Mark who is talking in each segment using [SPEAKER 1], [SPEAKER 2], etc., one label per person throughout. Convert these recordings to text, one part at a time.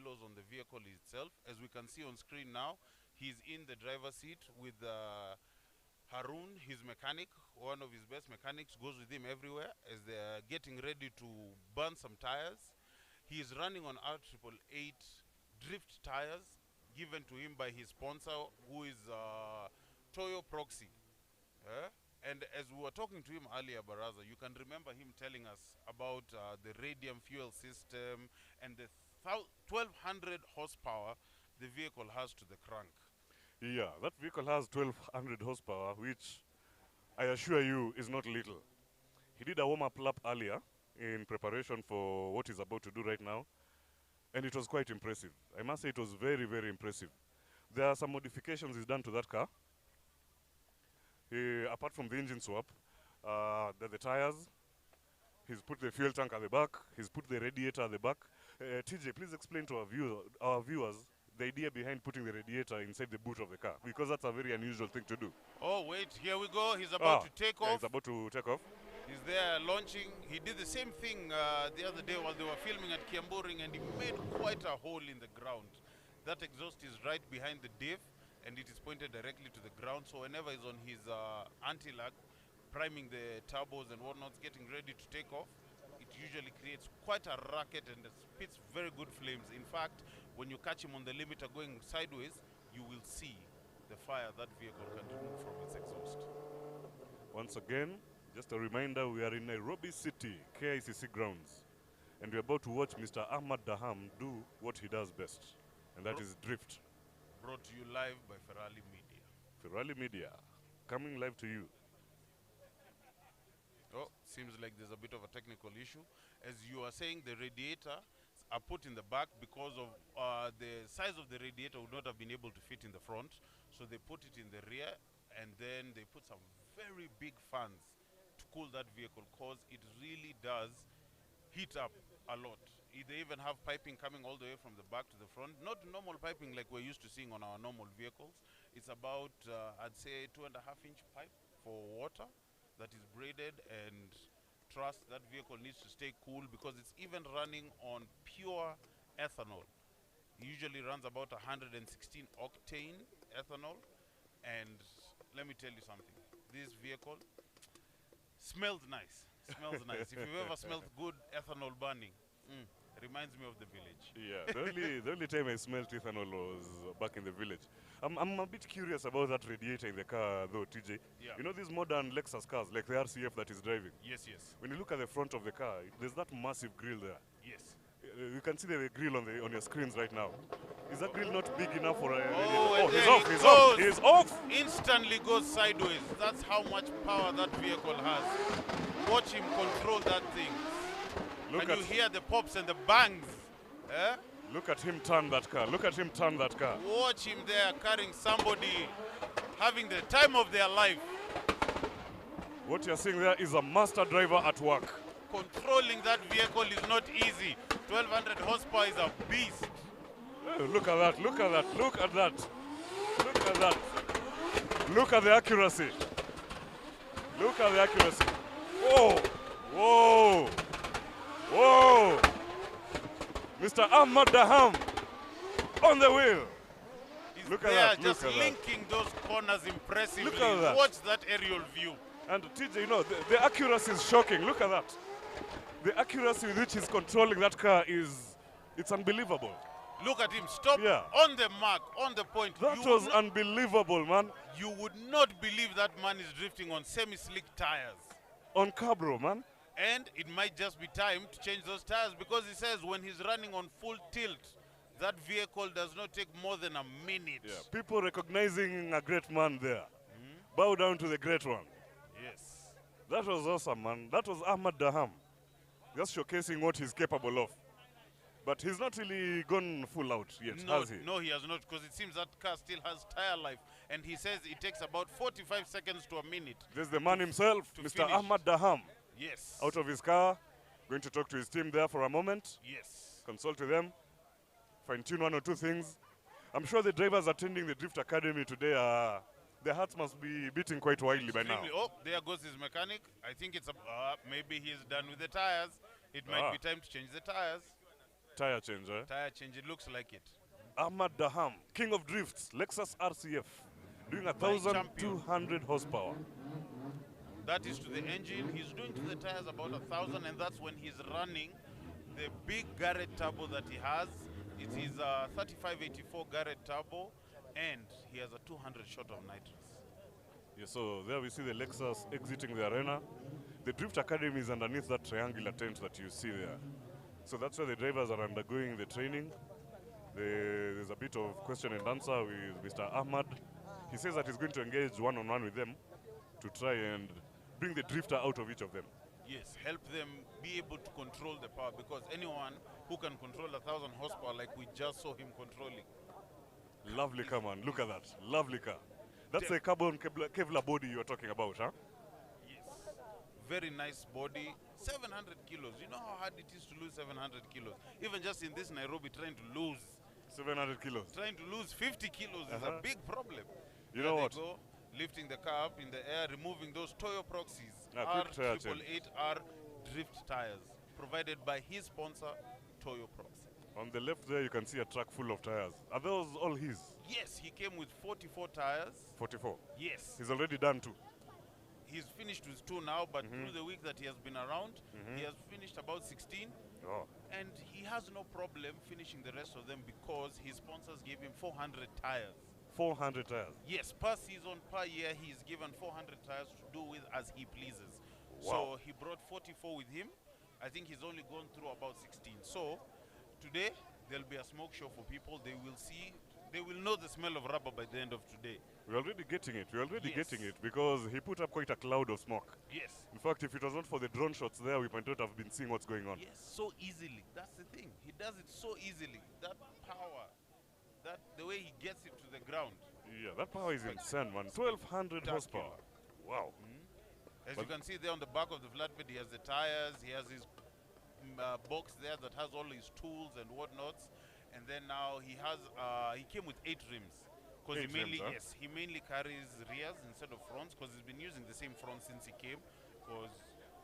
[SPEAKER 1] kilos on the vehicle itself. As we can see on screen now, he's in the driver's seat with Harun, his mechanic. One of his best mechanics goes with him everywhere as they're getting ready to burn some tires. He is running on R888 drift tires given to him by his sponsor, who is Toyo Proxy. And as we were talking to him earlier, Baraza, you can remember him telling us about the radium fuel system and the 1200 horsepower the vehicle has to the crank.
[SPEAKER 2] Yeah, that vehicle has 1200 horsepower, which I assure you is not little. He did a warm-up lap earlier in preparation for what he's about to do right now, and it was quite impressive. I must say it was very, very impressive. There are some modifications he's done to that car. Apart from the engine swap, the tires, he's put the fuel tank at the back, he's put the radiator at the back. TJ, please explain to our viewers the idea behind putting the radiator inside the boot of the car, because that's a very unusual thing to do.
[SPEAKER 1] Oh, wait, here we go. He's about to take off.
[SPEAKER 2] He's about to take off.
[SPEAKER 1] He's there launching. He did the same thing the other day while they were filming at Kiamburing, and he made quite a hole in the ground. That exhaust is right behind the diff, and it is pointed directly to the ground. So whenever he's on his anti-lag, priming the turbos and whatnot, getting ready to take off, it usually creates quite a racket and it spits very good flames. In fact, when you catch him on the limiter going sideways, you will see the fire that vehicle can remove from its exhaust.
[SPEAKER 2] Once again, just a reminder, we are in Nairobi City, KICC grounds, and we're about to watch Mr. Ahmad Daham do what he does best, and that is drift.
[SPEAKER 1] Brought to you live by Ferrari Media.
[SPEAKER 2] Ferrari Media, coming live to you.
[SPEAKER 1] Oh, seems like there's a bit of a technical issue. As you are saying, the radiator are put in the back because of the size of the radiator would not have been able to fit in the front. So they put it in the rear, and then they put some very big fans to cool that vehicle, because it really does heat up a lot. They even have piping coming all the way from the back to the front. Not normal piping like we're used to seeing on our normal vehicles. It's about, I'd say, 2.5-inch pipe for water that is braided, and trust that vehicle needs to stay cool because it's even running on pure ethanol. It usually runs about 116 octane ethanol, and let me tell you something, this vehicle smells nice. Smells nice. If you've ever smelled good ethanol burning, reminds me of the village.
[SPEAKER 2] Yeah, the only time I smelled ethanol was back in the village. I'm a bit curious about that radiator in the car though, TJ.
[SPEAKER 1] Yeah.
[SPEAKER 2] You know these modern Lexus cars, like the RCF that is driving?
[SPEAKER 1] Yes, yes.
[SPEAKER 2] When you look at the front of the car, there's that massive grille there.
[SPEAKER 1] Yes.
[SPEAKER 2] You can see the grill on your screens right now. Is that grill not big enough for a...
[SPEAKER 1] Oh,
[SPEAKER 2] he's off, he's off, he's off!
[SPEAKER 1] Instantly goes sideways. That's how much power that vehicle has. Watch him control that thing. And you hear the pops and the bangs. Eh?
[SPEAKER 2] Look at him turn that car. Look at him turn that car.
[SPEAKER 1] Watch him there carrying somebody, having the time of their life.
[SPEAKER 2] What you're seeing there is a master driver at work.
[SPEAKER 1] Controlling that vehicle is not easy. 1200 horsepower is a beast.
[SPEAKER 2] Look at that, look at that, look at that. Look at that. Look at the accuracy. Look at the accuracy. Whoa, whoa, whoa. Mr. Ahmad Daham on the wheel.
[SPEAKER 1] He's
[SPEAKER 2] look
[SPEAKER 1] there
[SPEAKER 2] at that,
[SPEAKER 1] just
[SPEAKER 2] look at
[SPEAKER 1] linking
[SPEAKER 2] that.
[SPEAKER 1] those corners impressively.
[SPEAKER 2] Look at that.
[SPEAKER 1] Watch that aerial view.
[SPEAKER 2] And TJ, you know, the accuracy is shocking. Look at that. The accuracy with which he's controlling that car it's unbelievable.
[SPEAKER 1] Look at him, stop on the mark, on the point.
[SPEAKER 2] That was unbelievable, man.
[SPEAKER 1] You would not believe that man is drifting on semi-slick tires.
[SPEAKER 2] On Cabro, man.
[SPEAKER 1] And it might just be time to change those tires, because he says when he's running on full tilt, that vehicle does not take more than a minute.
[SPEAKER 2] Yeah. People recognizing a great man there. Bow down to the great one.
[SPEAKER 1] Yes.
[SPEAKER 2] That was awesome, man. That was Ahmad Daham. Just showcasing what he's capable of. But he's not really gone full out yet, has he?
[SPEAKER 1] No, he has not, because it seems that car still has tire life. And he says it takes about 45 seconds to a minute.
[SPEAKER 2] There's the man himself, Mr.
[SPEAKER 1] finish.
[SPEAKER 2] Ahmad Daham.
[SPEAKER 1] Yes.
[SPEAKER 2] Out of his car, going to talk to his team there for a moment.
[SPEAKER 1] Yes.
[SPEAKER 2] Consult with them, fine-tune one or two things. I'm sure the drivers attending the Drift Academy today, their hearts must be beating quite wildly by now.
[SPEAKER 1] Oh, there goes his mechanic. I think it's maybe he's done with the tires. It might be time to change the tires.
[SPEAKER 2] Tire change, eh?
[SPEAKER 1] Tire change, it looks like it.
[SPEAKER 2] Ahmad Daham, king of drifts, Lexus RCF, doing
[SPEAKER 1] My champion.
[SPEAKER 2] 1,200 horsepower.
[SPEAKER 1] That is to the engine. He's doing to the tires about 1,000, and that's when he's running the big Garrett turbo that he has. It is a 3584 Garrett turbo, and he has a 200 shot of nitrous.
[SPEAKER 2] Yeah, so there we see the Lexus exiting the arena. The Drift Academy is underneath that triangular tent that you see there. So that's where the drivers are undergoing the training. There's a bit of question and answer with Mr. Ahmad. He says that he's going to engage one-on-one with them to try and bring the drifter out of each of them.
[SPEAKER 1] Yes, help them be able to control the power, because anyone who can control 1,000 horsepower like we just saw him controlling.
[SPEAKER 2] Lovely car, man. Look at that. Lovely car. That's the carbon Kevlar body you were talking about, huh?
[SPEAKER 1] Yes. Very nice body. 700 kilos. You know how hard it is to lose 700 kilos? Even just in this Nairobi, trying to lose
[SPEAKER 2] 700 kilos.
[SPEAKER 1] Trying to lose 50 kilos is a big problem.
[SPEAKER 2] You know what?
[SPEAKER 1] Go, lifting the car up in the air, removing those Toyo Proxies R888R drift tires, provided by his sponsor, Toyo Proxy.
[SPEAKER 2] On the left there, you can see a truck full of tires. Are those all his?
[SPEAKER 1] Yes, he came with 44 tires.
[SPEAKER 2] 44?
[SPEAKER 1] Yes.
[SPEAKER 2] He's already done 2.
[SPEAKER 1] He's finished with 2 now, but through the week that he has been around, he has finished about 16.
[SPEAKER 2] Oh.
[SPEAKER 1] And he has no problem finishing the rest of them because his sponsors gave him 400 tires.
[SPEAKER 2] 400 tires?
[SPEAKER 1] Yes, per season, per year, he's given 400 tires to do with as he pleases.
[SPEAKER 2] Wow.
[SPEAKER 1] So he brought 44 with him. I think he's only gone through about 16. So today, there'll be a smoke show for people. They will see, they will know the smell of rubber by the end of today.
[SPEAKER 2] We're already getting it. We're already getting it because he put up quite a cloud of smoke.
[SPEAKER 1] Yes.
[SPEAKER 2] In fact, if it was not for the drone shots there, we might not have been seeing what's going on.
[SPEAKER 1] Yes, so easily. That's the thing. He does it so easily. That power, that the way he gets it to the ground.
[SPEAKER 2] Yeah, that power is insane, man. 1,200 horsepower. Wow.
[SPEAKER 1] As you can see there on the back of the flatbed, he has the tires, he has his box there that has all his tools and whatnots. And then now he has, he came with 8 rims. Because he mainly, he mainly carries rears instead of fronts, because he's been using the same front since he came. Because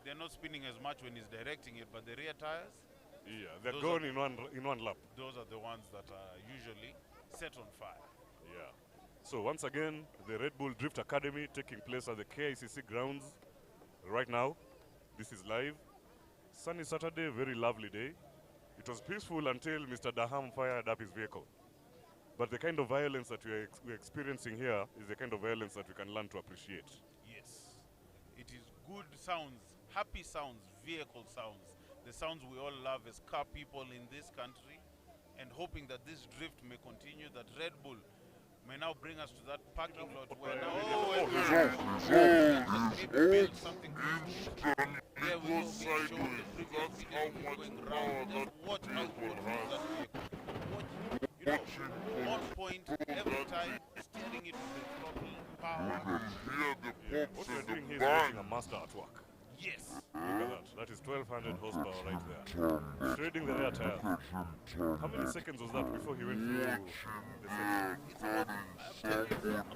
[SPEAKER 1] they're not spinning as much when he's directing it, but the rear tires,
[SPEAKER 2] yeah, they're gone in one lap.
[SPEAKER 1] Those are the ones that are usually set on fire.
[SPEAKER 2] Yeah. So once again, the Red Bull Drift Academy taking place at the KICC grounds right now. This is live. Sunny Saturday, very lovely day. It was peaceful until Mr. Daham fired up his vehicle. But the kind of violence that we're experiencing here is the kind of violence that we can learn to appreciate.
[SPEAKER 1] Yes. It is good sounds, happy sounds, vehicle sounds. The sounds we all love as car people in this country. And hoping that this drift may continue, that Red Bull may now bring us to that parking lot where now build something there we will show the previous video going round. Just watch how good that vehicle. You know, on point every time, steering it with the throttle, power.
[SPEAKER 2] What we're doing here is making a master at work.
[SPEAKER 1] Yes.
[SPEAKER 2] Look at that. That is 1,200 horsepower right there. Shredding the rear tires. How many seconds was that before he went through the section?
[SPEAKER 1] It's about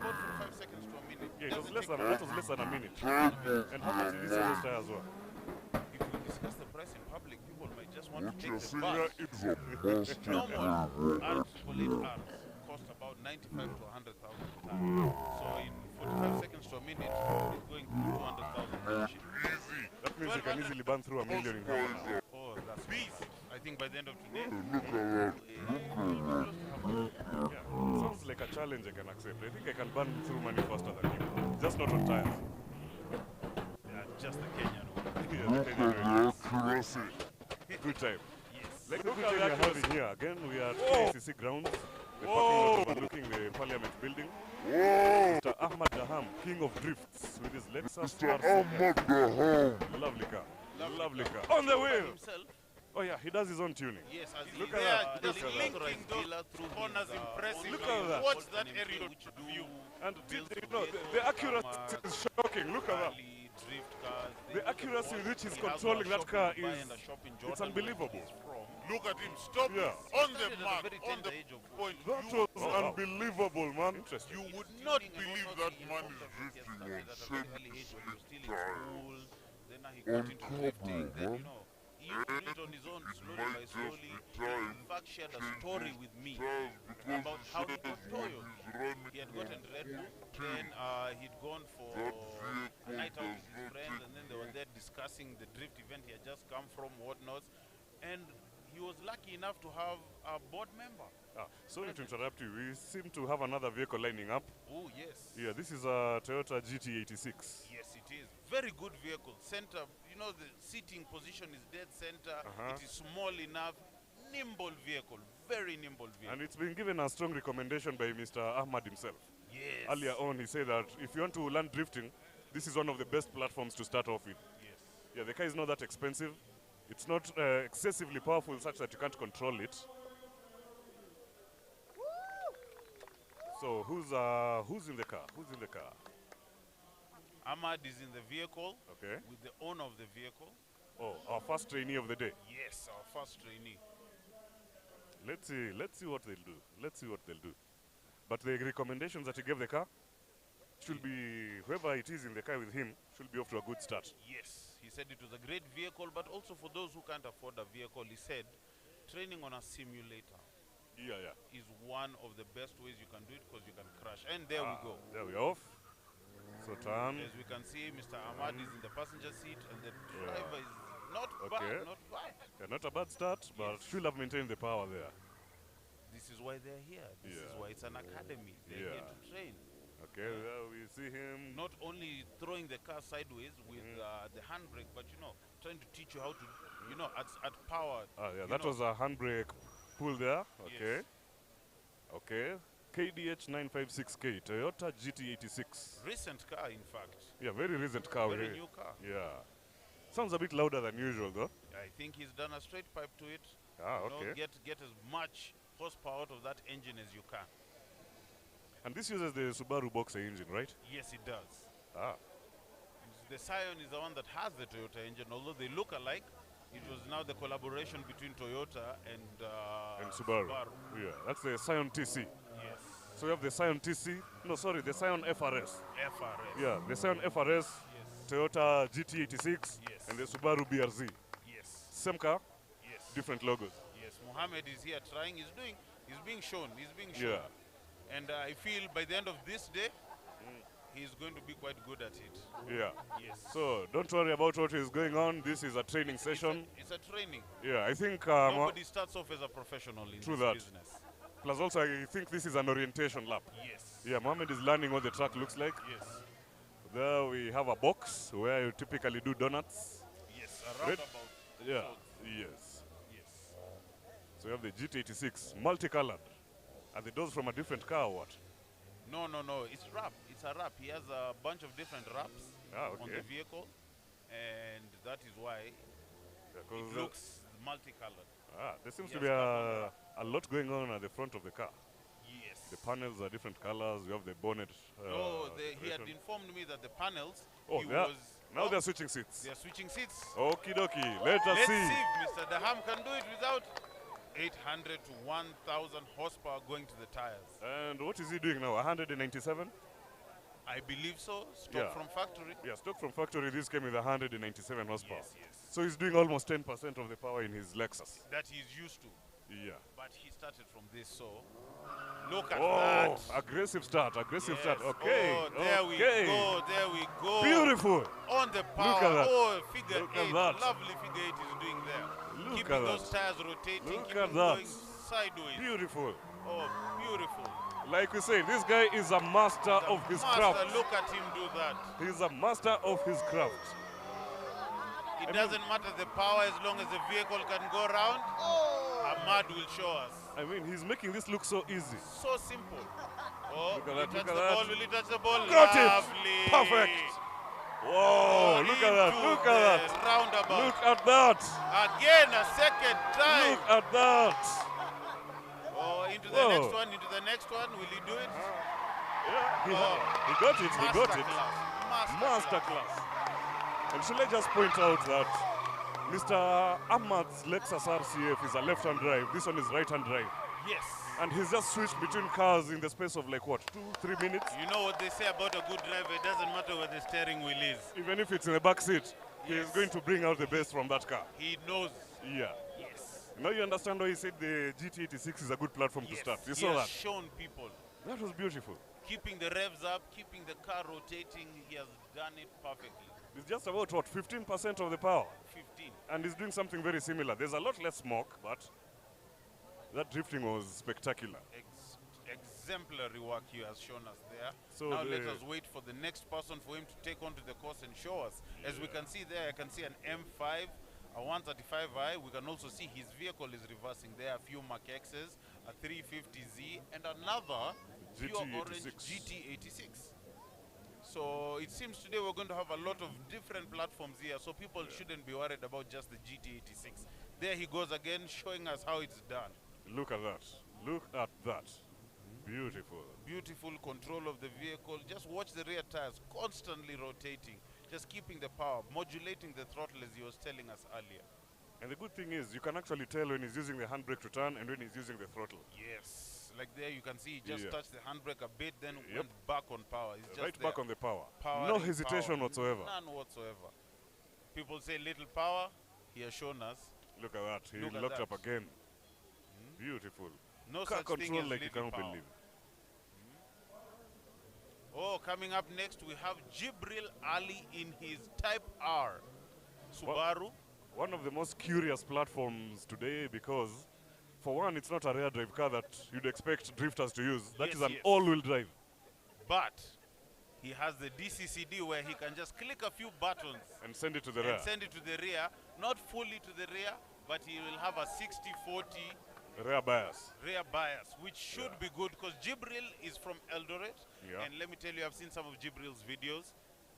[SPEAKER 1] 45 seconds to a minute.
[SPEAKER 2] Yeah, that was less than a minute. And how much did he sell those tires were?
[SPEAKER 1] If we discuss the price in public, people might just want to take the bus. Normal R888Rs cost about 95 to 100,000 tires. So in 45 seconds to a minute, it's going through 200,000.
[SPEAKER 2] That means you can easily burn through 1 million in half an hour.
[SPEAKER 1] Oh, that's beast. I think by the end of today.
[SPEAKER 2] Yeah, sounds like a challenge I can accept. I think I can burn through money faster than you. Just not on tires.
[SPEAKER 1] Yeah, just the Kenyan one.
[SPEAKER 2] Yeah, the Kenyan way. Good time.
[SPEAKER 1] Yes.
[SPEAKER 2] Like the good time we're having here. Again, we are at KCC grounds. The parking lot overlooking the Parliament building. Mr. Ahmad Daham, king of drifts, with his Lexus
[SPEAKER 3] Ahmad Daham.
[SPEAKER 2] Lovely car. Lovely car. On the wheel.
[SPEAKER 1] Himself.
[SPEAKER 2] Oh yeah, he does his own tuning.
[SPEAKER 1] Yes, as
[SPEAKER 2] Look
[SPEAKER 1] they
[SPEAKER 2] at
[SPEAKER 1] are
[SPEAKER 2] that.
[SPEAKER 1] just linking those corners impressively.
[SPEAKER 2] Look at that.
[SPEAKER 1] Watch that aerial view.
[SPEAKER 2] And you know, the accuracy is shocking. Look at that.
[SPEAKER 1] Drift cars.
[SPEAKER 2] The accuracy with which he's controlling that car is it's unbelievable.
[SPEAKER 3] Look at him, stop on the mark, on the point.
[SPEAKER 2] That was unbelievable, man.
[SPEAKER 3] You would not believe that man is drifting on 70
[SPEAKER 1] Then he got into drifting. Then, you know, he used to do it on his own, slowly by slowly. He in fact shared a story with me about how he got Toyo. He had gotten Red Bull, then he'd gone for a night out with his friends, and then they were there discussing the drift event he had just come from, whatnot, and he was lucky enough to have a board member.
[SPEAKER 2] Sorry to interrupt you. We seem to have another vehicle lining up.
[SPEAKER 1] Oh, yes.
[SPEAKER 2] Yeah, this is a Toyota GT86.
[SPEAKER 1] Yes, it is. Very good vehicle. Center, you know, the seating position is dead center. It is small enough. Nimble vehicle. Very nimble vehicle.
[SPEAKER 2] And it's been given a strong recommendation by Mr. Ahmad himself.
[SPEAKER 1] Yes.
[SPEAKER 2] Earlier on, he said that if you want to learn drifting, this is one of the best platforms to start off with.
[SPEAKER 1] Yes.
[SPEAKER 2] Yeah, the car is not that expensive. It's not excessively powerful such that you can't control it. So who's in the car? Who's in the car?
[SPEAKER 1] Ahmad is in the vehicle.
[SPEAKER 2] Okay.
[SPEAKER 1] With the owner of the vehicle.
[SPEAKER 2] Oh, our first trainee of the day.
[SPEAKER 1] Yes, our first trainee.
[SPEAKER 2] Let's see what they'll do. Let's see what they'll do. But the recommendations that he gave the car should be, whoever it is in the car with him, should be off to a good start.
[SPEAKER 1] Yes, he said it was a great vehicle, but also for those who can't afford a vehicle, he said training on a simulator is one of the best ways you can do it because you can crash. And there we go.
[SPEAKER 2] There we are off. So turn.
[SPEAKER 1] As we can see, Mr. Ahmad is in the passenger seat and the driver is not bad, not bad.
[SPEAKER 2] Yeah, not a bad start, but should have maintained the power there.
[SPEAKER 1] This is why they're here. This is why it's an academy. They're here to train.
[SPEAKER 2] Okay, there we see him.
[SPEAKER 1] Not only throwing the car sideways with the handbrake, but, you know, trying to teach you how to, you know, at power.
[SPEAKER 2] Yeah, that was a handbrake pull there. Okay.
[SPEAKER 1] Yes.
[SPEAKER 2] Okay. KDH 956K, Toyota GT86.
[SPEAKER 1] Recent car, in fact.
[SPEAKER 2] Yeah, very recent car.
[SPEAKER 1] Very new car.
[SPEAKER 2] Yeah. Sounds a bit louder than usual, though.
[SPEAKER 1] I think he's done a straight pipe to it.
[SPEAKER 2] Okay.
[SPEAKER 1] You know, get as much horsepower out of that engine as you can.
[SPEAKER 2] And this uses the Subaru Boxer engine, right?
[SPEAKER 1] Yes, it does.
[SPEAKER 2] Ah.
[SPEAKER 1] The Scion is the one that has the Toyota engine, although they look alike. It was now the collaboration between Toyota and
[SPEAKER 2] Subaru. Yeah, that's the Scion TC.
[SPEAKER 1] Yes.
[SPEAKER 2] So we have the Scion TC. No, sorry, the Scion FRS.
[SPEAKER 1] FRS.
[SPEAKER 2] Yeah, the Scion FRS, Toyota GT86, and the Subaru BRZ.
[SPEAKER 1] Yes.
[SPEAKER 2] Same car,
[SPEAKER 1] Yes.
[SPEAKER 2] different logos.
[SPEAKER 1] Yes. Mohammed is here trying. He's being shown. He's being shown.
[SPEAKER 2] Yeah.
[SPEAKER 1] And I feel by the end of this day, he's going to be quite good at it.
[SPEAKER 2] Yeah.
[SPEAKER 1] Yes.
[SPEAKER 2] So don't worry about what is going on. This is a training session.
[SPEAKER 1] It's a training.
[SPEAKER 2] Yeah, I think
[SPEAKER 1] nobody starts off as a professional in this business.
[SPEAKER 2] Plus also, I think this is an orientation lap.
[SPEAKER 1] Yes.
[SPEAKER 2] Yeah, Mohammed is learning what the track looks like.
[SPEAKER 1] Yes.
[SPEAKER 2] There we have a box where you typically do donuts.
[SPEAKER 1] Yes, a roundabout.
[SPEAKER 2] Yeah, yes.
[SPEAKER 1] Yes.
[SPEAKER 2] So you have the GT86, multicolored. Are the doors from a different car or what?
[SPEAKER 1] No. It's wrap. It's a wrap. He has a bunch of different wraps on the vehicle, and that is why it looks multicolored.
[SPEAKER 2] There seems to be a lot going on at the front of the car.
[SPEAKER 1] Yes.
[SPEAKER 2] The panels are different colors. You have the bonnet.
[SPEAKER 1] He had informed me that the panels.
[SPEAKER 2] Now they're switching seats.
[SPEAKER 1] They're switching seats.
[SPEAKER 2] Okie dokie. Let's see.
[SPEAKER 1] Let's see if Mr. Daham can do it without 800 to 1,000 horsepower going to the tires.
[SPEAKER 2] And what is he doing now? 197?
[SPEAKER 1] I believe so. Stock from factory.
[SPEAKER 2] Yeah, stock from factory. This came with 197 horsepower.
[SPEAKER 1] Yes.
[SPEAKER 2] So he's doing almost 10% of the power in his Lexus.
[SPEAKER 1] That he's used to.
[SPEAKER 2] Yeah.
[SPEAKER 1] But he started from this, so look at that.
[SPEAKER 2] Aggressive start, start. Okay.
[SPEAKER 1] Oh, there we go, there we go.
[SPEAKER 2] Beautiful.
[SPEAKER 1] On the power.
[SPEAKER 2] Look at that.
[SPEAKER 1] Oh, figure
[SPEAKER 2] Look
[SPEAKER 1] 8.
[SPEAKER 2] at that.
[SPEAKER 1] Lovely figure 8 is doing there.
[SPEAKER 2] Look
[SPEAKER 1] keeping
[SPEAKER 2] at
[SPEAKER 1] those
[SPEAKER 2] that.
[SPEAKER 1] tires rotating,
[SPEAKER 2] Look
[SPEAKER 1] keeping
[SPEAKER 2] at that.
[SPEAKER 1] going sideways.
[SPEAKER 2] Beautiful.
[SPEAKER 1] Oh, beautiful.
[SPEAKER 2] Like we say, this guy is a master of his craft.
[SPEAKER 1] Look at him do that.
[SPEAKER 2] He's a master of his craft.
[SPEAKER 1] It doesn't matter the power as long as the vehicle can go around. Ahmad will show us.
[SPEAKER 2] I mean, he's making this look so easy.
[SPEAKER 1] So simple. Oh,
[SPEAKER 2] look at that,
[SPEAKER 1] will he touch the ball?
[SPEAKER 2] Got
[SPEAKER 1] Lovely.
[SPEAKER 2] it. Perfect. Whoa, look at that, look at that.
[SPEAKER 1] Roundabout.
[SPEAKER 2] Look at that.
[SPEAKER 1] Again, a second time.
[SPEAKER 2] Look at that.
[SPEAKER 1] Oh, into the next one, into the next one. Will he do it?
[SPEAKER 2] Yeah, he got it, he got it. Masterclass. And shall I just point out that Mr. Ahmad's Lexus RCF is a left-hand drive. This one is right-hand drive.
[SPEAKER 1] Yes.
[SPEAKER 2] And he's just switched between cars in the space of like what, 2-3 minutes?
[SPEAKER 1] You know what they say about a good driver, it doesn't matter where the steering wheel is.
[SPEAKER 2] Even if it's in the back seat. He's going to bring out the best from that car.
[SPEAKER 1] He knows.
[SPEAKER 2] Yeah.
[SPEAKER 1] Yes.
[SPEAKER 2] Now you understand why he said the GT86 is a good platform to start. You
[SPEAKER 1] he
[SPEAKER 2] saw
[SPEAKER 1] has
[SPEAKER 2] that?
[SPEAKER 1] shown people.
[SPEAKER 2] That was beautiful.
[SPEAKER 1] Keeping the revs up, keeping the car rotating, he has done it perfectly.
[SPEAKER 2] It's just about, what, 15% of the power?
[SPEAKER 1] 15.
[SPEAKER 2] And he's doing something very similar. There's a lot less smoke, but that drifting was spectacular.
[SPEAKER 1] Exemplary work he has shown us there.
[SPEAKER 2] So
[SPEAKER 1] now let us wait for the next person for him to take onto the course and show us. As we can see there, I can see an M5, a 135i. We can also see his vehicle is reversing there, a few Mach X's, a 350Z, and another pure orange GT86. So it seems today we're going to have a lot of different platforms here, so people shouldn't be worried about just the GT86. There he goes again, showing us how it's done.
[SPEAKER 2] Look at that. Look at that. Beautiful.
[SPEAKER 1] Beautiful control of the vehicle. Just watch the rear tires constantly rotating, just keeping the power, modulating the throttle as he was telling us earlier.
[SPEAKER 2] And the good thing is you can actually tell when he's using the handbrake to turn and when he's using the throttle.
[SPEAKER 1] Yes. Like there you can see he just touched the handbrake a bit, then went back on power. He's just
[SPEAKER 2] right back on the power.
[SPEAKER 1] Powering
[SPEAKER 2] No hesitation whatsoever.
[SPEAKER 1] None whatsoever. People say little power. He has shown us.
[SPEAKER 2] Look at that. He
[SPEAKER 1] Look at
[SPEAKER 2] locked
[SPEAKER 1] that.
[SPEAKER 2] up again. Beautiful.
[SPEAKER 1] No
[SPEAKER 2] Car
[SPEAKER 1] such thing
[SPEAKER 2] control
[SPEAKER 1] as
[SPEAKER 2] like you
[SPEAKER 1] little
[SPEAKER 2] cannot
[SPEAKER 1] power.
[SPEAKER 2] believe.
[SPEAKER 1] Oh, coming up next we have Jibril Ali in his Type R Subaru.
[SPEAKER 2] One of the most curious platforms today because, for one, it's not a rear drive car that you'd expect drifters to use. That is an all-wheel drive.
[SPEAKER 1] But he has the DCCD where he can just click a few buttons
[SPEAKER 2] and send it to the rear.
[SPEAKER 1] and send it to the rear. Not fully to the rear, but he will have a 60-40
[SPEAKER 2] rear bias.
[SPEAKER 1] Rear bias, which should be good because Jibril is from Eldoret. And let me tell you, I've seen some of Jibril's videos.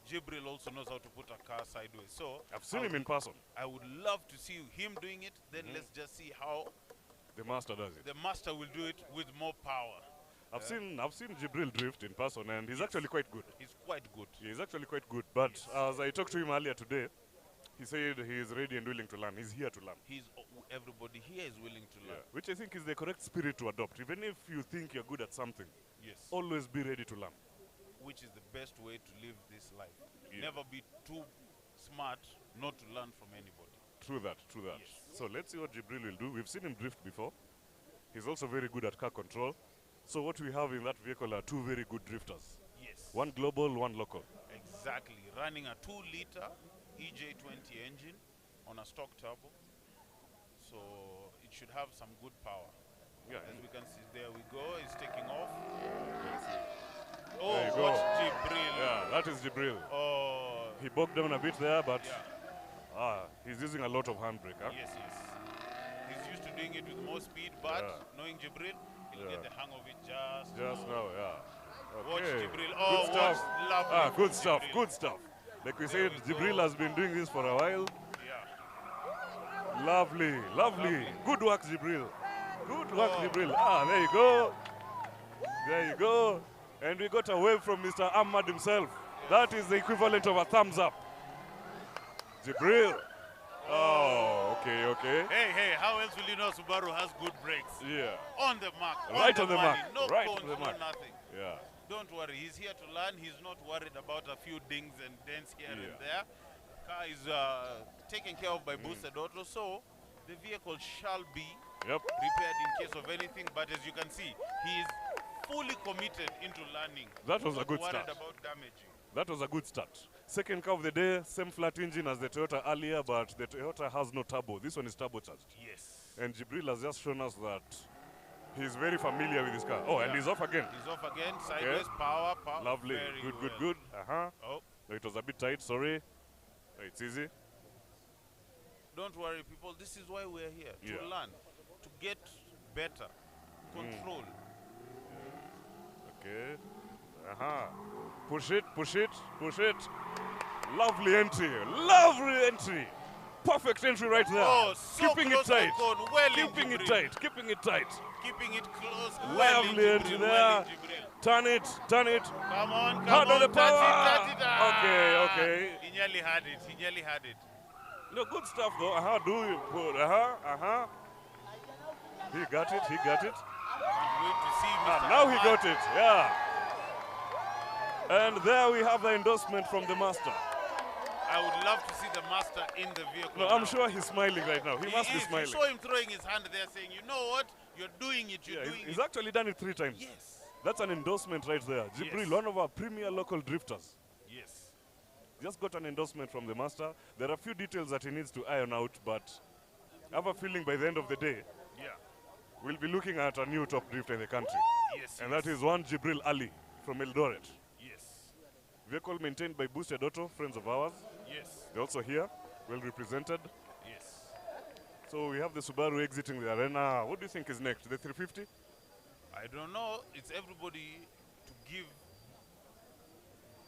[SPEAKER 1] Jibril also knows how to put a car sideways. So
[SPEAKER 2] I've seen him in person.
[SPEAKER 1] I would love to see him doing it. Then let's just see how
[SPEAKER 2] the master does it.
[SPEAKER 1] The master will do it with more power.
[SPEAKER 2] I've seen Jibril drift in person, and he's actually quite good.
[SPEAKER 1] He's quite good.
[SPEAKER 2] Yeah, he's actually quite good. But as I talked to him earlier today, he said he is ready and willing to learn. He's here to learn.
[SPEAKER 1] Everybody here is willing to learn.
[SPEAKER 2] Which I think is the correct spirit to adopt. Even if you think you're good at something, always be ready to learn.
[SPEAKER 1] Which is the best way to live this life. Never be too smart not to learn from anybody.
[SPEAKER 2] True that, true that. So let's see what Jibril will do. We've seen him drift before. He's also very good at car control. So what we have in that vehicle are two very good drifters.
[SPEAKER 1] Yes.
[SPEAKER 2] One global, one local.
[SPEAKER 1] Exactly. Running a 2-liter EJ20 engine on a stock turbo. So it should have some good power.
[SPEAKER 2] Yeah.
[SPEAKER 1] As we can see, there we go. It's taking off.
[SPEAKER 2] Oh, there you go.
[SPEAKER 1] Watch Jibril.
[SPEAKER 2] Yeah, that is Jibril.
[SPEAKER 1] Oh.
[SPEAKER 2] He bogged down a bit there, but he's using a lot of handbrake. Huh?
[SPEAKER 1] Yes. He's used to doing it with more speed, but knowing Jibril, he'll get the hang of it just
[SPEAKER 2] now. Okay.
[SPEAKER 1] Watch Jibril. Oh,
[SPEAKER 2] good stuff.
[SPEAKER 1] Lovely.
[SPEAKER 2] Good stuff.
[SPEAKER 1] Jibril.
[SPEAKER 2] Good stuff. Like we said, Jibril has been doing this for a while.
[SPEAKER 1] Yeah.
[SPEAKER 2] Lovely. Good work, Jibril. Good work, Jibril. There you go. There you go. And we got a wave from Mr. Ahmad himself. That is the equivalent of a thumbs up. Jibril. Oh, okay.
[SPEAKER 1] Hey, how else will you know Subaru has good brakes?
[SPEAKER 2] Yeah.
[SPEAKER 1] On the mark.
[SPEAKER 2] Right on the
[SPEAKER 1] money.
[SPEAKER 2] mark.
[SPEAKER 1] No
[SPEAKER 2] right
[SPEAKER 1] cones,
[SPEAKER 2] on the
[SPEAKER 1] no
[SPEAKER 2] mark.
[SPEAKER 1] nothing.
[SPEAKER 2] Yeah.
[SPEAKER 1] Don't worry, he's here to learn. He's not worried about a few dings and dents here and there. Car is taken care of by Boosted Auto, so the vehicle shall be repaired in case of anything. But as you can see, he is fully committed into learning.
[SPEAKER 2] That was a good
[SPEAKER 1] worried
[SPEAKER 2] start.
[SPEAKER 1] about damaging.
[SPEAKER 2] That was a good start. Second car of the day, same flat engine as the Toyota earlier, but the Toyota has no turbo. This one is turbocharged.
[SPEAKER 1] Yes.
[SPEAKER 2] And Jibril has just shown us that he's very familiar with this car. Oh, and he's off again.
[SPEAKER 1] He's off again. Sideways, power.
[SPEAKER 2] Lovely.
[SPEAKER 1] Very
[SPEAKER 2] Good.
[SPEAKER 1] Oh.
[SPEAKER 2] It was a bit tight, sorry. It's easy.
[SPEAKER 1] Don't worry, people. This is why we're here. To learn. To get better. Control.
[SPEAKER 2] Okay. Push it. Lovely entry. Perfect entry right there.
[SPEAKER 1] Oh, so
[SPEAKER 2] keeping it tight.
[SPEAKER 1] Well
[SPEAKER 2] keeping it tight. Keeping it
[SPEAKER 1] close.
[SPEAKER 2] Lovely entry there. Turn it.
[SPEAKER 1] Come on.
[SPEAKER 2] Hard on the power.
[SPEAKER 1] Touch it.
[SPEAKER 2] Okay.
[SPEAKER 1] He nearly had it.
[SPEAKER 2] No, good stuff though. He got it.
[SPEAKER 1] Can't wait to see Mr.
[SPEAKER 2] Now
[SPEAKER 1] Ahmad.
[SPEAKER 2] he got it. Yeah. And there we have the endorsement from the master.
[SPEAKER 1] I would love to see the master in the vehicle.
[SPEAKER 2] No, I'm sure he's smiling right now. He must be
[SPEAKER 1] is.
[SPEAKER 2] smiling.
[SPEAKER 1] You saw him throwing his hand there saying, you know what? You're doing it. You're doing
[SPEAKER 2] he's
[SPEAKER 1] it.
[SPEAKER 2] actually done it 3 times.
[SPEAKER 1] Yes.
[SPEAKER 2] That's an endorsement right there. Jibril,
[SPEAKER 1] Yes.
[SPEAKER 2] one of our premier local drifters.
[SPEAKER 1] Yes.
[SPEAKER 2] Just got an endorsement from the master. There are a few details that he needs to iron out, but I have a feeling by the end of the day,
[SPEAKER 1] Yeah.
[SPEAKER 2] we'll be looking at a new top drifter in the country.
[SPEAKER 1] Yes.
[SPEAKER 2] And
[SPEAKER 1] yes.
[SPEAKER 2] that is one Jibril Ali from Eldoret.
[SPEAKER 1] Yes.
[SPEAKER 2] Vehicle maintained by Boosted Auto, friends of ours.
[SPEAKER 1] Yes.
[SPEAKER 2] They're also here, well represented.
[SPEAKER 1] Yes.
[SPEAKER 2] So we have the Subaru exiting the arena. What do you think is next? The 350?
[SPEAKER 1] I don't know. It's everybody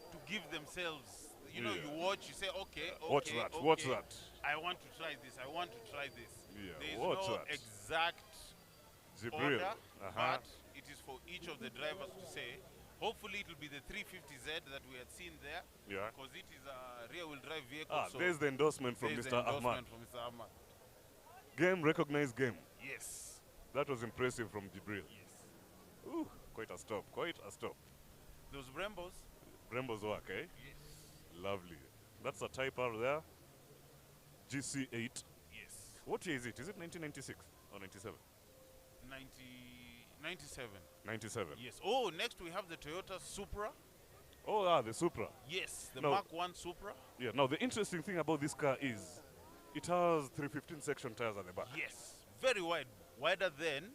[SPEAKER 1] to give themselves. You know,
[SPEAKER 2] Yeah.
[SPEAKER 1] you watch, you say, okay,
[SPEAKER 2] Watch
[SPEAKER 1] okay,
[SPEAKER 2] that,
[SPEAKER 1] okay.
[SPEAKER 2] watch that.
[SPEAKER 1] I want to try this. I want to try this.
[SPEAKER 2] Yeah,
[SPEAKER 1] There is
[SPEAKER 2] watch
[SPEAKER 1] no
[SPEAKER 2] that.
[SPEAKER 1] exact
[SPEAKER 2] Jibril.
[SPEAKER 1] order, but it is for each of the drivers to say. Hopefully, it will be the 350Z that we had seen there.
[SPEAKER 2] Yeah.
[SPEAKER 1] Because it is a rear-wheel drive vehicle.
[SPEAKER 2] Ah,
[SPEAKER 1] so
[SPEAKER 2] there's the endorsement from
[SPEAKER 1] there's
[SPEAKER 2] Mr.
[SPEAKER 1] the
[SPEAKER 2] Ahmad.
[SPEAKER 1] endorsement from Mr. Ahmad.
[SPEAKER 2] Game, recognized game.
[SPEAKER 1] Yes.
[SPEAKER 2] That was impressive from Jibril.
[SPEAKER 1] Yes.
[SPEAKER 2] Ooh, quite a stop, quite a stop.
[SPEAKER 1] Those Brembos.
[SPEAKER 2] Brembo's work, eh?
[SPEAKER 1] Yes.
[SPEAKER 2] Lovely. That's a Type R there. GC8.
[SPEAKER 1] Yes.
[SPEAKER 2] What year is it? Is it 1996 or 97?
[SPEAKER 1] 97.
[SPEAKER 2] 97.
[SPEAKER 1] Yes. Oh, next we have the Toyota Supra.
[SPEAKER 2] Oh, the Supra.
[SPEAKER 1] Yes, the
[SPEAKER 2] No.
[SPEAKER 1] Mark 1 Supra.
[SPEAKER 2] Yeah, now the interesting thing about this car is it has 315 section tires at the back.
[SPEAKER 1] Yes, very wide. Wider than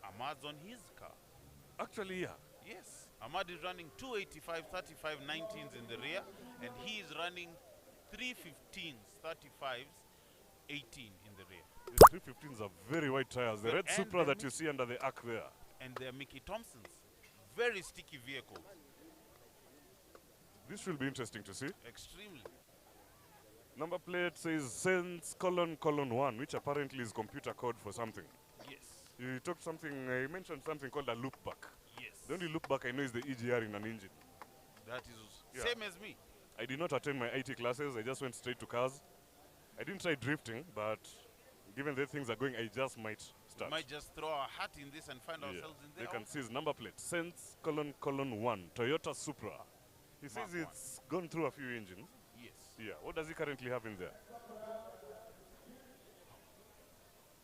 [SPEAKER 1] Ahmad's on his car.
[SPEAKER 2] Actually, yeah.
[SPEAKER 1] Yes. Ahmad is running 285, 35, 19s in the rear, and he is running 315s, 35s, 18 in the rear.
[SPEAKER 2] The 315s are very wide tires. The
[SPEAKER 1] But-
[SPEAKER 2] red
[SPEAKER 1] and
[SPEAKER 2] Supra
[SPEAKER 1] the
[SPEAKER 2] that you see under the arc there.
[SPEAKER 1] And they're Mickey Thompson's. Very sticky vehicles.
[SPEAKER 2] This will be interesting to see.
[SPEAKER 1] Extremely.
[SPEAKER 2] Number plate says sense::1, which apparently is computer code for something.
[SPEAKER 1] Yes.
[SPEAKER 2] You talked something, you mentioned something called a loopback.
[SPEAKER 1] Yes.
[SPEAKER 2] The only loopback I know is the EGR in an engine.
[SPEAKER 1] That is
[SPEAKER 2] Yeah.
[SPEAKER 1] same as me.
[SPEAKER 2] I did not attend my IT classes, I just went straight to cars. I didn't try drifting, but given the way things are going, I just might
[SPEAKER 1] We
[SPEAKER 2] start.
[SPEAKER 1] might just throw our hat in this and find
[SPEAKER 2] Yeah.
[SPEAKER 1] ourselves in there.
[SPEAKER 2] You can see his number plate, sense::1, Toyota Supra. He says
[SPEAKER 1] Mark
[SPEAKER 2] it's gone through a few engines.
[SPEAKER 1] Yes.
[SPEAKER 2] Yeah, what does he currently have in there?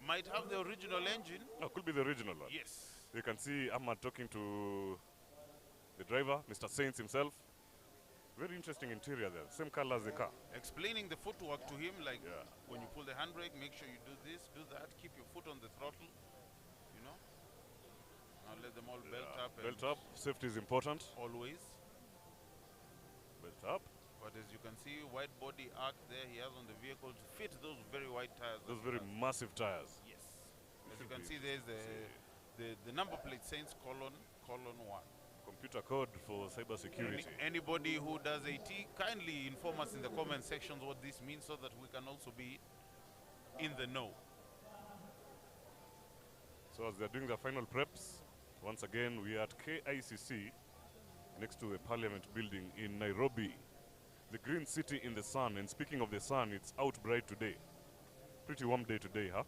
[SPEAKER 1] Might have the original engine.
[SPEAKER 2] Oh, could be the original one.
[SPEAKER 1] Yes.
[SPEAKER 2] You can see Ahmad talking to the driver, Mr. Saints himself. Very interesting interior there, same color as the car.
[SPEAKER 1] Explaining the footwork to him, like
[SPEAKER 2] Yeah.
[SPEAKER 1] when you pull the handbrake, make sure you do this, do that, keep your foot on the throttle, you know. Now let them all belt up. And
[SPEAKER 2] Belt up, safety is important.
[SPEAKER 1] always.
[SPEAKER 2] Belt up.
[SPEAKER 1] But as you can see, wide body arc there he has on the vehicle to fit those very wide tires. that
[SPEAKER 2] Those
[SPEAKER 1] he
[SPEAKER 2] very
[SPEAKER 1] has.
[SPEAKER 2] massive tires.
[SPEAKER 1] Yes. As you
[SPEAKER 2] should
[SPEAKER 1] can
[SPEAKER 2] be
[SPEAKER 1] see, there's the number plate says ::1.
[SPEAKER 2] Computer code for cyber security.
[SPEAKER 1] Anybody who does AT, kindly inform us in the comment sections what this means so that we can also be in the know.
[SPEAKER 2] So as they're doing their final preps, once again we are at KICC next to the Parliament building in Nairobi. The green city in the sun, and speaking of the sun, it's out bright today. Pretty warm day today, huh?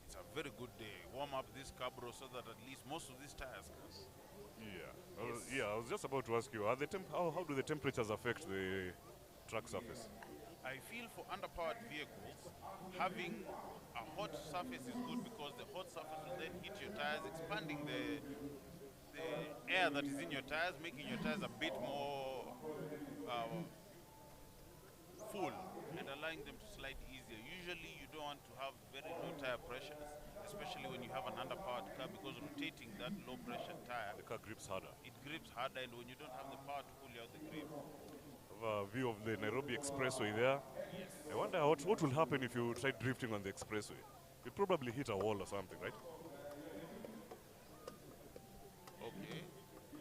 [SPEAKER 1] It's a very good day. Warm up this car, bro, so that at least most of these tires can.
[SPEAKER 2] Yeah. I was just about to ask you, are the how do the temperatures affect the track surface?
[SPEAKER 1] I feel for underpowered vehicles, having a hot surface is good because the hot surface will then hit your tires, expanding the air that is in your tires, making your tires a bit more full and allowing them to slide easier. Usually you don't want to have very low tire pressures, especially when you have an underpowered car, because rotating that low pressure tire,
[SPEAKER 2] The car grips harder.
[SPEAKER 1] it grips harder, and when you don't have the power to pull you out the grip.
[SPEAKER 2] Have a view of the Nairobi Expressway there.
[SPEAKER 1] Yes.
[SPEAKER 2] I wonder what will happen if you try drifting on the expressway. You'll probably hit a wall or something, right?
[SPEAKER 1] Okay.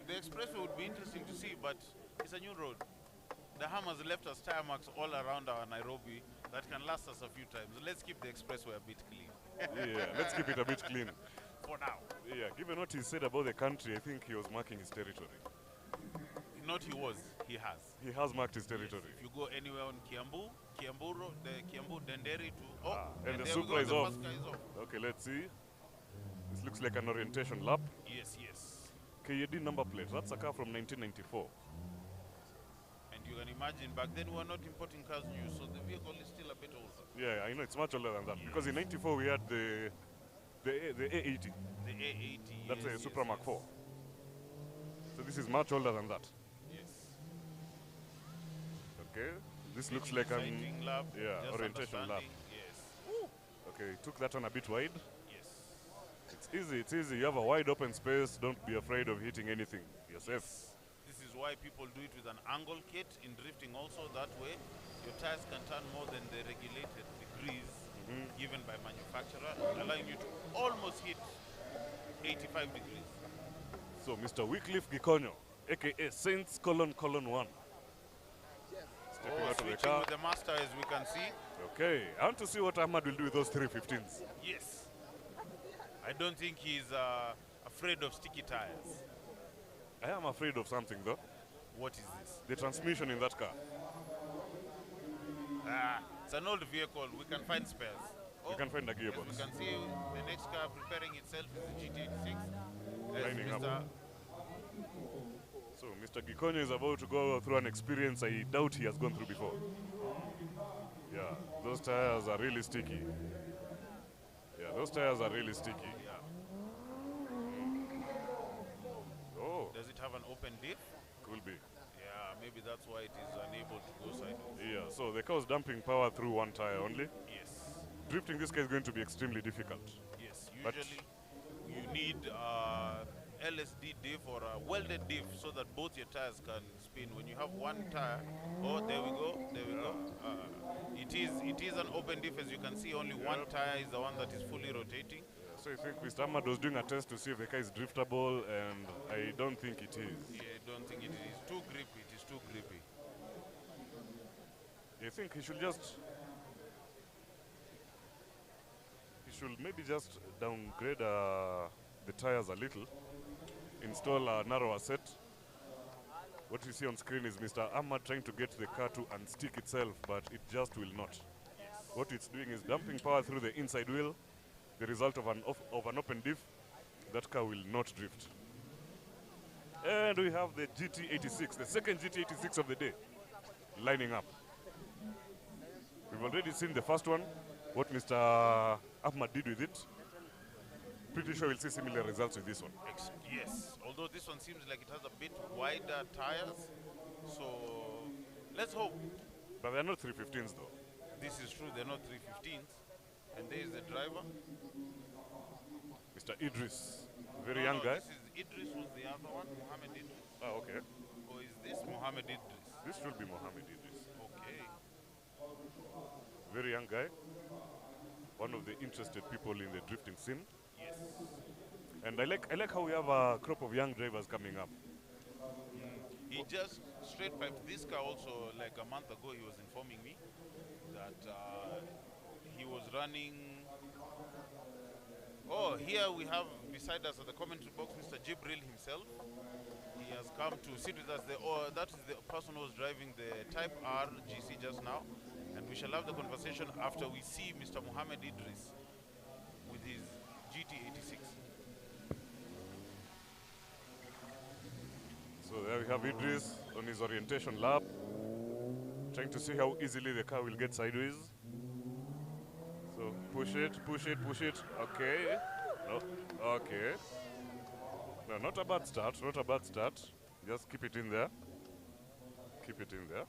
[SPEAKER 1] The expressway would be interesting to see, but it's a new road. Daham has left us tire marks all around our Nairobi that can last us a few times. Let's keep the expressway a bit clean.
[SPEAKER 2] Yeah, let's keep it a bit clean.
[SPEAKER 1] For now.
[SPEAKER 2] Yeah, given what he said about the country, I think he was marking his territory.
[SPEAKER 1] Not he was, he has.
[SPEAKER 2] He has marked his territory.
[SPEAKER 1] If you go anywhere on Kiambu Road, the Kiambu Denderi to
[SPEAKER 2] and the
[SPEAKER 1] there we
[SPEAKER 2] Supra
[SPEAKER 1] go,
[SPEAKER 2] is
[SPEAKER 1] the
[SPEAKER 2] off.
[SPEAKER 1] first car is off.
[SPEAKER 2] Okay, let's see. This looks like an orientation lap.
[SPEAKER 1] Yes, yes.
[SPEAKER 2] KAD number plate. That's a car from 1994.
[SPEAKER 1] And you can imagine back then we were not importing cars new, so the vehicle is still a bit older.
[SPEAKER 2] Yeah, I know it's much older than that.
[SPEAKER 1] Yes.
[SPEAKER 2] Because in '94 we had the A80.
[SPEAKER 1] The A80.
[SPEAKER 2] That's
[SPEAKER 1] yes,
[SPEAKER 2] a Supra Mark
[SPEAKER 1] yes.
[SPEAKER 2] 4. So this is much older than that.
[SPEAKER 1] Yes.
[SPEAKER 2] Okay. This
[SPEAKER 1] Making
[SPEAKER 2] looks like an
[SPEAKER 1] sighting lab.
[SPEAKER 2] yeah,
[SPEAKER 1] just
[SPEAKER 2] orientation lab.
[SPEAKER 1] understanding, Yes.
[SPEAKER 2] Okay, took that one a bit wide.
[SPEAKER 1] Yes.
[SPEAKER 2] It's easy, it's easy. You have a wide open space. Don't be afraid of hitting anything. You're safe.
[SPEAKER 1] This is why people do it with an angle kit in drifting also. That way, your tires can turn more than the regulated degrees given by manufacturer, allowing you to almost hit 85 degrees.
[SPEAKER 2] So Mr. Wycliffe Gikonyo, aka Saints colon 1. Stepping out of the
[SPEAKER 1] Switching
[SPEAKER 2] car.
[SPEAKER 1] with the master, as we can see.
[SPEAKER 2] Okay, I want to see what Ahmad will do with those 315s.
[SPEAKER 1] Yes. I don't think he's afraid of sticky tires.
[SPEAKER 2] I am afraid of something though.
[SPEAKER 1] What is this?
[SPEAKER 2] The transmission in that car.
[SPEAKER 1] It's an old vehicle. We can find spares.
[SPEAKER 2] You can find a
[SPEAKER 1] As
[SPEAKER 2] gearbox.
[SPEAKER 1] we can see, the next car preparing itself is the GT86. As
[SPEAKER 2] Lining up.
[SPEAKER 1] Mr.
[SPEAKER 2] So Mr. Gikonyo is about to go through an experience I doubt he has gone through before. Yeah, those tires are really sticky. Yeah, those tires are really sticky. Oh,
[SPEAKER 1] Does it have an open diff?
[SPEAKER 2] could be.
[SPEAKER 1] Yeah, maybe that's why it is unable to go sideways.
[SPEAKER 2] Yeah, so the car is dumping power through one tire only.
[SPEAKER 1] Yes.
[SPEAKER 2] Drifting this car is going to be extremely difficult.
[SPEAKER 1] Yes.
[SPEAKER 2] But-
[SPEAKER 1] Usually, you need LSD diff or a welded diff so that both your tires can spin. When you have one tire, oh, there we go, there we go. It is an open diff, as you can see. Only one tire is the one that is fully rotating.
[SPEAKER 2] So I think Mr. Ahmad was doing a test to see if the car is driftable, and I don't think it is.
[SPEAKER 1] Yeah, I don't think it is too grippy. It is too grippy.
[SPEAKER 2] I think he should maybe just downgrade the tires a little, install a narrower set. What you see on screen is Mr. Ahmad trying to get the car to unstick itself, but it just will not. What it's doing is dumping power through the inside wheel. The result of an open diff, that car will not drift. And we have the GT86, the second GT86 of the day, lining up. We've already seen the first one, what Mr. Ahmad did with it. Pretty sure we'll see similar results with this one.
[SPEAKER 1] Yes, although this one seems like it has a bit wider tires. So let's hope.
[SPEAKER 2] But they're not 315s though.
[SPEAKER 1] This is true, they're not 315s. And there is the driver.
[SPEAKER 2] Mr. Idris, very
[SPEAKER 1] No,
[SPEAKER 2] young guy.
[SPEAKER 1] This is Idris was the other one, Mohammed Idris.
[SPEAKER 2] Oh, okay.
[SPEAKER 1] Or is this Mohammed Idris?
[SPEAKER 2] This should be Mohammed Idris.
[SPEAKER 1] Okay.
[SPEAKER 2] Very young guy. One of the interested people in the drifting scene.
[SPEAKER 1] Yes.
[SPEAKER 2] And I like how we have a crop of young drivers coming up.
[SPEAKER 1] He just straight piped this car also. Like a month ago, he was informing me that he was running. Oh, here we have beside us at the commentary box Mr. Jibril himself. He has come to sit with us. That is the person who was driving the Type R GC just now. And we shall have the conversation after we see Mr. Mohammed Idris with his GT86.
[SPEAKER 2] So there we have Idris on his orientation lap, trying to see how easily the car will get sideways. So push it, push it, push it. Okay. No. Okay. No, not a bad start, not a bad start. Just keep it in there. Keep it in there.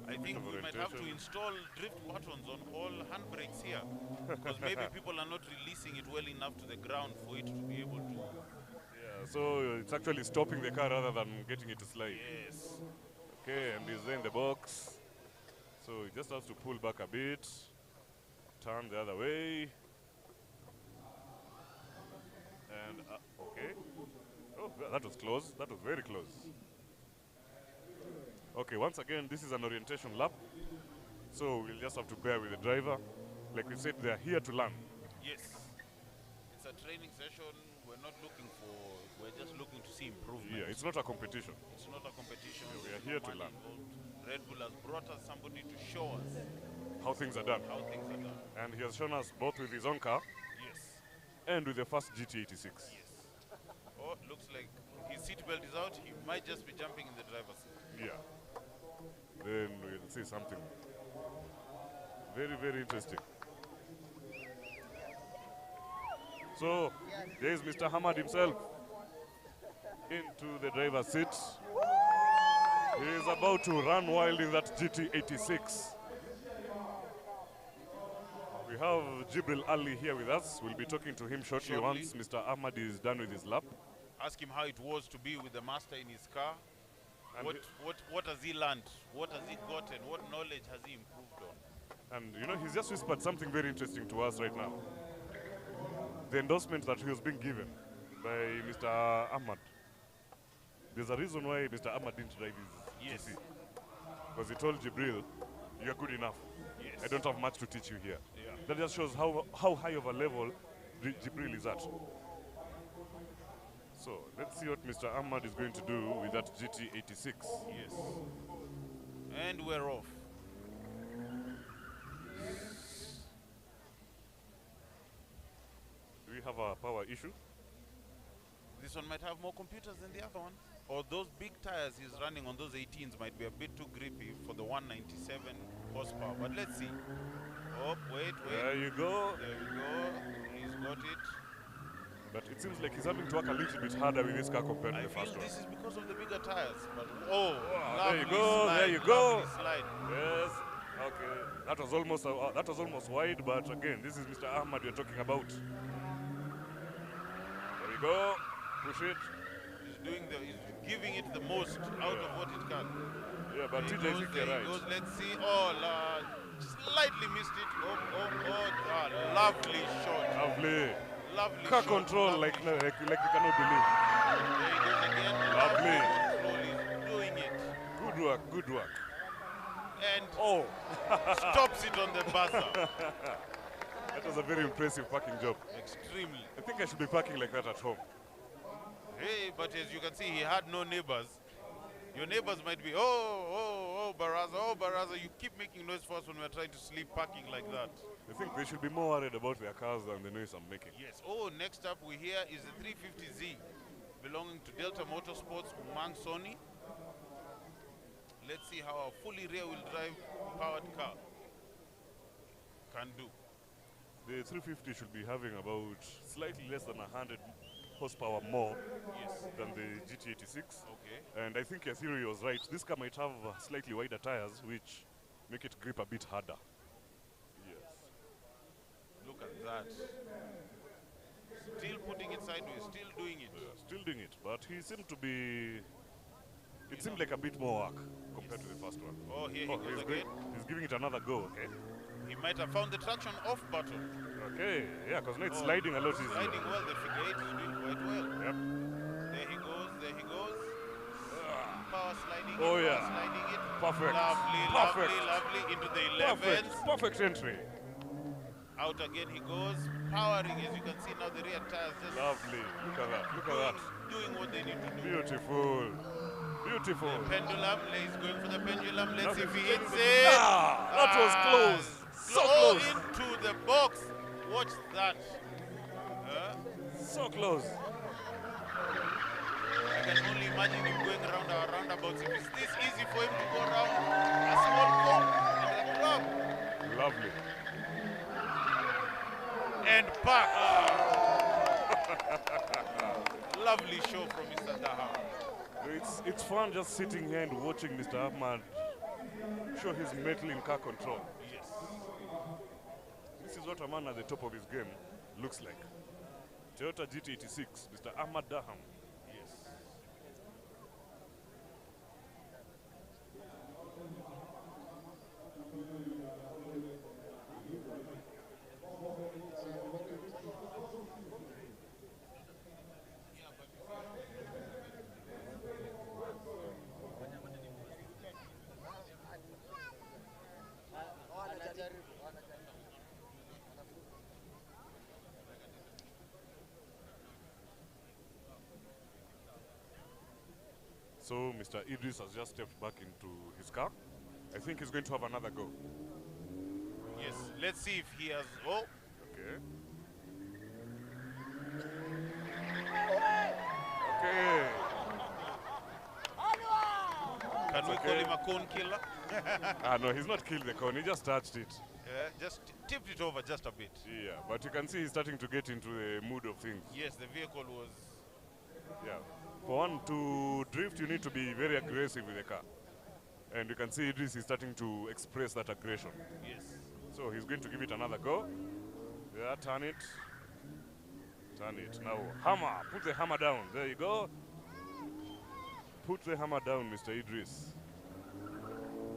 [SPEAKER 1] I think we might have to install drift buttons on all handbrakes here, because maybe people are not releasing it well enough to the ground for it to be able to.
[SPEAKER 2] Yeah, so it's actually stopping the car rather than getting it to slide.
[SPEAKER 1] Yes.
[SPEAKER 2] Okay, and he's in the box. So he just has to pull back a bit, turn the other way. And, okay. Oh, that was close. That was very close. Okay, once again, this is an orientation lap. So we'll just have to bear with the driver. Like we said, they're here to learn.
[SPEAKER 1] Yes. It's a training session. We're just looking to see improvement.
[SPEAKER 2] Yeah, it's not a competition.
[SPEAKER 1] It's not a competition.
[SPEAKER 2] Yeah, we are
[SPEAKER 1] There's
[SPEAKER 2] here
[SPEAKER 1] no
[SPEAKER 2] to
[SPEAKER 1] money
[SPEAKER 2] learn.
[SPEAKER 1] involved. Red Bull has brought us somebody to show us
[SPEAKER 2] How things are done.
[SPEAKER 1] how things are done.
[SPEAKER 2] And he has shown us both with his own car
[SPEAKER 1] Yes.
[SPEAKER 2] and with the first GT86.
[SPEAKER 1] Yes. Oh, looks like his seatbelt is out. He might just be jumping in the driver's seat.
[SPEAKER 2] Yeah. Then we'll see something very, very interesting. So, there is Mr. Ahmad himself into the driver's seat. He is about to run wild in that GT86. We have Jibril Ali here with us. We'll be talking to him shortly once Mr. Ahmad is done with his lap.
[SPEAKER 1] Ask him how it was to be with the master in his car.
[SPEAKER 2] And
[SPEAKER 1] What has he learned? What has he gotten? What knowledge has he improved on?
[SPEAKER 2] And you know, he's just whispered something very interesting to us right now. The endorsement that he was being given by Mr. Ahmad. There's a reason why Mr. Ahmad didn't drive his GC. Because he told Jibril, you're good enough.
[SPEAKER 1] Yes.
[SPEAKER 2] I don't have much to teach you here.
[SPEAKER 1] Yeah.
[SPEAKER 2] That just shows how high of a level Jibril is at. So let's see what Mr. Ahmad is going to do with that GT86.
[SPEAKER 1] Yes. And we're off.
[SPEAKER 2] Do we have a power issue?
[SPEAKER 1] This one might have more computers than the other one. Or those big tires he's running on those 18s might be a bit too grippy for the 197 horsepower. But let's see. Oh, wait.
[SPEAKER 2] There you go.
[SPEAKER 1] There we go. He's got it.
[SPEAKER 2] But it seems like he's having to work a little bit harder with this car compared to
[SPEAKER 1] I
[SPEAKER 2] the
[SPEAKER 1] feel
[SPEAKER 2] first one.
[SPEAKER 1] this is because of the bigger tires. But
[SPEAKER 2] there you
[SPEAKER 1] lovely
[SPEAKER 2] go.
[SPEAKER 1] slide,
[SPEAKER 2] There you go.
[SPEAKER 1] lovely slide.
[SPEAKER 2] Yes. Okay. That was almost wide, but again, this is Mr. Ahmad we're talking about. There we go. Push it.
[SPEAKER 1] He's giving it the most out of what it can.
[SPEAKER 2] Yeah, but TJ, I think you're right.
[SPEAKER 1] Goes, let's see. Slightly missed it. Lovely shot.
[SPEAKER 2] Lovely.
[SPEAKER 1] Lovely
[SPEAKER 2] Car
[SPEAKER 1] shot.
[SPEAKER 2] control like you cannot believe.
[SPEAKER 1] There he goes again.
[SPEAKER 2] Lovely.
[SPEAKER 1] Control. He's doing it.
[SPEAKER 2] Good work, good work.
[SPEAKER 1] And
[SPEAKER 2] Oh,
[SPEAKER 1] stops it on the buzzer.
[SPEAKER 2] that was a very impressive parking job.
[SPEAKER 1] Extremely.
[SPEAKER 2] I think I should be parking like that at home.
[SPEAKER 1] Hey, but as you can see, he had no neighbors. Your neighbors might be, Baraza, you keep making noise for us when we're trying to sleep parking like that.
[SPEAKER 2] I think they should be more worried about their cars than the noise I'm making.
[SPEAKER 1] Yes. Oh, next up we hear is the 350Z belonging to Delta Motorsports, Mang Sony. Let's see how a fully rear-wheel drive powered car can do.
[SPEAKER 2] The 350 should be having about slightly less than 100 horsepower more than the GT86.
[SPEAKER 1] Okay.
[SPEAKER 2] And I think your theory was right. This car might have slightly wider tires, which make it grip a bit harder. Yes.
[SPEAKER 1] Look at that. Still putting it sideways, still doing it.
[SPEAKER 2] Still doing it, but he seemed to be... It seemed like a bit more work compared to the first one.
[SPEAKER 1] Oh, here he goes again.
[SPEAKER 2] He's giving it another go, okay?
[SPEAKER 1] He might have found the traction off button.
[SPEAKER 2] Okay, yeah, because now it's sliding a lot easier.
[SPEAKER 1] Sliding well, the figure 8 is doing quite well.
[SPEAKER 2] Yep.
[SPEAKER 1] There he goes. Power sliding it,
[SPEAKER 2] Oh, yeah.
[SPEAKER 1] power sliding it.
[SPEAKER 2] Perfect.
[SPEAKER 1] Lovely, lovely, into the 11s.
[SPEAKER 2] Perfect entry.
[SPEAKER 1] Out again he goes, powering, as you can see now the rear tires just
[SPEAKER 2] Lovely. Look at that.
[SPEAKER 1] doing what they need to do.
[SPEAKER 2] Beautiful. Beautiful.
[SPEAKER 1] The pendulum, he's going for the pendulum. Let's see if he hits
[SPEAKER 2] it.
[SPEAKER 1] it.
[SPEAKER 2] That was close. So close.
[SPEAKER 1] Into the box. Watch that.
[SPEAKER 2] So close.
[SPEAKER 1] I can only imagine him going around our roundabouts. If it's this easy for him to go around a small cone and a club.
[SPEAKER 2] Lovely.
[SPEAKER 1] And back. Lovely show from Mr. Daham.
[SPEAKER 2] It's fun just sitting here and watching Mr. Ahmad show his mettle in car control.
[SPEAKER 1] Yes.
[SPEAKER 2] This is what a man at the top of his game looks like. Toyota GT86, Mr. Ahmad Daham.
[SPEAKER 1] Yes.
[SPEAKER 2] So Mr. Idris has just stepped back into his car. I think he's going to have another go.
[SPEAKER 1] Yes. Let's see if he has. Oh.
[SPEAKER 2] Okay.
[SPEAKER 1] cone killer.
[SPEAKER 2] No, he's not killed the cone, he just touched it.
[SPEAKER 1] Just tipped it over just a bit.
[SPEAKER 2] Yeah, but you can see he's starting to get into the mood of things.
[SPEAKER 1] Yes, the vehicle was...
[SPEAKER 2] Yeah. For one to drift, you need to be very aggressive with the car. And you can see Idris is starting to express that aggression.
[SPEAKER 1] Yes.
[SPEAKER 2] So he's going to give it another go. Yeah, turn it. Turn it. Now, hammer. Put the hammer down. There you go. Put the hammer down, Mr. Idris.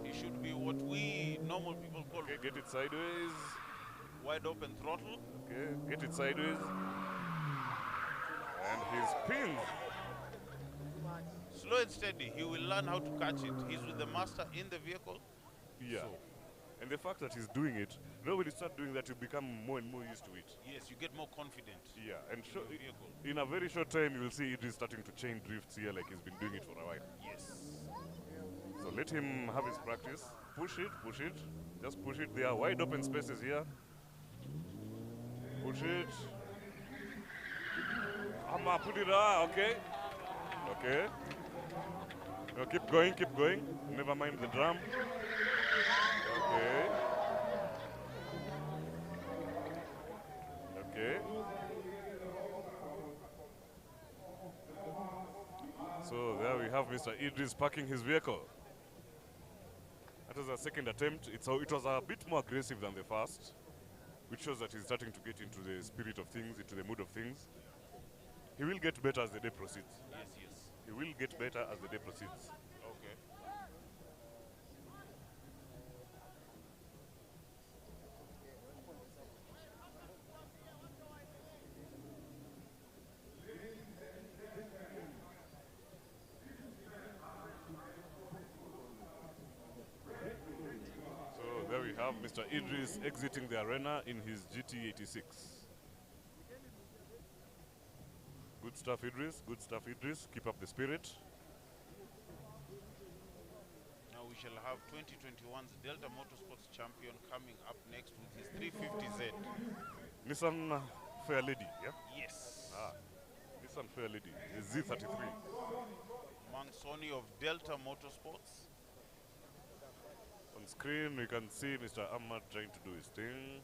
[SPEAKER 1] He should be what we normal people call
[SPEAKER 2] Okay, get it sideways.
[SPEAKER 1] wide open throttle.
[SPEAKER 2] Okay, get it sideways. And he spins.
[SPEAKER 1] Slow and steady. He will learn how to catch it. He's with the master in the vehicle.
[SPEAKER 2] Yeah.
[SPEAKER 1] So,
[SPEAKER 2] And the fact that he's doing it, when you start doing that, you become more and more used to it.
[SPEAKER 1] yes, you get more confident.
[SPEAKER 2] Yeah, and
[SPEAKER 1] in the vehicle.
[SPEAKER 2] in a very short time, you will see Idris starting to chain drifts here like he's been doing it for a while.
[SPEAKER 1] Yes.
[SPEAKER 2] So let him have his practice. Push it, push it. Just push it. There are wide open spaces here. Push it. Amma, put it out, okay. Okay. No, keep going, keep going. Never mind the drum. Okay. Okay. So there we have Mr. Idris parking his vehicle. That was a second attempt. It was a bit more aggressive than the first, which shows that he's starting to get into the spirit of things, into the mood of things. He will get better as the day proceeds.
[SPEAKER 1] Yes, yes.
[SPEAKER 2] He will get better as the day proceeds.
[SPEAKER 1] Okay.
[SPEAKER 2] So there we have Mr. Idris exiting the arena in his GT86. Good stuff, Idris. Good stuff, Idris. Keep up the spirit.
[SPEAKER 1] Now we shall have 2021's Delta Motorsports champion coming up next with his 350Z.
[SPEAKER 2] Nissan Fair Lady, yeah?
[SPEAKER 1] Yes.
[SPEAKER 2] Nissan Fair Lady, the Z33.
[SPEAKER 1] Among Sony of Delta Motorsports.
[SPEAKER 2] On screen, we can see Mr. Ahmad trying to do his thing.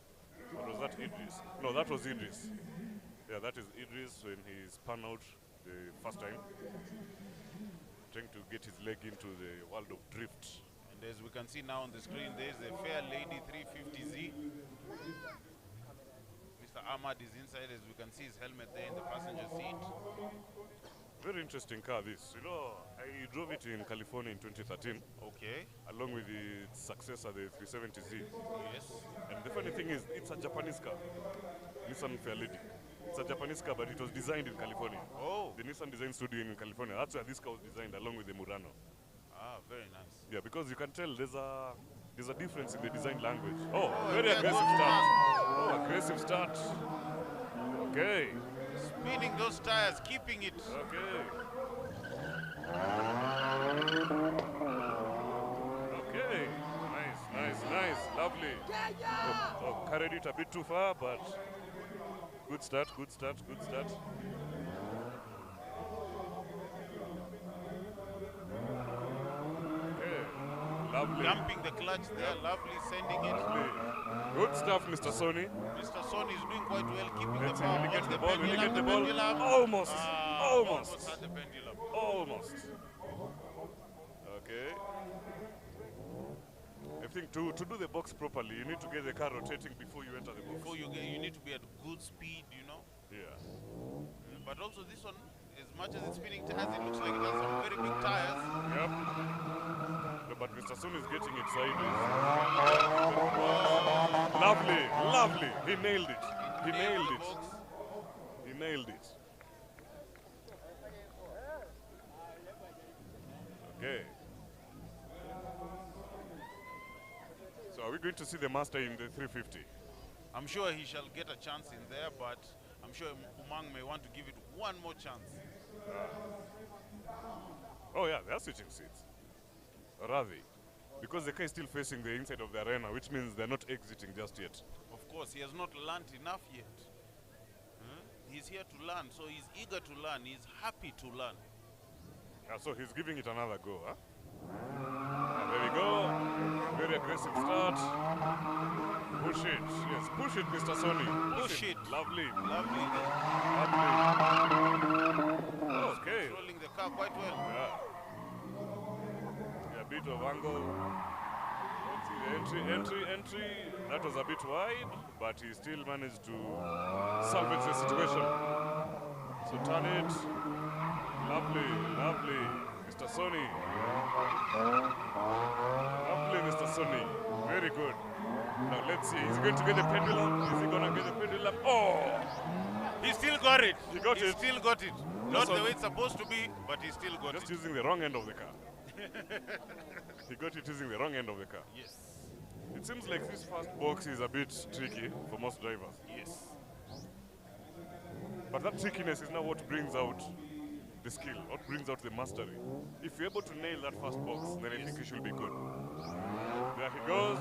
[SPEAKER 2] Or was that Idris? No, that was Idris. Yeah, that is Idris when he spun out the first time. Trying to get his leg into the world of drift.
[SPEAKER 1] And as we can see now on the screen, there's the Fair Lady 350Z. Mr. Ahmad is inside, as we can see his helmet there in the passenger seat.
[SPEAKER 2] Very interesting car, this. You know, I drove it in California in 2013,
[SPEAKER 1] Okay.
[SPEAKER 2] along with its successor, the 370Z.
[SPEAKER 1] Yes.
[SPEAKER 2] And the funny thing is, it's a Japanese car. Nissan Fair Lady. It's a Japanese car, but it was designed in California.
[SPEAKER 1] Oh.
[SPEAKER 2] The Nissan design studio in California. That's where this car was designed, along with the Murano.
[SPEAKER 1] Ah, very nice.
[SPEAKER 2] Yeah, because you can tell there's a difference in the design language. Oh, very
[SPEAKER 1] yeah,
[SPEAKER 2] aggressive
[SPEAKER 1] good
[SPEAKER 2] start. Oh, aggressive start. Okay.
[SPEAKER 1] Spinning those tires, keeping it.
[SPEAKER 2] Okay. Okay. Nice, nice, nice. Lovely. Oh, carried it a bit too far, but good start, good start, good start. Okay. Lovely.
[SPEAKER 1] Dumping the clutch there, lovely, sending it.
[SPEAKER 2] Lovely. Good stuff, Mr. Sony.
[SPEAKER 1] Mr. Son is doing quite well, keeping
[SPEAKER 2] Let's
[SPEAKER 1] the
[SPEAKER 2] see,
[SPEAKER 1] power.
[SPEAKER 2] will he get
[SPEAKER 1] on
[SPEAKER 2] the ball? Will he
[SPEAKER 1] pendulum,
[SPEAKER 2] get the ball?
[SPEAKER 1] pendulum.
[SPEAKER 2] Almost.
[SPEAKER 1] Ah,
[SPEAKER 2] Almost.
[SPEAKER 1] almost had the pendulum.
[SPEAKER 2] Almost. Okay. I think to do the box properly, you need to get the car rotating before you enter the box.
[SPEAKER 1] Before you need to be at good speed, you know.
[SPEAKER 2] Yeah.
[SPEAKER 1] But also this one, as much as it's spinning tires, it looks like it has some very big tires.
[SPEAKER 2] Yep. No, but Mr. Sun is getting it sideways. Lovely, lovely. He nailed it. He nailed it. He nailed it. Okay. So are we going to see the master in the 350?
[SPEAKER 1] I'm sure he shall get a chance in there, but I'm sure Umang may want to give it one more chance.
[SPEAKER 2] Oh yeah, they are switching seats. Ravi. Because the car is still facing the inside of the arena, which means they're not exiting just yet.
[SPEAKER 1] Of course, he has not learnt enough yet. He's here to learn, so he's eager to learn. He's happy to learn.
[SPEAKER 2] So he's giving it another go, huh? There we go. Very aggressive start. Push it. Yes, push it, Mr. Sony.
[SPEAKER 1] Push it.
[SPEAKER 2] Lovely.
[SPEAKER 1] Lovely.
[SPEAKER 2] Lovely. Okay.
[SPEAKER 1] Controlling the car quite well.
[SPEAKER 2] Yeah. Yeah, a bit of angle. Let's see the entry. That was a bit wide, but he still managed to salvage the situation. So turn it. Lovely, lovely. Mr. Sony. Lovely, Mr. Sony. Very good. Now let's see. Is he going to get the pendulum? Is he going to get the pendulum? Oh!
[SPEAKER 1] He still got it.
[SPEAKER 2] He got it.
[SPEAKER 1] Still got it. Not the way it's supposed to be, but he still got
[SPEAKER 2] Just
[SPEAKER 1] it.
[SPEAKER 2] using the wrong end of the car. He got it using the wrong end of the car.
[SPEAKER 1] Yes.
[SPEAKER 2] It seems like this first box is a bit tricky for most drivers.
[SPEAKER 1] Yes.
[SPEAKER 2] But that trickiness is now what brings out the skill, what brings out the mastery. If you're able to nail that first box, then I think you should be good. There he goes.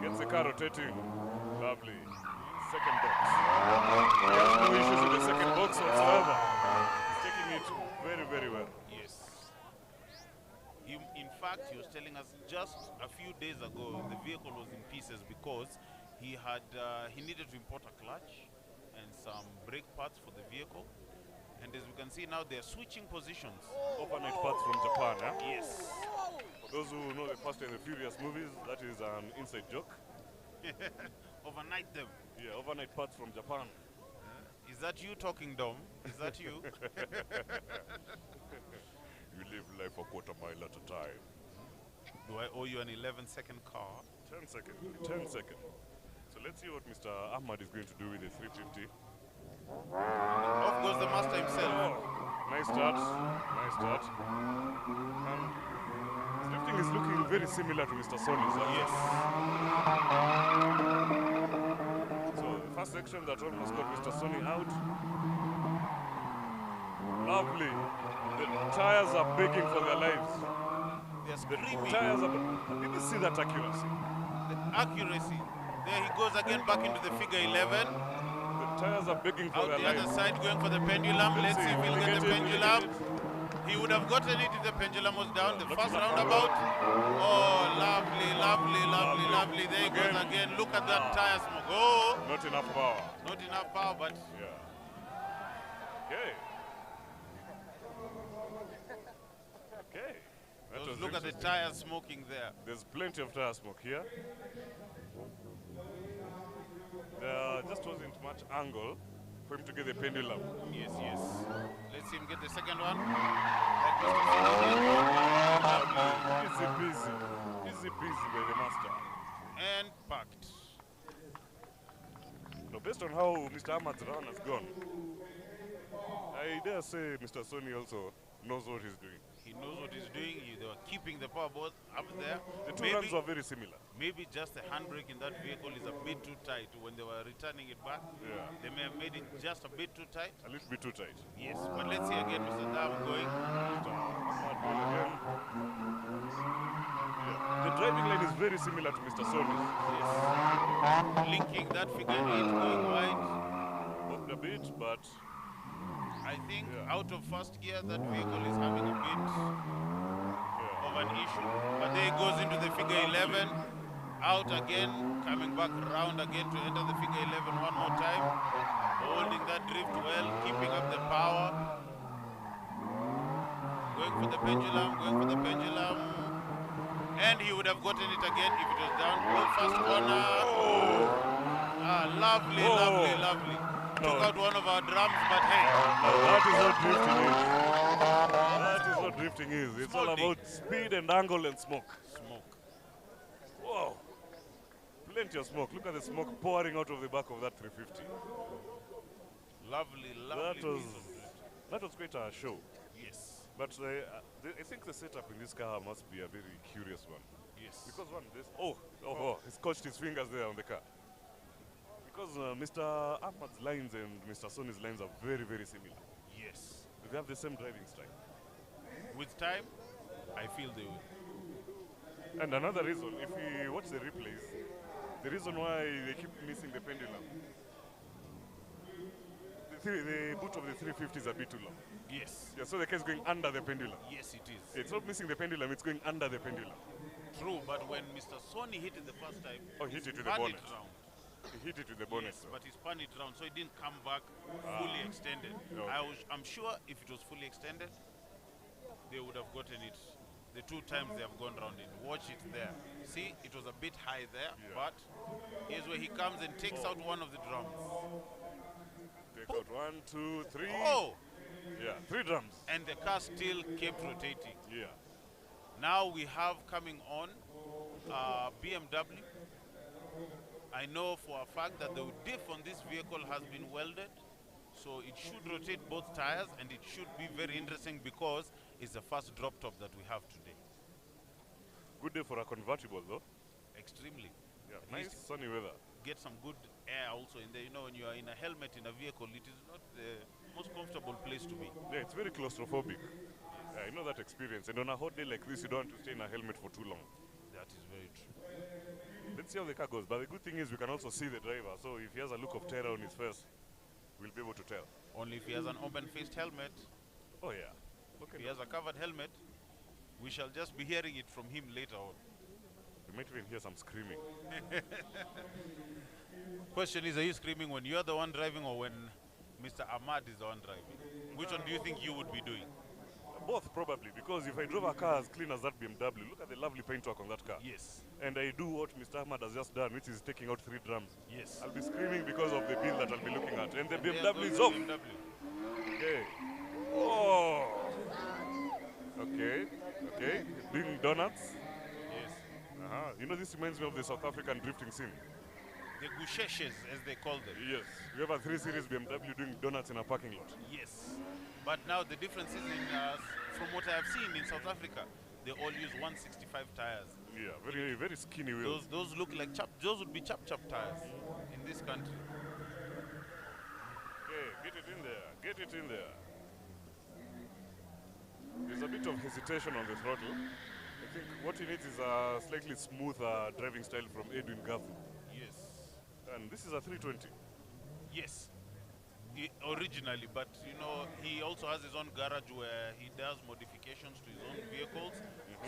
[SPEAKER 2] Gets the car rotating. Lovely. Second box. He has no issues with the second box whatsoever. He's taking it very, very well.
[SPEAKER 1] Yes. In fact, he was telling us just a few days ago the vehicle was in pieces because he needed to import a clutch and some brake parts for the vehicle. And as we can see now, they're switching positions.
[SPEAKER 2] Overnight parts from Japan, huh?
[SPEAKER 1] Yes.
[SPEAKER 2] For those who know the Fast and the Furious movies, that is an inside joke.
[SPEAKER 1] Overnight them.
[SPEAKER 2] Yeah, overnight parts from Japan.
[SPEAKER 1] Is that you talking, Dom? Is that you?
[SPEAKER 2] You live life a quarter mile at a time.
[SPEAKER 1] Do I owe you an 11-second car?
[SPEAKER 2] 10 seconds. 10 seconds. So let's see what Mr. Ahmad is going to do with the 350.
[SPEAKER 1] Off goes the master himself.
[SPEAKER 2] Oh, nice start. Nice start. His drifting is looking very similar to Mr. Sony's.
[SPEAKER 1] Yes.
[SPEAKER 2] So the first section that almost got Mr. Sony out. Lovely. The tires are begging for their lives.
[SPEAKER 1] They're
[SPEAKER 2] The
[SPEAKER 1] screaming.
[SPEAKER 2] tires are. Did you see that accuracy?
[SPEAKER 1] The accuracy. There he goes again back into the figure 11.
[SPEAKER 2] The tires are begging for
[SPEAKER 1] Out
[SPEAKER 2] their
[SPEAKER 1] the
[SPEAKER 2] lives.
[SPEAKER 1] other side going for the pendulum. Let's see if he'll get the pendulum. He would have gotten it if the pendulum was down. The first roundabout. Oh, lovely, lovely, lovely, lovely. There he goes again. Look at that tire smoke. Oh,
[SPEAKER 2] Not enough power.
[SPEAKER 1] not enough power, but
[SPEAKER 2] Yeah. Okay. Okay. That was
[SPEAKER 1] look at the
[SPEAKER 2] interesting.
[SPEAKER 1] tire smoking there.
[SPEAKER 2] There's plenty of tire smoke here. There just wasn't much angle for him to get the pendulum.
[SPEAKER 1] Yes, yes. Let's see him get the second one. That was
[SPEAKER 2] Easy peasy. Easy peasy by the master.
[SPEAKER 1] and packed.
[SPEAKER 2] Now, based on how Mr. Ahmad's run has gone, I dare say Mr. Sony also knows what he's doing.
[SPEAKER 1] He knows what he's doing. They were keeping the power board up there.
[SPEAKER 2] The two runs are very similar.
[SPEAKER 1] Maybe just the handbrake in that vehicle is a bit too tight. When they were returning it back,
[SPEAKER 2] Yeah.
[SPEAKER 1] they may have made it just a bit too tight.
[SPEAKER 2] A little bit too tight.
[SPEAKER 1] Yes, but let's see again Mr. Daham going.
[SPEAKER 2] Mr. Ahmad going again. Yeah. The driving line is very similar to Mr. Sony's.
[SPEAKER 1] Yes. Linking that figure 8 going wide.
[SPEAKER 2] Moved a bit, but
[SPEAKER 1] I think
[SPEAKER 2] Yeah.
[SPEAKER 1] out of first gear, that vehicle is having a bit
[SPEAKER 2] yeah.
[SPEAKER 1] of an issue. But there he goes into the figure 11. Out again, coming back round again to enter the figure 11 one more time. Holding that drift well, keeping up the power. Going for the pendulum, going for the pendulum. And he would have gotten it again if it was down. Oh, first corner. Ah, lovely,
[SPEAKER 2] Oh.
[SPEAKER 1] lovely, lovely.
[SPEAKER 2] No.
[SPEAKER 1] Took out one of our drums, but hey.
[SPEAKER 2] That is what drifting is. That is what drifting is. It's all
[SPEAKER 1] Small thing.
[SPEAKER 2] about speed and angle and smoke.
[SPEAKER 1] Smoke.
[SPEAKER 2] Wow. Plenty of smoke. Look at the smoke pouring out of the back of that 350.
[SPEAKER 1] Lovely, lovely
[SPEAKER 2] That was
[SPEAKER 1] piece of drift.
[SPEAKER 2] that was quite a show.
[SPEAKER 1] Yes,
[SPEAKER 2] But I think the setup in this car must be a very curious one.
[SPEAKER 1] yes.
[SPEAKER 2] Because one, this he's coached his fingers there on the car. Because Mr. Ahmad's lines and Mr. Sony's lines are very, very similar.
[SPEAKER 1] Yes.
[SPEAKER 2] They have the same driving style.
[SPEAKER 1] With time, I feel they will.
[SPEAKER 2] And another reason, if we watch the replays, the reason why they keep missing the pendulum, the the boot of the 350 is a bit too long.
[SPEAKER 1] Yes.
[SPEAKER 2] Yeah, so the car is going under the pendulum.
[SPEAKER 1] Yes, it is.
[SPEAKER 2] It's not missing the pendulum, it's going under the pendulum.
[SPEAKER 1] True, but when Mr. Sony hit it the first time,
[SPEAKER 2] Oh, he hit it with the
[SPEAKER 1] spun
[SPEAKER 2] bonnet.
[SPEAKER 1] it round.
[SPEAKER 2] He hit it with the bonnet.
[SPEAKER 1] Yes, but he spun it round, so it didn't come back fully extended.
[SPEAKER 2] Okay.
[SPEAKER 1] I'm sure if it was fully extended, they would have gotten it the 2 times they have gone round it. Watch it there. See, it was a bit high there, but here's where he comes and takes out one of the drums.
[SPEAKER 2] Take out 1, 2, 3.
[SPEAKER 1] Oh!
[SPEAKER 2] Yeah, 3 drums.
[SPEAKER 1] And the car still kept rotating.
[SPEAKER 2] Yeah.
[SPEAKER 1] Now we have coming on BMW. I know for a fact that the diff on this vehicle has been welded, so it should rotate both tires, and it should be very interesting because it's the first drop top that we have today.
[SPEAKER 2] Good day for a convertible though.
[SPEAKER 1] Extremely.
[SPEAKER 2] Yeah,
[SPEAKER 1] At
[SPEAKER 2] nice
[SPEAKER 1] least
[SPEAKER 2] sunny weather.
[SPEAKER 1] get some good air also in there. You know, when you are in a helmet in a vehicle, it is not the most comfortable place to be.
[SPEAKER 2] Yeah, it's very claustrophobic. Yeah, I know that experience. And on a hot day like this, you don't want to stay in a helmet for too long.
[SPEAKER 1] That is very true.
[SPEAKER 2] Let's see how the car goes. But the good thing is we can also see the driver. So if he has a look of terror on his face, we'll be able to tell.
[SPEAKER 1] Only if he has an open-faced helmet.
[SPEAKER 2] Oh yeah. Okay.
[SPEAKER 1] If he has a covered helmet, we shall just be hearing it from him later on.
[SPEAKER 2] We might even hear some screaming.
[SPEAKER 1] Question is, are you screaming when you are the one driving or when Mr. Ahmad is the one driving? Which one do you think you would be doing?
[SPEAKER 2] Both probably, because if I drove a car as clean as that BMW, look at the lovely paintwork on that car.
[SPEAKER 1] Yes.
[SPEAKER 2] And I do what Mr. Ahmad has just done, which is taking out 3 drums.
[SPEAKER 1] Yes.
[SPEAKER 2] I'll be screaming because of the bill that I'll be looking at. And the
[SPEAKER 1] There
[SPEAKER 2] BMW
[SPEAKER 1] goes
[SPEAKER 2] is
[SPEAKER 1] the
[SPEAKER 2] off.
[SPEAKER 1] BMW.
[SPEAKER 2] Okay. Oh. Okay. Okay. Doing donuts.
[SPEAKER 1] Yes.
[SPEAKER 2] You know, this reminds me of the South African drifting scene.
[SPEAKER 1] The gusheshes, as they call them.
[SPEAKER 2] Yes. You have a 3 Series BMW doing donuts in a parking lot.
[SPEAKER 1] Yes. But now the difference is from what I have seen in South Africa, they all use 165 tires.
[SPEAKER 2] Yeah, very, very skinny wheels.
[SPEAKER 1] Those look like those would be chap tires in this country.
[SPEAKER 2] Okay, get it in there. Get it in there. There's a bit of hesitation on the throttle. I think what he needs is a slightly smoother driving style from Edwin Gathu.
[SPEAKER 1] Yes.
[SPEAKER 2] And this is a 320.
[SPEAKER 1] Yes. Originally, but you know, he also has his own garage where he does modifications to his own vehicles.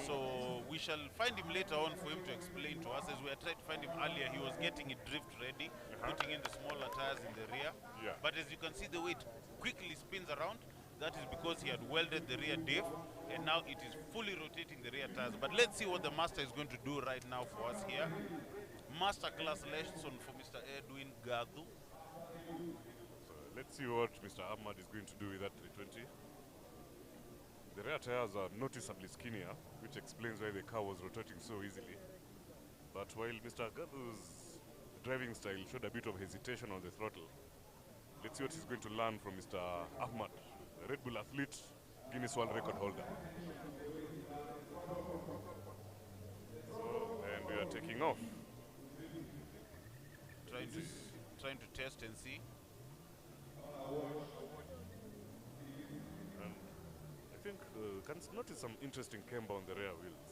[SPEAKER 1] So we shall find him later on for him to explain to us. As we are trying to find him earlier, he was getting it drift ready, putting in the smaller tires in the rear.
[SPEAKER 2] Yeah.
[SPEAKER 1] But as you can see, the way it quickly spins around, that is because he had welded the rear diff, and now it is fully rotating the rear tires. But let's see what the master is going to do right now for us here. Masterclass lesson for Mr. Edwin Gathu.
[SPEAKER 2] Let's see what Mr. Ahmad is going to do with that 320. The rear tires are noticeably skinnier, which explains why the car was rotating so easily. But while Mr. Gathu's driving style showed a bit of hesitation on the throttle, let's see what he's going to learn from Mr. Ahmad, a Red Bull athlete, Guinness World Record holder. So, and we are taking off.
[SPEAKER 1] Trying to test and see.
[SPEAKER 2] And I think can notice some interesting camber on the rear wheels.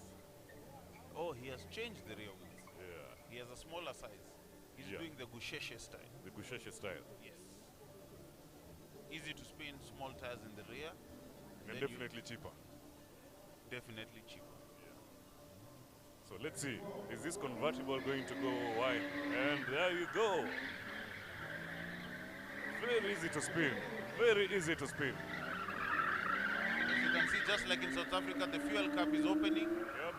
[SPEAKER 1] Oh, he has changed the rear wheels.
[SPEAKER 2] Yeah.
[SPEAKER 1] He has a smaller size. He's doing the Gusheshe style.
[SPEAKER 2] The Gusheshe style.
[SPEAKER 1] Yes. Easy to spin, small tires in the rear.
[SPEAKER 2] And definitely cheaper.
[SPEAKER 1] Definitely cheaper.
[SPEAKER 2] So let's see, is this convertible going to go wide? And there you go. Very easy to spin, very easy to spin.
[SPEAKER 1] As you can see, just like in South Africa, the fuel cap is opening.
[SPEAKER 2] Yep.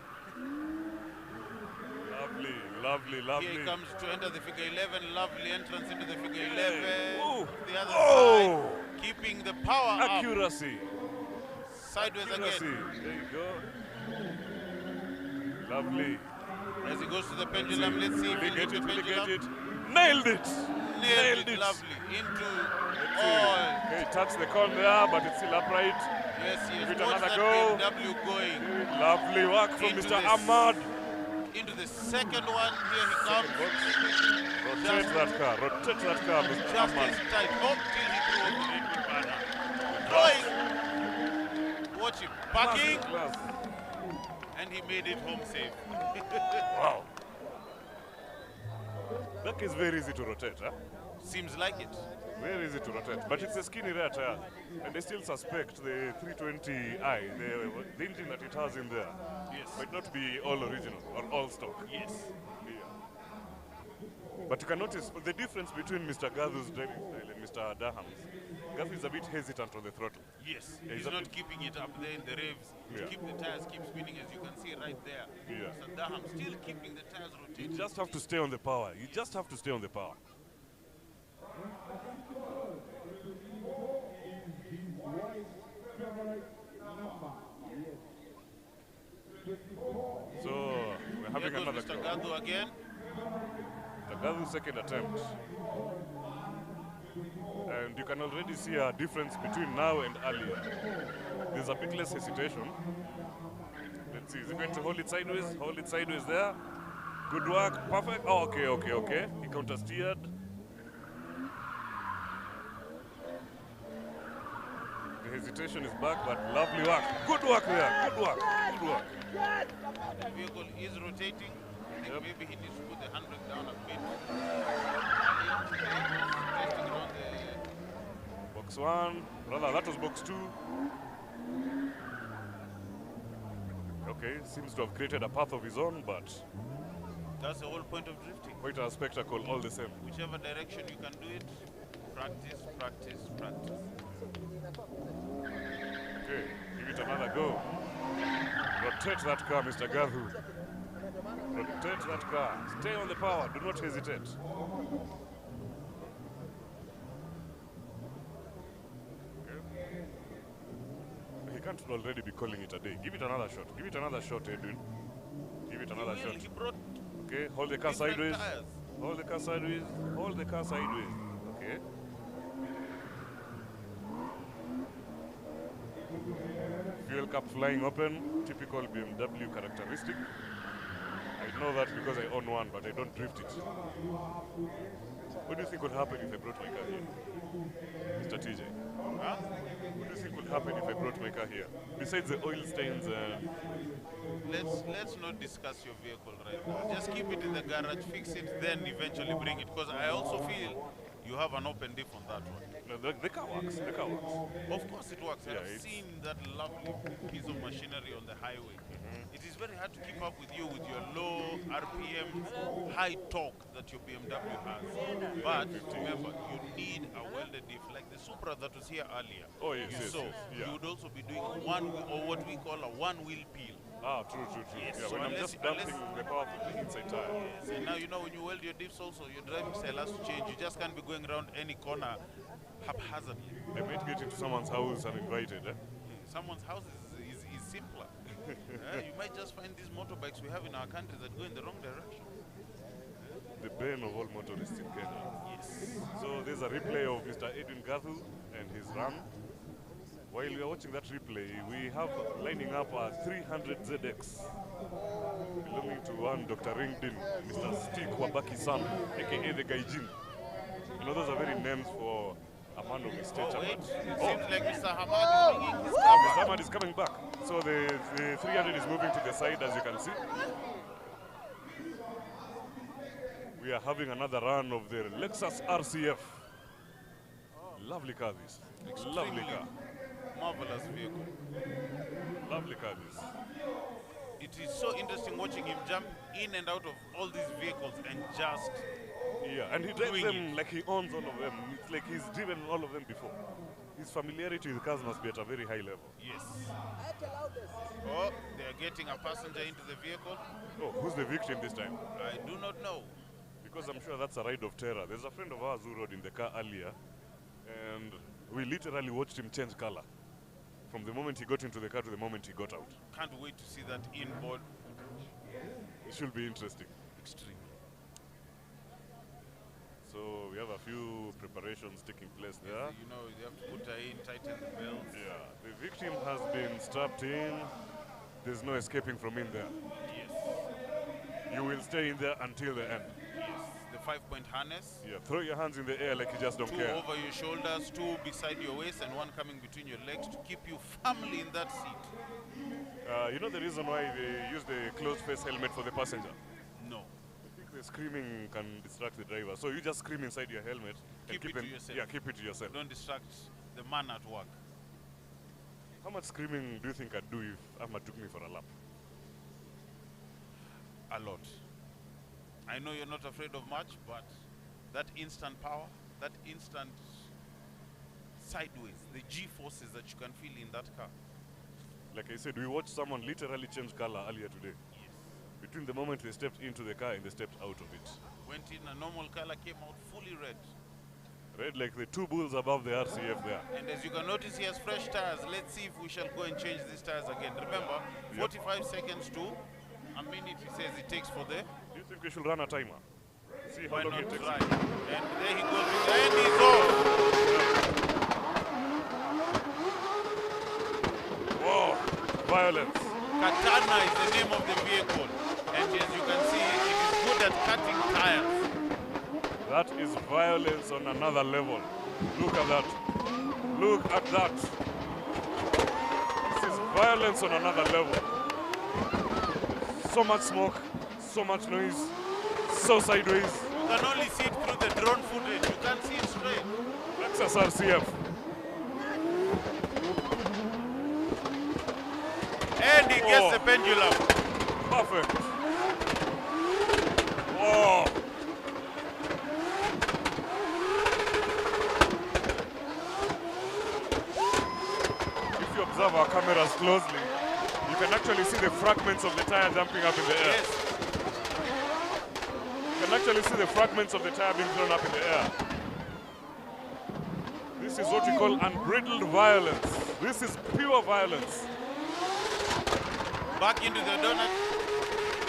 [SPEAKER 2] Lovely, lovely, lovely.
[SPEAKER 1] Here he comes to enter the figure 11, lovely entrance into the figure 11.
[SPEAKER 2] Ooh.
[SPEAKER 1] The other
[SPEAKER 2] Oh.
[SPEAKER 1] side, keeping the power
[SPEAKER 2] Accuracy.
[SPEAKER 1] up. Sideways
[SPEAKER 2] Accuracy.
[SPEAKER 1] again.
[SPEAKER 2] There you go. Lovely.
[SPEAKER 1] As he goes to the pendulum, let's see if he
[SPEAKER 2] Get
[SPEAKER 1] hits
[SPEAKER 2] it,
[SPEAKER 1] the
[SPEAKER 2] get
[SPEAKER 1] pendulum.
[SPEAKER 2] it. Nailed it.
[SPEAKER 1] Nailed it, lovely. Into all.
[SPEAKER 2] Okay, touch the corner there, but it's still upright.
[SPEAKER 1] Yes,
[SPEAKER 2] Give
[SPEAKER 1] yes.
[SPEAKER 2] it
[SPEAKER 1] Watch
[SPEAKER 2] another
[SPEAKER 1] that
[SPEAKER 2] go.
[SPEAKER 1] BMW going
[SPEAKER 2] Lovely work from
[SPEAKER 1] Into
[SPEAKER 2] Mr.
[SPEAKER 1] this.
[SPEAKER 2] Ahmad.
[SPEAKER 1] into the second one. Here he comes.
[SPEAKER 2] Rotate that car, Mr.
[SPEAKER 1] Just
[SPEAKER 2] Ahmad.
[SPEAKER 1] as tight. Up till he threw off the Edwin banner. Going. Watch him. Parking.
[SPEAKER 2] Masterclass.
[SPEAKER 1] And he made it home safe.
[SPEAKER 2] Wow. That is very easy to rotate, huh?
[SPEAKER 1] Seems like it.
[SPEAKER 2] Very easy to rotate. But it's a skinny rear tire. And they still suspect the 320i, the engine that it has in there,
[SPEAKER 1] Yes.
[SPEAKER 2] might not be all original or all stock.
[SPEAKER 1] Yes.
[SPEAKER 2] Yeah. But you can notice the difference between Mr. Gathu's driving style and Mr. Daham's. Gathu is a bit hesitant on the throttle.
[SPEAKER 1] Yes.
[SPEAKER 2] Yeah,
[SPEAKER 1] He's
[SPEAKER 2] he's a
[SPEAKER 1] not
[SPEAKER 2] bit-
[SPEAKER 1] keeping it up there in the revs to
[SPEAKER 2] Yeah.
[SPEAKER 1] keep the tires keep spinning, as you can see right there.
[SPEAKER 2] Yeah.
[SPEAKER 1] So Daham still keeping the tires
[SPEAKER 2] You
[SPEAKER 1] rotating.
[SPEAKER 2] just have to stay on the power. You just have to stay on the power. So we're
[SPEAKER 1] Here
[SPEAKER 2] having
[SPEAKER 1] goes
[SPEAKER 2] another
[SPEAKER 1] Mr.
[SPEAKER 2] go.
[SPEAKER 1] Gathu again.
[SPEAKER 2] The Gathu's second attempt. And you can already see a difference between now and earlier. There's a bit less hesitation. Let's see, is he going to hold it sideways? Hold it sideways there. Good work, perfect. Oh, okay. He counter-steered. The hesitation is back, but lovely work. Good work there, good work.
[SPEAKER 1] The vehicle is rotating. I think
[SPEAKER 2] Yep.
[SPEAKER 1] maybe he needs to put the handbrake down a bit. Testing around the
[SPEAKER 2] Box 1, rather that was box 2. Okay, seems to have created a path of his own, but
[SPEAKER 1] That's the whole point of drifting.
[SPEAKER 2] quite a spectacle all the same.
[SPEAKER 1] Whichever direction you can do it, practice, practice, practice.
[SPEAKER 2] Okay, give it another go. Rotate that car, Mr. Gathu. Rotate that car. Stay on the power, do not hesitate. Okay. He can't already be calling it a day. Give it another shot. Give it another shot, Edwin. Give it another shot.
[SPEAKER 1] He brought
[SPEAKER 2] Okay, hold the car
[SPEAKER 1] different
[SPEAKER 2] sideways.
[SPEAKER 1] tires.
[SPEAKER 2] Hold the car sideways. Hold the car sideways. Okay. Fuel cap flying open. Typical BMW characteristic. I know that because I own one, but I don't drift it. What do you think would happen if I brought my car here? Mr. TJ.
[SPEAKER 1] Huh?
[SPEAKER 2] What do you think would happen if I brought my car here? Besides the oil stains,
[SPEAKER 1] Let's not discuss your vehicle right now. Just keep it in the garage, fix it, then eventually bring it. Because I also feel you have an open diff on that one.
[SPEAKER 2] no, the car works. The car works.
[SPEAKER 1] Of course it works.
[SPEAKER 2] Yeah,
[SPEAKER 1] I've
[SPEAKER 2] it's-
[SPEAKER 1] seen that lovely piece of machinery on the highway. It is very hard to keep up with you with your low RPM, high torque that your BMW has. But remember, you need a welded diff. Like the Supra that was here earlier.
[SPEAKER 2] Oh, yes,
[SPEAKER 1] You
[SPEAKER 2] yes,
[SPEAKER 1] saw,
[SPEAKER 2] yes, yeah.
[SPEAKER 1] you would also be doing or what we call a one-wheel peel.
[SPEAKER 2] Ah, true.
[SPEAKER 1] Yes,
[SPEAKER 2] Yeah,
[SPEAKER 1] so
[SPEAKER 2] when I'm
[SPEAKER 1] unless-
[SPEAKER 2] just dumping the power from the inside tire.
[SPEAKER 1] Yes, and now you know when you weld your diffs also, your driving style has to change. You just can't be going around any corner haphazardly.
[SPEAKER 2] I might get into someone's house uninvited. Eh?
[SPEAKER 1] Someone's house is simpler. You might just find these motorbikes we have in our country that go in the wrong direction.
[SPEAKER 2] The bane of all motorists in Kenya.
[SPEAKER 1] Yes.
[SPEAKER 2] So there's a replay of Mr. Edwin Gathu and his run. While we are watching that replay, we have lining up a 300 ZX belonging to one Dr. Ringdin, Mr. Stick Wabaki-san, aka the Gaijin. You know, those are very names for a man of his stature.
[SPEAKER 1] Oh, wait.
[SPEAKER 2] but-
[SPEAKER 1] It
[SPEAKER 2] Oh,
[SPEAKER 1] seems like Mr. Hamad is bringing his
[SPEAKER 2] Mr.
[SPEAKER 1] cover.
[SPEAKER 2] Ahmad is coming back. So the 300 is moving to the side, as you can see. We are having another run of the Lexus RCF. Lovely car this. Lovely car.
[SPEAKER 1] Marvelous vehicle.
[SPEAKER 2] Lovely car this.
[SPEAKER 1] It is so interesting watching him jump in and out of all these vehicles and just
[SPEAKER 2] Yeah, and he drives
[SPEAKER 1] Doing
[SPEAKER 2] them like he owns all of them. It's like he's driven all of them before. His familiarity with cars must be at a very high level.
[SPEAKER 1] yes. Oh, they are getting a passenger into the vehicle.
[SPEAKER 2] Oh, who's the victim this time?
[SPEAKER 1] I do not know.
[SPEAKER 2] Because I'm sure that's a ride of terror. There's a friend of ours who rode in the car earlier, and we literally watched him change color from the moment he got into the car to the moment he got out.
[SPEAKER 1] Can't wait to see that inboard.
[SPEAKER 2] It should be interesting.
[SPEAKER 1] Extremely.
[SPEAKER 2] So we have a few preparations taking place there.
[SPEAKER 1] You know, you have to put her in, tighten the belts.
[SPEAKER 2] Yeah, the victim has been strapped in. There's no escaping from in there.
[SPEAKER 1] Yes.
[SPEAKER 2] You will stay in there until the end.
[SPEAKER 1] Yes. The 5-point harness.
[SPEAKER 2] Yeah, throw your hands in the air like you just don't
[SPEAKER 1] Two
[SPEAKER 2] care.
[SPEAKER 1] over your shoulders, two beside your waist, and one coming between your legs to keep you firmly in that seat.
[SPEAKER 2] You know the reason why they use the closed face helmet for the passenger?
[SPEAKER 1] No.
[SPEAKER 2] I think say screaming can distract the driver. So you just scream inside your helmet.
[SPEAKER 1] Keep
[SPEAKER 2] and
[SPEAKER 1] it to yourself.
[SPEAKER 2] Yeah, keep it to yourself.
[SPEAKER 1] Don't distract the man at work.
[SPEAKER 2] How much screaming do you think I'd do if Ahmad took me for a lap?
[SPEAKER 1] A lot. I know you're not afraid of much, but that instant power, that instant sideways, the G-forces that you can feel in that car.
[SPEAKER 2] Like I said, we watched someone literally change color earlier today.
[SPEAKER 1] Yes.
[SPEAKER 2] Between the moment they stepped into the car and they stepped out of it.
[SPEAKER 1] Went in a normal color, came out fully red.
[SPEAKER 2] Red like the two bulls above the RCF there.
[SPEAKER 1] And as you can notice, he has fresh tires. Let's see if we shall go and change these tires again. Remember, 45 seconds to a minute, he says it takes for the...
[SPEAKER 2] Do you think we should run a timer? See how
[SPEAKER 1] Why
[SPEAKER 2] long
[SPEAKER 1] not
[SPEAKER 2] it takes.
[SPEAKER 1] try? And there he goes, and he's off.
[SPEAKER 2] Whoa, violence.
[SPEAKER 1] Katana is the name of the vehicle. And as you can see, it is good at cutting tires.
[SPEAKER 2] That is violence on another level. Look at that. Look at that. This is violence on another level. So much smoke, so much noise, so sideways.
[SPEAKER 1] You can only see it through the drone footage. You can't see it straight.
[SPEAKER 2] Lexus RCF.
[SPEAKER 1] And he gets the pendulum.
[SPEAKER 2] Perfect. Whoa. If you observe our cameras closely, you can actually see the fragments of the tire jumping up in the air.
[SPEAKER 1] Yes.
[SPEAKER 2] You can actually see the fragments of the tire being thrown up in the air. This is what we call unbridled violence. This is pure violence.
[SPEAKER 1] Back into the donut.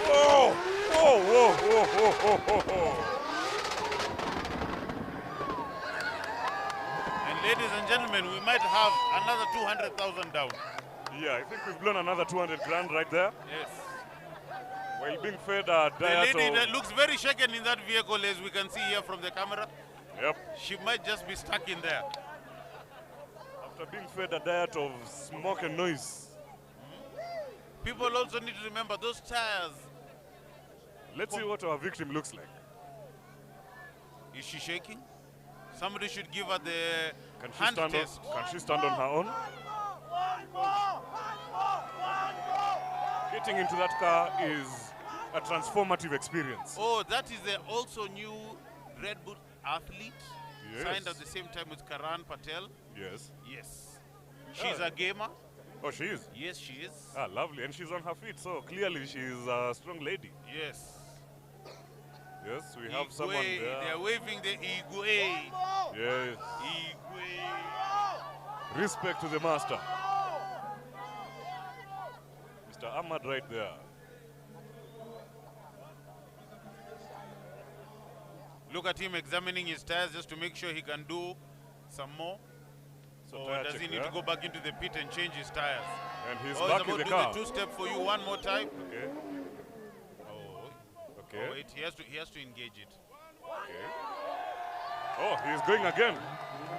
[SPEAKER 2] Whoa! Whoa, whoa, whoa, whoa, whoa, whoa, whoa.
[SPEAKER 1] And ladies and gentlemen, we might have another 200,000 down.
[SPEAKER 2] Yeah, I think we've blown another 200 grand right there.
[SPEAKER 1] Yes.
[SPEAKER 2] While being fed a
[SPEAKER 1] The
[SPEAKER 2] diet
[SPEAKER 1] lady
[SPEAKER 2] of...
[SPEAKER 1] that looks very shaken in that vehicle, as we can see here from the camera.
[SPEAKER 2] Yep.
[SPEAKER 1] She might just be stuck in there.
[SPEAKER 2] After being fed a diet of smoke and noise.
[SPEAKER 1] People also need to remember those tires.
[SPEAKER 2] Let's see what our victim looks like.
[SPEAKER 1] Is she shaking? Somebody should give her the
[SPEAKER 2] Can she
[SPEAKER 1] hand
[SPEAKER 2] stand
[SPEAKER 1] test.
[SPEAKER 2] on? Can she stand on her own? Getting into that car is a transformative experience.
[SPEAKER 1] Oh, that is the also new RedBull athlete.
[SPEAKER 2] Yes.
[SPEAKER 1] Signed at the same time with Karan Patel.
[SPEAKER 2] Yes.
[SPEAKER 1] Yes. She's a gamer.
[SPEAKER 2] Oh, she is?
[SPEAKER 1] Yes, she is.
[SPEAKER 2] Ah, lovely. And she's on her feet, so clearly she's a strong lady.
[SPEAKER 1] Yes.
[SPEAKER 2] Yes, we have someone
[SPEAKER 1] Igwe.
[SPEAKER 2] there.
[SPEAKER 1] They are waving the Igwe.
[SPEAKER 2] Yes.
[SPEAKER 1] Igwe.
[SPEAKER 2] Respect to the master. Mr. Ahmad right there.
[SPEAKER 1] Look at him examining his tires just to make sure he can do some more.
[SPEAKER 2] So
[SPEAKER 1] Or
[SPEAKER 2] tire
[SPEAKER 1] does
[SPEAKER 2] check
[SPEAKER 1] he need
[SPEAKER 2] there.
[SPEAKER 1] to go back into the pit and change his tires?
[SPEAKER 2] And he's
[SPEAKER 1] Oh,
[SPEAKER 2] back
[SPEAKER 1] he's
[SPEAKER 2] in
[SPEAKER 1] about
[SPEAKER 2] the
[SPEAKER 1] to
[SPEAKER 2] car.
[SPEAKER 1] do the two-step for you one more time.
[SPEAKER 2] Okay.
[SPEAKER 1] Oh,
[SPEAKER 2] Okay.
[SPEAKER 1] oh, wait, he has to engage it.
[SPEAKER 2] Okay. Oh, he's going again.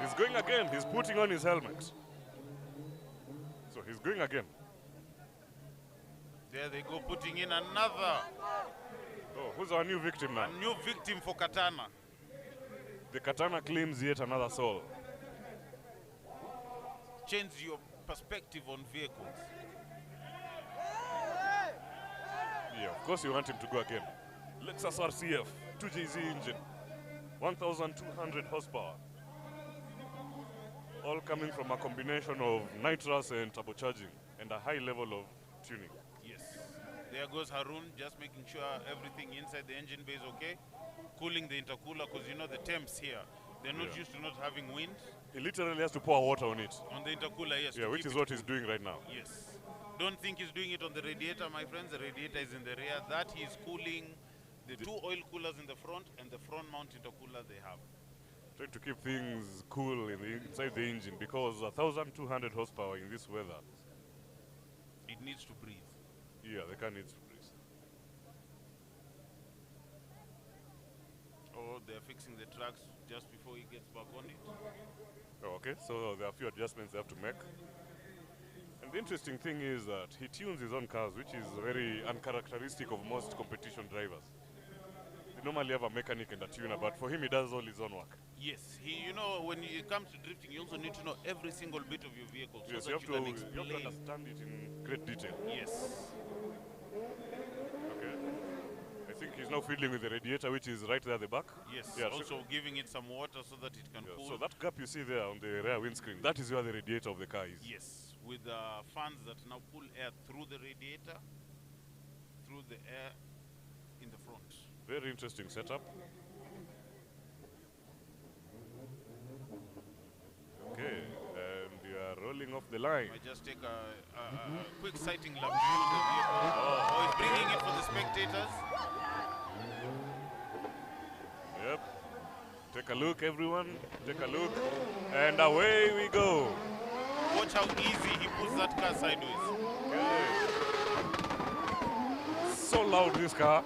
[SPEAKER 2] He's going again. He's putting on his helmet. So he's going again.
[SPEAKER 1] There they go, putting in another
[SPEAKER 2] Oh, who's our new victim now?
[SPEAKER 1] new victim for Katana.
[SPEAKER 2] The katana claims yet another soul.
[SPEAKER 1] Change your perspective on vehicles.
[SPEAKER 2] Yeah, of course you want him to go again. Lexus RCF, 2JZ engine, 1,200 horsepower. All coming from a combination of nitrous and turbocharging and a high level of tuning.
[SPEAKER 1] Yes. There goes Harun, just making sure everything inside the engine bay is okay. Cooling the intercooler, because you know the temps here, they're not used to not having wind.
[SPEAKER 2] He literally has to pour water on it.
[SPEAKER 1] On the intercooler, yes.
[SPEAKER 2] Yeah,
[SPEAKER 1] to
[SPEAKER 2] which
[SPEAKER 1] keep
[SPEAKER 2] is
[SPEAKER 1] it
[SPEAKER 2] what he's
[SPEAKER 1] cool.
[SPEAKER 2] doing right now.
[SPEAKER 1] Yes. Don't think he's doing it on the radiator, my friends. The radiator is in the rear. That he's cooling the two oil coolers in the front and the front mount intercooler they have.
[SPEAKER 2] Trying to keep things cool inside the engine because 1,200 horsepower in this weather.
[SPEAKER 1] It needs to breathe.
[SPEAKER 2] Yeah, the car needs to breathe.
[SPEAKER 1] Oh, they're fixing the tracks just before he gets back on it.
[SPEAKER 2] Oh, okay, so there are a few adjustments they have to make. And the interesting thing is that he tunes his own cars, which is very uncharacteristic of most competition drivers. You normally have a mechanic and a tuner, but for him, he does all his own work.
[SPEAKER 1] Yes, you know, when it comes to drifting, you also need to know every single bit of your vehicle so
[SPEAKER 2] Yes,
[SPEAKER 1] that
[SPEAKER 2] you have
[SPEAKER 1] can
[SPEAKER 2] to
[SPEAKER 1] explain.
[SPEAKER 2] understand it in great detail.
[SPEAKER 1] Yes.
[SPEAKER 2] Okay. I think he's now fiddling with the radiator, which is right there at the back.
[SPEAKER 1] Yes,
[SPEAKER 2] Yeah,
[SPEAKER 1] also giving it some water so that it can cool.
[SPEAKER 2] So that gap you see there on the rear windscreen, that is where the radiator of the car is.
[SPEAKER 1] Yes, with fans that now pull air through the radiator, through the air in the front.
[SPEAKER 2] Very interesting setup. Okay, and you are rolling off the line.
[SPEAKER 1] I just take a quick sighting lap view of the vehicle. Oh, he's bringing it for the spectators.
[SPEAKER 2] Yep. Take a look, everyone. Take a look. And away we go.
[SPEAKER 1] Watch how easy he puts that car sideways.
[SPEAKER 2] Okay. So loud, this car.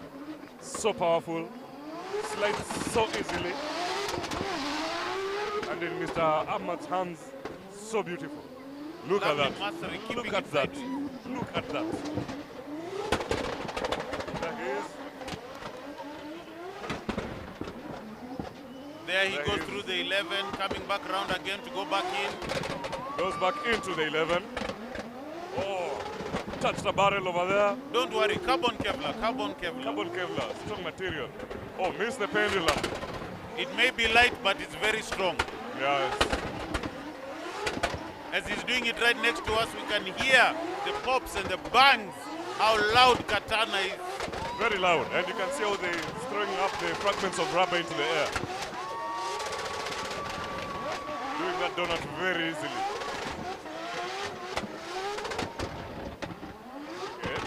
[SPEAKER 2] So powerful. Slides so easily. And in Mr. Ahmad's hands, so beautiful. Look at that.
[SPEAKER 1] Mastery,
[SPEAKER 2] Look at that. Look at that. There he is.
[SPEAKER 1] There he goes through the 11, coming back around again to go back in.
[SPEAKER 2] Goes back into the 11. Oh, touched the barrel over there.
[SPEAKER 1] Don't worry, carbon Kevlar, carbon Kevlar.
[SPEAKER 2] Carbon Kevlar, strong material. Oh, missed the pendulum.
[SPEAKER 1] It may be light, but it's very strong.
[SPEAKER 2] Yes.
[SPEAKER 1] As he's doing it right next to us, we can hear the pops and the bangs, how loud Katana is.
[SPEAKER 2] Very loud, and you can see how they're throwing up the fragments of rubber into the air. Doing that donut very easily. Okay.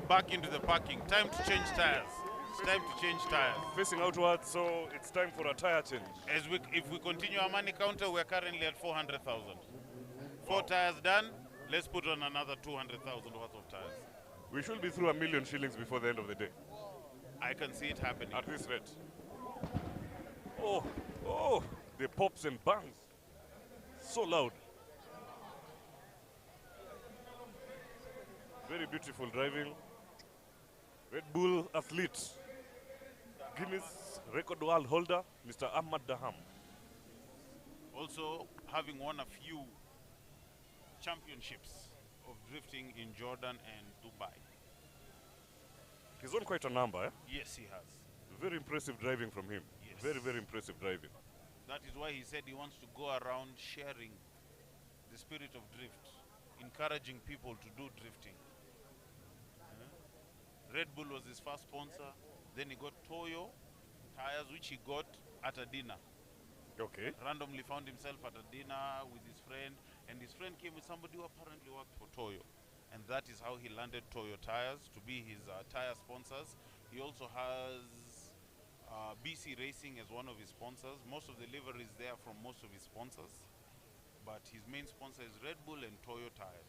[SPEAKER 1] Back into the parking. Time to change tires. It's time to change tires.
[SPEAKER 2] Facing outwards, so it's time for a tire change.
[SPEAKER 1] If we continue our money counter, we're currently at 400,000. 4 tires done. Let's put on another 200,000 worth of tires.
[SPEAKER 2] We should be through 1 million shillings before the end of the day.
[SPEAKER 1] I can see it happening.
[SPEAKER 2] At this rate. Oh, oh, the pops and bangs. So loud. Very beautiful driving. Red Bull athlete. Guinness Record World holder, Mr. Ahmad Daham.
[SPEAKER 1] Also, having won a few championships of drifting in Jordan and Dubai.
[SPEAKER 2] He's won quite a number, eh?
[SPEAKER 1] Yes, he has.
[SPEAKER 2] Very impressive driving from him.
[SPEAKER 1] Yes.
[SPEAKER 2] Very, very impressive driving.
[SPEAKER 1] That is why he said he wants to go around sharing the spirit of drift, encouraging people to do drifting. Red Bull was his first sponsor. Then he got Toyo tires, which he got at a dinner.
[SPEAKER 2] Okay.
[SPEAKER 1] Randomly found himself at a dinner with his friend, and his friend came with somebody who apparently worked for Toyo. And that is how he landed Toyo tires to be his tire sponsors. He also has BC Racing as one of his sponsors. Most of the liveries there from most of his sponsors. But his main sponsor is Red Bull and Toyo tires.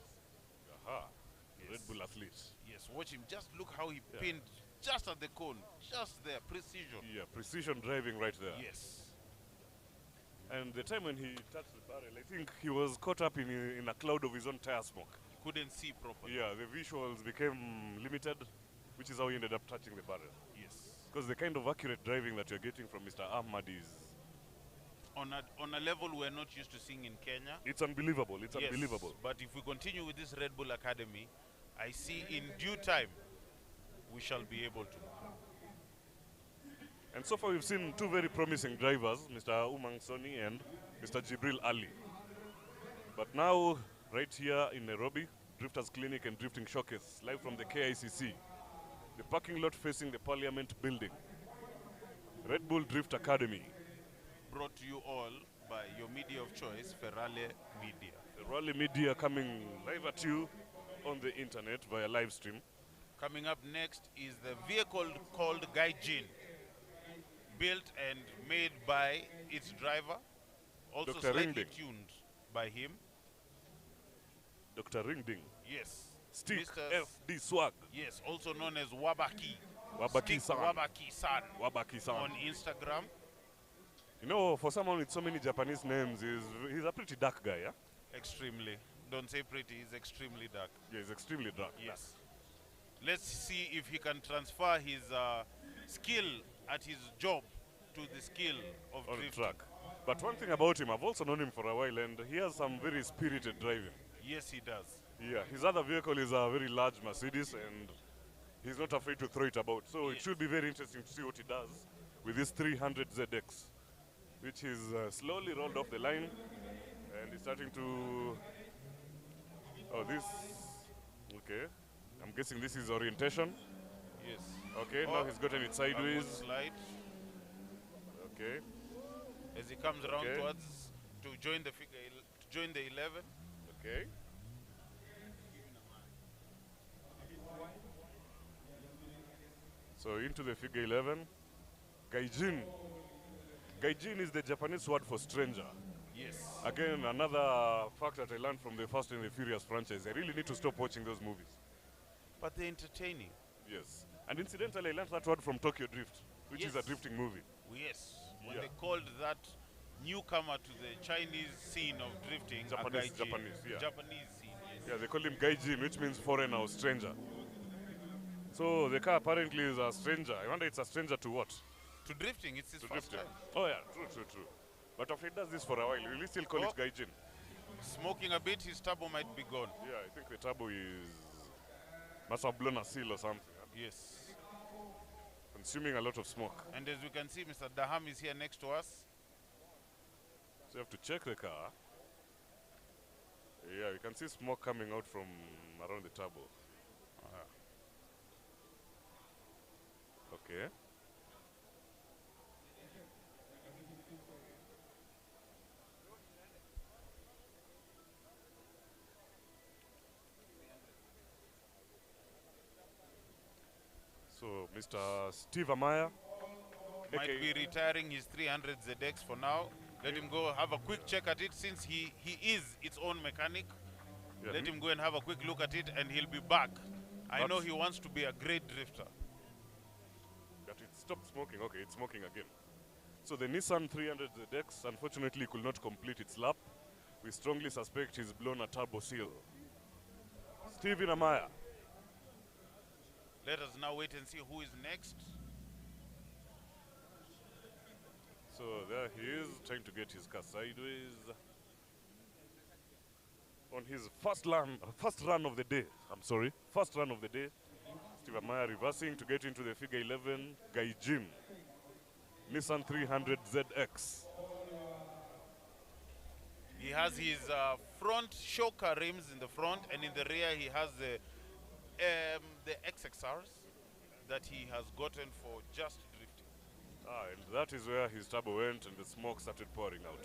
[SPEAKER 2] Aha.
[SPEAKER 1] Yes.
[SPEAKER 2] Red Bull athletes.
[SPEAKER 1] Yes, watch him. Just look how he pinned just at the cone. Just there. Precision.
[SPEAKER 2] Yeah, precision driving right there.
[SPEAKER 1] Yes.
[SPEAKER 2] And the time when he touched the barrel, I think he was caught up in a cloud of his own tire smoke.
[SPEAKER 1] He couldn't see properly.
[SPEAKER 2] Yeah, the visuals became limited, which is how he ended up touching the barrel.
[SPEAKER 1] Yes.
[SPEAKER 2] Because the kind of accurate driving that you're getting from Mr. Ahmad is...
[SPEAKER 1] On a level we're not used to seeing in Kenya.
[SPEAKER 2] It's unbelievable. It's
[SPEAKER 1] Yes,
[SPEAKER 2] unbelievable.
[SPEAKER 1] but if we continue with this Red Bull Academy, I see in due time we shall be able to.
[SPEAKER 2] And so far we've seen two very promising drivers, Mr. Umang Soni and Mr. Jibril Ali. But now, right here in Nairobi, Drifters Clinic and Drifting Showcase, live from the KICC, the parking lot facing the Parliament building. Red Bull Drift Academy.
[SPEAKER 1] Brought to you all by your media of choice, Ferrale Media.
[SPEAKER 2] Ferrale Media coming live at you on the internet via live stream.
[SPEAKER 1] Coming up next is the vehicle called Gaijin, built and made by its driver, also
[SPEAKER 2] Dr.
[SPEAKER 1] slightly
[SPEAKER 2] Ringding.
[SPEAKER 1] tuned by him.
[SPEAKER 2] Dr. Ringding.
[SPEAKER 1] Yes.
[SPEAKER 2] Stick
[SPEAKER 1] Mr.
[SPEAKER 2] FD Swag.
[SPEAKER 1] Yes, also known as Wabaki.
[SPEAKER 2] Wabaki-san.
[SPEAKER 1] Wabaki-san
[SPEAKER 2] Wabaki-san.
[SPEAKER 1] on Instagram.
[SPEAKER 2] You know, for someone with so many Japanese names, he's a pretty dark guy, yeah?
[SPEAKER 1] Extremely. Don't say pretty, he's extremely dark.
[SPEAKER 2] Yeah, he's extremely dark.
[SPEAKER 1] Yes. Let's see if he can transfer his skill at his job to the skill of
[SPEAKER 2] on the
[SPEAKER 1] drifting.
[SPEAKER 2] track. But one thing about him, I've also known him for a while, and he has some very spirited driving.
[SPEAKER 1] Yes, he does.
[SPEAKER 2] Yeah, his other vehicle is a very large Mercedes, and he's not afraid to throw it about. So it
[SPEAKER 1] Yes.
[SPEAKER 2] should be very interesting to see what he does with this 300 ZX, which is slowly rolled off the line, and he's starting to. Oh, this. Okay, I'm guessing this is orientation.
[SPEAKER 1] Yes.
[SPEAKER 2] Okay, now he's gotten it
[SPEAKER 1] A good
[SPEAKER 2] sideways.
[SPEAKER 1] slide
[SPEAKER 2] Okay,
[SPEAKER 1] as he comes around
[SPEAKER 2] Okay.
[SPEAKER 1] towards to join the to join the 11.
[SPEAKER 2] okay. So into the figure 11, Gaijin. Gaijin is the Japanese word for stranger.
[SPEAKER 1] Yes.
[SPEAKER 2] Again, another fact that I learned from the Fast and the Furious franchise. I really need to stop watching those movies.
[SPEAKER 1] But they're entertaining.
[SPEAKER 2] Yes. And incidentally, I learned that word from Tokyo Drift, which is a
[SPEAKER 1] Yes.
[SPEAKER 2] drifting movie.
[SPEAKER 1] Yes. When
[SPEAKER 2] Yeah.
[SPEAKER 1] they called that newcomer to the Chinese scene of drifting,
[SPEAKER 2] Japanese-
[SPEAKER 1] a gaijin.
[SPEAKER 2] Japanese, yeah.
[SPEAKER 1] Japanese scene, yes.
[SPEAKER 2] Yeah, they call him Gaijin, which means foreigner or stranger. So the car apparently is a stranger. I wonder it's a stranger to what?
[SPEAKER 1] To drifting, it's his
[SPEAKER 2] To
[SPEAKER 1] first
[SPEAKER 2] drifting.
[SPEAKER 1] time.
[SPEAKER 2] Oh yeah, true. But after he does this for a while, will he still call
[SPEAKER 1] Oh.
[SPEAKER 2] it Gaijin?
[SPEAKER 1] Smoking a bit, his turbo might be gone.
[SPEAKER 2] Yeah, I think the turbo must have blown a seal or something. Huh?
[SPEAKER 1] Yes.
[SPEAKER 2] Consuming a lot of smoke.
[SPEAKER 1] And as we can see, Mr. Daham is here next to us.
[SPEAKER 2] So you have to check the car. Yeah, you can see smoke coming out from around the turbo. Okay. So, Mr. Steve Amaya,
[SPEAKER 1] Might
[SPEAKER 2] aka
[SPEAKER 1] be retiring his 300 ZX for now. Let him go have a quick check at it since he is its own mechanic.
[SPEAKER 2] yeah,
[SPEAKER 1] Let him go and have a quick look at it and he'll be back. I know
[SPEAKER 2] That's-
[SPEAKER 1] he wants to be a great drifter.
[SPEAKER 2] that it stopped smoking. Okay, it's smoking again. So the Nissan 300 ZX unfortunately could not complete its lap. We strongly suspect he's blown a turbo seal. Steven Amaya.
[SPEAKER 1] Let us now wait and see who is next.
[SPEAKER 2] So there he is, trying to get his car sideways. On his first run of the day. First run of the day. Steve Amaya reversing to get into the figure 11 Gaijin. Nissan 300 ZX.
[SPEAKER 1] He has his front shocker rims in the front, and in the rear he has the XXRs that he has gotten for just drifting.
[SPEAKER 2] And that is where his turbo went and the smoke started pouring out.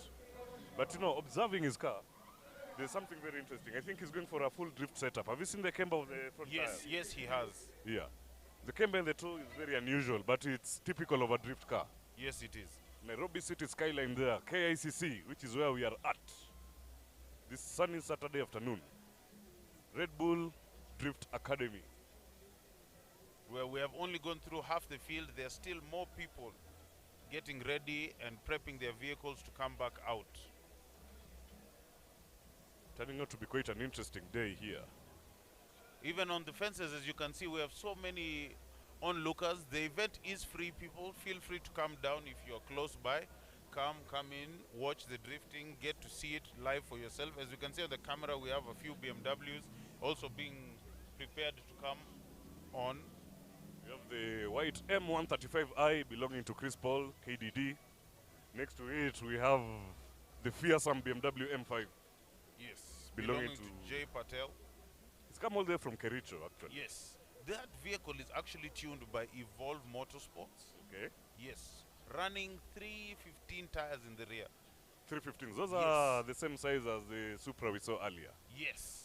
[SPEAKER 2] But you know, observing his car, there's something very interesting. I think he's going for a full drift setup. Have you seen the camber of the front
[SPEAKER 1] Yes,
[SPEAKER 2] tire?
[SPEAKER 1] yes, he has.
[SPEAKER 2] Yeah. The camber in the toe is very unusual, but it's typical of a drift car.
[SPEAKER 1] Yes, it is.
[SPEAKER 2] Nairobi City skyline there, KICC, which is where we are at this sunny Saturday afternoon. Red Bull Drift Academy.
[SPEAKER 1] Where we have only gone through half the field, there are still more people getting ready and prepping their vehicles to come back out.
[SPEAKER 2] Turning out to be quite an interesting day here.
[SPEAKER 1] Even on the fences, as you can see, we have so many onlookers. The event is free, people. Feel free to come down if you're close by. Come in, watch the drifting, get to see it live for yourself. As you can see on the camera, we have a few BMWs also being prepared to come on.
[SPEAKER 2] We have the white M135i belonging to Chris Paul, KDD. Next to it, we have the fearsome BMW M5.
[SPEAKER 1] Yes,
[SPEAKER 2] Belonging
[SPEAKER 1] belonging to
[SPEAKER 2] to-
[SPEAKER 1] Jay Patel.
[SPEAKER 2] It's come all the way from Kericho, actually.
[SPEAKER 1] Yes, that vehicle is actually tuned by Evolve Motorsports.
[SPEAKER 2] Okay.
[SPEAKER 1] Yes, running 315 tires in the rear.
[SPEAKER 2] 315s. Those are the same size as the Supra we saw earlier.
[SPEAKER 1] Yes,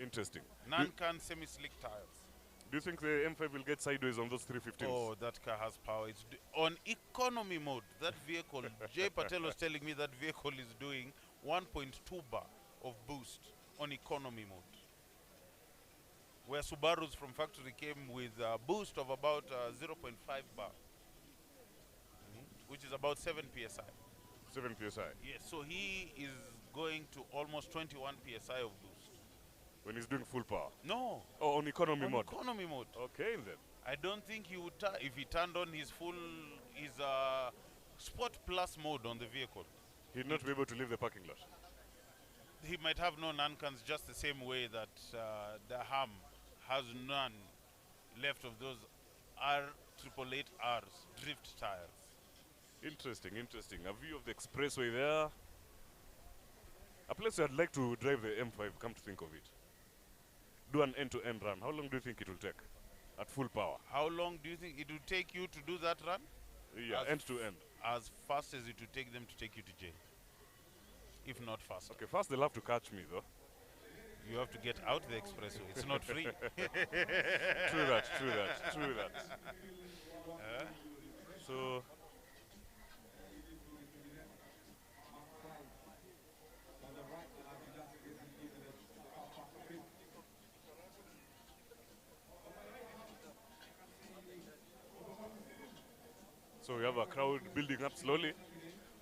[SPEAKER 2] Interesting.
[SPEAKER 1] Nankan semi-slick tires.
[SPEAKER 2] Do you think the M5 will get sideways on those 315s?
[SPEAKER 1] Oh, that car has power. It's on economy mode. That vehicle, Jay Patel was telling me that vehicle is doing 1.2 bar of boost on economy mode. Where Subarus from factory came with a boost of about 0.5 bar, which is about 7 psi.
[SPEAKER 2] 7 psi.
[SPEAKER 1] Yes, so he is going to almost 21 psi of boost.
[SPEAKER 2] When he's doing full power.
[SPEAKER 1] No.
[SPEAKER 2] Oh, on economy mode.
[SPEAKER 1] Economy mode.
[SPEAKER 2] Okay then.
[SPEAKER 1] I don't think he would, if he turned on his Sport Plus mode on the vehicle.
[SPEAKER 2] He'd not be able to leave the parking lot.
[SPEAKER 1] He might have no non-cons just the same way that Daham has none left of those R888Rs drift tires.
[SPEAKER 2] Interesting, interesting. A view of the expressway there. A place I'd like to drive the M5, come to think of it. Do an end-to-end run. How long do you think it will take at full power?
[SPEAKER 1] How long do you think it will take you to do that run?
[SPEAKER 2] Yeah, end-to-end.
[SPEAKER 1] As fast as it will take them to take you to jail. If not faster.
[SPEAKER 2] Okay, first they'll have to catch me though.
[SPEAKER 1] You have to get out the expressway. It's not free.
[SPEAKER 2] True that, true that, true that. So... So we have a crowd building up slowly.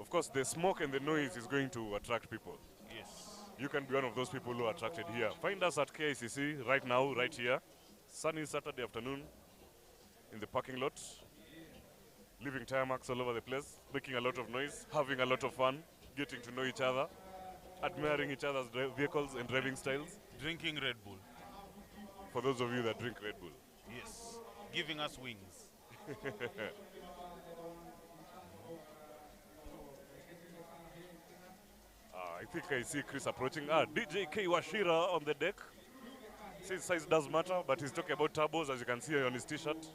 [SPEAKER 2] Of course, the smoke and the noise is going to attract people.
[SPEAKER 1] Yes.
[SPEAKER 2] You can be one of those people who are attracted here. Find us at KICC right now, right here. Sunny Saturday afternoon in the parking lot. Leaving tire marks all over the place, making a lot of noise, having a lot of fun, getting to know each other, admiring each other's vehicles and driving styles.
[SPEAKER 1] Drinking Red Bull.
[SPEAKER 2] For those of you that drink Red Bull.
[SPEAKER 1] Yes. Giving us wings.
[SPEAKER 2] I think I see Chris approaching. DJ K. Washira on the deck. Says size does matter, but he's talking about turbos, as you can see on his t-shirt.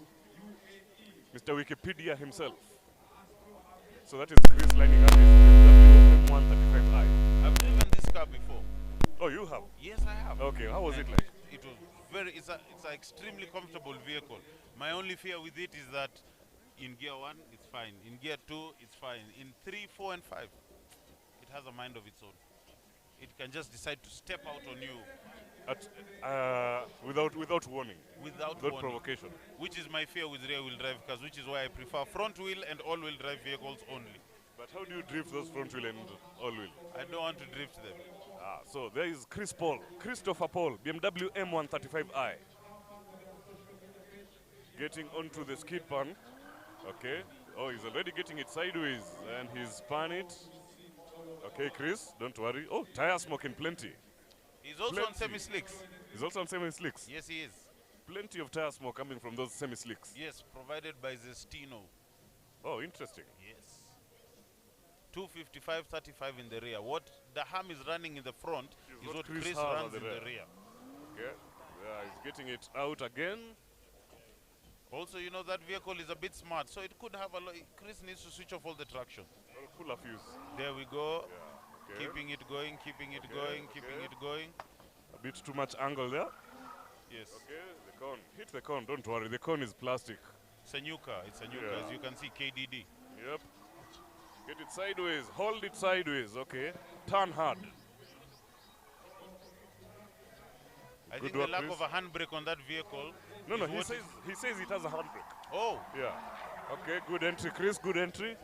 [SPEAKER 2] Mr. Wikipedia himself. So that is Chris lining up his BMW M135i.
[SPEAKER 1] I've driven this car before.
[SPEAKER 2] Oh, you have?
[SPEAKER 1] Yes, I have.
[SPEAKER 2] Okay, how was
[SPEAKER 1] And
[SPEAKER 2] it like?
[SPEAKER 1] It was it's an extremely comfortable vehicle. My only fear with it is that in gear 1, it's fine. In gear 2, it's fine. In 3, 4, and 5, it has a mind of its own. It can just decide to step out on you
[SPEAKER 2] without warning.
[SPEAKER 1] Without
[SPEAKER 2] warning.
[SPEAKER 1] provocation. Which is my fear with rear-wheel drive cars, which is why I prefer front-wheel and all-wheel drive vehicles only.
[SPEAKER 2] But how do you drift those front-wheel and all-wheel?
[SPEAKER 1] I don't want to drift them.
[SPEAKER 2] So there is Christopher Paul, BMW M135i. Getting onto the skid pan. Okay. Oh, he's already getting it sideways and he's spun it. Okay, Chris, don't worry. Oh, tire smoke in plenty.
[SPEAKER 1] He's also on semi-slicks.
[SPEAKER 2] He's also on semi-slicks?
[SPEAKER 1] Yes, he is.
[SPEAKER 2] Plenty of tire smoke coming from those semi-slicks.
[SPEAKER 1] Yes, provided by Zestino.
[SPEAKER 2] Oh, interesting.
[SPEAKER 1] Yes. 255/35 in the rear. What Daham is running in the front is what Chris runs in the rear.
[SPEAKER 2] Okay. Yeah, he's getting it out again.
[SPEAKER 1] Also, you know, that vehicle is a bit smart, so it could have a lot. Chris needs to switch off all the traction.
[SPEAKER 2] Well, pull a fuse.
[SPEAKER 1] There we go.
[SPEAKER 2] Yeah. Okay.
[SPEAKER 1] Keeping it going, keeping it going, keeping it going.
[SPEAKER 2] A bit too much angle there.
[SPEAKER 1] Yes.
[SPEAKER 2] Okay, the cone. Hit the cone, don't worry. The cone is plastic.
[SPEAKER 1] It's a new car. It's a new car, as you can see, KDD.
[SPEAKER 2] Yep. Get it sideways. Hold it sideways. Okay. Turn hard.
[SPEAKER 1] I think the lack of a handbrake on that vehicle.
[SPEAKER 2] No, he says it has a handbrake.
[SPEAKER 1] Oh.
[SPEAKER 2] Yeah. Okay, good entry, Chris. Good entry.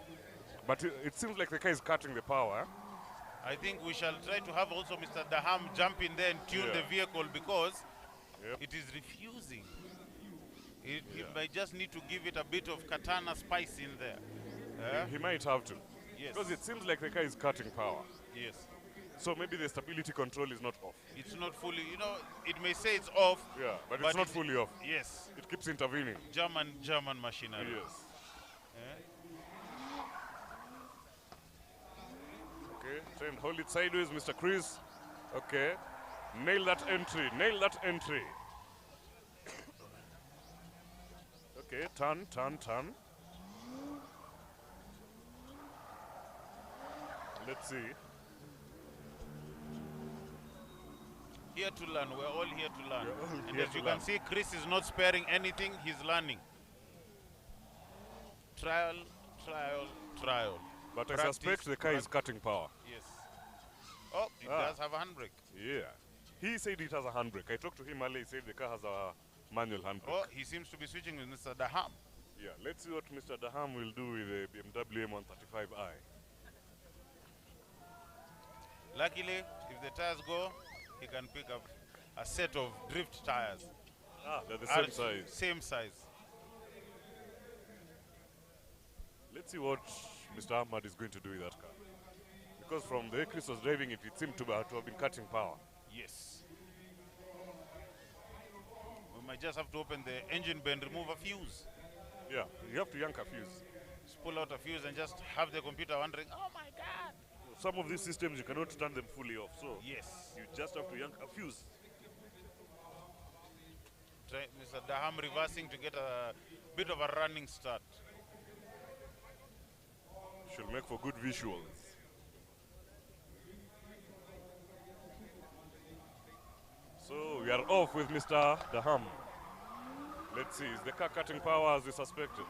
[SPEAKER 2] But it seems like the car is cutting the power.
[SPEAKER 1] I think we shall try to have also Mr. Daham jump in there and tune the vehicle because it is refusing. It might just need to give it a bit of katana spice in there.
[SPEAKER 2] He might have to.
[SPEAKER 1] Yes.
[SPEAKER 2] Because it seems like the car is cutting power.
[SPEAKER 1] Yes.
[SPEAKER 2] So maybe the stability control is not off.
[SPEAKER 1] It's not fully, you know, it may say it's off.
[SPEAKER 2] Yeah, but it's not fully off.
[SPEAKER 1] Yes.
[SPEAKER 2] It keeps intervening.
[SPEAKER 1] German machinery.
[SPEAKER 2] Yes. Okay, try and hold it sideways, Mr. Chris. Okay. Nail that entry. Nail that entry. Okay, turn. Let's see.
[SPEAKER 1] Here to learn. We're all here to learn. And
[SPEAKER 2] Here
[SPEAKER 1] as
[SPEAKER 2] to
[SPEAKER 1] you
[SPEAKER 2] learn.
[SPEAKER 1] can see, Chris is not sparing anything. He's learning. Trial.
[SPEAKER 2] But
[SPEAKER 1] Practice,
[SPEAKER 2] I suspect the car is cutting power.
[SPEAKER 1] Yes. Oh, it does have a handbrake.
[SPEAKER 2] Yeah. He said it has a handbrake. I talked to him earlier. He said the car has a manual handbrake.
[SPEAKER 1] Oh, he seems to be switching with Mr. Daham.
[SPEAKER 2] Yeah, let's see what Mr. Daham will do with the BMW M135i.
[SPEAKER 1] Luckily, if the tires go, he can pick up. a set of drift tires.
[SPEAKER 2] Ah, they're the
[SPEAKER 1] Are
[SPEAKER 2] same size.
[SPEAKER 1] Same size.
[SPEAKER 2] Let's see what Mr. Ahmad is going to do with that car. Because from the way Chris was driving it, it seemed to have been cutting power.
[SPEAKER 1] Yes. We might just have to open the engine bay and remove a fuse.
[SPEAKER 2] Yeah, you have to yank a fuse.
[SPEAKER 1] Just pull out a fuse and just have the computer wondering, oh my God.
[SPEAKER 2] Some of these systems, you cannot turn them fully off. So
[SPEAKER 1] Yes.
[SPEAKER 2] you just have to yank a fuse.
[SPEAKER 1] Try Mr. Daham reversing to get a bit of a running start.
[SPEAKER 2] Should make for good visuals. So we are off with Mr. Daham. Let's see, is the car cutting power as we suspected?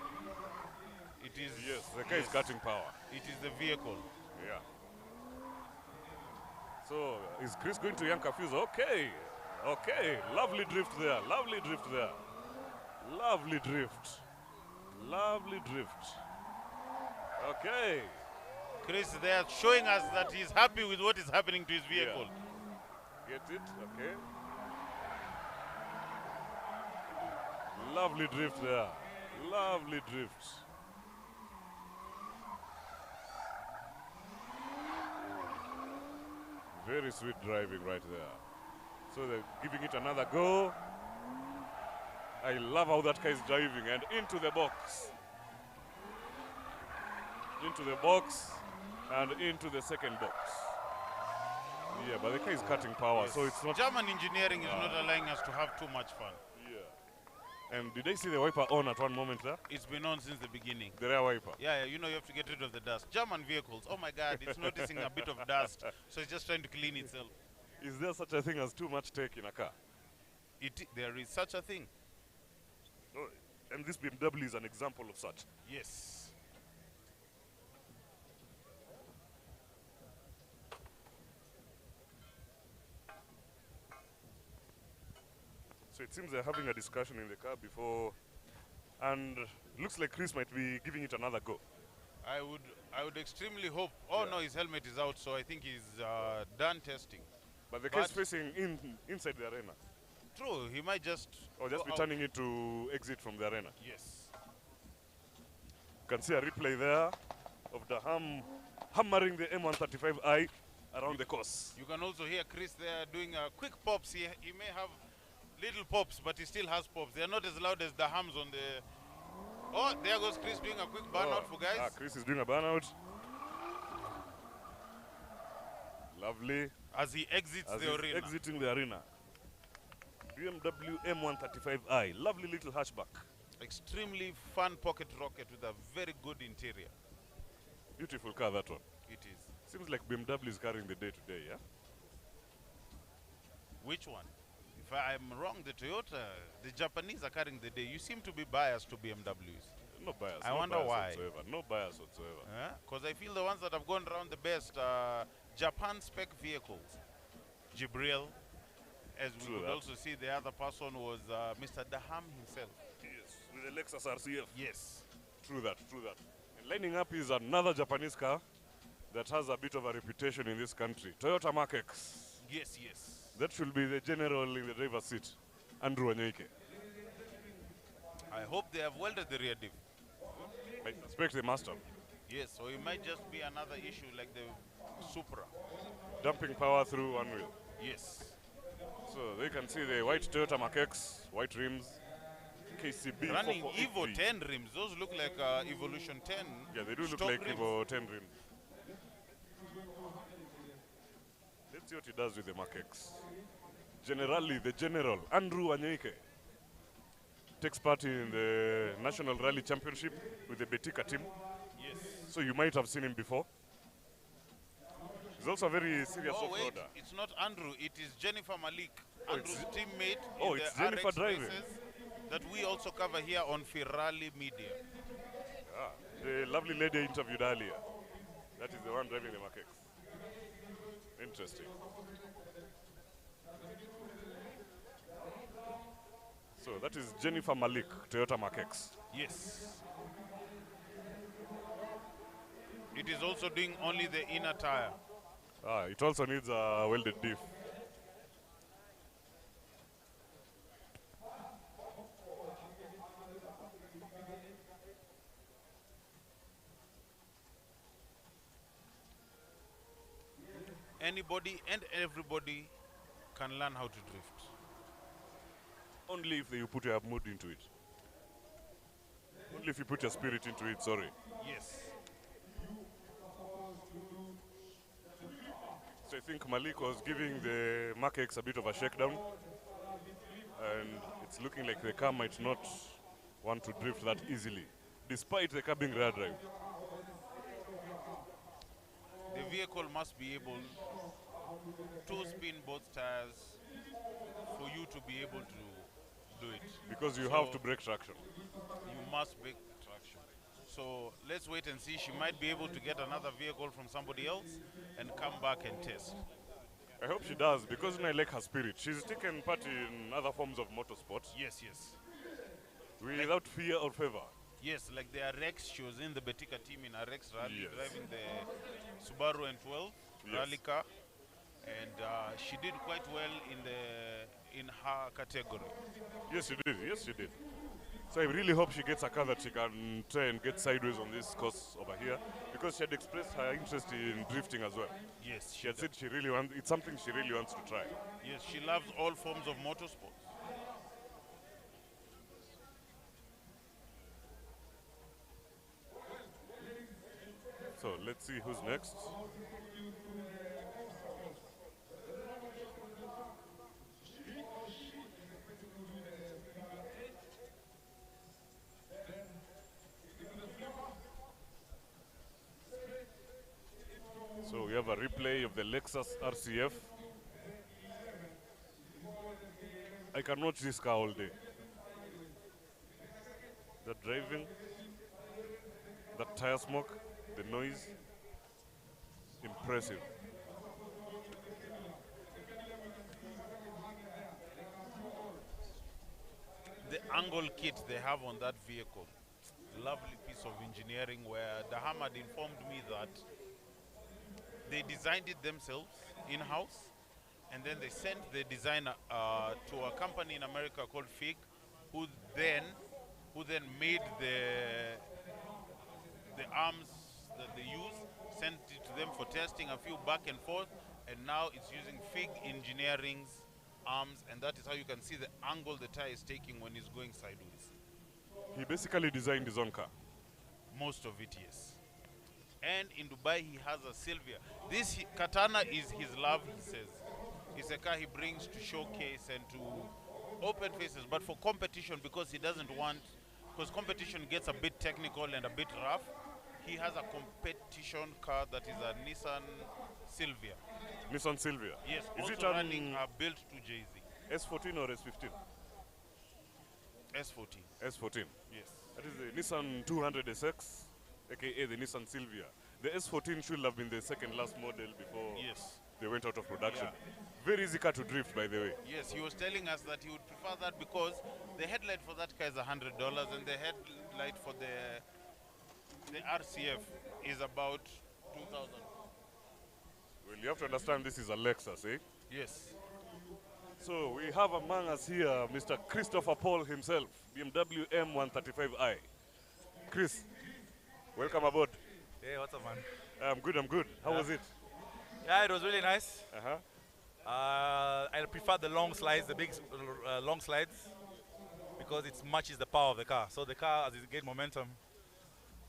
[SPEAKER 1] It is.
[SPEAKER 2] Yes, the car is cutting power.
[SPEAKER 1] It is the vehicle.
[SPEAKER 2] Yeah. So is Chris going to yank a fuse? Okay. Okay. Lovely drift there. Lovely drift there. Lovely drift. Lovely drift. Okay.
[SPEAKER 1] Chris there showing us that he's happy with what is happening to his vehicle.
[SPEAKER 2] Yeah. Get it? Okay. Lovely drift there. Lovely drift. Very sweet driving right there. So they're giving it another go. I love how that car is driving and into the box. Into the box and into the second box. Yeah, but the car is cutting power,
[SPEAKER 1] Yes.
[SPEAKER 2] so it's not.
[SPEAKER 1] German engineering is not allowing us to have too much fun.
[SPEAKER 2] Yeah. And did I see the wiper on at one moment there?
[SPEAKER 1] It's been on since the beginning.
[SPEAKER 2] The rear wiper.
[SPEAKER 1] Yeah, you know you have to get rid of the dust. German vehicles, oh my God, it's noticing a bit of dust, so it's just trying to clean itself.
[SPEAKER 2] Is there such a thing as too much tech in a car?
[SPEAKER 1] There is such a thing.
[SPEAKER 2] Oh, and this BMW is an example of such.
[SPEAKER 1] Yes.
[SPEAKER 2] So it seems they're having a discussion in the car before, and looks like Chris might be giving it another go.
[SPEAKER 1] I would extremely hope. Oh
[SPEAKER 2] Yeah.
[SPEAKER 1] no, his helmet is out, so I think he's done testing.
[SPEAKER 2] But the car is
[SPEAKER 1] But-
[SPEAKER 2] facing inside the arena,
[SPEAKER 1] True, he might just.
[SPEAKER 2] or just
[SPEAKER 1] go out.
[SPEAKER 2] returning it to exit from the arena.
[SPEAKER 1] Yes.
[SPEAKER 2] You can see a replay there of Daham hammering the M135i around the course.
[SPEAKER 1] You can also hear Chris there doing quick pops. He may have little pops, but he still has pops. They are not as loud as the hums on the. Oh, there goes Chris doing a quick burnout for guys.
[SPEAKER 2] Chris is doing a burnout. Lovely.
[SPEAKER 1] As he exits
[SPEAKER 2] As
[SPEAKER 1] the
[SPEAKER 2] he's
[SPEAKER 1] arena.
[SPEAKER 2] exiting the arena. BMW M135i. Lovely little hatchback.
[SPEAKER 1] Extremely fun pocket rocket with a very good interior.
[SPEAKER 2] Beautiful car, that one.
[SPEAKER 1] It is.
[SPEAKER 2] Seems like BMW is carrying the day today, yeah?
[SPEAKER 1] Which one? If I'm wrong, the Toyota, the Japanese are carrying the day. You seem to be biased to BMWs.
[SPEAKER 2] No bias.
[SPEAKER 1] I
[SPEAKER 2] no
[SPEAKER 1] wonder
[SPEAKER 2] bias
[SPEAKER 1] why.
[SPEAKER 2] Whatsoever. No bias whatsoever.
[SPEAKER 1] Because I feel the ones that have gone around the best are Japan spec vehicles. Jibril, as we
[SPEAKER 2] True
[SPEAKER 1] could
[SPEAKER 2] that.
[SPEAKER 1] also see, the other person was Mr. Daham himself.
[SPEAKER 2] Yes, with the Lexus RCF.
[SPEAKER 1] Yes.
[SPEAKER 2] True that, true that. And lining up is another Japanese car that has a bit of a reputation in this country. Toyota Mark X.
[SPEAKER 1] Yes, yes.
[SPEAKER 2] That should be the general in the driver's seat, Andrew Wanyoike.
[SPEAKER 1] I hope they have welded the rear diff.
[SPEAKER 2] I suspect they must have.
[SPEAKER 1] Yes, so it might just be another issue like the Supra.
[SPEAKER 2] Dumping power through one wheel.
[SPEAKER 1] Yes.
[SPEAKER 2] So they can see the white Toyota Mark X, white rims, KCB
[SPEAKER 1] Running
[SPEAKER 2] 4483.
[SPEAKER 1] Evo 10 rims. Those look like Evolution 10.
[SPEAKER 2] Yeah, they do look
[SPEAKER 1] stock
[SPEAKER 2] like
[SPEAKER 1] rims.
[SPEAKER 2] Evo 10 rims. Let's see what he does with the Mark X. Generally, the general, Andrew Wanyoike, takes part in the National Rally Championship with the Betika team.
[SPEAKER 1] Yes.
[SPEAKER 2] So you might have seen him before. He's also a very serious
[SPEAKER 1] Oh wait,
[SPEAKER 2] off-roader.
[SPEAKER 1] it's not Andrew. It is Jennifer Malik,
[SPEAKER 2] Oh,
[SPEAKER 1] Andrew's
[SPEAKER 2] it's-
[SPEAKER 1] teammate
[SPEAKER 2] oh,
[SPEAKER 1] in
[SPEAKER 2] it's
[SPEAKER 1] the
[SPEAKER 2] Jennifer
[SPEAKER 1] RX
[SPEAKER 2] driving.
[SPEAKER 1] races that we also cover here on Firali Media.
[SPEAKER 2] The lovely lady I interviewed earlier. That is the one driving the Mark X. Interesting. So that is Jennifer Malik, Toyota Mark X.
[SPEAKER 1] Yes. It is also doing only the inner tire.
[SPEAKER 2] It also needs a welded diff.
[SPEAKER 1] anybody and everybody can learn how to drift.
[SPEAKER 2] Only if you put your mood into it. Only if you put your spirit into it, sorry.
[SPEAKER 1] Yes.
[SPEAKER 2] So I think Malik was giving the Mark-X a bit of a shakedown. And it's looking like the car might not want to drift that easily, despite the car being rear drive.
[SPEAKER 1] The vehicle must be able to spin both tires for you to be able to do it.
[SPEAKER 2] Because you
[SPEAKER 1] So
[SPEAKER 2] have to break traction.
[SPEAKER 1] you must break traction. So let's wait and see. She might be able to get another vehicle from somebody else and come back and test.
[SPEAKER 2] I hope she does, because I like her spirit. She's taken part in other forms of motorsport
[SPEAKER 1] Yes, yes.
[SPEAKER 2] without fear or favor.
[SPEAKER 1] Yes, like the RX, she was in the Betika team in RX Rally,
[SPEAKER 2] Yes.
[SPEAKER 1] driving the Subaru N12
[SPEAKER 2] Yes.
[SPEAKER 1] rally car. And she did quite well in her category.
[SPEAKER 2] Yes, she did. Yes, she did. So I really hope she gets a car that she can try and get sideways on this course over here, because she had expressed her interest in drifting as well.
[SPEAKER 1] Yes,
[SPEAKER 2] She had said she really wants, it's something she really wants to try.
[SPEAKER 1] yes, she loves all forms of motorsports.
[SPEAKER 2] So let's see who's next. So we have a replay of the Lexus RCF. I can watch this car all day. The driving, the tire smoke, the noise, impressive.
[SPEAKER 1] The angle kit they have on that vehicle, lovely piece of engineering where Daham had informed me that they designed it themselves in-house, and then they sent the design to a company in America called FIG, who then made the arms that they use, sent it to them for testing, a few back and forth, and now it's using FIG Engineering's arms, and that is how you can see the angle the tire is taking when it's going sideways.
[SPEAKER 2] He basically designed his own car.
[SPEAKER 1] Most of it, yes. And in Dubai, he has a Silvia. This Katana is his love, he says. It's a car he brings to showcase and to open faces, but for competition, because he doesn't want, because competition gets a bit technical and a bit rough, he has a competition car that is a Nissan Silvia.
[SPEAKER 2] Nissan Silvia.
[SPEAKER 1] Yes,
[SPEAKER 2] Is
[SPEAKER 1] also
[SPEAKER 2] it
[SPEAKER 1] running a built to Jay-Z.
[SPEAKER 2] S14 or S15?
[SPEAKER 1] S14.
[SPEAKER 2] S14.
[SPEAKER 1] Yes.
[SPEAKER 2] That is the Nissan 200SX, aka the Nissan Silvia. The S14 should have been the second last model before
[SPEAKER 1] Yes.
[SPEAKER 2] they went out of production.
[SPEAKER 1] Yeah.
[SPEAKER 2] Very easy car to drift, by the way.
[SPEAKER 1] Yes, he was telling us that he would prefer that because the headlight for that car is $100 and the headlight for the RCF is about 2,000.
[SPEAKER 2] Well, you have to understand this is a Lexus, eh?
[SPEAKER 1] Yes.
[SPEAKER 2] So we have among us here Mr. Christopher Paul himself, BMW M135i. Chris, welcome aboard.
[SPEAKER 4] Hey, what's up, man?
[SPEAKER 2] I'm good, I'm good. How was it?
[SPEAKER 4] Yeah, it was really nice.
[SPEAKER 2] Uh-huh.
[SPEAKER 4] I prefer the long slides, the big long slides, because it matches the power of the car. So the car, as it gains momentum,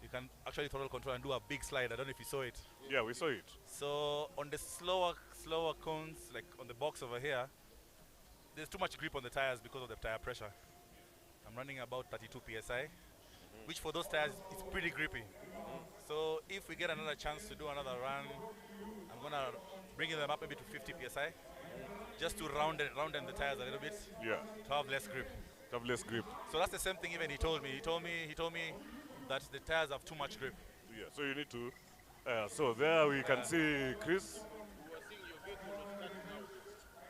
[SPEAKER 4] you can actually throttle control and do a big slide. I don't know if you saw it.
[SPEAKER 2] Yeah, we saw it.
[SPEAKER 4] So on the slower cones, like on the box over here, there's too much grip on the tires because of the tire pressure. I'm running about 32 psi, which for those tires, it's pretty grippy. So if we get another chance to do another run, I'm gonna bring them up maybe to 50 psi, just to round the tires a little bit,
[SPEAKER 2] Yeah,
[SPEAKER 4] to have less grip.
[SPEAKER 2] to have less grip.
[SPEAKER 4] So that's the same thing even he told me. He told me that the tires have too much grip.
[SPEAKER 2] Yeah, so you need to. So there we can see Chris.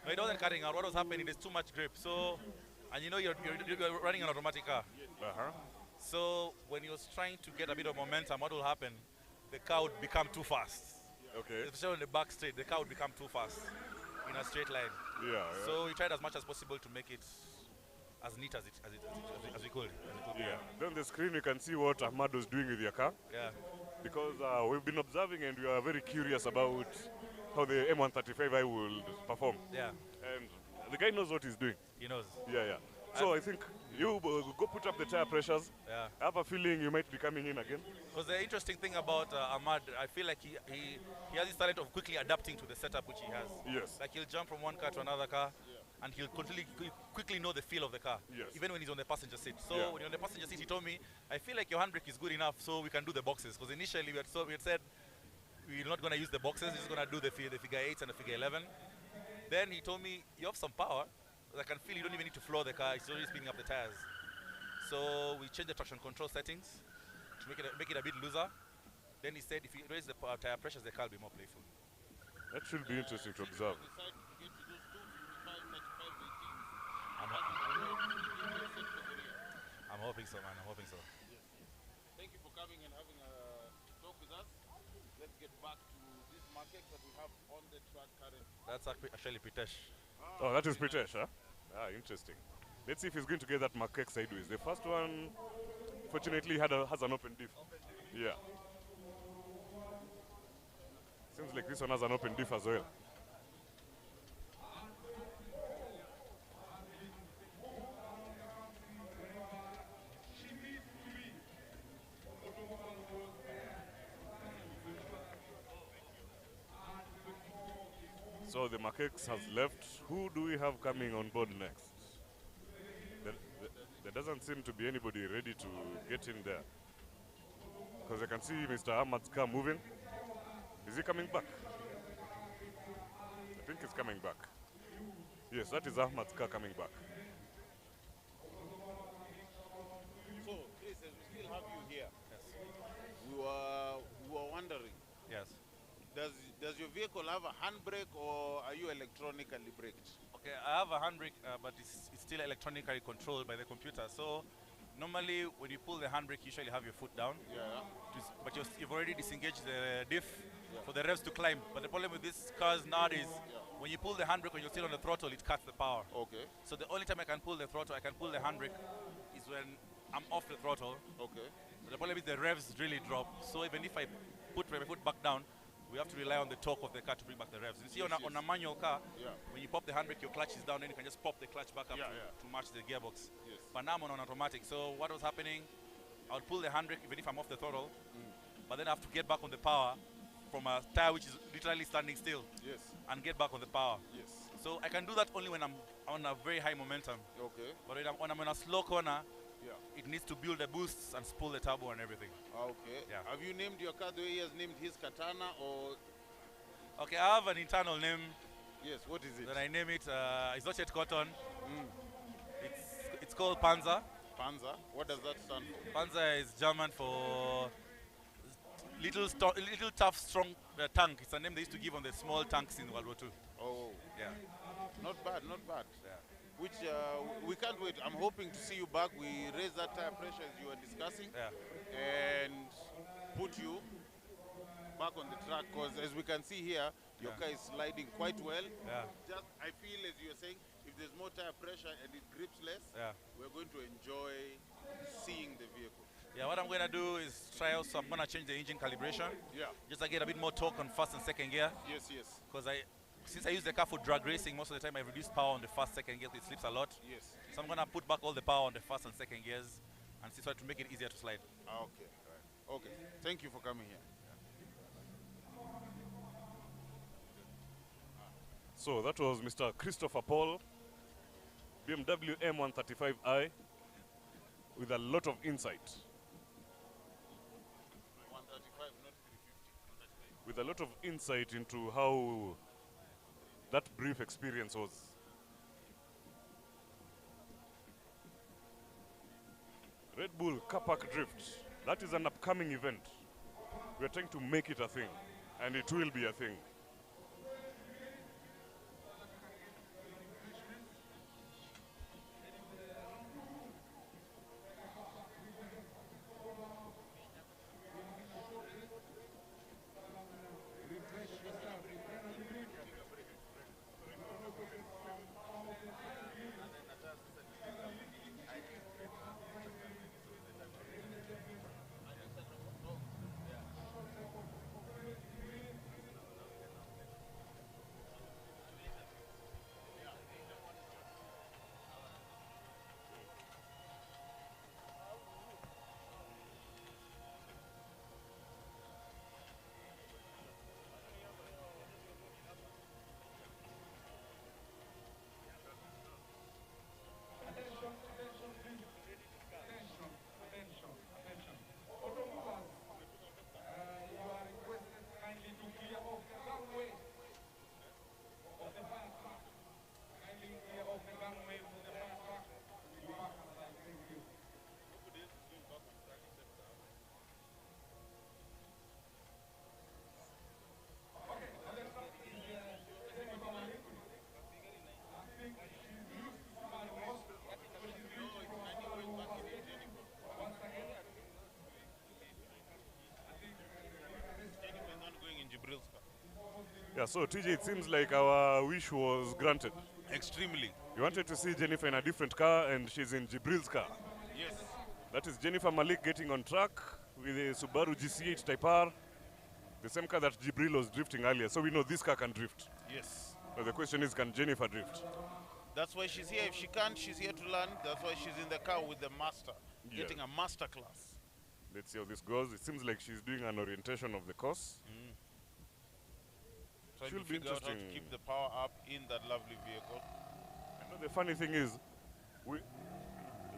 [SPEAKER 4] No, it wasn't cutting out. What was happening is too much grip. So, and you know you're running an automatic car.
[SPEAKER 2] Uh-huh.
[SPEAKER 4] So when he was trying to get a bit of momentum, what will happen? The car would become too fast.
[SPEAKER 2] Okay.
[SPEAKER 4] Especially on the back straight, the car would become too fast in a straight line.
[SPEAKER 2] Yeah.
[SPEAKER 4] So we tried as much as possible to make it as neat as we could.
[SPEAKER 2] Yeah. Then on the screen you can see what Ahmad was doing with your car.
[SPEAKER 4] Yeah.
[SPEAKER 2] Because we've been observing and we are very curious about how the M135i will perform.
[SPEAKER 4] Yeah,
[SPEAKER 2] And the guy knows what he's doing.
[SPEAKER 4] he knows.
[SPEAKER 2] Yeah, yeah. So I think you go put up the tire pressures.
[SPEAKER 4] Yeah.
[SPEAKER 2] I have a feeling you might be coming in again.
[SPEAKER 4] Because the interesting thing about Ahmad, I feel like he has this talent of quickly adapting to the setup which he has.
[SPEAKER 2] Yes.
[SPEAKER 4] Like he'll jump from one car to another car, and he'll quickly know the feel of the car.
[SPEAKER 2] Yes.
[SPEAKER 4] Even when he's on the passenger seat. So
[SPEAKER 2] Yeah.
[SPEAKER 4] when you're on the passenger seat, he told me, I feel like your handbrake is good enough, so we can do the boxes. Because initially we had said we're not going to use the boxes, we're just going to do the figure 8s and the figure 11. Then he told me, you have some power. I can feel you don't even need to floor the car, it's already spinning up the tires. So we changed the traction control settings to make it a bit looser. Then he said if you raise the tire pressures, the car will be more playful.
[SPEAKER 2] That should be interesting to observe.
[SPEAKER 1] Decide to get to those 255, 35 ratings.
[SPEAKER 4] I'm,
[SPEAKER 1] That's the set for the rear.
[SPEAKER 4] I'm hoping so, man. I'm hoping so.
[SPEAKER 1] Thank you for coming and having a talk with us. Let's get back to this market that we have on the track currently.
[SPEAKER 4] That's actually Pritesh.
[SPEAKER 2] Oh, that is Pritesh, huh? Ah, interesting. Let's see if he's going to get that Marquette sideways. The first one, fortunately, has an open diff. Yeah. Seems like this one has an open diff as well. So the Makex has left. Who do we have coming on board next? There doesn't seem to be anybody ready to get in there. Because I can see Mr. Ahmad's car moving. Is he coming back? I think he's coming back. Yes, that is Ahmad's car coming back.
[SPEAKER 1] So, Chris, as we still have you here,
[SPEAKER 4] Yes.
[SPEAKER 1] we were wondering,
[SPEAKER 4] Yes.
[SPEAKER 1] does your vehicle have a handbrake or are you electronically braked?
[SPEAKER 4] Okay, I have a handbrake, but it's still electronically controlled by the computer. So normally when you pull the handbrake, you usually have your foot down.
[SPEAKER 1] Yeah.
[SPEAKER 4] But you've already disengaged the diff for the revs to climb. But the problem with these cars nowadays, when you pull the handbrake when you're still on the throttle, it cuts the power.
[SPEAKER 1] Okay.
[SPEAKER 4] So the only time I can pull the throttle, I can pull the handbrake, is when I'm off the throttle.
[SPEAKER 1] Okay.
[SPEAKER 4] The problem is the revs really drop. So even if I put my foot back down, we have to rely on the torque of the car to bring back the revs. You see,
[SPEAKER 1] Yes,
[SPEAKER 4] on a manual car,
[SPEAKER 1] Yeah.
[SPEAKER 4] when you pop the handbrake, your clutch is down, then you can just pop the clutch back up
[SPEAKER 1] Yeah,
[SPEAKER 4] to match the gearbox.
[SPEAKER 1] Yes.
[SPEAKER 4] But now I'm on automatic. So what was happening, I would pull the handbrake even if I'm off the throttle, but then I have to get back on the power from a tire which is literally standing still
[SPEAKER 1] Yes.
[SPEAKER 4] and get back on the power.
[SPEAKER 1] Yes.
[SPEAKER 4] So I can do that only when I'm on a very high momentum.
[SPEAKER 1] Okay.
[SPEAKER 4] But when I'm on a slow corner,
[SPEAKER 1] Yeah.
[SPEAKER 4] it needs to build the boosts and spool the turbo and everything.
[SPEAKER 1] Okay.
[SPEAKER 4] Yeah.
[SPEAKER 1] Have you named your car the way he has named his Katana or?
[SPEAKER 4] Okay, I have an internal name
[SPEAKER 1] Yes. What is it?
[SPEAKER 4] that I name it. It's not yet cotton. It's called Panzer.
[SPEAKER 1] Panzer. What does that stand for?
[SPEAKER 4] Panzer is German for little tough, strong tank. It's a name they used to give on the small tanks in World War II.
[SPEAKER 1] Oh,
[SPEAKER 4] Yeah.
[SPEAKER 1] not bad, not bad.
[SPEAKER 4] Yeah.
[SPEAKER 1] Which we can't wait. I'm hoping to see you back. We raise that tire pressure as you were discussing,
[SPEAKER 4] Yeah.
[SPEAKER 1] and put you back on the track. Because as we can see here, your car is sliding quite well.
[SPEAKER 4] Yeah.
[SPEAKER 1] Just I feel as you were saying, if there's more tire pressure and it grips less,
[SPEAKER 4] Yeah.
[SPEAKER 1] we're going to enjoy seeing the vehicle.
[SPEAKER 4] Yeah, what I'm going to do is try out, so I'm going to change the engine calibration.
[SPEAKER 1] Yeah.
[SPEAKER 4] Just to get a bit more torque on first and second gear.
[SPEAKER 1] Yes, yes,
[SPEAKER 4] Because since I use the car for drag racing, most of the time I reduce power on the first, second gear, it slips a lot.
[SPEAKER 1] yes.
[SPEAKER 4] So I'm going to put back all the power on the first and second gears and try to make it easier to slide.
[SPEAKER 1] Okay. Okay. Thank you for coming here.
[SPEAKER 2] So that was Mr. Christopher Paul, BMW M135i, with a lot of insight.
[SPEAKER 1] 135, not 350.
[SPEAKER 2] With a lot of insight into how that brief experience was. Red Bull Car Park Drift, that is an upcoming event. We are trying to make it a thing, and it will be a thing. Yeah, so TJ, it seems like our wish was granted.
[SPEAKER 1] Extremely.
[SPEAKER 2] You wanted to see Jennifer in a different car, and she's in Jibril's car.
[SPEAKER 1] Yes.
[SPEAKER 2] That is Jennifer Malik getting on track with a Subaru GC8 Type R, the same car that Jibril was drifting earlier. So we know this car can drift.
[SPEAKER 1] Yes.
[SPEAKER 2] But the question is, can Jennifer drift?
[SPEAKER 1] That's why she's here. If she can't, she's here to learn. That's why she's in the car with the master,
[SPEAKER 2] Yeah.
[SPEAKER 1] getting a master class.
[SPEAKER 2] Let's see how this goes. It seems like she's doing an orientation of the course.
[SPEAKER 1] Trying
[SPEAKER 2] Should
[SPEAKER 1] to
[SPEAKER 2] be
[SPEAKER 1] figure out how to
[SPEAKER 2] interesting.
[SPEAKER 1] keep the power up in that lovely vehicle.
[SPEAKER 2] You know, the funny thing is,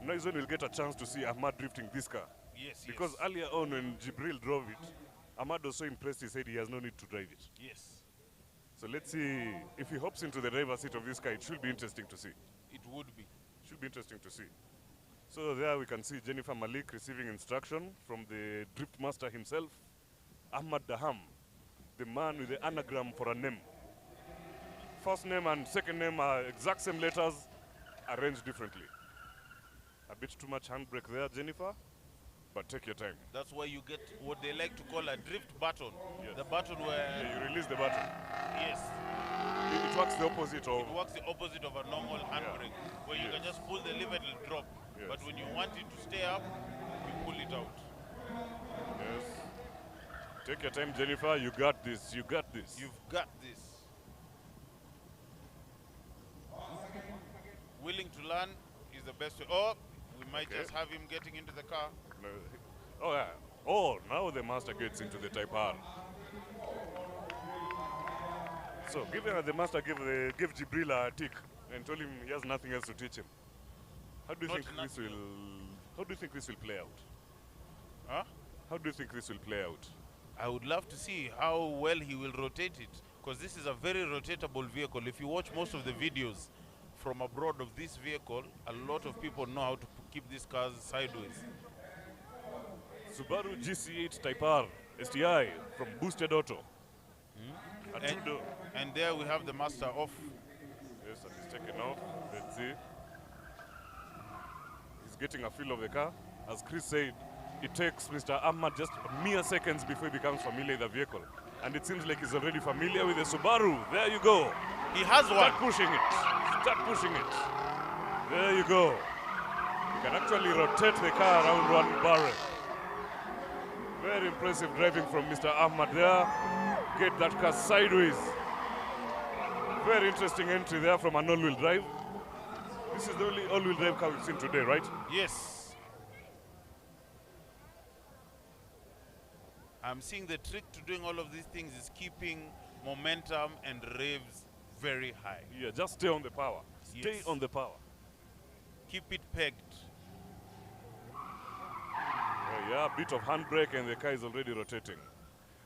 [SPEAKER 2] Noizone will get a chance to see Ahmad drifting this car.
[SPEAKER 1] Yes,
[SPEAKER 2] Because
[SPEAKER 1] yes.
[SPEAKER 2] earlier on when Jibril drove it, Ahmad was so impressed he said he has no need to drive it.
[SPEAKER 1] Yes,
[SPEAKER 2] So let's see if he hops into the driver's seat of this car. It should be interesting to see.
[SPEAKER 1] it would be.
[SPEAKER 2] Should be interesting to see. So there we can see Jennifer Malik receiving instruction from the drift master himself, Ahmad Daham, the man with the anagram for a name. First name and second name are exact same letters, arranged differently. A bit too much handbrake there, Jennifer, but take your time.
[SPEAKER 1] That's why you get what they like to call a drift button.
[SPEAKER 2] Yes.
[SPEAKER 1] The button where,
[SPEAKER 2] Yeah, you release the button.
[SPEAKER 1] yes,
[SPEAKER 2] It works the opposite of...
[SPEAKER 1] it works the opposite of a normal handbrake, where you can
[SPEAKER 2] Yes.
[SPEAKER 1] just pull the lever and it'll drop.
[SPEAKER 2] Yes.
[SPEAKER 1] But when you want it to stay up, you pull it out.
[SPEAKER 2] Yes. Take your time, Jennifer. You got this. You got this.
[SPEAKER 1] You've got this. Willing to learn is the best way. Oh, we might
[SPEAKER 2] Okay.
[SPEAKER 1] just have him getting into the car.
[SPEAKER 2] No, oh, yeah. Oh, now the master gets into the Type R. So, given that the master gave Jibril a tick and told him he has nothing else to teach him, how do you
[SPEAKER 1] Not
[SPEAKER 2] think
[SPEAKER 1] enough
[SPEAKER 2] this will? How do you think this will play out?
[SPEAKER 1] Huh?
[SPEAKER 2] How do you think this will play out?
[SPEAKER 1] I would love to see how well he will rotate it, because this is a very rotatable vehicle. If you watch most of the videos from abroad of this vehicle, a lot of people know how to keep these cars sideways.
[SPEAKER 2] Subaru GC8 Type R STI from Boosted Auto. A
[SPEAKER 1] And,
[SPEAKER 2] two-door.
[SPEAKER 1] and there we have the master off.
[SPEAKER 2] Yes, and he's taken off. Let's see. He's getting a feel of the car. As Chris said, it takes Mr. Ahmad just mere seconds before he becomes familiar with the vehicle. And it seems like he's already familiar with the Subaru. There you go.
[SPEAKER 1] He has one.
[SPEAKER 2] Start pushing it. Start pushing it. There you go. You can actually rotate the car around one barrel. Very impressive driving from Mr. Ahmad there. Get that car sideways. Very interesting entry there from an all-wheel drive. This is the only all-wheel drive car we've seen today, right?
[SPEAKER 1] Yes. I'm seeing the trick to doing all of these things is keeping momentum and revs very high.
[SPEAKER 2] Yeah, just stay on the power. Stay
[SPEAKER 1] Yes.
[SPEAKER 2] on the power.
[SPEAKER 1] Keep it pegged.
[SPEAKER 2] Yeah, a bit of handbrake and the car is already rotating.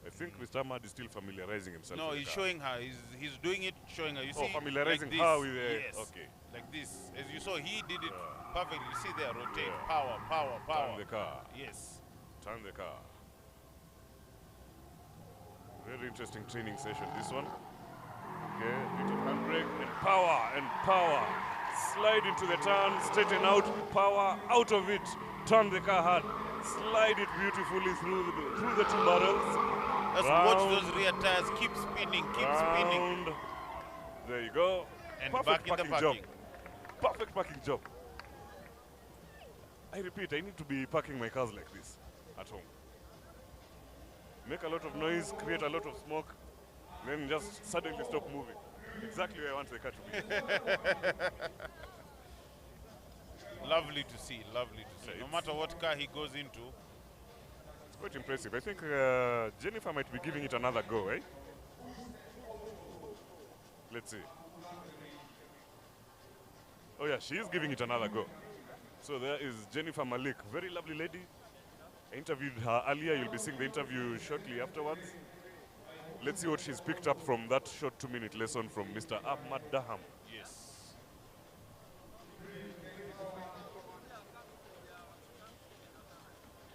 [SPEAKER 2] I think Mr. Ahmad is still familiarizing himself
[SPEAKER 1] No,
[SPEAKER 2] with the
[SPEAKER 1] he's
[SPEAKER 2] car.
[SPEAKER 1] showing her. He's doing it, showing her. You
[SPEAKER 2] Oh,
[SPEAKER 1] see,
[SPEAKER 2] familiarizing
[SPEAKER 1] like
[SPEAKER 2] her
[SPEAKER 1] this.
[SPEAKER 2] with the...
[SPEAKER 1] Yes.
[SPEAKER 2] Okay.
[SPEAKER 1] Like this. As you saw, he did it
[SPEAKER 2] Yeah.
[SPEAKER 1] perfectly. You see there, rotate,
[SPEAKER 2] Yeah.
[SPEAKER 1] power, power, power.
[SPEAKER 2] Turn the car.
[SPEAKER 1] Yes.
[SPEAKER 2] Turn the car. Very interesting training session, this one. Okay, bit of handbrake and power and power. Slide into the turn, straighten out, power out of it. Turn the car hard. Slide it beautifully through the two barrels.
[SPEAKER 1] Just watch those rear tires. Keep spinning, keep spinning.
[SPEAKER 2] Round. There you go.
[SPEAKER 1] And
[SPEAKER 2] Perfect
[SPEAKER 1] back in the
[SPEAKER 2] parking job.
[SPEAKER 1] parking.
[SPEAKER 2] Perfect parking job. I repeat, I need to be parking my cars like this at home. Make a lot of noise, create a lot of smoke, then just suddenly stop moving. Exactly where I want the car to be.
[SPEAKER 1] Lovely to see, lovely to see.
[SPEAKER 2] Yeah,
[SPEAKER 1] No
[SPEAKER 2] it's-
[SPEAKER 1] matter what car he goes into,
[SPEAKER 2] It's quite impressive. I think Jennifer might be giving it another go, eh? Let's see. Oh yeah, she is giving it another go. So there is Jennifer Malik, very lovely lady. I interviewed her earlier. You'll be seeing the interview shortly afterwards. Let's see what she's picked up from that short 2-minute lesson from Mr. Ahmad Daham.
[SPEAKER 1] yes.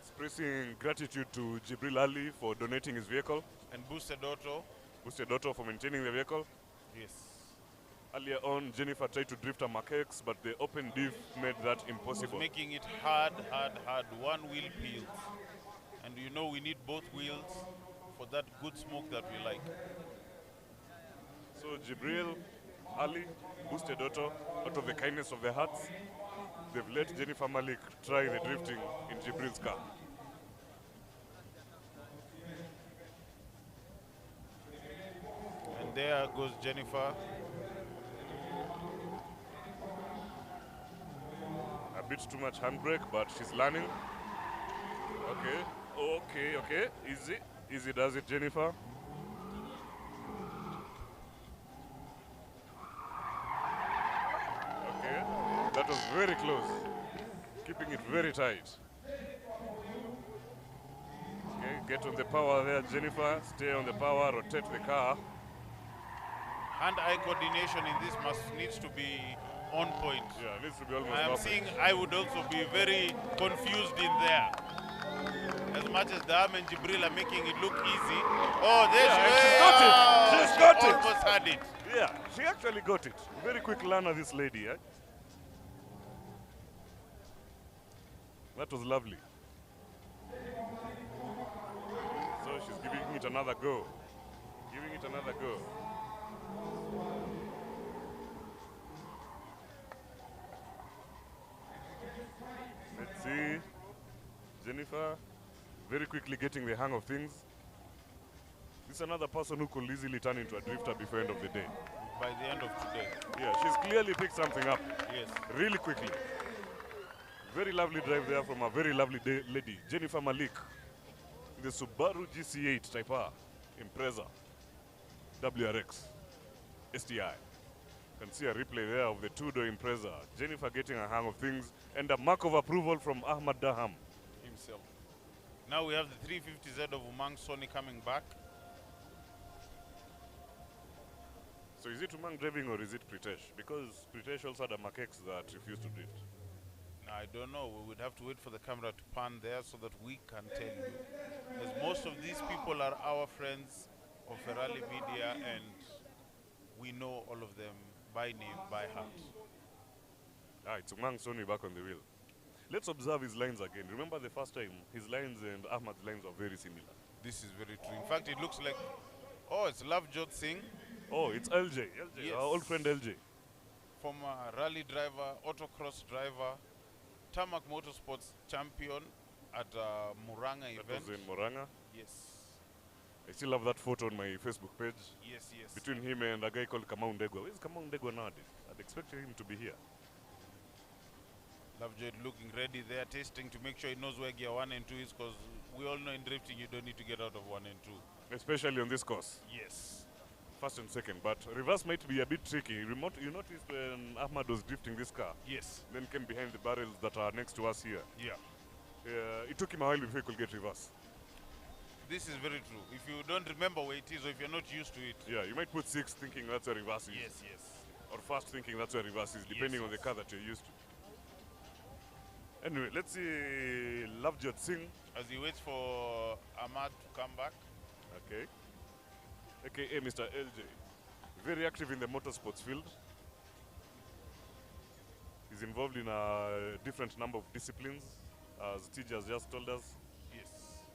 [SPEAKER 2] Expressing gratitude to Jibril Ali for donating his vehicle,
[SPEAKER 1] And boosted auto,
[SPEAKER 2] Boosted Auto for maintaining the vehicle.
[SPEAKER 1] yes.
[SPEAKER 2] Earlier on, Jennifer tried to drift a Mark X, but the open diff made that impossible.
[SPEAKER 1] Making it hard, hard, hard. One wheel peels. And you know we need both wheels for that good smoke that we like.
[SPEAKER 2] So Jibril, Ali, boosted auto, out of the kindness of their hearts, they've let Jennifer Malik try the drifting in Jibril's car.
[SPEAKER 1] And there goes Jennifer.
[SPEAKER 2] A bit too much handbrake, but she's learning. Okay. Easy does it, Jennifer. Okay, that was very close. Keeping it very tight. Okay, get on the power there, Jennifer. Stay on the power, rotate the car.
[SPEAKER 1] Hand-eye coordination in this needs to be on point.
[SPEAKER 2] Yeah, it needs to be almost
[SPEAKER 1] I am
[SPEAKER 2] perfect.
[SPEAKER 1] seeing I would also be very confused in there. As much as Daham and Jibril are making it look easy. Oh, there
[SPEAKER 2] she's got it. She's got it.
[SPEAKER 1] Almost had it.
[SPEAKER 2] Yeah, she actually got it. Very quick learner, this lady. Eh? That was lovely. So she's giving it another go. Giving it another go. Let's see. Jennifer, very quickly getting the hang of things. This is another person who could easily turn into a drifter before end of the day.
[SPEAKER 1] By the end of today.
[SPEAKER 2] Yeah, she's clearly picked something up.
[SPEAKER 1] Yes.
[SPEAKER 2] Really quickly. Very lovely drive there from a very lovely lady, Jennifer Malik. The Subaru GC8 Type R Impreza WRX STI. You can see a replay there of the two-door Impreza. Jennifer getting a hang of things, and a mark of approval from Ahmad Daham himself.
[SPEAKER 1] Now we have the 350Z of Umang Sony coming back.
[SPEAKER 2] So is it Umang driving or is it Pritesh? Because Pritesh also had a Mark X that refused to drift.
[SPEAKER 1] I don't know. We would have to wait for the camera to pan there so that we can tell you. As most of these people are our friends of Ferrari Media, and we know all of them by name, by heart.
[SPEAKER 2] It's Umang Sony back on the wheel. Let's observe his lines again. Remember the first time, his lines and Ahmad's lines are very similar.
[SPEAKER 1] This is very true. In fact, it looks like, oh, it's Lavjot Singh.
[SPEAKER 2] Oh, it's LJ,
[SPEAKER 1] Yes.
[SPEAKER 2] Our old friend LJ.
[SPEAKER 1] Former rally driver, autocross driver, Tarmac Motorsports champion at Muranga
[SPEAKER 2] That
[SPEAKER 1] event.
[SPEAKER 2] was in Moranga.
[SPEAKER 1] Yes.
[SPEAKER 2] I still have that photo on my Facebook page.
[SPEAKER 1] Yes.
[SPEAKER 2] Between him and a guy called Kamau Ndegwa. Where's Kamau Ndegwa nowadays? I'd expected him to be here.
[SPEAKER 1] Lovejoy looking ready there, testing to make sure he knows where gear 1 and 2 is, because we all know in drifting you don't need to get out of 1 and 2.
[SPEAKER 2] Especially on this course.
[SPEAKER 1] Yes.
[SPEAKER 2] First and second, but reverse might be a bit tricky. You noticed when Ahmad was drifting this car,
[SPEAKER 1] Yes.
[SPEAKER 2] then came behind the barrels that are next to us here.
[SPEAKER 1] Yeah.
[SPEAKER 2] It took him a while before he could get reverse.
[SPEAKER 1] This is very true. If you don't remember where it is, or if you're not used to it.
[SPEAKER 2] Yeah, you might put 6 thinking that's where reverse is.
[SPEAKER 1] Yes.
[SPEAKER 2] Or fast thinking that's where reverse is, depending on the car that you're used to. Anyway, let's see Lavjot Singh.
[SPEAKER 1] As he waits for Ahmad to come back.
[SPEAKER 2] Okay. AKA Mr. LJ. Very active in the motorsports field. He's involved in a different number of disciplines, as TJ has just told us.
[SPEAKER 1] Yes.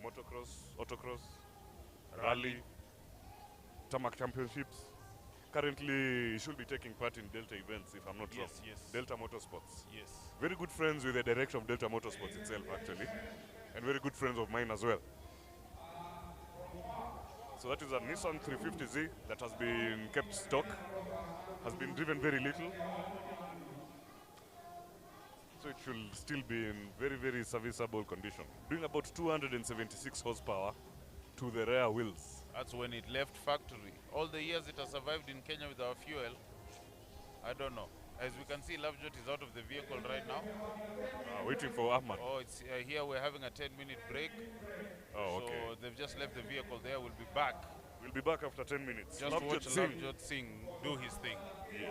[SPEAKER 2] Motocross, autocross, rally, tarmac championships. Currently, he should be taking part in Delta events, if I'm not wrong.
[SPEAKER 1] Yes.
[SPEAKER 2] Delta Motorsports.
[SPEAKER 1] Yes.
[SPEAKER 2] Very good friends with the director of Delta Motorsports itself, actually. And very good friends of mine as well. So that is a Nissan 350Z that has been kept stock, has been driven very little. So it should still be in very, very serviceable condition. Bring about 276 horsepower to the rear wheels.
[SPEAKER 1] That's when it left factory. All the years it has survived in Kenya with our fuel, I don't know. As we can see, Lavjot is out of the vehicle right now.
[SPEAKER 2] Waiting for Ahmad.
[SPEAKER 1] Oh, it's here we're having a 10-minute break.
[SPEAKER 2] Oh, okay.
[SPEAKER 1] So they've just left the vehicle there. We'll be back.
[SPEAKER 2] We'll be back after 10 minutes.
[SPEAKER 1] Just watch Lavjot Singh do his thing.
[SPEAKER 2] Yeah.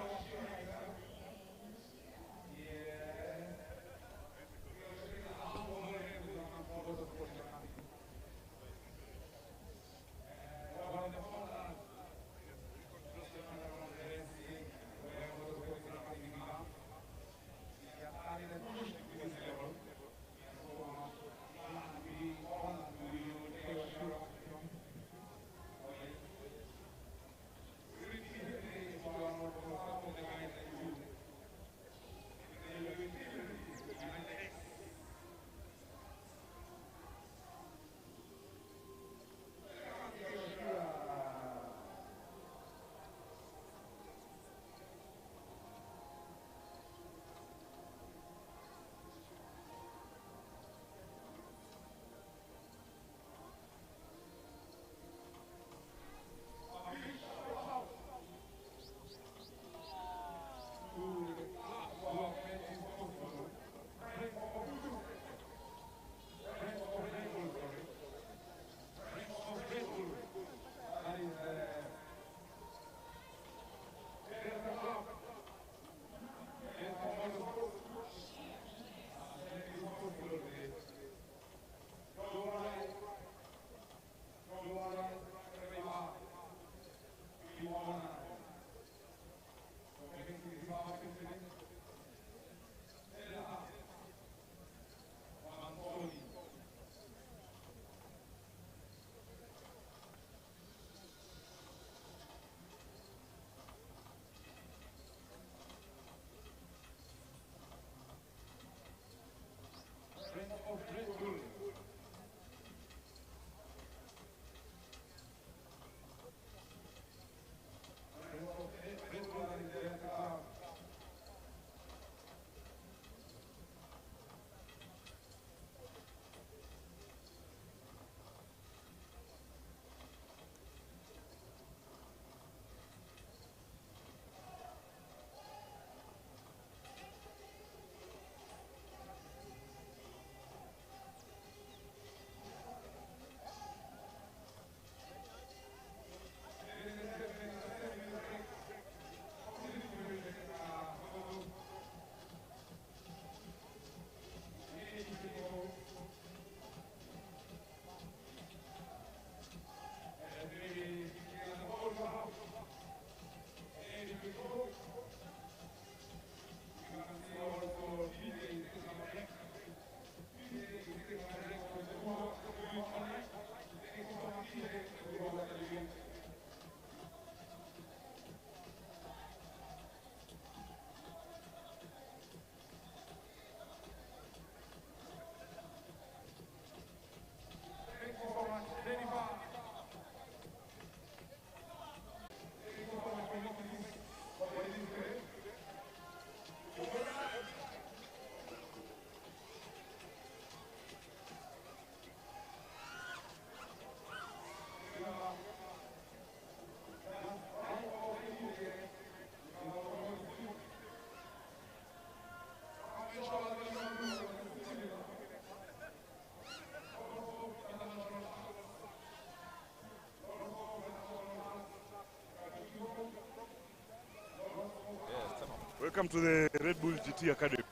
[SPEAKER 2] welcome to the Red Bull GT Academy.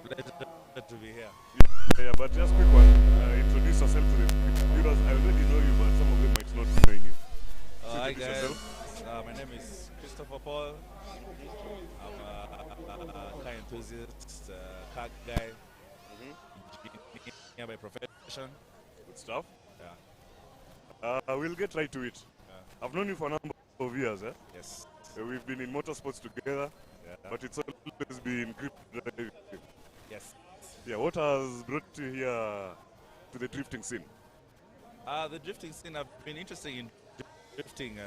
[SPEAKER 4] Glad to be here.
[SPEAKER 2] Yeah, but just quick one. Introduce yourself to the viewers. I already know you, but some of them might not be knowing you.
[SPEAKER 4] Hi
[SPEAKER 2] Introduce
[SPEAKER 4] guys,
[SPEAKER 2] yourself.
[SPEAKER 4] my name is Christopher Paul. I'm a car enthusiast, car guy, engineer by profession.
[SPEAKER 2] Good stuff.
[SPEAKER 4] Yeah.
[SPEAKER 2] We'll get right to it.
[SPEAKER 4] Yeah.
[SPEAKER 2] I've known you for a number of years.
[SPEAKER 4] Yes.
[SPEAKER 2] We've been in motorsports together,
[SPEAKER 4] Yeah.
[SPEAKER 2] but it's always been grip driving.
[SPEAKER 4] Yes.
[SPEAKER 2] Yeah, what has brought you here to the drifting scene?
[SPEAKER 4] The drifting scene, I've been interested in drifting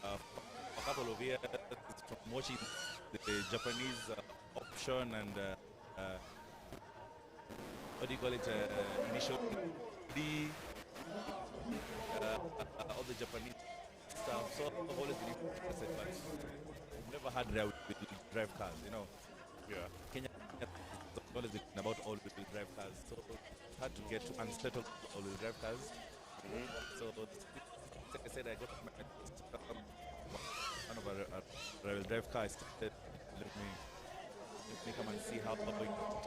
[SPEAKER 4] for a couple of years from watching the Japanese option and what do you call it, initial all the Japanese stuff. So I've always been interested, but I've never had rear-wheel drive cars, you know.
[SPEAKER 2] Yeah.
[SPEAKER 4] Kenya has always been about all-wheel drive cars, so it's hard to get to unsettled all-wheel drive cars. So like I said, I got my one of a rear-wheel drive car. I said, let me come and see how it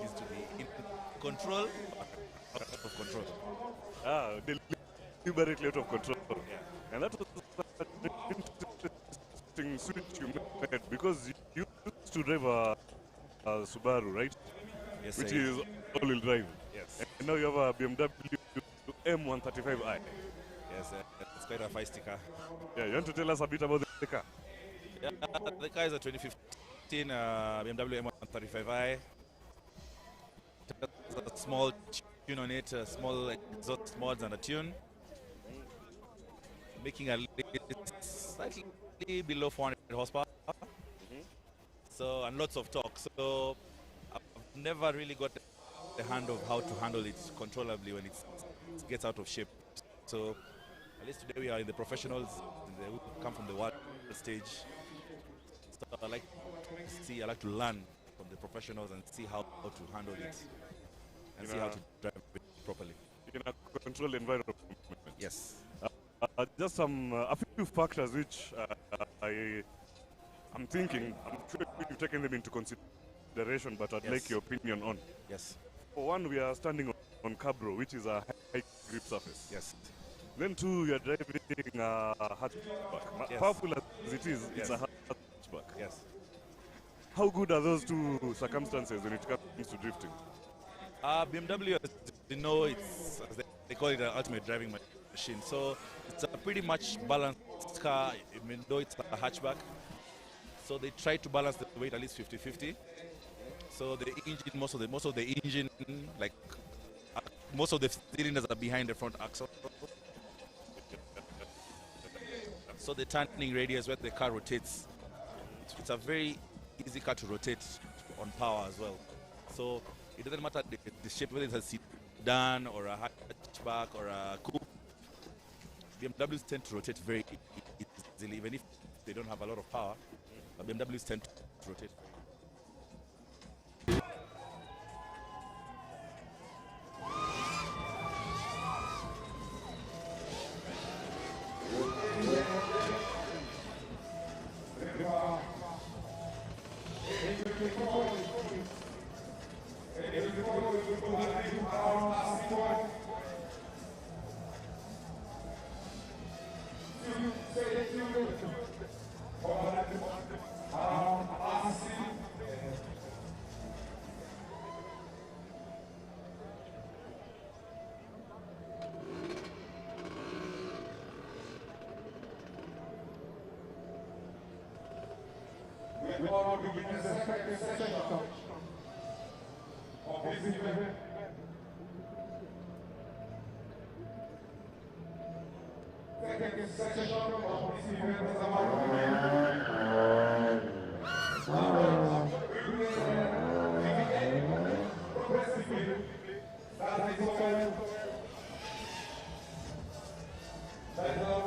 [SPEAKER 4] is to be in control, out of control.
[SPEAKER 2] Deliberately out of control.
[SPEAKER 4] Yeah.
[SPEAKER 2] And that was an interesting switch you made because you used to drive a Subaru, right?
[SPEAKER 4] Yes,
[SPEAKER 2] Which
[SPEAKER 4] I-
[SPEAKER 2] is all-wheel drive.
[SPEAKER 4] yes,
[SPEAKER 2] And now you have a BMW M135i.
[SPEAKER 4] yes, it's quite a feisty car.
[SPEAKER 2] Yeah, you want to tell us a bit about the car?
[SPEAKER 4] Yeah, the car is a 2015 BMW M135i. It has a small tune on it, small exhaust mods and a tune, making a slightly below 400 horsepower. So, and lots of torque. So, I've never really got the hand of how to handle it controllably when it gets out of shape. So, at least today we are in the professionals. We come from the world stage. So I like to learn from the professionals and see how to handle it and see how to drive it properly.
[SPEAKER 2] In a controlled environment.
[SPEAKER 4] Yes.
[SPEAKER 2] Just a few factors which I'm thinking, I'm sure you've taken them into consideration, but I'd
[SPEAKER 4] Yes.
[SPEAKER 2] like your opinion on.
[SPEAKER 4] Yes.
[SPEAKER 2] For one, we are standing on Cabro, which is a high grip surface.
[SPEAKER 4] Yes.
[SPEAKER 2] Then two, you are driving a hatchback.
[SPEAKER 4] Yes.
[SPEAKER 2] Powerful as it is, it's
[SPEAKER 4] Yes.
[SPEAKER 2] a hatchback.
[SPEAKER 4] Yes.
[SPEAKER 2] How good are those two circumstances when it comes to drifting?
[SPEAKER 4] BMW, as you know, it's as they call it an ultimate driving machine. So it's a pretty much balanced car, even though it's a hatchback. So they try to balance the weight at least 50-50. So the engine, most of the engine, like most of the cylinders are behind the front axle. So the turning radius where the car rotates, it's a very easy car to rotate on power as well. So it doesn't matter the shape, whether it's a sedan or a hatchback or a coupe. BMWs tend to rotate very easily, even if they don't have a lot of power. But BMWs tend to rotate.
[SPEAKER 5] We all will begin the second session of this event. Second session of this event is about progressively. That is all. That is all.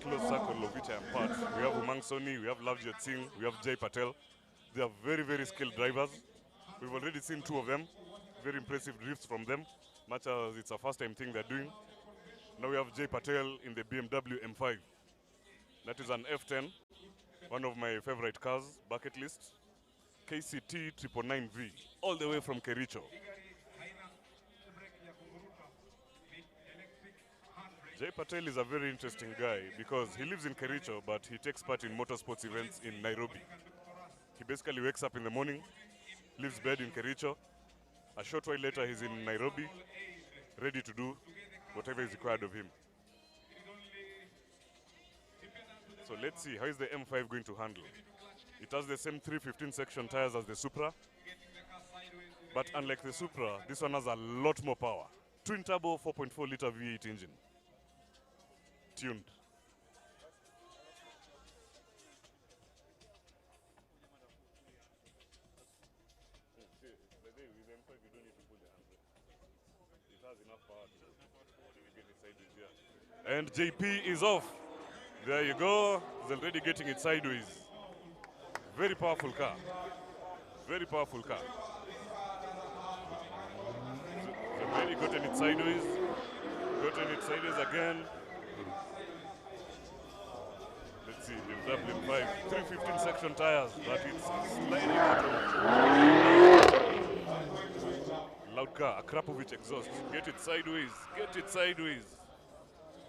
[SPEAKER 2] Close circle of which I am part. We have Umang Soni, we have Lavjot Singh, we have Jay Patel. They are very, very skilled drivers. We've already seen two of them. Very impressive drifts from them, much as it's a first-time thing they're doing. Now we have Jay Patel in the BMW M5. That is an F10, one of my favorite cars, bucket list. KCT 999V, all the way from Kericho. Jay Patel is a very interesting guy because he lives in Kericho, but he takes part in motorsports events in Nairobi. He basically wakes up in the morning, leaves bed in Kericho. A short while later, he's in Nairobi, ready to do whatever is required of him. So let's see, how is the M5 going to handle? It has the same 315 section tires as the Supra, but unlike the Supra, this one has a lot more power. Twin turbo 4.4 liter V8 engine. Tuned. And JP is off. There you go. He's already getting it sideways. Very powerful car. Very powerful car. He's already gotten it sideways. Gotten it sideways again. Let's see, the W5, 315 section tires, but it's sliding out of loud car, Akrapovic exhaust. Get it sideways, get it sideways.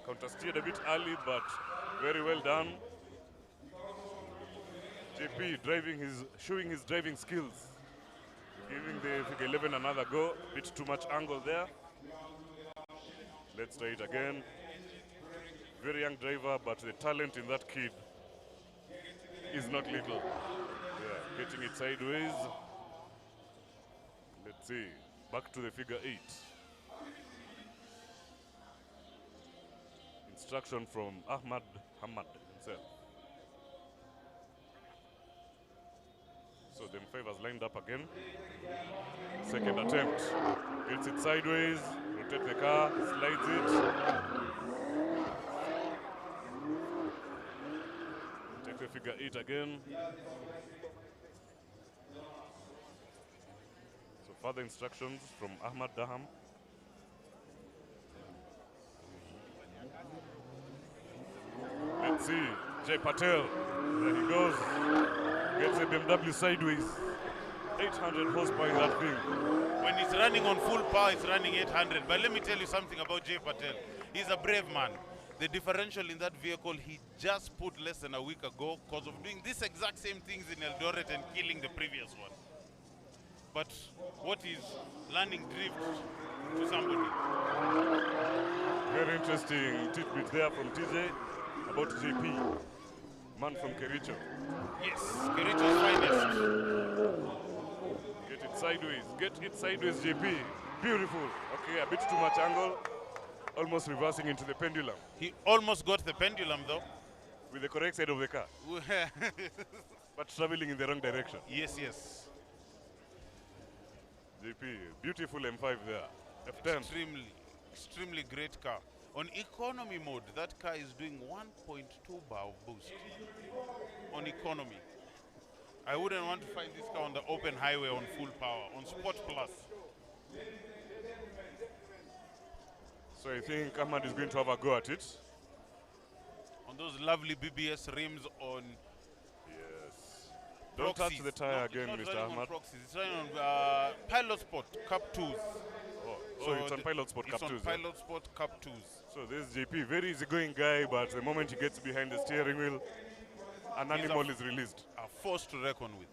[SPEAKER 2] Counter steered a bit early, but very well done. JP showing his driving skills. Giving the figure 11 another go, bit too much angle there. Let's try it again. Very young driver, but the talent in that kid is not little. Yeah, getting it sideways. Let's see. Back to the figure 8. Instruction from Ahmad Daham himself. So the M5 has lined up again. Second attempt. Gets it sideways. Rotate the car. Slides it. Take the figure 8 again. So further instructions from Ahmad Daham. Let's see, Jay Patel, there he goes. Gets a BMW sideways. 800 horsepower in that thing.
[SPEAKER 1] When it's running on full power, it's running 800. But let me tell you something about Jay Patel. He's a brave man. The differential in that vehicle, he just put less than a week ago because of doing this exact same things in Eldoret and killing the previous one. but what is learning drift to somebody?
[SPEAKER 2] Very interesting tidbit there from TJ about JP, man from Kericho.
[SPEAKER 1] Yes, Kericho's finest.
[SPEAKER 2] Get it sideways, JP. Beautiful. Okay, a bit too much angle, almost reversing into the pendulum.
[SPEAKER 1] He almost got the pendulum though.
[SPEAKER 2] With the correct side of the car, but traveling in the wrong direction.
[SPEAKER 1] Yes, yes.
[SPEAKER 2] JP, beautiful M5 there. F10.
[SPEAKER 1] Extremely great car. On economy mode, that car is doing 1.2 bar of boost. On economy. I wouldn't want to find this car on the open highway on full power, on Sport Plus.
[SPEAKER 2] So I think Ahmad is going to have a go at it.
[SPEAKER 1] On those lovely BBS rims on
[SPEAKER 2] Yes. Don't touch
[SPEAKER 1] Proxies.
[SPEAKER 2] the tire
[SPEAKER 1] No,
[SPEAKER 2] again,
[SPEAKER 1] it's
[SPEAKER 2] Mr.
[SPEAKER 1] not running on
[SPEAKER 2] Ahmad.
[SPEAKER 1] Proxies. It's running on Pilot Sport Cup 2s.
[SPEAKER 2] So it's on Pilot Sport Cup 2s.
[SPEAKER 1] It's on Pilot Sport Cup 2s.
[SPEAKER 2] So this is JP, very easygoing guy, but the moment he gets behind the steering wheel, an animal is released.
[SPEAKER 1] A force to reckon with.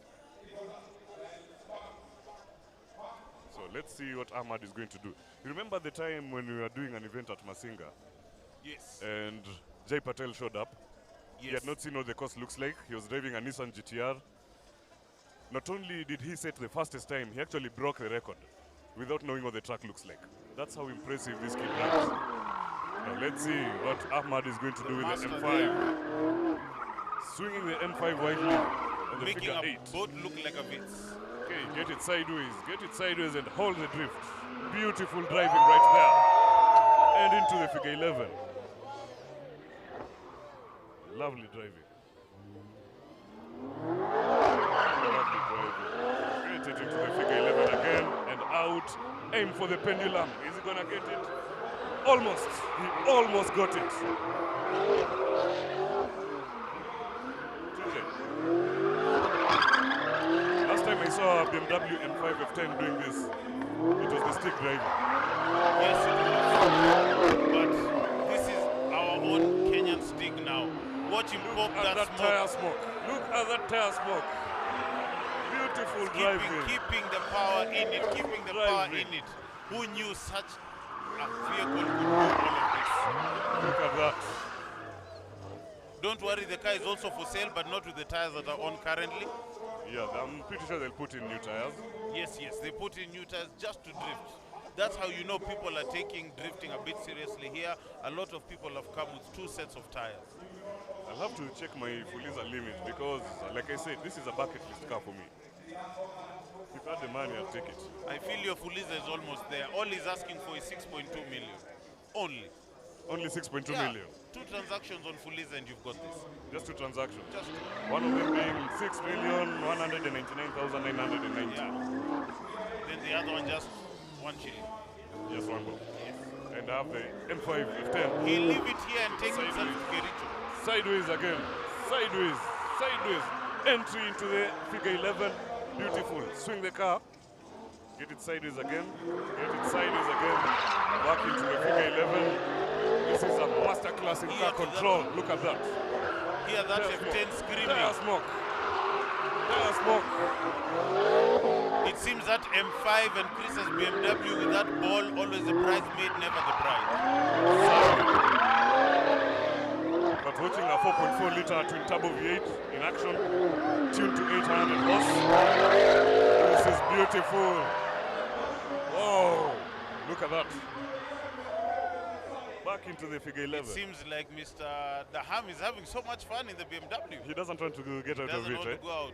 [SPEAKER 2] So let's see what Ahmad is going to do. You remember the time when we were doing an event at Masinga
[SPEAKER 1] Yes.
[SPEAKER 2] and Jai Patel showed up? He
[SPEAKER 1] Yes.
[SPEAKER 2] had not seen what the course looks like. He was driving a Nissan GTR. Not only did he set the fastest time, he actually broke the record without knowing what the track looks like. That's how impressive this kid runs. Now let's see what Ahmad is going to do with the
[SPEAKER 1] master
[SPEAKER 2] M5. Swinging the M5 widely on the
[SPEAKER 1] Making
[SPEAKER 2] figure
[SPEAKER 1] a
[SPEAKER 2] 8.
[SPEAKER 1] boat look like a Vitz.
[SPEAKER 2] Okay, get it sideways and hold the drift. Beautiful driving right there. And into the figure 11. Lovely driving. Lovely driving. Get it into the figure 11 again and out. Aim for the pendulum. Is he gonna get it? Almost. He almost got it. Last time I saw a BMW M5 F10 doing this, it was the stick driving.
[SPEAKER 1] Yes, it was. But this is our own Kenyan stick now. Watch him pop
[SPEAKER 2] Look at
[SPEAKER 1] that
[SPEAKER 2] that
[SPEAKER 1] smoke.
[SPEAKER 2] tire smoke. Look at that tire smoke. Beautiful driving.
[SPEAKER 1] Keeping the power in it, keeping the power in it. Who knew such a vehicle could do all of this?
[SPEAKER 2] Look at that.
[SPEAKER 1] Don't worry, the car is also for sale, but not with the tires that are on currently.
[SPEAKER 2] Yeah, I'm pretty sure they'll put in new tires.
[SPEAKER 1] Yes, they put in new tires just to drift. That's how you know people are taking drifting a bit seriously here. A lot of people have come with 2 sets of tires.
[SPEAKER 2] I'll have to check my Fuliza limit because, like I said, this is a bucket list car for me. If I had the money, I'll take it.
[SPEAKER 1] I feel your Fuliza is almost there. All he's asking for is 6.2 million. Only.
[SPEAKER 2] Only 6.2
[SPEAKER 1] Yeah,
[SPEAKER 2] million.
[SPEAKER 1] 2 transactions on Fuliza and you've got this.
[SPEAKER 2] Just 2 transactions.
[SPEAKER 1] Just 2.
[SPEAKER 2] One of them being 6,199,990.
[SPEAKER 1] Yeah. Then the other one just 1 shilling.
[SPEAKER 2] Just one more.
[SPEAKER 1] Yes.
[SPEAKER 2] And I have the M5 F10.
[SPEAKER 1] He'll leave it here and take himself to Kericho.
[SPEAKER 2] Sideways again. Sideways. Entry into the figure 11. Beautiful. Swing the car. Get it sideways again. Back into the figure 11. This is a masterclass in car control. Look at that.
[SPEAKER 1] Hear that F10 screaming.
[SPEAKER 2] Tire smoke.
[SPEAKER 1] It seems that M5 and Chris's BMW with that ball, always the bridesmaid, never the bride.
[SPEAKER 2] But watching a 4.4 liter twin turbo V8 in action, tuned to 800 horse. This is beautiful. Whoa, look at that. Back into the figure 11.
[SPEAKER 1] It seems like Mr. Daham is having so much fun in the BMW.
[SPEAKER 2] He doesn't want to get out of
[SPEAKER 1] Doesn't
[SPEAKER 2] it,
[SPEAKER 1] want
[SPEAKER 2] right?
[SPEAKER 1] to go out.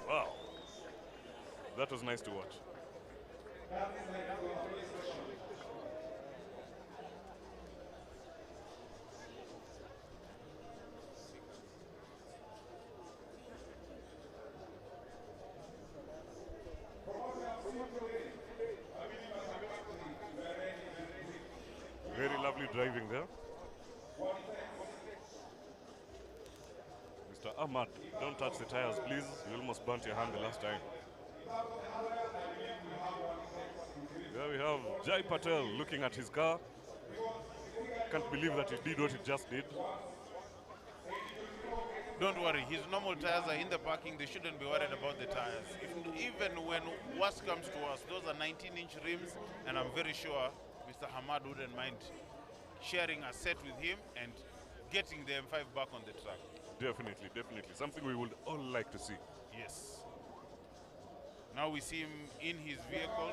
[SPEAKER 2] Wow. That was nice to watch. Very lovely driving there. Mr. Ahmad, don't touch the tires, please. You almost burnt your hand the last time. There we have Jai Patel looking at his car. Can't believe that he did what he just did.
[SPEAKER 1] Don't worry, his normal tires are in the parking. They shouldn't be worried about the tires. Even when worst comes to worst, those are 19-inch rims, and I'm very sure Mr. Ahmad wouldn't mind sharing a set with him and getting the M5 back on the track.
[SPEAKER 2] Definitely, definitely. Something we would all like to see.
[SPEAKER 1] Yes. Now we see him in his vehicle.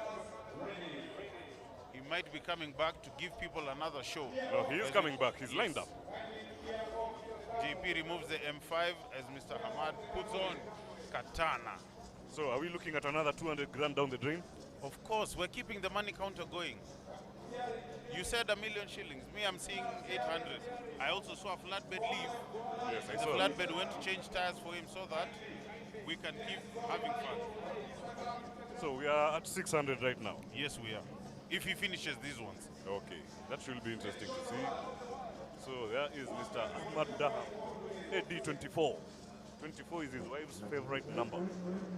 [SPEAKER 1] He might be coming back to give people another show.
[SPEAKER 2] No, he is coming back. He's lined up.
[SPEAKER 1] JP removes the M5 as Mr. Ahmad puts on Katana.
[SPEAKER 2] So are we looking at another 200 grand down the drain?
[SPEAKER 1] Of course, we're keeping the money counter going. You said $1 million shillings. Me, I'm seeing 800. I also saw a flatbed leave.
[SPEAKER 2] Yes, I
[SPEAKER 1] The
[SPEAKER 2] saw.
[SPEAKER 1] flatbed went to change tires for him so that we can keep having fun.
[SPEAKER 2] So we are at 600 right now.
[SPEAKER 1] Yes, we are. If he finishes these ones.
[SPEAKER 2] Okay, that should be interesting to see. So there is Mr. Ahmad Daham, AD24. 24 is his wife's favorite number.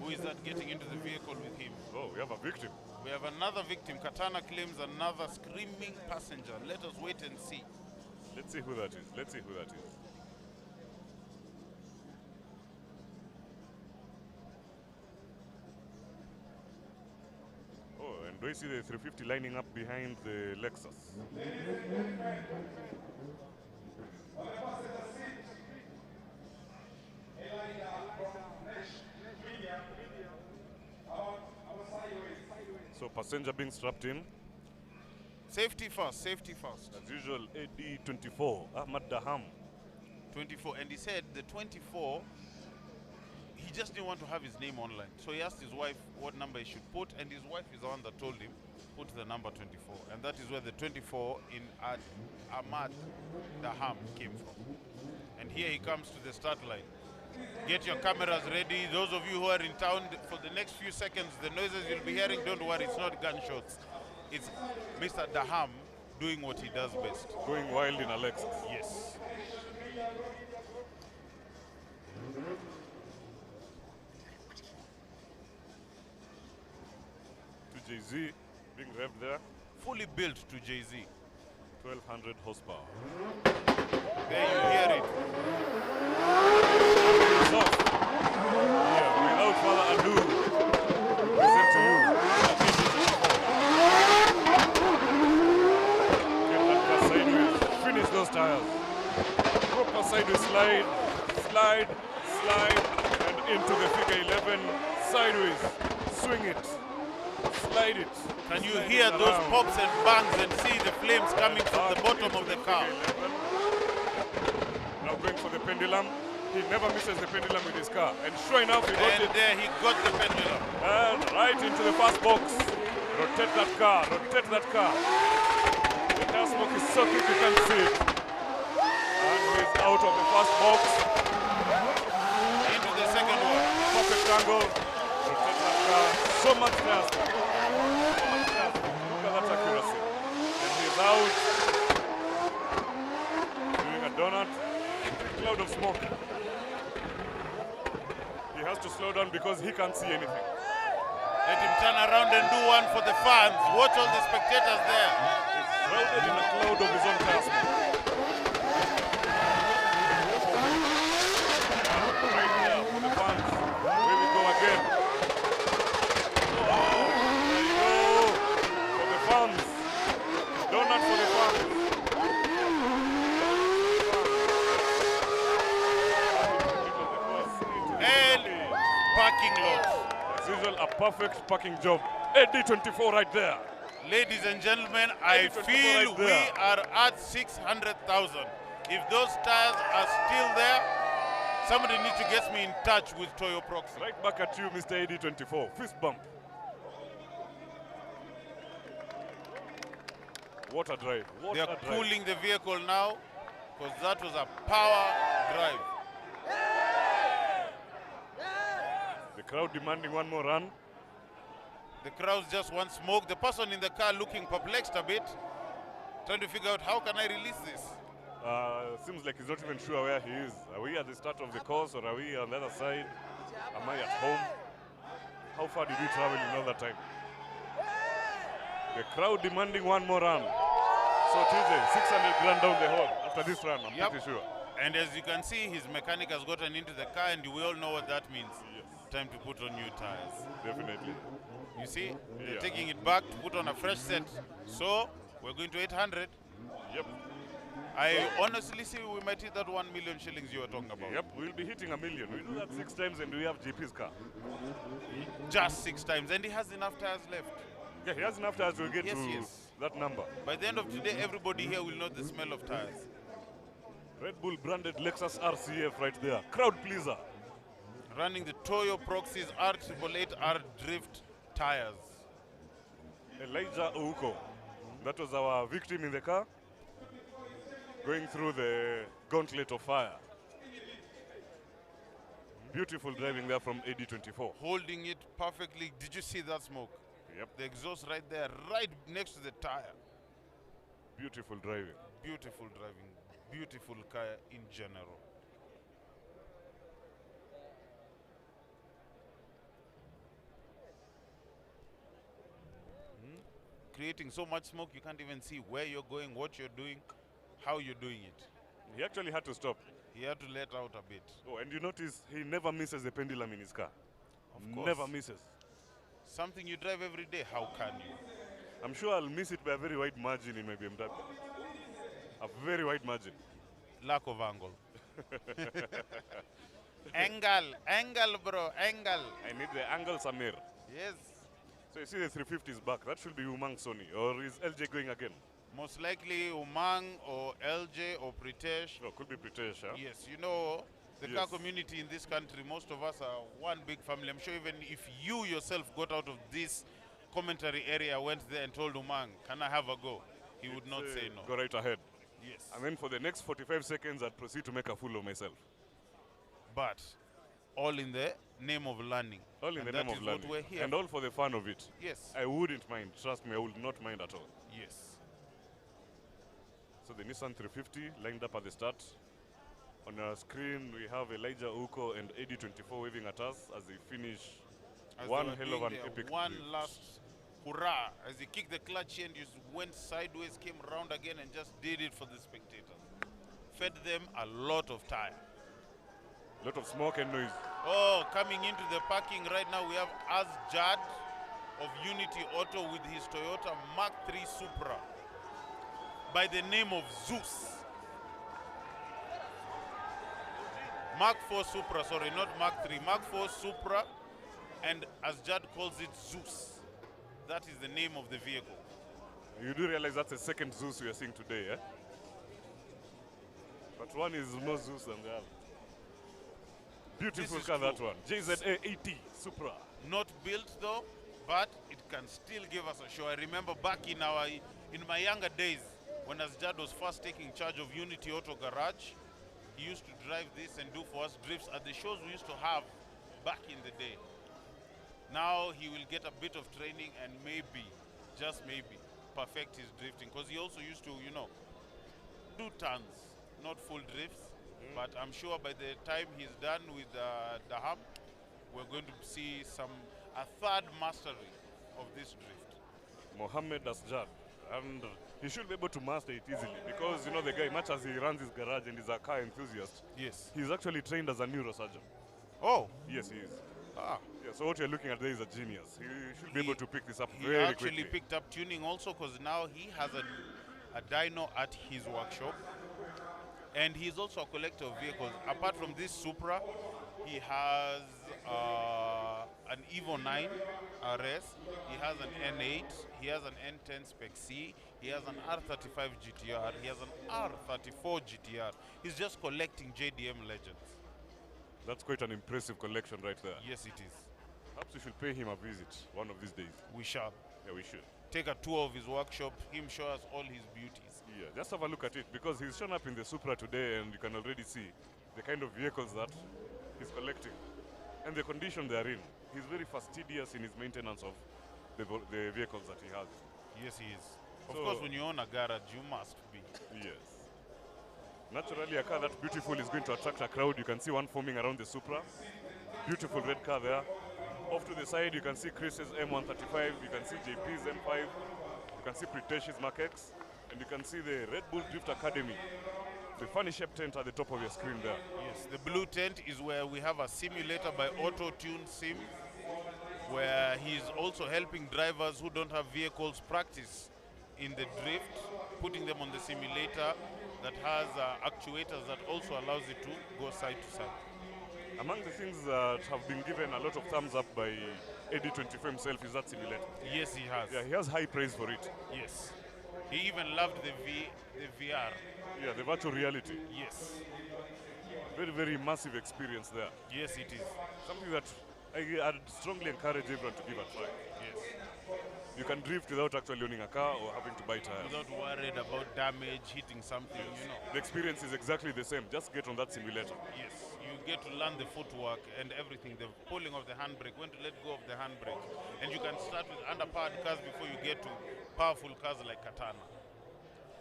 [SPEAKER 1] Who is that getting into the vehicle with him?
[SPEAKER 2] Oh, we have a victim.
[SPEAKER 1] We have another victim. Katana claims another screaming passenger. Let us wait and see.
[SPEAKER 2] Let's see who that is. Let's see who that is. Oh, and do I see the 350 lining up behind the Lexus? So passenger being strapped in.
[SPEAKER 1] Safety first, safety first.
[SPEAKER 2] As usual, AD24, Ahmad Daham.
[SPEAKER 1] 24. And he said the 24, he just didn't want to have his name online. So he asked his wife what number he should put, and his wife is the one that told him, put the number 24. And that is where the 24 in Ahmad Daham came from. And here he comes to the start line. Get your cameras ready. Those of you who are in town, for the next few seconds, the noises you'll be hearing, don't worry, it's not gunshots. It's Mr. Daham doing what he does best.
[SPEAKER 2] Going wild in a Lexus.
[SPEAKER 1] Yes.
[SPEAKER 2] To Jay-Z being revved there.
[SPEAKER 1] Fully built to Jay-Z.
[SPEAKER 2] 1200 horsepower.
[SPEAKER 1] There you hear it.
[SPEAKER 2] So, yeah, without further ado, we present to you get that car sideways, finish those tires. Proper sideways slide, slide, slide, and into the figure 11, sideways, swing it, slide it.
[SPEAKER 1] Can you
[SPEAKER 2] slide
[SPEAKER 1] hear
[SPEAKER 2] it
[SPEAKER 1] those
[SPEAKER 2] around.
[SPEAKER 1] pops and bangs and see the flames coming from the bottom of the car?
[SPEAKER 2] Now going for the pendulum. He never misses the pendulum with his car. And sure enough, he got
[SPEAKER 1] And
[SPEAKER 2] it.
[SPEAKER 1] there he got the pendulum.
[SPEAKER 2] And right into the first box. Rotate that car, rotate that car. The car smoke is so thick you can't see it. And he's out of the first box.
[SPEAKER 1] Into the second one.
[SPEAKER 2] Perfect angle. Rotate that car. So much tire smoke. So much tire smoke. Look at that accuracy. And he's out. Doing a donut. Cloud of smoke. He has to slow down because he can't see anything.
[SPEAKER 1] Let him turn around and do one for the fans. Watch all the spectators there.
[SPEAKER 2] He's shrouded in a cloud of his own tire smoke. Right here for the fans. Here we go again. Oh, there you go. For the fans. Donut for the fans.
[SPEAKER 1] And parking lot.
[SPEAKER 2] As usual, a perfect parking job. AD24 right there.
[SPEAKER 1] Ladies and gentlemen, I
[SPEAKER 2] 24
[SPEAKER 1] feel
[SPEAKER 2] right
[SPEAKER 1] we
[SPEAKER 2] there.
[SPEAKER 1] are at 600,000. If those tires are still there, somebody needs to get me in touch with Toyo Proxy.
[SPEAKER 2] Right back at you, Mr. AD24. Fist bump. What a drive. What
[SPEAKER 1] They
[SPEAKER 2] a
[SPEAKER 1] are
[SPEAKER 2] drive.
[SPEAKER 1] cooling the vehicle now because that was a power drive.
[SPEAKER 2] The crowd demanding one more run.
[SPEAKER 1] The crowd just want smoke. The person in the car looking perplexed a bit, trying to figure out how can I release this.
[SPEAKER 2] Seems like he's not even sure where he is. Are we at the start of the course or are we on the other side? Am I at home? How far did we travel in all that time? The crowd demanding one more run. So TJ, 600 grand down the hole after this run, I'm
[SPEAKER 1] Yep.
[SPEAKER 2] pretty sure.
[SPEAKER 1] And as you can see, his mechanic has gotten into the car, and we all know what that means.
[SPEAKER 2] Yes,
[SPEAKER 1] Time to put on new tires.
[SPEAKER 2] definitely.
[SPEAKER 1] You see, they're
[SPEAKER 2] Yeah.
[SPEAKER 1] taking it back to put on a fresh set. So, we're going to 800.
[SPEAKER 2] Yep.
[SPEAKER 1] I honestly see we might hit that 1 million shillings you were talking about.
[SPEAKER 2] Yep, we'll be hitting 1 million. We do that 6 times and we have JP's car.
[SPEAKER 1] Just 6 times, and he has enough tires left.
[SPEAKER 2] Yeah, he has enough tires to get
[SPEAKER 1] Yes,
[SPEAKER 2] to
[SPEAKER 1] yes.
[SPEAKER 2] that number.
[SPEAKER 1] By the end of today, everybody here will know the smell of tires.
[SPEAKER 2] Red Bull branded Lexus RCF right there. Crowd pleaser.
[SPEAKER 1] Running the Toyo Proxys R888R Drift tires.
[SPEAKER 2] Elijah Ouko. That was our victim in the car. Going through the gauntlet of fire. Beautiful driving there from AD24.
[SPEAKER 1] Holding it perfectly. Did you see that smoke?
[SPEAKER 2] Yep,
[SPEAKER 1] The exhaust right there, right next to the tire.
[SPEAKER 2] beautiful driving.
[SPEAKER 1] Beautiful driving. Beautiful car in general. Creating so much smoke you can't even see where you're going, what you're doing, how you're doing it.
[SPEAKER 2] He actually had to stop.
[SPEAKER 1] He had to let out a bit.
[SPEAKER 2] Oh, and you notice he never misses the pendulum in his car.
[SPEAKER 1] Of course.
[SPEAKER 2] Never misses.
[SPEAKER 1] Something you drive every day, how can you?
[SPEAKER 2] I'm sure I'll miss it by a very wide margin in my BMW. A very wide margin.
[SPEAKER 1] Lack of angle. Angle, bro, angle.
[SPEAKER 2] I need the angle, Samir.
[SPEAKER 1] Yes.
[SPEAKER 2] So you see the 350 is back. That should be Umang Sony. Or is LJ going again?
[SPEAKER 1] Most likely Umang or LJ or Pritesh.
[SPEAKER 2] No, could be Pritesh, huh?
[SPEAKER 1] Yes, you know, the car
[SPEAKER 2] Yes.
[SPEAKER 1] community in this country, most of us are one big family. I'm sure even if you yourself got out of this commentary area, went there and told Umang, can I have a go? He would not say no.
[SPEAKER 2] Go right ahead.
[SPEAKER 1] Yes.
[SPEAKER 2] And then for the next 45 seconds, I'd proceed to make a fool of myself.
[SPEAKER 1] But all in the name of learning.
[SPEAKER 2] All in
[SPEAKER 1] And
[SPEAKER 2] the
[SPEAKER 1] that
[SPEAKER 2] name
[SPEAKER 1] is
[SPEAKER 2] of
[SPEAKER 1] what
[SPEAKER 2] learning.
[SPEAKER 1] we're here
[SPEAKER 2] And all for the fun of it.
[SPEAKER 1] Yes.
[SPEAKER 2] I wouldn't mind. Trust me, I would not mind at all.
[SPEAKER 1] Yes.
[SPEAKER 2] So the Nissan 350 lined up at the start. On our screen, we have Elijah Uko and AD24 waving at us as they finish
[SPEAKER 1] As
[SPEAKER 2] one
[SPEAKER 1] they were
[SPEAKER 2] hell of
[SPEAKER 1] doing
[SPEAKER 2] an
[SPEAKER 1] their
[SPEAKER 2] epic
[SPEAKER 1] one
[SPEAKER 2] drift.
[SPEAKER 1] last hurrah as he kicked the clutch and just went sideways, came around again and just did it for the spectators. Fed them a lot of tire.
[SPEAKER 2] Lot of smoke and noise.
[SPEAKER 1] Oh, coming into the parking right now, we have Azjad of Unity Auto with his Toyota Mark III Supra by the name of Zeus. Mark IV Supra, sorry, not Mark III, Mark IV Supra, and Azjad calls it Zeus. That is the name of the vehicle.
[SPEAKER 2] You do realize that's the second Zeus we are seeing today, eh? But one is more Zeus than the other. Beautiful
[SPEAKER 1] This is
[SPEAKER 2] car, that
[SPEAKER 1] true.
[SPEAKER 2] one. JZA 80 Supra.
[SPEAKER 1] Not built though, but it can still give us a show. I remember back in my younger days, when Azjad was first taking charge of Unity Auto Garage, he used to drive this and do for us drifts at the shows we used to have back in the day. Now he will get a bit of training and maybe, just maybe, perfect his drifting, because he also used to, you know, do turns, not full drifts. But I'm sure by the time he's done with Daham, we're going to see a third mastery of this drift.
[SPEAKER 2] Mohammed Asjad. And he should be able to master it easily because, you know, the guy, much as he runs his garage and is a car enthusiast,
[SPEAKER 1] Yes.
[SPEAKER 2] he's actually trained as a neurosurgeon.
[SPEAKER 1] Oh.
[SPEAKER 2] Yes, he is.
[SPEAKER 1] Ah.
[SPEAKER 2] Yeah, so what you're looking at there is a genius. He should be able to pick this up
[SPEAKER 1] He
[SPEAKER 2] very
[SPEAKER 1] actually
[SPEAKER 2] quickly.
[SPEAKER 1] picked up tuning also because now he has a dyno at his workshop. And he's also a collector of vehicles. Apart from this Supra, he has an Evo 9 RS, he has an N8, he has an N10 Spec C, he has an R35 GTR, he has an R34 GTR. He's just collecting JDM legends.
[SPEAKER 2] That's quite an impressive collection right there.
[SPEAKER 1] Yes, it is.
[SPEAKER 2] Perhaps we should pay him a visit one of these days.
[SPEAKER 1] We shall
[SPEAKER 2] Yeah, we should.
[SPEAKER 1] take a tour of his workshop, him show us all his beauties.
[SPEAKER 2] Yeah, just have a look at it because he's shown up in the Supra today and you can already see the kind of vehicles that he's collecting and the condition they're in. He's very fastidious in his maintenance of the vehicles that he has.
[SPEAKER 1] Yes, he is. Of
[SPEAKER 2] So-
[SPEAKER 1] course, when you own a garage, you must be.
[SPEAKER 2] Yes. Naturally, a car that beautiful is going to attract a crowd. You can see one forming around the Supra. Beautiful red car there. Off to the side, you can see Chris's M135. You can see JP's M5. You can see Pritesh's Mark X. And you can see the Red Bull Drift Academy The funny shaped tent at the top of your screen there.
[SPEAKER 1] Yes, the blue tent is where we have a simulator by Auto Tune Sim, where he's also helping drivers who don't have vehicles practice in the drift, putting them on the simulator that has actuators that also allows it to go side to side.
[SPEAKER 2] Among the things that have been given a lot of thumbs up by AD24 himself is that simulator.
[SPEAKER 1] Yes, he has.
[SPEAKER 2] Yeah, he has high praise for it.
[SPEAKER 1] Yes. He even loved the VR.
[SPEAKER 2] Yeah, the virtual reality.
[SPEAKER 1] Yes.
[SPEAKER 2] Very, very massive experience there.
[SPEAKER 1] Yes, it is.
[SPEAKER 2] Something that I'd strongly encourage everyone to give a try.
[SPEAKER 1] Yes.
[SPEAKER 2] You can drift without actually owning a car or having to buy tires.
[SPEAKER 1] Without worried about damage, hitting something, you know.
[SPEAKER 2] The experience is exactly the same. Just get on that simulator.
[SPEAKER 1] Yes, you get to learn the footwork and everything, the pulling of the handbrake, when to let go of the handbrake. And you can start with underpowered cars before you get to powerful cars like Katana.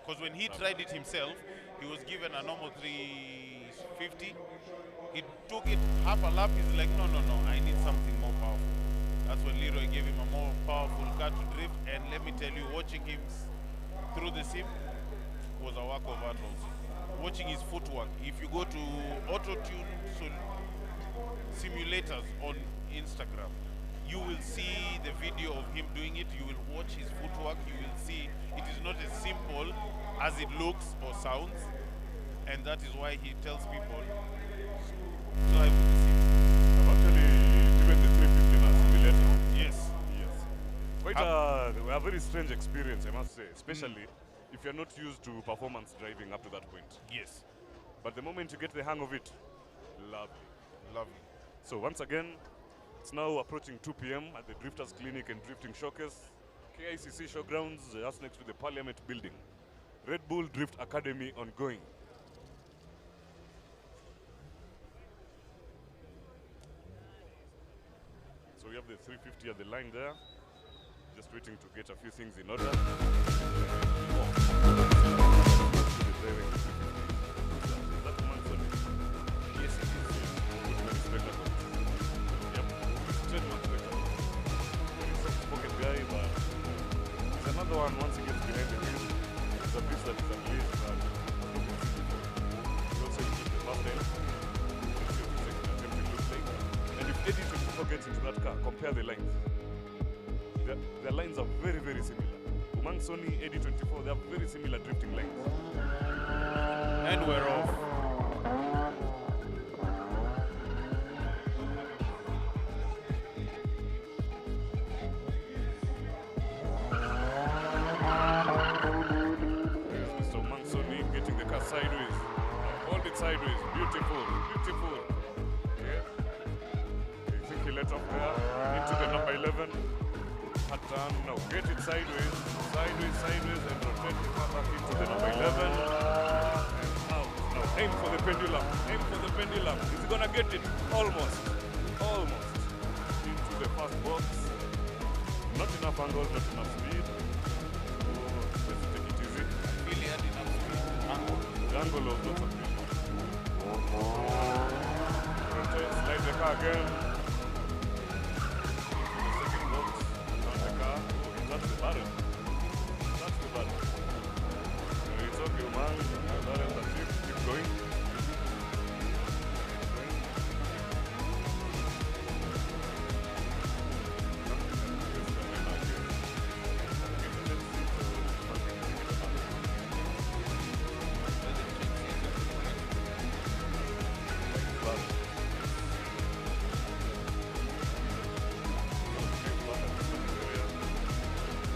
[SPEAKER 1] Because when he tried it himself, he was given a normal 350. He took it half a lap, he's like, no, I need something more powerful. That's when Leroy gave him a more powerful car to drift, and let me tell you, watching him through the sim was a work of art also. Watching his footwork. If you go to auto-tune simulators on Instagram, you will see the video of him doing it, you will watch his footwork, you will see it is not as simple as it looks or sounds, and that is why he tells people, drive with the sim.
[SPEAKER 2] I've actually given the 350 in a simulator.
[SPEAKER 1] Yes.
[SPEAKER 2] Yes. Quite a very strange experience, I must say, especially if you're not used to performance driving up to that point.
[SPEAKER 1] Yes.
[SPEAKER 2] But the moment you get the hang of it, lovely.
[SPEAKER 1] Lovely.
[SPEAKER 2] So once again, it's now approaching 2 p.m. at the Drifters Clinic and Drifting Showcase, KICC Showgrounds, just next to the Parliament Building. Red Bull Drift Academy ongoing. So we have the 350 at the line there, just waiting to get a few things in order.
[SPEAKER 1] Yes, it is.
[SPEAKER 2] Yep, trademark record. Very soft-spoken guy, but there's another one once he gets behind the wheel. It's a piece that is unleashed, but he also used the first time. Let's see what the second attempt will look like. And if AD24 gets into that car, compare the lines. The lines are very, very similar. Among Sony, AD24, they have very similar drifting lines.
[SPEAKER 1] And we're off.
[SPEAKER 2] There's Mr. Mansoni getting the car sideways. Hold it sideways. Beautiful, beautiful. Okay. I think he let off there. Into the number 11. Hard turn. Now get it sideways. Sideways, and rotate the car back into the number 11. And now aim for the pendulum. Aim for the pendulum. Is he gonna get it? Almost. Almost. Into the first box. Not enough angle, not enough speed. Let's take it easy.
[SPEAKER 1] Really had enough speed.
[SPEAKER 2] The angle of lots of people. Rotate, slide the car again. The second box, turn the car. Oh, that's the barrel. That's the barrel. It's okay, man. The barrel, that's it. Keep going.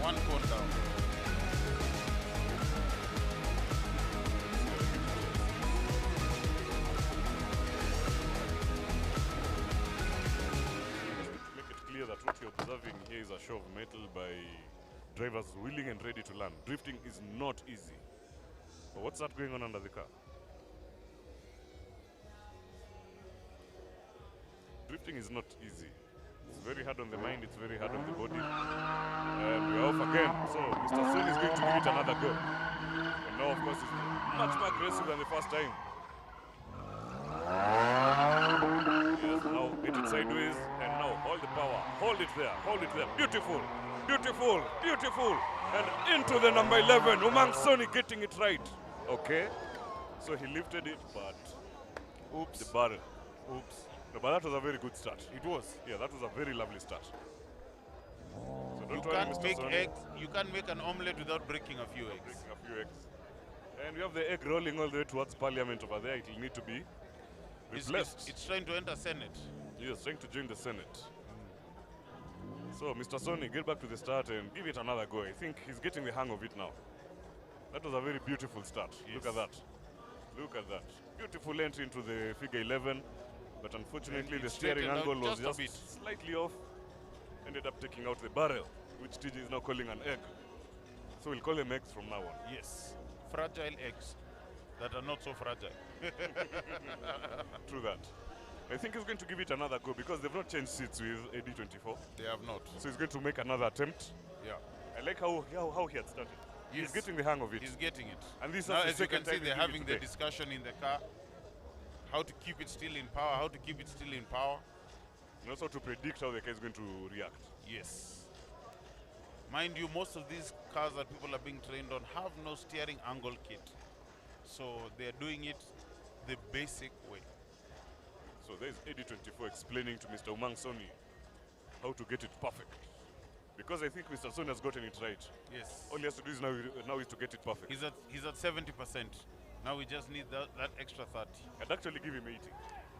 [SPEAKER 1] One cone down.
[SPEAKER 2] Make it clear that what you're observing here is a show of metal by drivers willing and ready to learn. Drifting is not easy. But what's that going on under the car? Drifting is not easy. It's very hard on the mind, it's very hard on the body. And we're off again. So Mr. Sun is going to give it another go. And now, of course, it's much more aggressive than the first time. Yes, now get it sideways, and now hold the power. Hold it there, hold it there. Beautiful, beautiful, beautiful. And into the number 11, Umang Soni getting it right. Okay. So he lifted it, but
[SPEAKER 1] Oops.
[SPEAKER 2] the barrel.
[SPEAKER 1] Oops.
[SPEAKER 2] No, but that was a very good start.
[SPEAKER 1] It was.
[SPEAKER 2] Yeah, that was a very lovely start. So
[SPEAKER 1] You
[SPEAKER 2] don't worry,
[SPEAKER 1] can't
[SPEAKER 2] Mr.
[SPEAKER 1] make
[SPEAKER 2] Sony.
[SPEAKER 1] eggs. You can't make an omelette without breaking a few eggs.
[SPEAKER 2] Breaking a few eggs. And we have the egg rolling all the way towards Parliament over there. It will need to be replaced.
[SPEAKER 1] It's trying to enter Senate.
[SPEAKER 2] Yes, trying to join the Senate. So, Mr. Sony, get back to the start and give it another go. I think he's getting the hang of it now. That was a very beautiful start.
[SPEAKER 1] Yes.
[SPEAKER 2] Look at that. Look at that. Beautiful entry into the figure 11. But unfortunately,
[SPEAKER 1] And
[SPEAKER 2] the
[SPEAKER 1] it
[SPEAKER 2] steering
[SPEAKER 1] straightened
[SPEAKER 2] angle
[SPEAKER 1] out
[SPEAKER 2] was
[SPEAKER 1] just a
[SPEAKER 2] just slightly off. Ended up taking out the barrel, which TJ is now calling an egg. So we'll call them eggs from now on.
[SPEAKER 1] Yes. Fragile eggs that are not so fragile.
[SPEAKER 2] True that. I think he's going to give it another go because they've not changed seats with AD24.
[SPEAKER 1] They have not.
[SPEAKER 2] So he's going to make another attempt.
[SPEAKER 1] Yeah.
[SPEAKER 2] I like how he had started. He's
[SPEAKER 1] Yes.
[SPEAKER 2] getting the hang of it.
[SPEAKER 1] He's getting it.
[SPEAKER 2] And this is
[SPEAKER 1] Now,
[SPEAKER 2] the
[SPEAKER 1] as you
[SPEAKER 2] second
[SPEAKER 1] can see,
[SPEAKER 2] time
[SPEAKER 1] they're
[SPEAKER 2] he's doing
[SPEAKER 1] having
[SPEAKER 2] it
[SPEAKER 1] the
[SPEAKER 2] today.
[SPEAKER 1] discussion in the car. How to keep it still in power, how to keep it still in power.
[SPEAKER 2] And also to predict how the car is going to react.
[SPEAKER 1] Yes. Mind you, most of these cars that people are being trained on have no steering angle kit. So they're doing it the basic way.
[SPEAKER 2] So there's AD24 explaining to Mr. Umang Soni how to get it perfect. Because I think Mr. Soni has gotten it right.
[SPEAKER 1] Yes.
[SPEAKER 2] All he has to do is now is to get it perfect.
[SPEAKER 1] He's at 70%. Now we just need that extra 30.
[SPEAKER 2] I'd actually give him 80.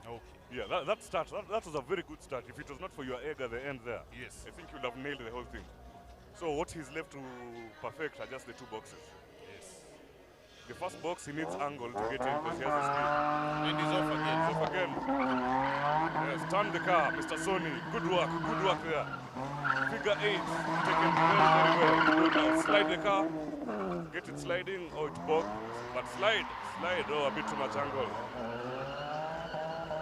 [SPEAKER 1] Okay.
[SPEAKER 2] Yeah, that start, that was a very good start. If it was not for your egg at the end there,
[SPEAKER 1] Yes.
[SPEAKER 2] I think you would have nailed the whole thing. So what he's left to perfect are just the two boxes.
[SPEAKER 1] Yes.
[SPEAKER 2] The first box, he needs angle to get in because he has the speed.
[SPEAKER 1] And he's off again.
[SPEAKER 2] Off again. Yes, turn the car, Mr. Sony. Good work there. Figure 8, taken very, very well. Good now, slide the car, get it sliding. Oh, it bogged, but slide. Oh, a bit too much angle.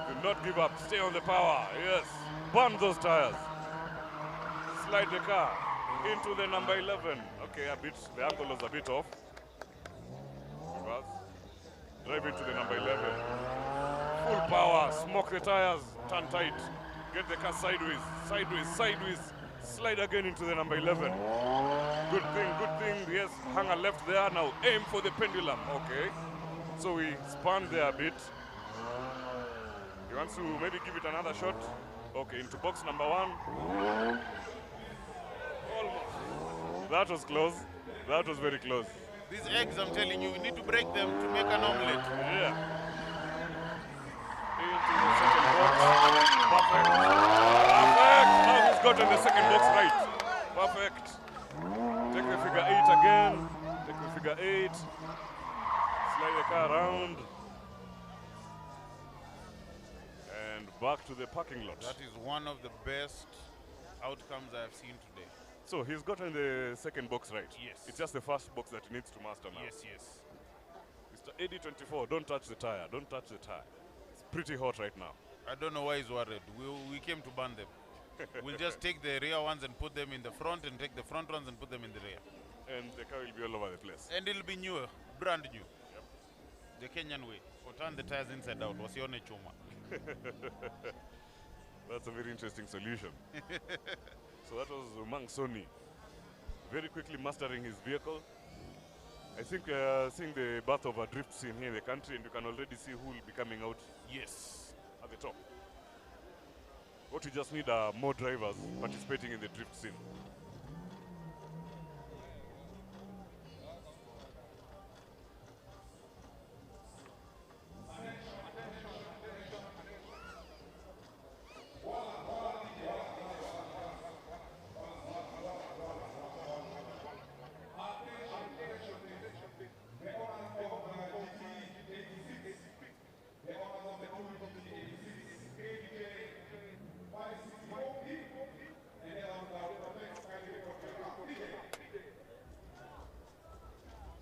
[SPEAKER 2] Do not give up, stay on the power. Yes, burn those tires. Slide the car into the number 11. Okay, the angle was a bit off. Reverse. Drive into the number 11. Full power, smoke the tires, turn tight. Get the car sideways. Slide again into the number 11. Good thing. Yes, hanger left there. Now aim for the pendulum. Okay. So we spun there a bit. He wants to maybe give it another shot. Okay, into box number 1. Almost. That was close. That was very close.
[SPEAKER 1] These eggs, I'm telling you, we need to break them to make an omelette.
[SPEAKER 2] Yeah. Into the second box. Perfect. Now he's gotten the second box right. Perfect. Take the figure 8 again. Take the figure 8. Slide the car around. And back to the parking lot.
[SPEAKER 1] That is one of the best outcomes I have seen today.
[SPEAKER 2] So he's gotten the second box right.
[SPEAKER 1] Yes.
[SPEAKER 2] It's just the first box that he needs to master now.
[SPEAKER 1] Yes.
[SPEAKER 2] Mr. AD24, don't touch the tire. Don't touch the tire. It's pretty hot right now.
[SPEAKER 1] I don't know why he's worried. We came to burn them. We'll just take the rear ones and put them in the front and take the front ones and put them in the rear.
[SPEAKER 2] And the car will be all over the place.
[SPEAKER 1] And it'll be newer, brand new. Yep. The Kenyan way. Or turn the tires inside out. Wasione chuma.
[SPEAKER 2] That's a very interesting solution. So that was Umang Soni, very quickly mastering his vehicle. I think seeing the birth of a drift scene here in the country, and you can already see who will be coming out
[SPEAKER 1] Yes.
[SPEAKER 2] at the top. What we just need are more drivers participating in the drift scene.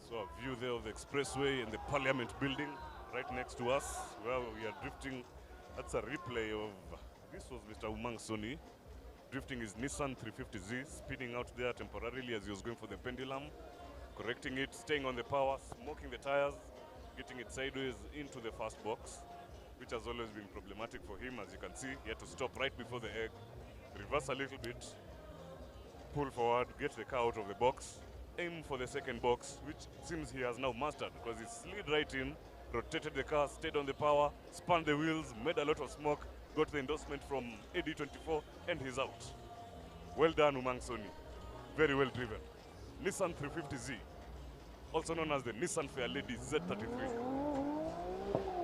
[SPEAKER 2] So a view there of the expressway and the Parliament building right next to us where we are drifting. That's a replay of, this was Mr. Umang Soni drifting his Nissan 350Z, speeding out there temporarily as he was going for the pendulum, correcting it, staying on the power, smoking the tires, getting it sideways into the first box, which has always been problematic for him. As you can see, he had to stop right before the egg, reverse a little bit, pull forward, get the car out of the box, aim for the second box, which seems he has now mastered because he slid right in rotated the car, stayed on the power, spun the wheels, made a lot of smoke, got the endorsement from AD24, and he's out. Well done, Umang Soni. Very well driven. Nissan 350Z, also known as the Nissan Fair Lady Z33.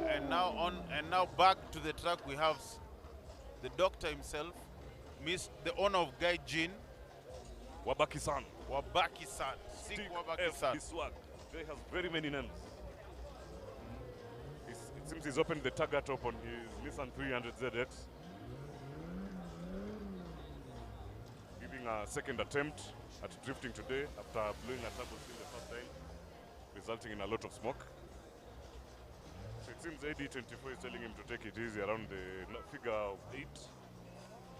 [SPEAKER 1] And now back to the track, we have the doctor himself, the owner of Guy Jean,
[SPEAKER 2] Wabaki-san.
[SPEAKER 1] Wabaki-san. Sick Wabaki-san.
[SPEAKER 2] Swag. He has very many names. It seems he's opened the tagger top on his Nissan 300ZX. Giving a second attempt at drifting today after blowing a turbo seal the first time, resulting in a lot of smoke. So it seems AD24 is telling him to take it easy around the figure of 8.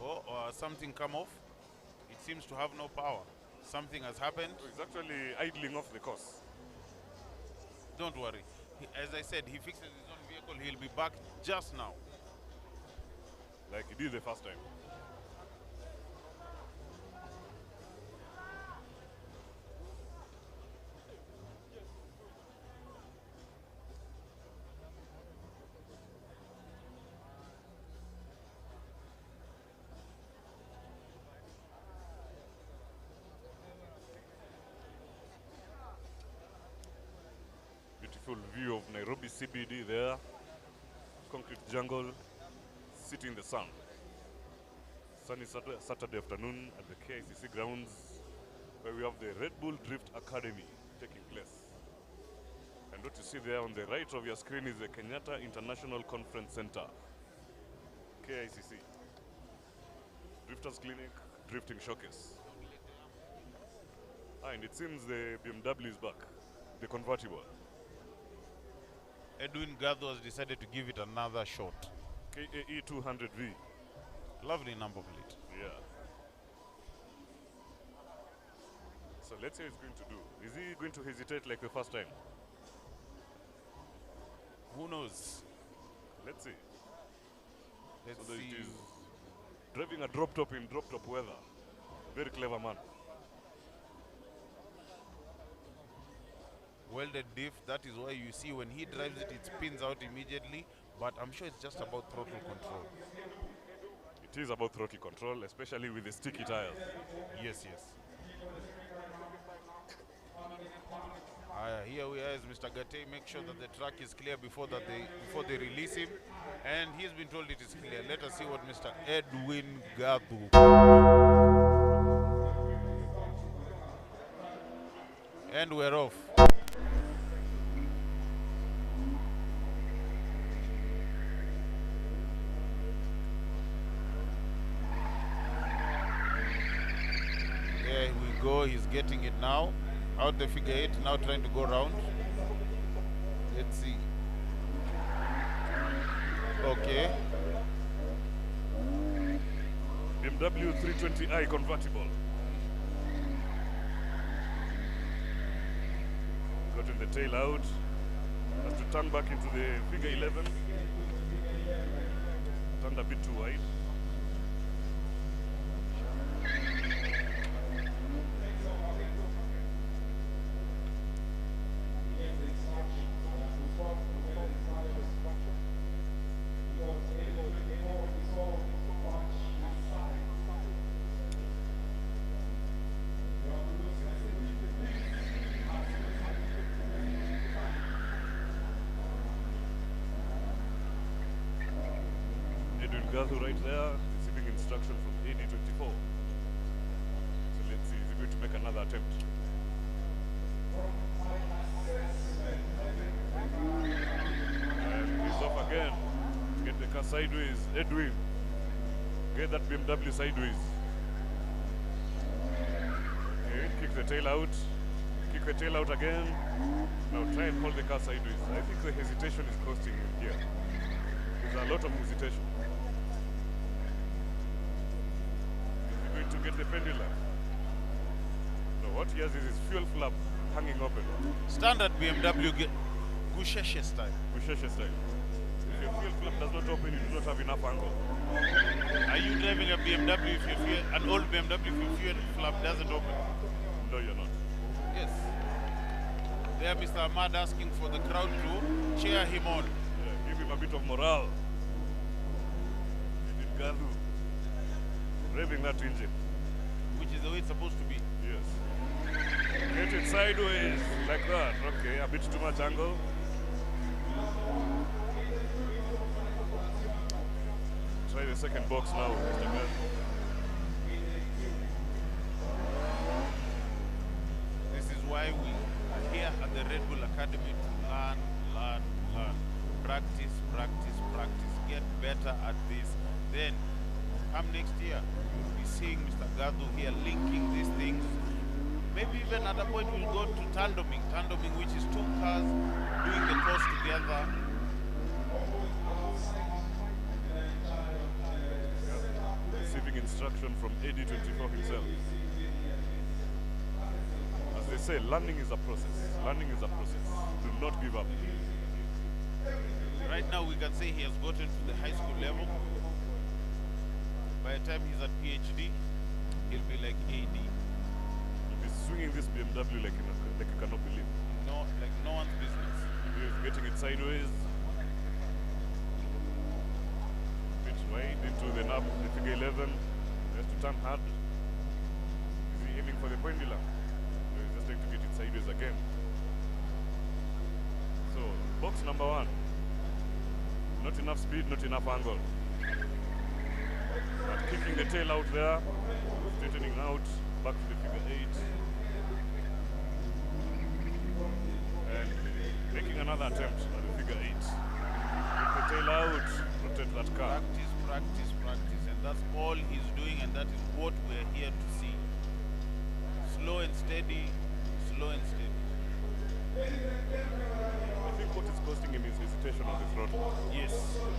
[SPEAKER 1] Oh, something come off. It seems to have no power. Something has happened.
[SPEAKER 2] So he's actually idling off the course.
[SPEAKER 1] Don't worry. As I said, he fixes his own vehicle. He'll be back just now.
[SPEAKER 2] Like he did the first time. Beautiful view of Nairobi CBD there. Concrete jungle, sitting in the sun. Sunny Saturday afternoon at the KICC grounds, where we have the Red Bull Drift Academy taking place. And what you see there on the right of your screen is the Kenyatta International Conference Center, KICC. Drifters Clinic, Drifting Showcase. And it seems the BMW is back, the convertible.
[SPEAKER 1] Edwin Gatho has decided to give it another shot.
[SPEAKER 2] KAE 200V.
[SPEAKER 1] Lovely number plate.
[SPEAKER 2] Yeah. So let's see what he's going to do. Is he going to hesitate like the first time?
[SPEAKER 1] Who knows?
[SPEAKER 2] Let's see.
[SPEAKER 1] Let's
[SPEAKER 2] So
[SPEAKER 1] see.
[SPEAKER 2] it is driving a drop top in drop top weather. Very clever man.
[SPEAKER 1] Welded diff, that is why you see when he drives it, it spins out immediately. But I'm sure it's just about throttle control.
[SPEAKER 2] It is about throttle control, especially with the sticky tires.
[SPEAKER 1] Yes, yes. Here we are as Mr. Gate. Make sure that the track is clear before they release him. And he's been told it is clear. Let us see what Mr. Edwin Gatho can do. And we're off. There we go, he's getting it now. Out the figure 8, now trying to go round. Let's see. Okay.
[SPEAKER 2] BMW 320i convertible. Gotten the tail out. Has to turn back into the figure 11. Turned a bit too wide. Gatho right there, receiving instruction from AD24. So let's see, is he going to make another attempt? And he's off again. Get the car sideways. Edwin, get that BMW sideways. Okay, kick the tail out. Kick the tail out again. Now try and hold the car sideways. I think the hesitation is costing him here. There's a lot of hesitation. To get the pendulum. So what he has is his fuel flap hanging open.
[SPEAKER 1] Standard BMW Gusheshe style.
[SPEAKER 2] Gusheshe style. If your fuel flap does not open, you do not have enough angle.
[SPEAKER 1] Are you driving a BMW if your an old BMW if your fuel flap doesn't open?
[SPEAKER 2] No, you're not.
[SPEAKER 1] Yes. There, Mr. Ahmad asking for the crowd to cheer him on.
[SPEAKER 2] Yeah, give him a bit of morale. Gadu revving that engine.
[SPEAKER 1] Which is the way it's supposed to be.
[SPEAKER 2] Yes. Get it sideways like that. Okay, a bit too much angle. Try the second box now, Mr. Gadu.
[SPEAKER 1] This is why we are here at the Red Bull Academy to learn. Practice, practice, practice. Get better at this. Then, come next year, you'll be seeing Mr. Gadu here linking these things. Maybe even at a point we'll go to tandeming. Tandeming, which is two cars doing the course together.
[SPEAKER 2] Receiving instruction from AD24 himself. As they say, learning is a process. Learning is a process. Do not give up.
[SPEAKER 1] Right now we can say he has gotten to the high school level. By the time he's at PhD, he'll be like AD.
[SPEAKER 2] He'll be swinging this BMW like you cannot believe.
[SPEAKER 1] No, like no one's business.
[SPEAKER 2] He's getting it sideways. Bit wide into the knob, the figure 11. He has to turn hard. Is he aiming for the pendulum? So he's just trying to get it sideways again. So, box number 1. Not enough speed, not enough angle. But kicking the tail out there, straightening out, back to the figure 8. And making another attempt at the figure 8. Get the tail out, rotate that car.
[SPEAKER 1] Practice, practice, practice. And that's all he's doing, and that is what we're here to see. Slow and steady, slow and steady.
[SPEAKER 2] I think what is costing him is hesitation on the throttle.
[SPEAKER 1] Yes,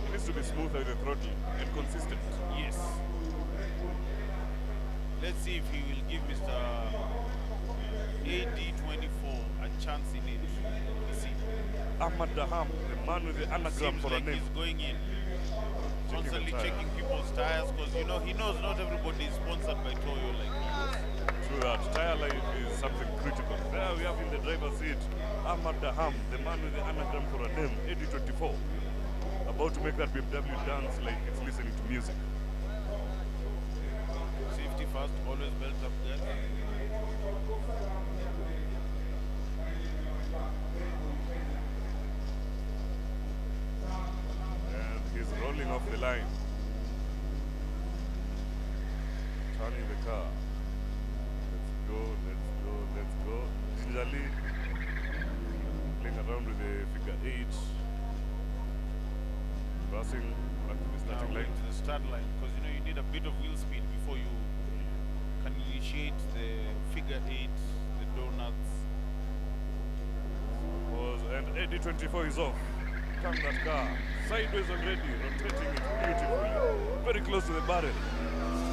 [SPEAKER 2] He needs to be smoother with the throttle and consistent.
[SPEAKER 1] yes. Let's see if he will give Mr. AD24 a chance in it. We'll see.
[SPEAKER 2] Ahmad Daham, the man with the anagram
[SPEAKER 1] Seems
[SPEAKER 2] for
[SPEAKER 1] like
[SPEAKER 2] a name.
[SPEAKER 1] he's going in, constantly
[SPEAKER 2] the tire.
[SPEAKER 1] checking people's tires, because you know he knows not everybody is sponsored by Toyo like he is.
[SPEAKER 2] True that. Tire life is something critical. There we have in the driver's seat Ahmad Daham, the man with the anagram for a name, AD24. About to make that BMW dance like it's listening to music.
[SPEAKER 1] Safety first, always belt up there.
[SPEAKER 2] And he's rolling off the line. Turning the car. Let's go, let's go, let's go. Gingerly playing around with the figure 8. Passing back to the
[SPEAKER 1] Now
[SPEAKER 2] starting
[SPEAKER 1] going
[SPEAKER 2] line.
[SPEAKER 1] to the start line, because you know you need a bit of wheel speed before you can initiate the figure 8, the donuts.
[SPEAKER 2] And AD24 is off. Turn that car. Sideways already, rotating it beautifully. Very close to the barrel.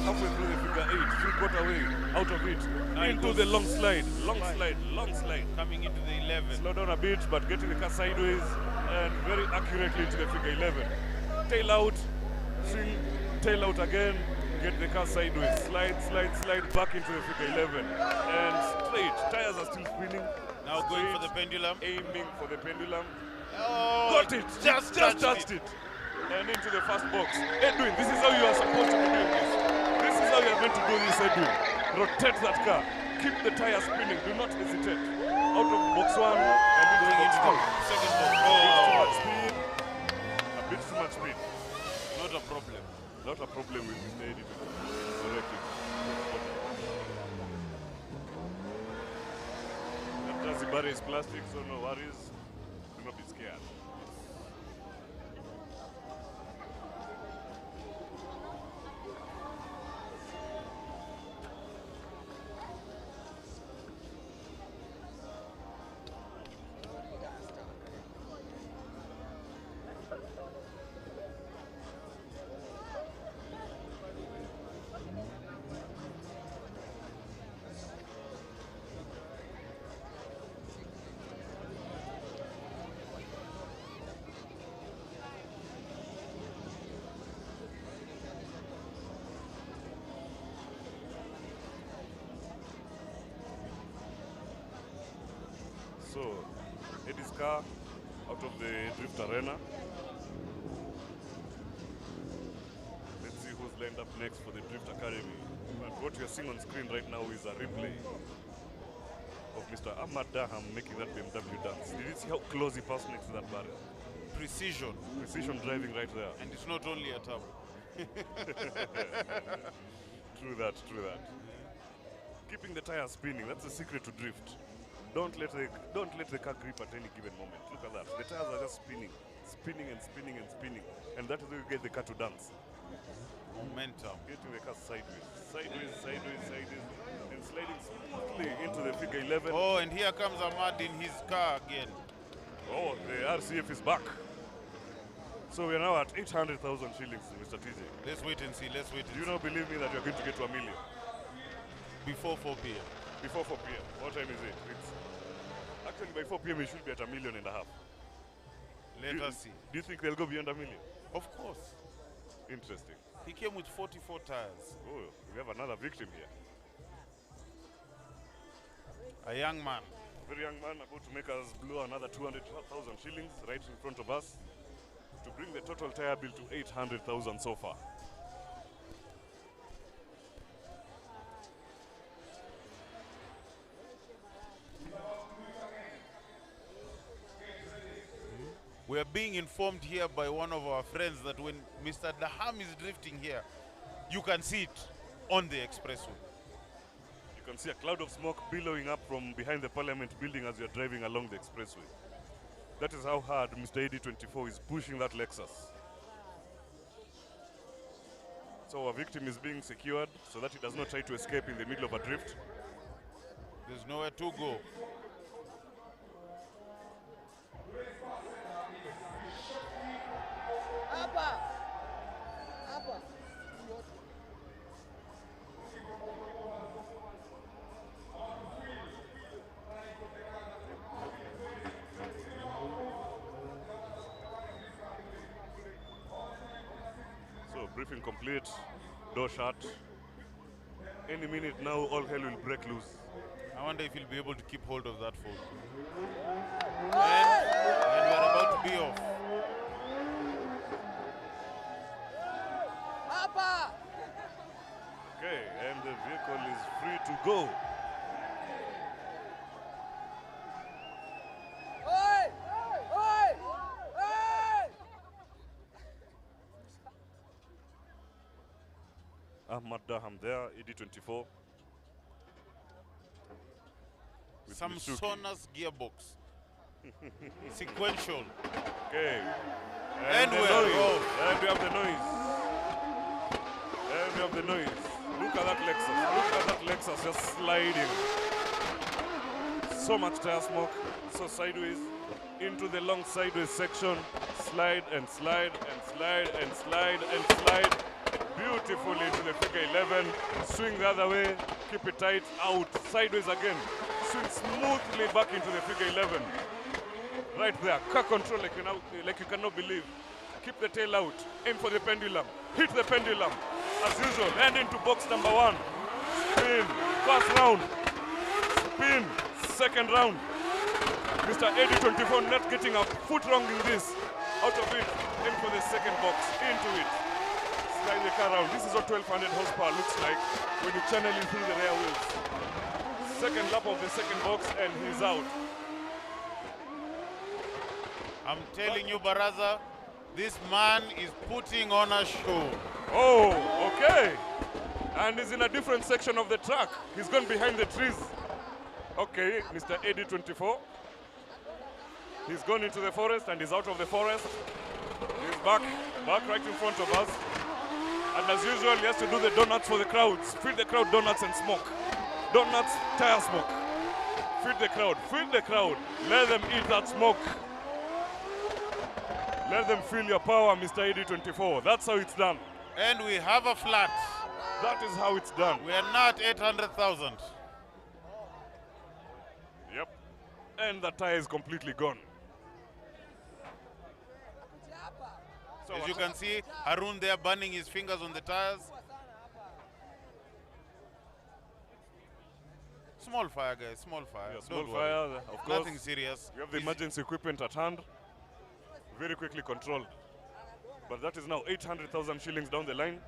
[SPEAKER 2] Halfway through the figure 8, 3/4 way, out of it.
[SPEAKER 1] Now it
[SPEAKER 2] Into
[SPEAKER 1] goes
[SPEAKER 2] the long slide, long slide, long slide.
[SPEAKER 1] Coming into the 11.
[SPEAKER 2] Slow down a bit, but getting the car sideways and very accurately into the figure 11. Tail out, swing, tail out again, get the car sideways. Slide, slide, slide, back into the figure 11. And straight, tires are still spinning.
[SPEAKER 1] Now going for
[SPEAKER 2] Straight,
[SPEAKER 1] the pendulum.
[SPEAKER 2] aiming for the pendulum.
[SPEAKER 1] Oh,
[SPEAKER 2] Got it!
[SPEAKER 1] Just
[SPEAKER 2] touched it! And into the first box. Edwin, this is how you are supposed to be doing this. This is how you are meant to do this, Edwin. Rotate that car. Keep the tire spinning. Do not hesitate. Out of box 1 and into
[SPEAKER 1] Going
[SPEAKER 2] box
[SPEAKER 1] into
[SPEAKER 2] 2.
[SPEAKER 1] the second box.
[SPEAKER 2] A bit too
[SPEAKER 1] Oh,
[SPEAKER 2] much speed. A bit too much speed.
[SPEAKER 1] not a problem.
[SPEAKER 2] Not a problem with Mr. Edwin. Correctly. That chassis bar is plastic, so no worries. Do not be scared. So Eddie's car out of the drift arena. Let's see who's lined up next for the Drift Academy. And what you're seeing on screen right now is a replay of Mr. Ahmad Daham making that BMW dance. Did you see how close he passed next to that barrier?
[SPEAKER 1] Precision.
[SPEAKER 2] Precision driving right there.
[SPEAKER 1] And it's not only a turbo.
[SPEAKER 2] True that, true that. Keeping the tire spinning, that's the secret to drift. Don't let the car grip at any given moment. Look at that. The tires are just spinning, spinning and spinning and spinning. And that is how you get the car to dance.
[SPEAKER 1] Momentum.
[SPEAKER 2] Getting the car sideways, sideways, sideways, sideways, and sliding smoothly into the figure 11.
[SPEAKER 1] Oh, and here comes Ahmad in his car again.
[SPEAKER 2] Oh, the RCF is back. So we are now at 800,000 shillings, Mr. TJ.
[SPEAKER 1] Let's wait and see, let's wait and
[SPEAKER 2] Do you now believe me that you're going to get to $1 million?
[SPEAKER 1] Before 4 p.m.
[SPEAKER 2] Before 4 p.m. What time is it? It's actually, by 4 p.m. we should be at $1.5 million.
[SPEAKER 1] Let us see.
[SPEAKER 2] Do you think they'll go beyond $1 million?
[SPEAKER 1] Of course.
[SPEAKER 2] Interesting.
[SPEAKER 1] He came with 44 tires.
[SPEAKER 2] Oh, we have another victim here.
[SPEAKER 1] A young man.
[SPEAKER 2] Very young man about to make us blow another 200,000 shillings right in front of us to bring the total tire bill to 800,000 so far.
[SPEAKER 1] We are being informed here by one of our friends that when Mr. Daham is drifting here, you can see it on the expressway.
[SPEAKER 2] You can see a cloud of smoke billowing up from behind the Parliament building as you're driving along the expressway. That is how hard Mr. AD24 is pushing that Lexus. So our victim is being secured so that he does not try to escape in the middle of a drift.
[SPEAKER 1] There's nowhere to go.
[SPEAKER 2] So briefing complete, door shut. Any minute now, all hell will break loose.
[SPEAKER 1] I wonder if he'll be able to keep hold of that phone. And we're about to be off.
[SPEAKER 2] Okay, and the vehicle is free to go. Ahmad Daham there, ED24. With
[SPEAKER 1] Some
[SPEAKER 2] Mitsuki.
[SPEAKER 1] Sonas gearbox. Sequential.
[SPEAKER 2] Okay.
[SPEAKER 1] And
[SPEAKER 2] the
[SPEAKER 1] we're
[SPEAKER 2] noise.
[SPEAKER 1] off.
[SPEAKER 2] And we have the noise. And we have the noise. Look at that Lexus. Look at that Lexus just sliding. So much tire smoke. So sideways. Into the long sideways section. Slide and slide and slide and slide and slide. Beautifully into the figure 11. Swing the other way. Keep it tight. Out. Sideways again. Swing smoothly back into the figure 11. Right there. Car control like you cannot believe. Keep the tail out. Aim for the pendulum. Hit the pendulum. As usual. And into box number 1. Spin. First round. Spin. Second round. Mr. AD24 not getting a foot wrong in this. Out of it. Aim for the second box. Into it. Slide the car around. This is what 1200 horsepower looks like when you channel it through the rear wheels. Second lap of the second box and he's out.
[SPEAKER 1] I'm telling you, Baraza, this man is putting on a show.
[SPEAKER 2] Oh, okay. And he's in a different section of the track. He's gone behind the trees. Okay, Mr. AD24. He's gone into the forest and he's out of the forest. He's back right in front of us. And as usual, he has to do the donuts for the crowds. Feed the crowd donuts and smoke. Donuts, tire smoke. Feed the crowd, feed the crowd. Let them eat that smoke. Let them feel your power, Mr. AD24. That's how it's done.
[SPEAKER 1] And we have a flat.
[SPEAKER 2] That is how it's done.
[SPEAKER 1] We are not 800,000.
[SPEAKER 2] Yep. And the tire is completely gone. So
[SPEAKER 1] As you can see, Harun there burning his fingers on the tires. Small fire, guys. Small fire.
[SPEAKER 2] Yeah, small
[SPEAKER 1] Don't worry.
[SPEAKER 2] fire, of course.
[SPEAKER 1] Nothing serious.
[SPEAKER 2] We have the
[SPEAKER 1] Easy.
[SPEAKER 2] emergency equipment at hand. Very quickly controlled. But that is now 800,000 shillings down the line.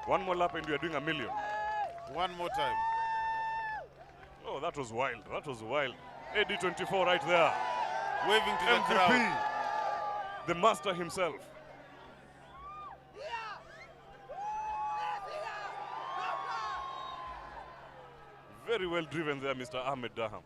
[SPEAKER 2] One more lap and we are doing $1 million.
[SPEAKER 1] One more time.
[SPEAKER 2] Oh, that was wild. That was wild. AD24 right there.
[SPEAKER 1] Waving to the
[SPEAKER 2] MVP.
[SPEAKER 1] crowd.
[SPEAKER 2] The master himself. Very well driven there, Mr. Ahmad Daham.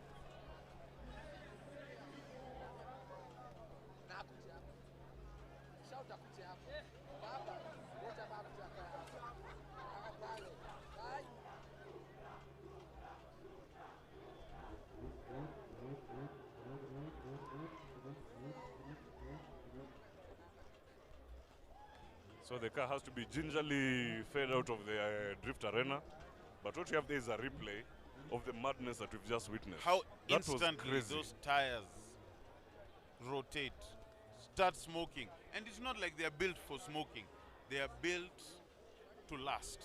[SPEAKER 2] So the car has to be gingerly fed out of the drift arena. But what you have there is a replay of the madness that we've just witnessed.
[SPEAKER 1] How
[SPEAKER 2] That was
[SPEAKER 1] instantly
[SPEAKER 2] crazy.
[SPEAKER 1] those tires rotate, start smoking. And it's not like they are built for smoking. They are built to last.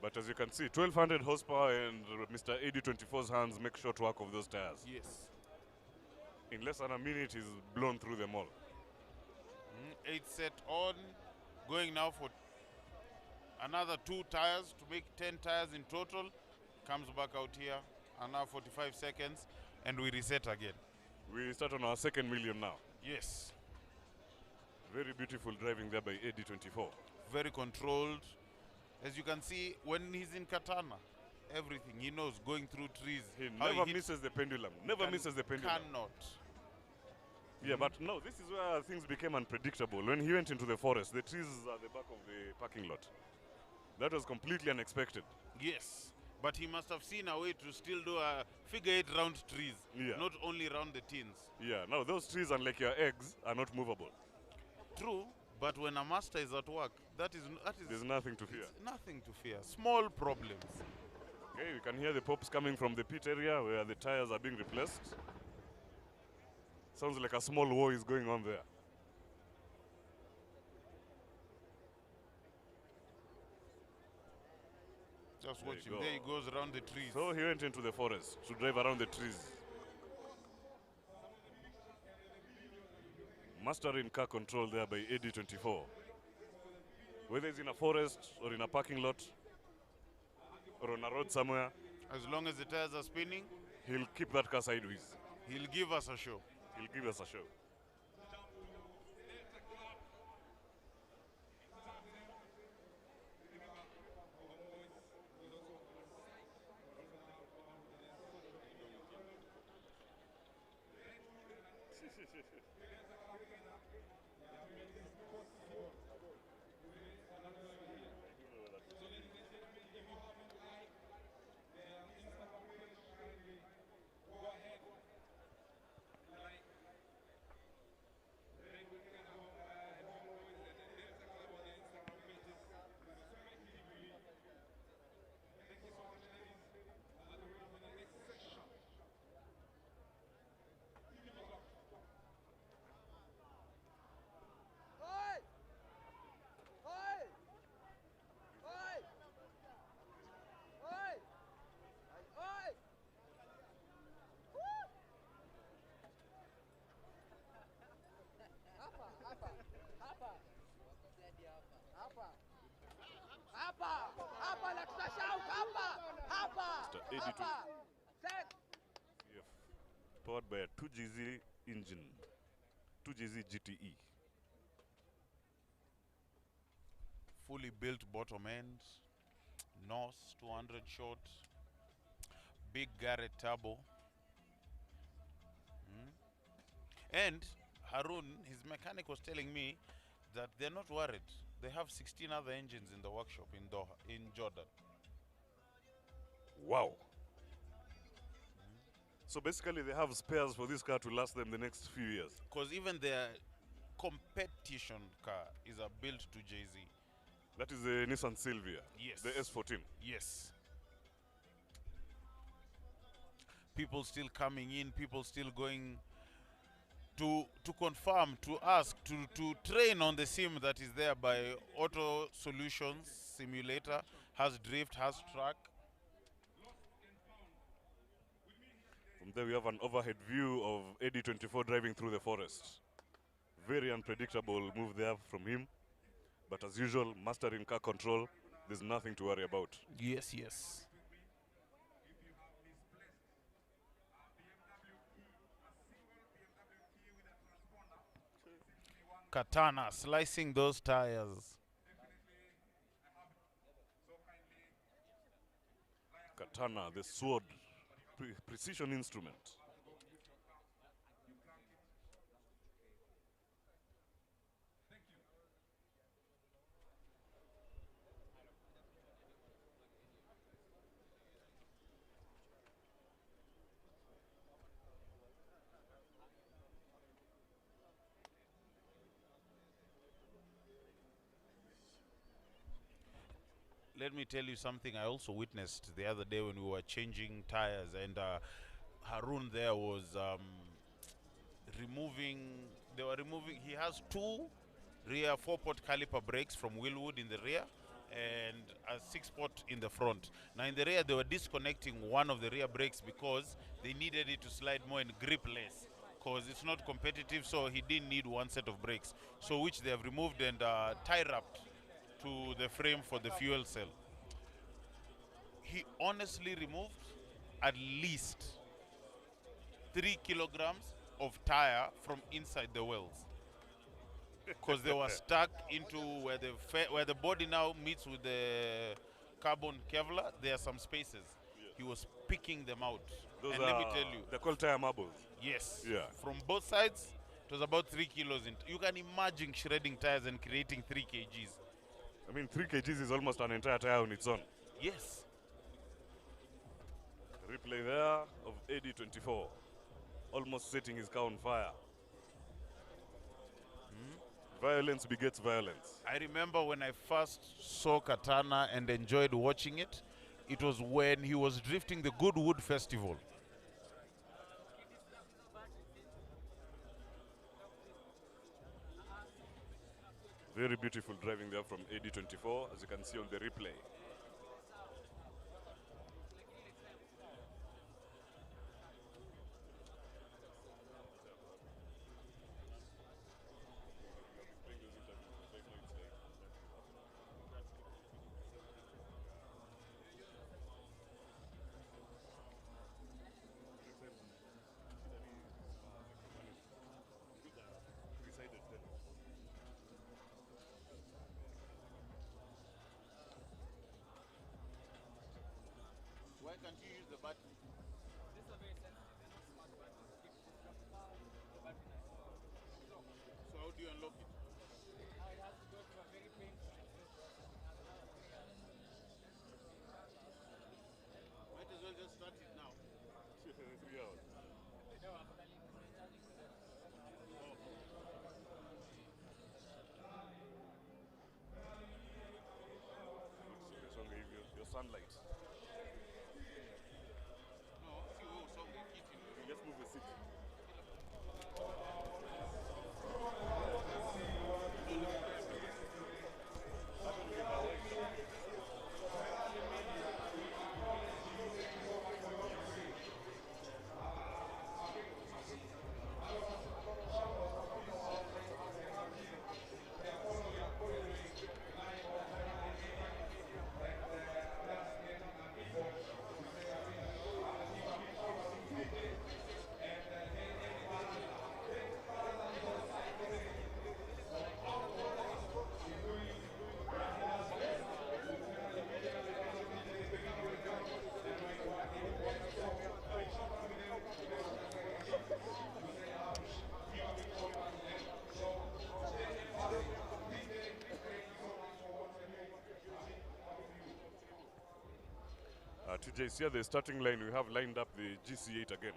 [SPEAKER 2] But as you can see, 1200 horsepower and Mr. AD24's hands make short work of those tires.
[SPEAKER 1] Yes.
[SPEAKER 2] In less than a minute, he's blown through them all.
[SPEAKER 1] 8 set on. Going now for another 2 tires to make 10 tires in total. Comes back out here. And now 45 seconds. And we reset again.
[SPEAKER 2] We start on our second million now.
[SPEAKER 1] Yes.
[SPEAKER 2] Very beautiful driving there by AD24.
[SPEAKER 1] Very controlled. As you can see, when he's in katana, everything he knows, going through trees.
[SPEAKER 2] He
[SPEAKER 1] how
[SPEAKER 2] never
[SPEAKER 1] hits-
[SPEAKER 2] misses the pendulum. Never misses the pendulum.
[SPEAKER 1] Cannot.
[SPEAKER 2] Yeah, but no, this is where things became unpredictable. When he went into the forest, the trees are at the back of the parking lot. That was completely unexpected.
[SPEAKER 1] Yes. But he must have seen a way to still do a figure 8 round trees.
[SPEAKER 2] Yeah.
[SPEAKER 1] Not only round the tins.
[SPEAKER 2] Yeah, now those trees, unlike your eggs, are not movable.
[SPEAKER 1] True. But when a master is at work,
[SPEAKER 2] There's nothing to fear.
[SPEAKER 1] it's nothing to fear. Small problems.
[SPEAKER 2] Okay, you can hear the pops coming from the pit area where the tires are being replaced. Sounds like a small war is going on there.
[SPEAKER 1] Just
[SPEAKER 2] There
[SPEAKER 1] watch
[SPEAKER 2] you
[SPEAKER 1] him.
[SPEAKER 2] go.
[SPEAKER 1] There he goes around the trees.
[SPEAKER 2] So he went into the forest to drive around the trees. Mastering car control there by AD24. Whether it's in a forest or in a parking lot or on a road somewhere,
[SPEAKER 1] As long as the tires are spinning,
[SPEAKER 2] he'll keep that car sideways.
[SPEAKER 1] he'll give us a show.
[SPEAKER 2] He'll give us a show. Mr. AD2. Yeah. Powered by a 2GZ engine. 2GZ GTE.
[SPEAKER 1] Fully built bottom end. NOS 200 short. Big Garrett turbo. And Harun, his mechanic, was telling me that they're not worried. They have 16 other engines in the workshop in Doha, in Jordan.
[SPEAKER 2] Wow. So basically they have spares for this car to last them the next few years.
[SPEAKER 1] Because even their competition car is a built to Jay-Z.
[SPEAKER 2] That is the Nissan Silvia.
[SPEAKER 1] Yes.
[SPEAKER 2] The S14.
[SPEAKER 1] Yes. People still coming in, people still going to confirm, to ask, to train on the sim that is there by Auto Solutions Simulator, has drift, has track.
[SPEAKER 2] And there we have an overhead view of AD24 driving through the forest. Very unpredictable move there from him. But as usual, mastering car control, there's nothing to worry about.
[SPEAKER 1] Yes, yes. Katana slicing those tires.
[SPEAKER 2] Katana, the sword, precision instrument.
[SPEAKER 1] Let me tell you something I also witnessed the other day when we were changing tires, and Harun there was he has two rear 4-pot caliper brakes from Willwood in the rear and a 6-pot in the front. Now in the rear they were disconnecting one of the rear brakes because they needed it to slide more and grip less, because it's not competitive, so he didn't need one set of brakes, so which they have removed and tie wrapped to the frame for the fuel cell. He honestly removed at least 3 kilograms of tire from inside the wheels, because they were stuck into where the body now meets with the carbon Kevlar. There are some spaces. He was picking them out.
[SPEAKER 2] Those
[SPEAKER 1] and let me tell you,
[SPEAKER 2] they're called tire marbles.
[SPEAKER 1] yes,
[SPEAKER 2] Yeah.
[SPEAKER 1] from both sides, it was about 3 kilos. You can imagine shredding tires and creating 3 kgs.
[SPEAKER 2] I mean, 3 kgs is almost an entire tire on its own.
[SPEAKER 1] Yes.
[SPEAKER 2] Replay there of AD24, almost setting his car on fire. Violence begets violence.
[SPEAKER 1] I remember when I first saw Katana and enjoyed watching it, it was when he was drifting the Goodwood Festival.
[SPEAKER 2] Very beautiful driving there from AD24, as you can see on the replay.
[SPEAKER 1] Why can't you use the button? So how do you unlock it? Might as well just start it now.
[SPEAKER 2] 3 hours. Your sunlight.
[SPEAKER 1] No, see who song the kit in.
[SPEAKER 2] Just move the seat. TJ, see the starting line, we have lined up the GC8 again.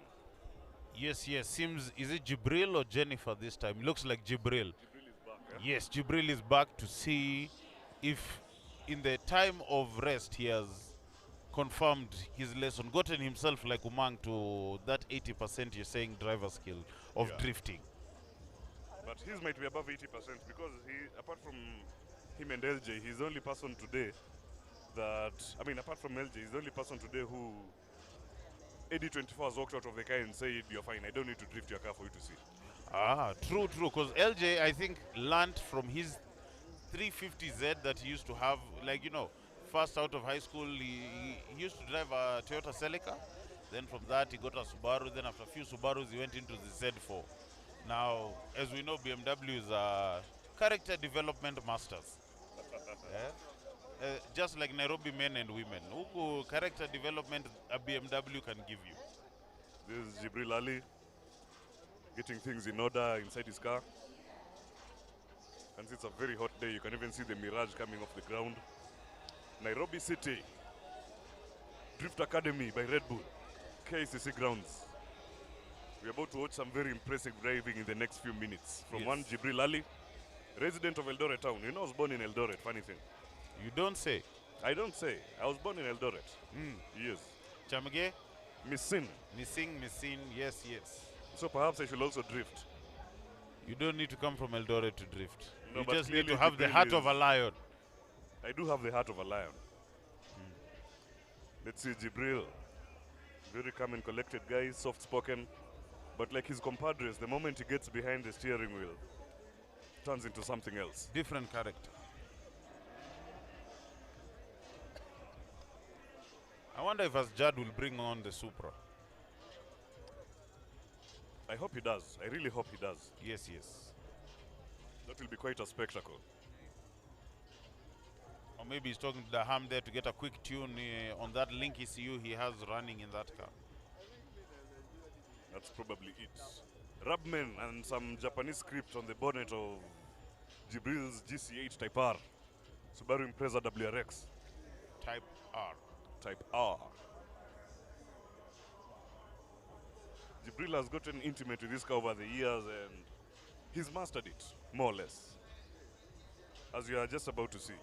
[SPEAKER 1] Yes, yes. Seems, is it Jibril or Jennifer this time? Looks like Jibril.
[SPEAKER 2] Jibril is back, eh?
[SPEAKER 1] Yes, Jibril is back to see if in the time of rest he has confirmed his lesson, gotten himself like Umang to that 80% you're saying driver skill of drifting.
[SPEAKER 2] But his might be above 80% because he, apart from him and LJ, he's the only person today that, I mean, apart from LJ, he's the only person today who AD24 has walked out of the car and said, you're fine, I don't need to drift your car for you to see.
[SPEAKER 1] Ah, true, because LJ, I think, learned from his 350Z that he used to have, like, first out of high school, he used to drive a Toyota Celica. Then from that, he got a Subaru. Then after a few Subarus, he went into the Z4. Now, as we know, BMWs are character development masters. Yeah? Just like Nairobi men and women. Huku character development a BMW can give you.
[SPEAKER 2] This is Jibril Ali getting things in order inside his car. And it's a very hot day. You can even see the Mirage coming off the ground. Nairobi City Drift Academy by Red Bull, KCC grounds. We're about to watch some very impressive driving in the next few minutes. From one Jibril Ali, resident of Eldoret town. You know, I was born in Eldoret, funny thing.
[SPEAKER 1] You don't say.
[SPEAKER 2] I don't say. I was born in Eldoret. Yes.
[SPEAKER 1] Chamage?
[SPEAKER 2] Missing.
[SPEAKER 1] Missing, yes.
[SPEAKER 2] So perhaps I should also drift.
[SPEAKER 1] You don't need to come from Eldoret to drift.
[SPEAKER 2] No,
[SPEAKER 1] you
[SPEAKER 2] but
[SPEAKER 1] just need to
[SPEAKER 2] clearly
[SPEAKER 1] have the
[SPEAKER 2] Jibril
[SPEAKER 1] heart of a lion.
[SPEAKER 2] I do have the heart of a lion. Let's see Jibril. Very calm and collected guy, soft-spoken. But like his compadres, the moment he gets behind the steering wheel, turns into something else.
[SPEAKER 1] Different character. I wonder if Asjad will bring on the Supra.
[SPEAKER 2] I hope he does. I really hope he does.
[SPEAKER 1] Yes.
[SPEAKER 2] That will be quite a spectacle.
[SPEAKER 1] Or maybe he's talking to Daham there to get a quick tune on that link ECU he has running in that car.
[SPEAKER 2] That's probably it. Rubmen and some Japanese script on the bonnet of Jibril's GC8 Type R. Subaru Impreza WRX.
[SPEAKER 1] Type R.
[SPEAKER 2] Type R. Jibril has gotten intimate with this car over the years and he's mastered it, more or less. As you are just about to see.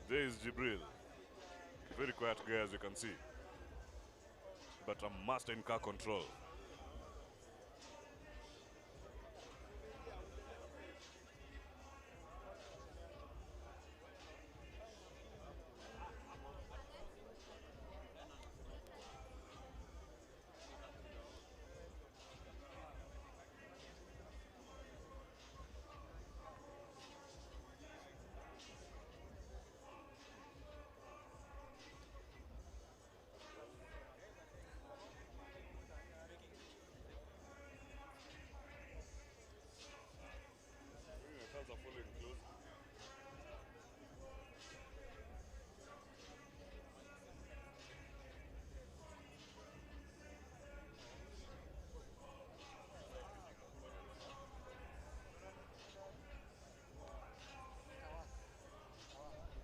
[SPEAKER 2] There is Jibril. Very quiet guy, as you can see. But a master in car control.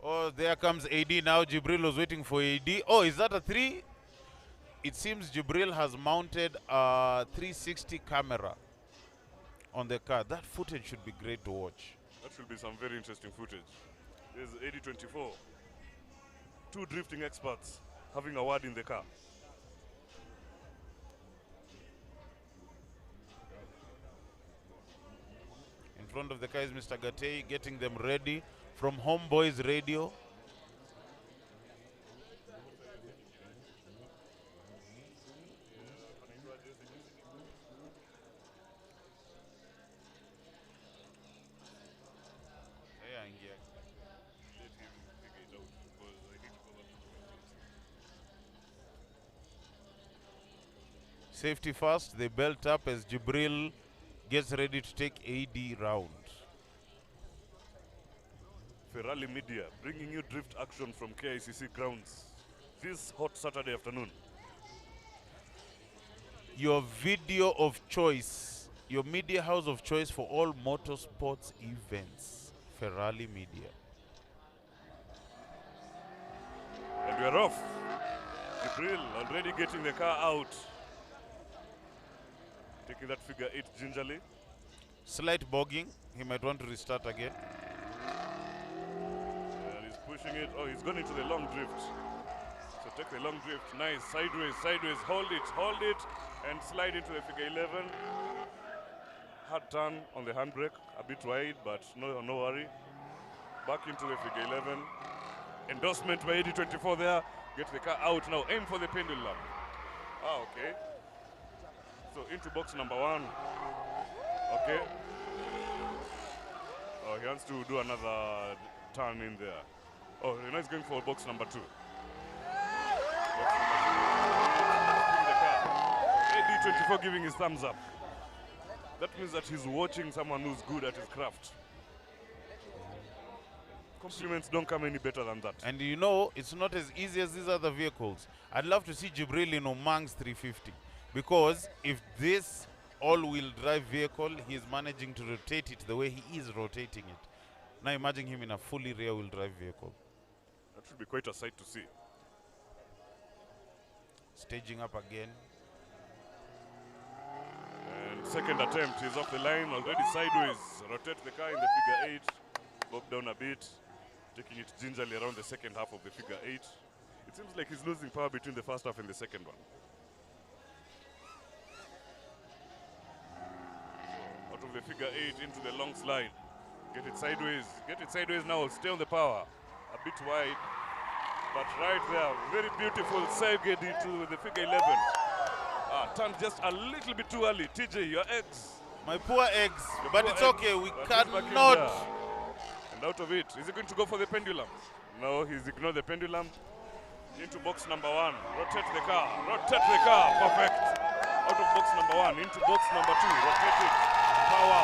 [SPEAKER 1] Oh, there comes AD now. Jibril was waiting for AD. Oh, is that a 3? It seems Jibril has mounted a 360 camera on the car. That footage should be great to watch.
[SPEAKER 2] That should be some very interesting footage. There's AD24. 2 drifting experts having a word in the car.
[SPEAKER 1] In front of the car is Mr. Gatei getting them ready from Homeboys Radio. Safety first, they belt up as Jibril gets ready to take AD round.
[SPEAKER 2] Ferrari Media bringing you drift action from KICC grounds this hot Saturday afternoon.
[SPEAKER 1] Your video of choice, your media house of choice for all motorsports events. Ferrari Media.
[SPEAKER 2] And we're off. Jibril already getting the car out. Taking that figure 8 gingerly.
[SPEAKER 1] Slight bogging. He might want to restart again.
[SPEAKER 2] And he's pushing it. Oh, he's gone into the long drift. So take the long drift. Nice. Sideways. Hold it. And slide into the figure 11. hard turn on the handbrake, a bit wide, but no worry. Back into the figure 11. Endorsement by 8024 there. Get the car out now. Aim for the pendulum. Ah, okay. So into box number 1. Okay. Oh, he wants to do another turn in there. Oh, now he's going for box number 2. Box number 2. The car. 8024 giving his thumbs up. That means that he's watching someone who's good at his craft. Compliments don't come any better than that.
[SPEAKER 1] And you know, it's not as easy as these other vehicles. I'd love to see Jibril in Omang's 350. Because if this all-wheel drive vehicle, he's managing to rotate it the way he is rotating it. Now imagine him in a fully rear-wheel drive vehicle.
[SPEAKER 2] That should be quite a sight to see.
[SPEAKER 1] Staging up again.
[SPEAKER 2] And second attempt, he's off the line, already sideways. Rotate the car in the figure 8. Bob down a bit. Taking it gingerly around the second half of the figure 8. It seems like he's losing power between the first half and the second one. So, out of the figure 8 into the long slide. Get it sideways. Get it sideways now. Stay on the power. A bit wide. But right there, very beautiful side get into the figure 11. Turned just a little bit too early. TJ, your eggs.
[SPEAKER 1] My poor eggs. But it's okay. We
[SPEAKER 2] But
[SPEAKER 1] cannot.
[SPEAKER 2] Out of it. Is he going to go for the pendulum? No, he's ignored the pendulum. Into box number 1. Rotate the car. Rotate the car. Perfect. Out of box number 1. Into box number 2. Rotate it. Power.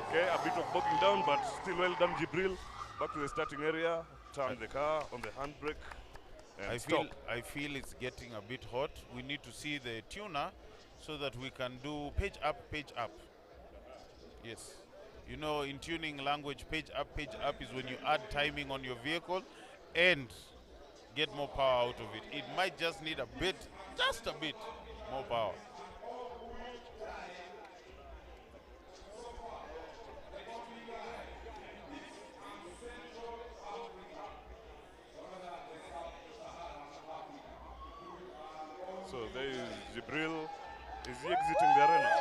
[SPEAKER 2] Okay, a bit of bogging down, but still well done, Jibril. Back to the starting area. Turn the car on the handbrake. And
[SPEAKER 1] I feel it's getting a bit hot. We need to see the tuner so that we can do page up, page up. Yes. You know, in tuning language, page up is when you add timing on your vehicle and get more power out of it. It might just need a bit, just a bit more power.
[SPEAKER 2] So there is Jibril. Is he exiting the arena?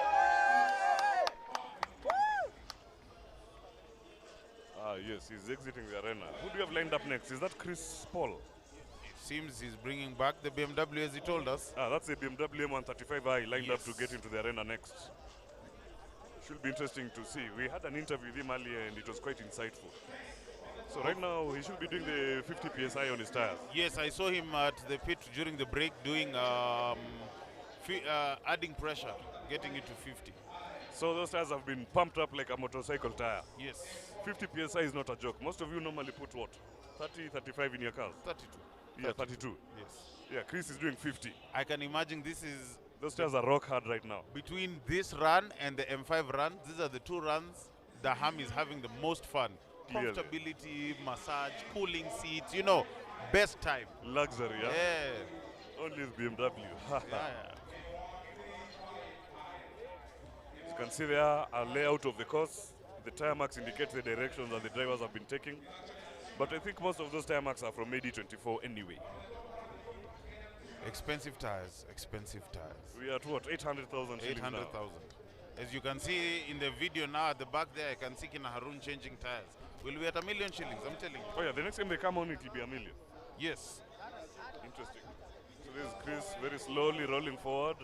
[SPEAKER 2] Yes, he's exiting the arena. Who do you have lined up next? Is that Chris Paul?
[SPEAKER 1] It seems he's bringing back the BMW as he told us.
[SPEAKER 2] That's a BMW M135i lined up to get into the arena next. Should be interesting to see. We had an interview with him earlier and it was quite insightful. So right now he should be doing the 50 PSI on his tires.
[SPEAKER 1] Yes, I saw him at the pit during the break doing adding pressure, getting it to 50.
[SPEAKER 2] So those tires have been pumped up like a motorcycle tire.
[SPEAKER 1] Yes.
[SPEAKER 2] 50 PSI is not a joke. Most of you normally put what? 30, 35 in your cars?
[SPEAKER 1] 32.
[SPEAKER 2] Yeah, 32.
[SPEAKER 1] Yes.
[SPEAKER 2] Yeah, Chris is doing 50.
[SPEAKER 1] I can imagine this is...
[SPEAKER 2] Those tires are rock hard right now.
[SPEAKER 1] Between this run and the M5 run, these are the 2 runs Daham is having the most fun.
[SPEAKER 2] Clearly.
[SPEAKER 1] Comfortability, massage, cooling seats, you know, best time.
[SPEAKER 2] Luxury, yeah?
[SPEAKER 1] Yeah.
[SPEAKER 2] Only with BMW.
[SPEAKER 1] Yeah.
[SPEAKER 2] You can see there a layout of the course. The tire marks indicate the directions that the drivers have been taking. But I think most of those tire marks are from AD24 anyway.
[SPEAKER 1] Expensive tires, expensive tires.
[SPEAKER 2] We are at what, 800,000 shillings now?
[SPEAKER 1] 800,000. As you can see in the video now at the back there, I can see Kina Harun changing tires. We'll be at $1 million shillings, I'm telling you.
[SPEAKER 2] Oh yeah, the next time they come on it will be $1 million.
[SPEAKER 1] Yes.
[SPEAKER 2] Interesting. So this is Chris very slowly rolling forward.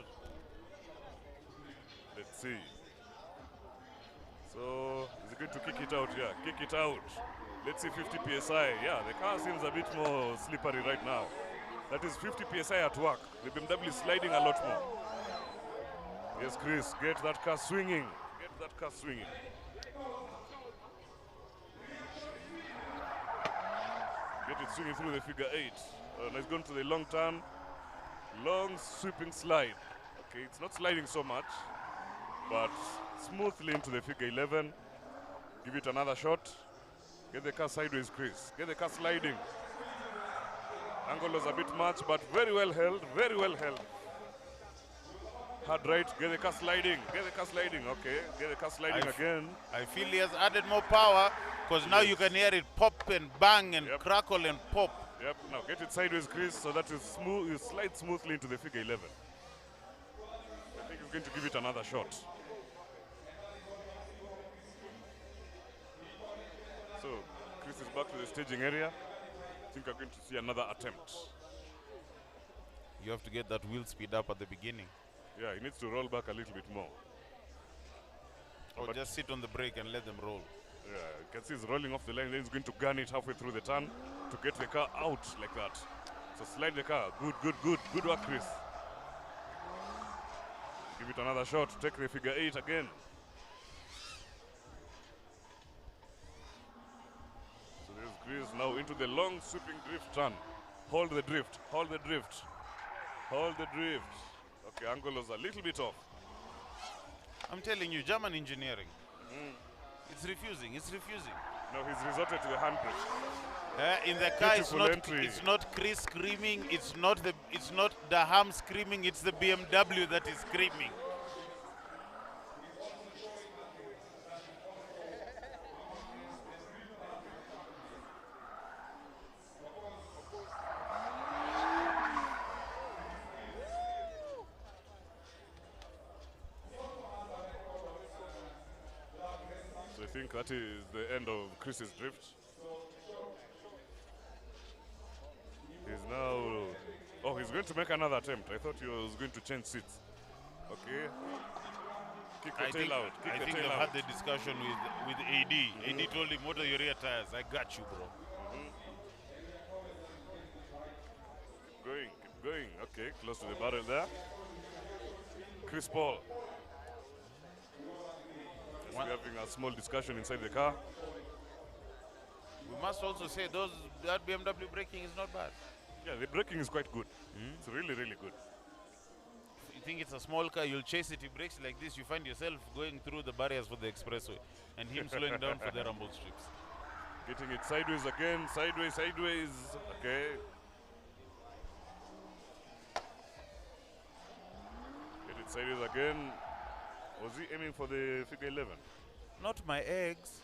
[SPEAKER 2] Let's see. So, is he going to kick it out? Yeah, kick it out. Let's see 50 PSI. Yeah, the car seems a bit more slippery right now. That is 50 PSI at work. The BMW is sliding a lot more. Yes, Chris, get that car swinging. Get that car swinging. Get it swinging through the figure 8. And it's going to the long turn. Long sweeping slide. Okay, it's not sliding so much, but smoothly into the figure 11. Give it another shot. Get the car sideways, Chris. Get the car sliding. Angle was a bit much, but very well held, very well held. Hard right, get the car sliding, get the car sliding, okay. Get the car sliding again.
[SPEAKER 1] I feel he has added more power, because now you can hear it pop and bang and crackle and pop.
[SPEAKER 2] Yep, now get it sideways, Chris, so that you slide smoothly into the figure 11. I think he's going to give it another shot. So Chris is back to the staging area. I think we're going to see another attempt.
[SPEAKER 1] You have to get that wheel speed up at the beginning.
[SPEAKER 2] Yeah, he needs to roll back a little bit more.
[SPEAKER 1] Or
[SPEAKER 2] But
[SPEAKER 1] just sit on the brake and let them roll.
[SPEAKER 2] yeah, you can see he's rolling off the line, then he's going to gun it halfway through the turn to get the car out like that. So slide the car. Good, good, good. Good work, Chris. Give it another shot. Take the figure 8 again. So there's Chris now into the long sweeping drift turn. Hold the drift. Hold the drift. Hold the drift. Okay, angle was a little bit off.
[SPEAKER 1] I'm telling you, German engineering. It's refusing. It's refusing.
[SPEAKER 2] Now he's resorted to the handbrake.
[SPEAKER 1] In the car,
[SPEAKER 2] Beautiful
[SPEAKER 1] it's not Chris screaming. It's not Daham screaming. It's the BMW that is screaming.
[SPEAKER 2] So I think that is the end of Chris's drift. He's now... Oh, he's going to make another attempt. I thought he was going to change seats. Okay. Kick the tail out. Kick
[SPEAKER 1] I
[SPEAKER 2] the
[SPEAKER 1] think
[SPEAKER 2] tail
[SPEAKER 1] they've
[SPEAKER 2] out.
[SPEAKER 1] had the discussion with AD. AD told him, "What are your rear tires? I got you, bro."
[SPEAKER 2] Keep going, keep going. Okay, close to the barrel there. Chris Paul. We're having a small discussion inside the car.
[SPEAKER 1] We must also say that BMW braking is not bad.
[SPEAKER 2] Yeah, the braking is quite good. It's really, really good.
[SPEAKER 1] You think it's a small car, you'll chase it, he brakes like this, you find yourself going through the barriers for the expressway and him slowing down for the rumble strips.
[SPEAKER 2] Getting it sideways again, sideways, sideways. Okay. Get it sideways again. Was he aiming for the figure 11?
[SPEAKER 1] Not my eggs.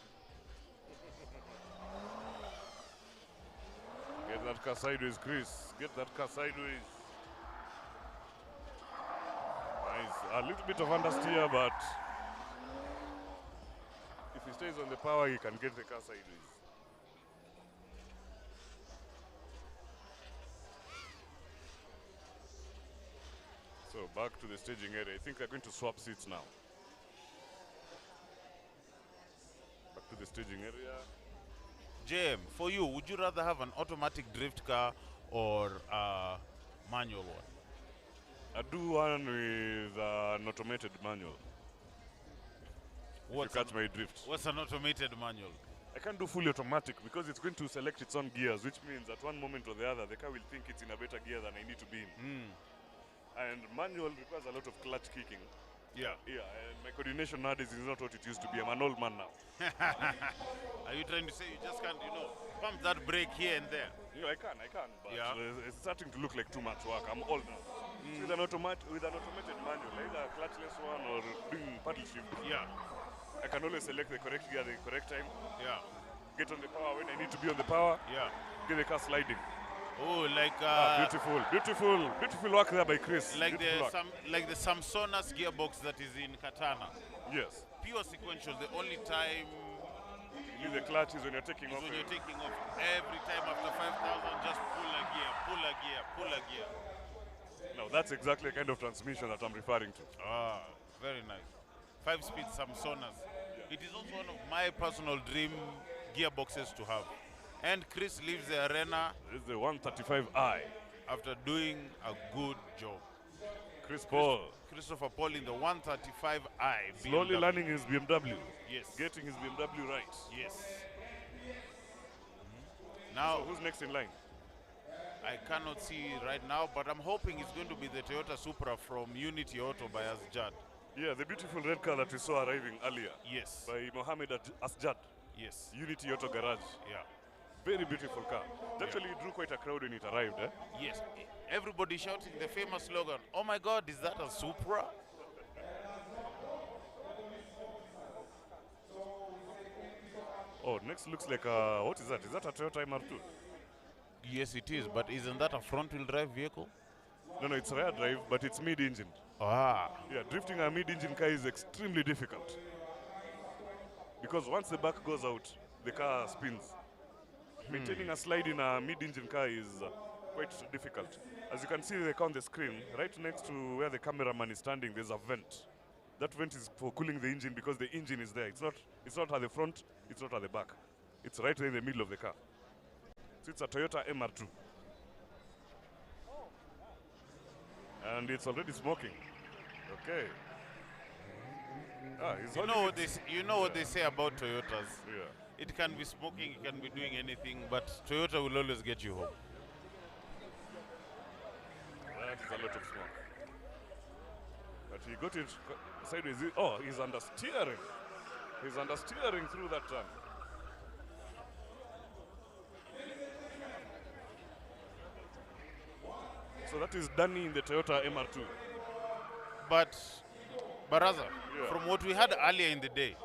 [SPEAKER 2] Get that car sideways, Chris. Get that car sideways. Nice. A little bit of understeer, but if he stays on the power, he can get the car sideways. So back to the staging area. I think they're going to swap seats now. Back to the staging area.
[SPEAKER 1] JM, for you, would you rather have an automatic drift car or a manual one?
[SPEAKER 2] I do one with an automated manual. If you catch my drift.
[SPEAKER 1] What's an automated manual?
[SPEAKER 2] I can't do fully automatic because it's going to select its own gears, which means at one moment or the other, the car will think it's in a better gear than I need to be in. And manual requires a lot of clutch kicking.
[SPEAKER 1] Yeah.
[SPEAKER 2] Yeah, and my coordination nowadays is not what it used to be. I'm an old man now.
[SPEAKER 1] Are you trying to say you just can't, pump that brake here and there?
[SPEAKER 2] Yeah, I can, but
[SPEAKER 1] Yeah.
[SPEAKER 2] it's starting to look like too much work. I'm old now. With an automated manual, either a clutchless one or doing paddle shift,
[SPEAKER 1] Yeah.
[SPEAKER 2] I can always select the correct gear at the correct time,
[SPEAKER 1] Yeah.
[SPEAKER 2] get on the power when I need to be on the power,
[SPEAKER 1] Yeah.
[SPEAKER 2] get the car sliding.
[SPEAKER 1] Oh, like
[SPEAKER 2] Beautiful, beautiful, beautiful work there by Chris.
[SPEAKER 1] like
[SPEAKER 2] Beautiful
[SPEAKER 1] the
[SPEAKER 2] work.
[SPEAKER 1] like the Samsonas gearbox that is in Katana.
[SPEAKER 2] Yes.
[SPEAKER 1] Pure sequential. The only time
[SPEAKER 2] Leave the clutch is when you're taking
[SPEAKER 1] is
[SPEAKER 2] off.
[SPEAKER 1] when you're taking off. Every time after 5,000, just pull a gear, pull a gear, pull a gear.
[SPEAKER 2] Now that's exactly the kind of transmission that I'm referring to.
[SPEAKER 1] Ah, very nice. 5-speed Samsonas. It is also one of my personal dream gearboxes to have. And Chris leaves the arena
[SPEAKER 2] This is the 135i.
[SPEAKER 1] after doing a good job.
[SPEAKER 2] Chris Paul.
[SPEAKER 1] Christopher Paul in the 135i.
[SPEAKER 2] Slowly
[SPEAKER 1] BMW.
[SPEAKER 2] learning his BMW.
[SPEAKER 1] Yes.
[SPEAKER 2] Getting his BMW right.
[SPEAKER 1] Yes.
[SPEAKER 2] So
[SPEAKER 1] Now,
[SPEAKER 2] who's next in line?
[SPEAKER 1] I cannot see right now, but I'm hoping it's going to be the Toyota Supra from Unity Auto by Asjad.
[SPEAKER 2] Yeah, the beautiful red car that we saw arriving earlier
[SPEAKER 1] Yes.
[SPEAKER 2] by Mohammed Asjad,
[SPEAKER 1] Yes.
[SPEAKER 2] Unity Auto Garage.
[SPEAKER 1] Yeah.
[SPEAKER 2] Very beautiful car. It actually drew quite a crowd when it arrived. Eh?
[SPEAKER 1] Yes. Everybody shouting the famous slogan, "Oh my God, is that a Supra?"
[SPEAKER 2] Oh, next looks like a, what is that? Is that a Toyota MR2?
[SPEAKER 1] Yes, it is, but isn't that a front-wheel drive vehicle?
[SPEAKER 2] No, it's rear drive, but it's mid-engine.
[SPEAKER 1] Ah.
[SPEAKER 2] Yeah, drifting a mid-engine car is extremely difficult. Because once the back goes out, the car spins. Maintaining a slide in a mid-engine car is quite difficult. As you can see on the screen, right next to where the cameraman is standing, there's a vent. That vent is for cooling the engine because the engine is there. It's not at the front, it's not at the back. It's right there in the middle of the car. So it's a Toyota MR2. And it's already smoking. Okay.
[SPEAKER 1] You know what they say about Toyotas.
[SPEAKER 2] Yeah.
[SPEAKER 1] It can be smoking, it can be doing anything, but Toyota will always get you home.
[SPEAKER 2] That is a lot of smoke. But he got it sideways. Oh, he's understeering. He's understeering through that turn. So that is Danny in the Toyota MR2.
[SPEAKER 1] But, Baraza,
[SPEAKER 2] Yeah.
[SPEAKER 1] from what we had earlier in the day,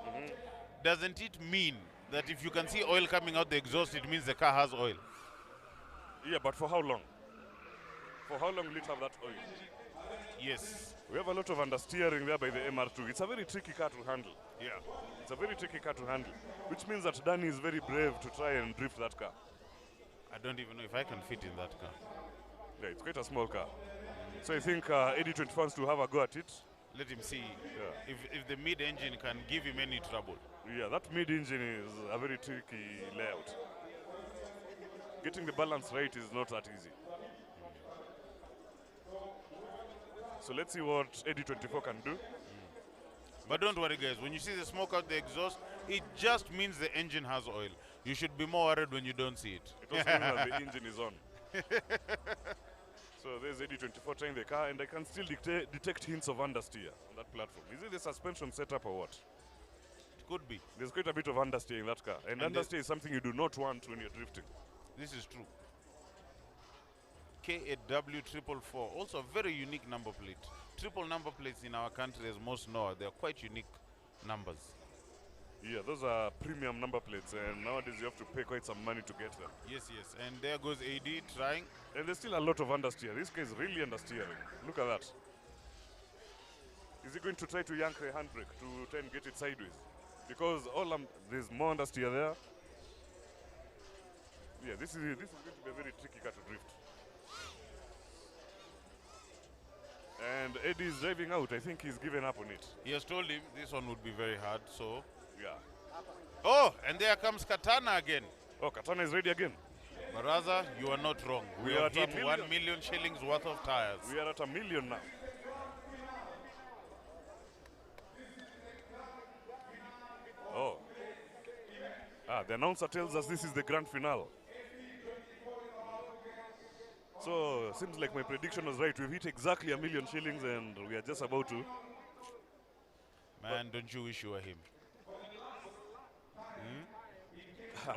[SPEAKER 1] doesn't it mean that if you can see oil coming out the exhaust, it means the car has oil?
[SPEAKER 2] Yeah, but for how long? For how long will it have that oil?
[SPEAKER 1] Yes.
[SPEAKER 2] We have a lot of understeering there by the MR2. It's a very tricky car to handle.
[SPEAKER 1] Yeah.
[SPEAKER 2] It's a very tricky car to handle, which means that Danny is very brave to try and drift that car.
[SPEAKER 1] I don't even know if I can fit in that car.
[SPEAKER 2] Yeah, it's quite a small car. So I think Eddie 20 wants to have a go at it.
[SPEAKER 1] Let him see
[SPEAKER 2] Yeah.
[SPEAKER 1] if the mid-engine can give him any trouble.
[SPEAKER 2] Yeah, that mid-engine is a very tricky layout. Getting the balance right is not that easy. So let's see what Eddie 24 can do.
[SPEAKER 1] But don't worry, guys. When you see the smoke out the exhaust, it just means the engine has oil. You should be more worried when you don't see it.
[SPEAKER 2] It also means that the engine is on. So there's Eddie 24 trying the car, and I can still detect hints of understeer on that platform. Is it the suspension setup or what?
[SPEAKER 1] It could be.
[SPEAKER 2] There's quite a bit of understeer in that car. And understeer is something you do not want when you're drifting.
[SPEAKER 1] This is true. KAW444, also a very unique number plate. Triple number plates in our country, as most know, they're quite unique numbers.
[SPEAKER 2] Yeah, those are premium number plates, and nowadays you have to pay quite some money to get them.
[SPEAKER 1] Yes, yes. And there goes AD trying.
[SPEAKER 2] And there's still a lot of understeer. This guy is really understeering. Look at that. Is he going to try to yank the handbrake to try and get it sideways? Because there's more understeer there. Yeah, this is going to be a very tricky car to drift. And Eddie is driving out. I think he's given up on it.
[SPEAKER 1] He has told him this one would be very hard, so...
[SPEAKER 2] Yeah.
[SPEAKER 1] Oh, and there comes Katana again.
[SPEAKER 2] Oh, Katana is ready again.
[SPEAKER 1] Baraza, you are not wrong. We
[SPEAKER 2] We are
[SPEAKER 1] have
[SPEAKER 2] at
[SPEAKER 1] hit
[SPEAKER 2] a
[SPEAKER 1] 1 million shillings worth of tires.
[SPEAKER 2] We are at 1 million now. Oh. The announcer tells us this is the grand finale. So, seems like my prediction was right. We've hit exactly 1 million shillings and we are just about to.
[SPEAKER 1] Man, don't you wish you were him?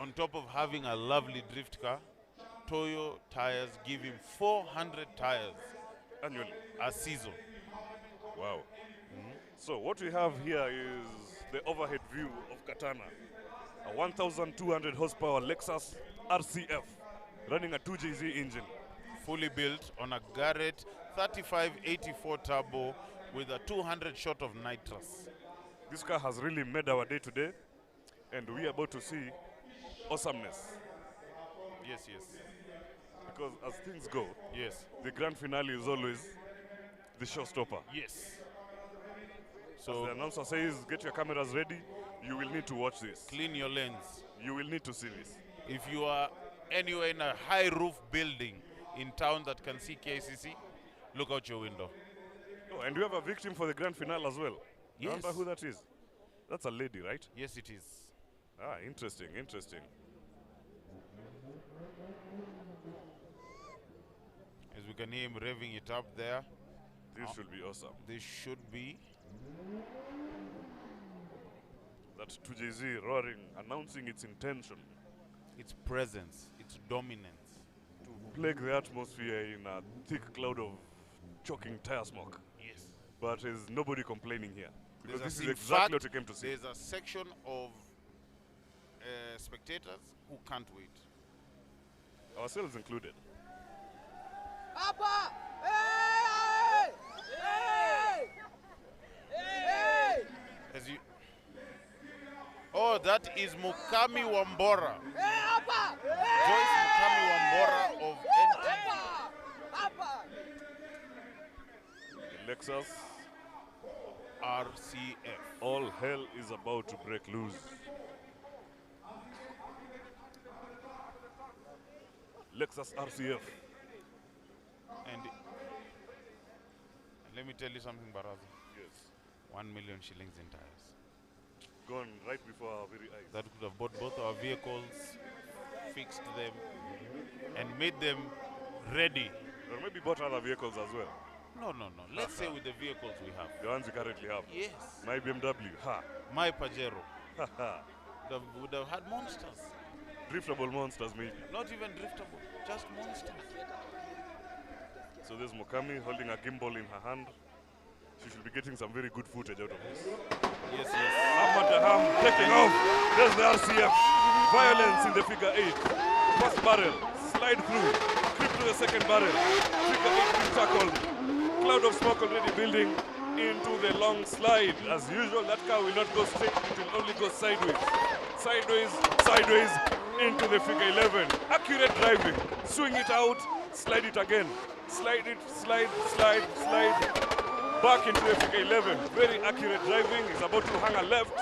[SPEAKER 1] On top of having a lovely drift car, Toyo tires give him 400 tires
[SPEAKER 2] Annually.
[SPEAKER 1] a season.
[SPEAKER 2] Wow. So, what we have here is the overhead view of Katana. A 1,200 horsepower Lexus RCF running a 2JZ engine.
[SPEAKER 1] Fully built on a Garrett 3584 turbo with a 200 shot of nitrous.
[SPEAKER 2] This car has really made our day today, and we are about to see awesomeness.
[SPEAKER 1] Yes, yes,
[SPEAKER 2] Because as things go,
[SPEAKER 1] yes,
[SPEAKER 2] the grand finale is always the showstopper.
[SPEAKER 1] yes.
[SPEAKER 2] As
[SPEAKER 1] So
[SPEAKER 2] the announcer says, get your cameras ready. You will need to watch this.
[SPEAKER 1] clean your lens.
[SPEAKER 2] You will need to see this.
[SPEAKER 1] If you are anywhere in a high roof building in town that can see KCC, look out your window.
[SPEAKER 2] Oh, and we have a victim for the grand finale as well.
[SPEAKER 1] Yes.
[SPEAKER 2] Remember who that is? That's a lady, right?
[SPEAKER 1] Yes, it is.
[SPEAKER 2] Ah, interesting, interesting.
[SPEAKER 1] As we can hear him revving it up there,
[SPEAKER 2] This should be awesome.
[SPEAKER 1] this should be.
[SPEAKER 2] That 2JZ roaring, announcing its intention
[SPEAKER 1] Its presence, its dominance.
[SPEAKER 2] to plague the atmosphere in a thick cloud of choking tire smoke.
[SPEAKER 1] Yes.
[SPEAKER 2] But there's nobody complaining here. Because this is
[SPEAKER 1] in
[SPEAKER 2] exactly
[SPEAKER 1] fact,
[SPEAKER 2] what you came to see.
[SPEAKER 1] There's a section of spectators who can't wait.
[SPEAKER 2] Ourselves included.
[SPEAKER 6] Papa! Hey! Hey! Hey!
[SPEAKER 1] As you. Oh, that is Mukami Wambora.
[SPEAKER 6] Hey, Abba!
[SPEAKER 1] Joyce Mukami Wambora of NTV.
[SPEAKER 2] The Lexus,
[SPEAKER 1] RCF.
[SPEAKER 2] all hell is about to break loose. Lexus RCF.
[SPEAKER 1] And let me tell you something, Baraza.
[SPEAKER 2] Yes.
[SPEAKER 1] 1 million shillings in tires.
[SPEAKER 2] Gone right before our very eyes.
[SPEAKER 1] That could have bought both our vehicles, fixed them, and made them ready.
[SPEAKER 2] Or maybe bought other vehicles as well.
[SPEAKER 1] No. Let's say with the vehicles we have.
[SPEAKER 2] The ones we currently have.
[SPEAKER 1] Yes.
[SPEAKER 2] My BMW. Ha.
[SPEAKER 1] My Pajero
[SPEAKER 2] Ha ha.
[SPEAKER 1] would have had monsters.
[SPEAKER 2] Driftable monsters maybe.
[SPEAKER 1] Not even driftable, just monsters.
[SPEAKER 2] So there's Mukami holding a gimbal in her hand. She should be getting some very good footage out of this.
[SPEAKER 1] Yes.
[SPEAKER 2] Ahmad Daham taking off. There's the RCF. Violence in the figure 8. First barrel. Slide through. Creep to the second barrel. Figure 8 being tackled. Cloud of smoke already building into the long slide. As usual, that car will not go straight. It will only go sideways. Sideways into the figure 11. Accurate driving. Swing it out. Slide it again. Slide it. Slide. Back into the figure 11. Very accurate driving. He's about to hang a left.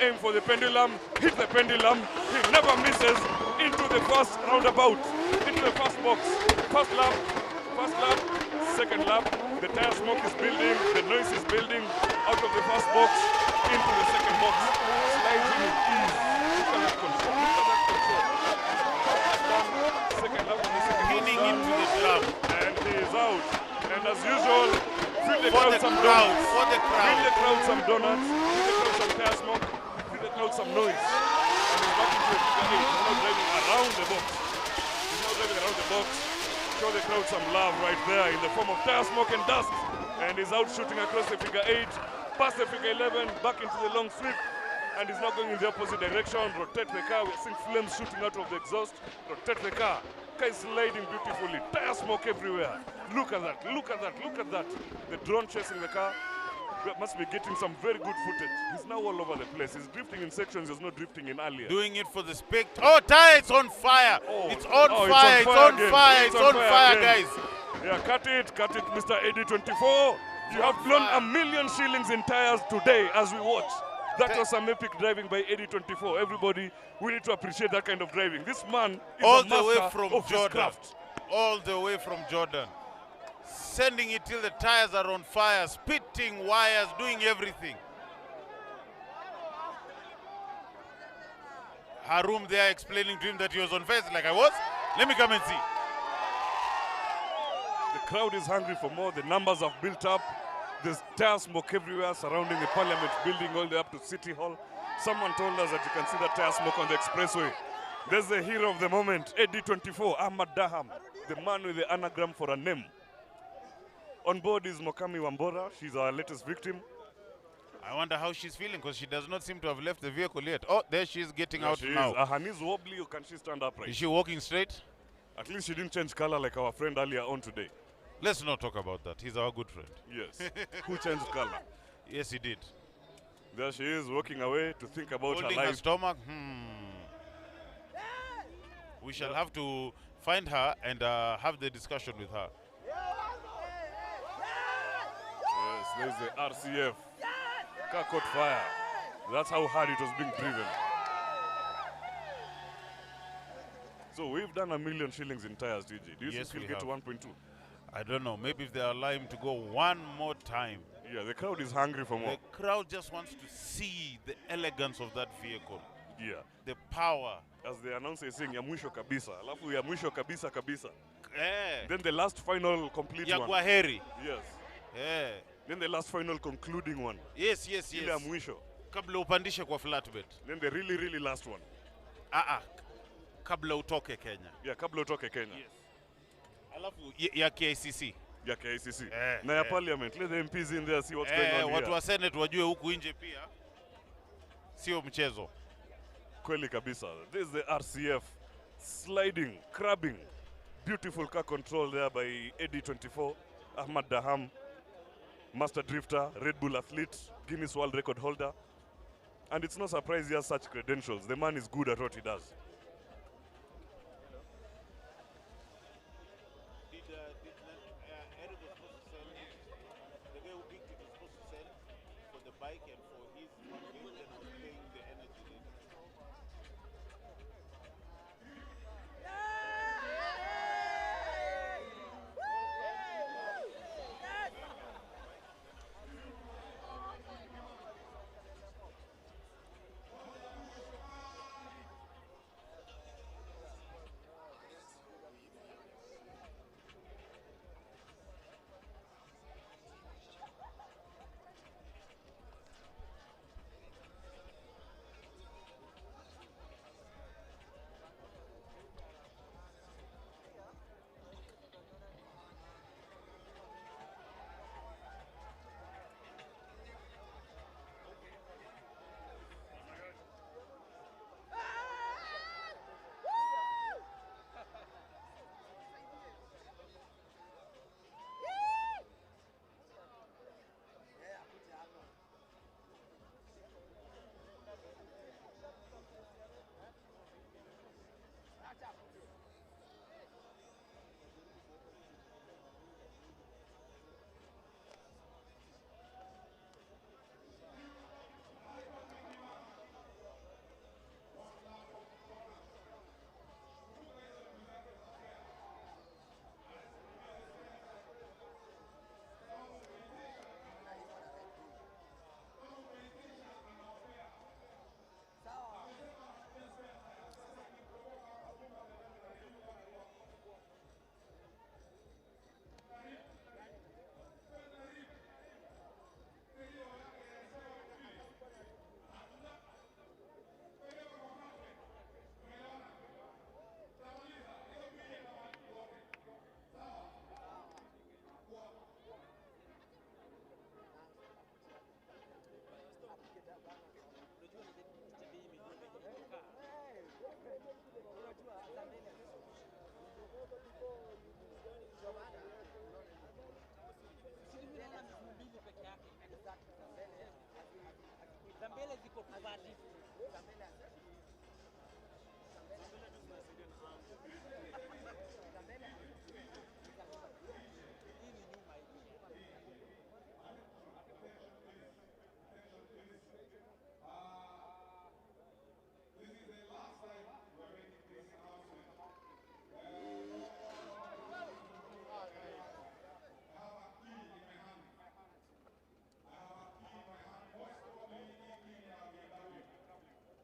[SPEAKER 2] Aim for the pendulum. Hit the pendulum. He never misses. Into the first roundabout. Into the first box. First lap. Second lap. The tire smoke is building. The noise is building. Out of the first box. Into the second box. Sliding with ease. Look at that control. Second lap on the second box.
[SPEAKER 1] Pinning
[SPEAKER 2] done.
[SPEAKER 1] into the drum.
[SPEAKER 2] And he is out. And as usual, feed the
[SPEAKER 1] For
[SPEAKER 2] crowd
[SPEAKER 1] the
[SPEAKER 2] some
[SPEAKER 1] crowd,
[SPEAKER 2] donuts.
[SPEAKER 1] for the crowd.
[SPEAKER 2] Feed the crowd some donuts. Feed the crowd some tire smoke. Feed the crowd some noise. And he's back into the figure 8. He's now driving around the box. Show the crowd some love right there in the form of tire smoke and dust. And he's out shooting across the figure 8. Past the figure 11. Back into the long sweep. And he's now going in the opposite direction. Rotate the car. We're seeing flames shooting out of the exhaust. Rotate the car. Car is sliding beautifully. Tire smoke everywhere. Look at that. The drone chasing the car. We must be getting some very good footage. He's now all over the place. He's drifting in sections he was not drifting in earlier.
[SPEAKER 1] Doing it for the spectacle. Oh, tire, it's on fire.
[SPEAKER 2] Oh,
[SPEAKER 1] It's on
[SPEAKER 2] oh,
[SPEAKER 1] fire.
[SPEAKER 2] it's on fire,
[SPEAKER 1] It's on fire,
[SPEAKER 2] again.
[SPEAKER 1] guys.
[SPEAKER 2] Yeah, cut it, Mr. AD24. You have blown
[SPEAKER 1] fire.
[SPEAKER 2] 1 million shillings in tires today as we watch. That was some epic driving by AD24. Everybody, we need to appreciate that kind of driving. This man is
[SPEAKER 1] All
[SPEAKER 2] a
[SPEAKER 1] the way
[SPEAKER 2] master
[SPEAKER 1] from
[SPEAKER 2] of his
[SPEAKER 1] Jordan.
[SPEAKER 2] craft.
[SPEAKER 1] All the way from Jordan. Sending it till the tires are on fire, spitting wires, doing everything. Harum there explaining to him that he was on fire. Like, I was? Let me come and see.
[SPEAKER 2] The crowd is hungry for more. The numbers have built up. There's tire smoke everywhere surrounding the Parliament building all the way up to City Hall. Someone told us that you can see the tire smoke on the expressway. There's the hero of the moment, AD24, Ahmad Daham, the man with the anagram for a name. On board is Mukami Wambora. She's our latest victim.
[SPEAKER 1] I wonder how she's feeling because she does not seem to have left the vehicle yet. Oh, there she is getting out
[SPEAKER 2] She
[SPEAKER 1] now.
[SPEAKER 2] is. Her knees wobbly, or can she stand upright?
[SPEAKER 1] Is she walking straight?
[SPEAKER 2] At least she didn't change color like our friend earlier on today.
[SPEAKER 1] Let's not talk about that. He's our good friend.
[SPEAKER 2] Yes. Who changed color?
[SPEAKER 1] Yes, he did.
[SPEAKER 2] There she is, walking away to think about
[SPEAKER 1] Holding
[SPEAKER 2] her
[SPEAKER 1] her
[SPEAKER 2] life.
[SPEAKER 1] stomach. We shall have to find her and have the discussion with her.
[SPEAKER 2] Yes, there's the RCF. Car caught fire. That's how hard it was being driven. So we've done 1 million shillings in tires, TG. Do you
[SPEAKER 1] Yes,
[SPEAKER 2] think
[SPEAKER 1] we
[SPEAKER 2] we'll get to
[SPEAKER 1] have.
[SPEAKER 2] 1.2?
[SPEAKER 1] I don't know. Maybe if they allow him to go one more time.
[SPEAKER 2] Yeah, the crowd is hungry for more.
[SPEAKER 1] The crowd just wants to see the elegance of that vehicle,
[SPEAKER 2] Yeah.
[SPEAKER 1] the power.
[SPEAKER 2] As the announcer is saying, ya mwisho kabisa. Alafu ya mwisho kabisa kabisa.
[SPEAKER 1] Eh.
[SPEAKER 2] Then the last final complete
[SPEAKER 1] Ya
[SPEAKER 2] one.
[SPEAKER 1] Kwaheri.
[SPEAKER 2] Yes.
[SPEAKER 1] Eh.
[SPEAKER 2] Then the last final concluding one.
[SPEAKER 1] Yes.
[SPEAKER 2] Ile ya mwisho.
[SPEAKER 1] Kabla upandishe kwa flatbed.
[SPEAKER 2] Then the really, really last one.
[SPEAKER 1] Kabla utoke Kenya.
[SPEAKER 2] Yeah, kabla utoke Kenya.
[SPEAKER 1] Yes. Alafu ya KICC.
[SPEAKER 2] Ya KICC. Na ya parliament. Let the MPs in there see what's going on
[SPEAKER 1] Watu
[SPEAKER 2] here.
[SPEAKER 1] wa Senate wajue huku nje pia. Sio mchezo.
[SPEAKER 2] Kweli kabisa. This is the RCF. Sliding, crabbing. Beautiful car control there by AD24. Ahmad Daham. Master drifter, Red Bull athlete, Guinness World Record holder. And it's no surprise he has such credentials. The man is good at what he does.
[SPEAKER 1] Eric was supposed to sell, the guy who picked it was supposed to sell for the bike and for his one game, then I was paying the energy later.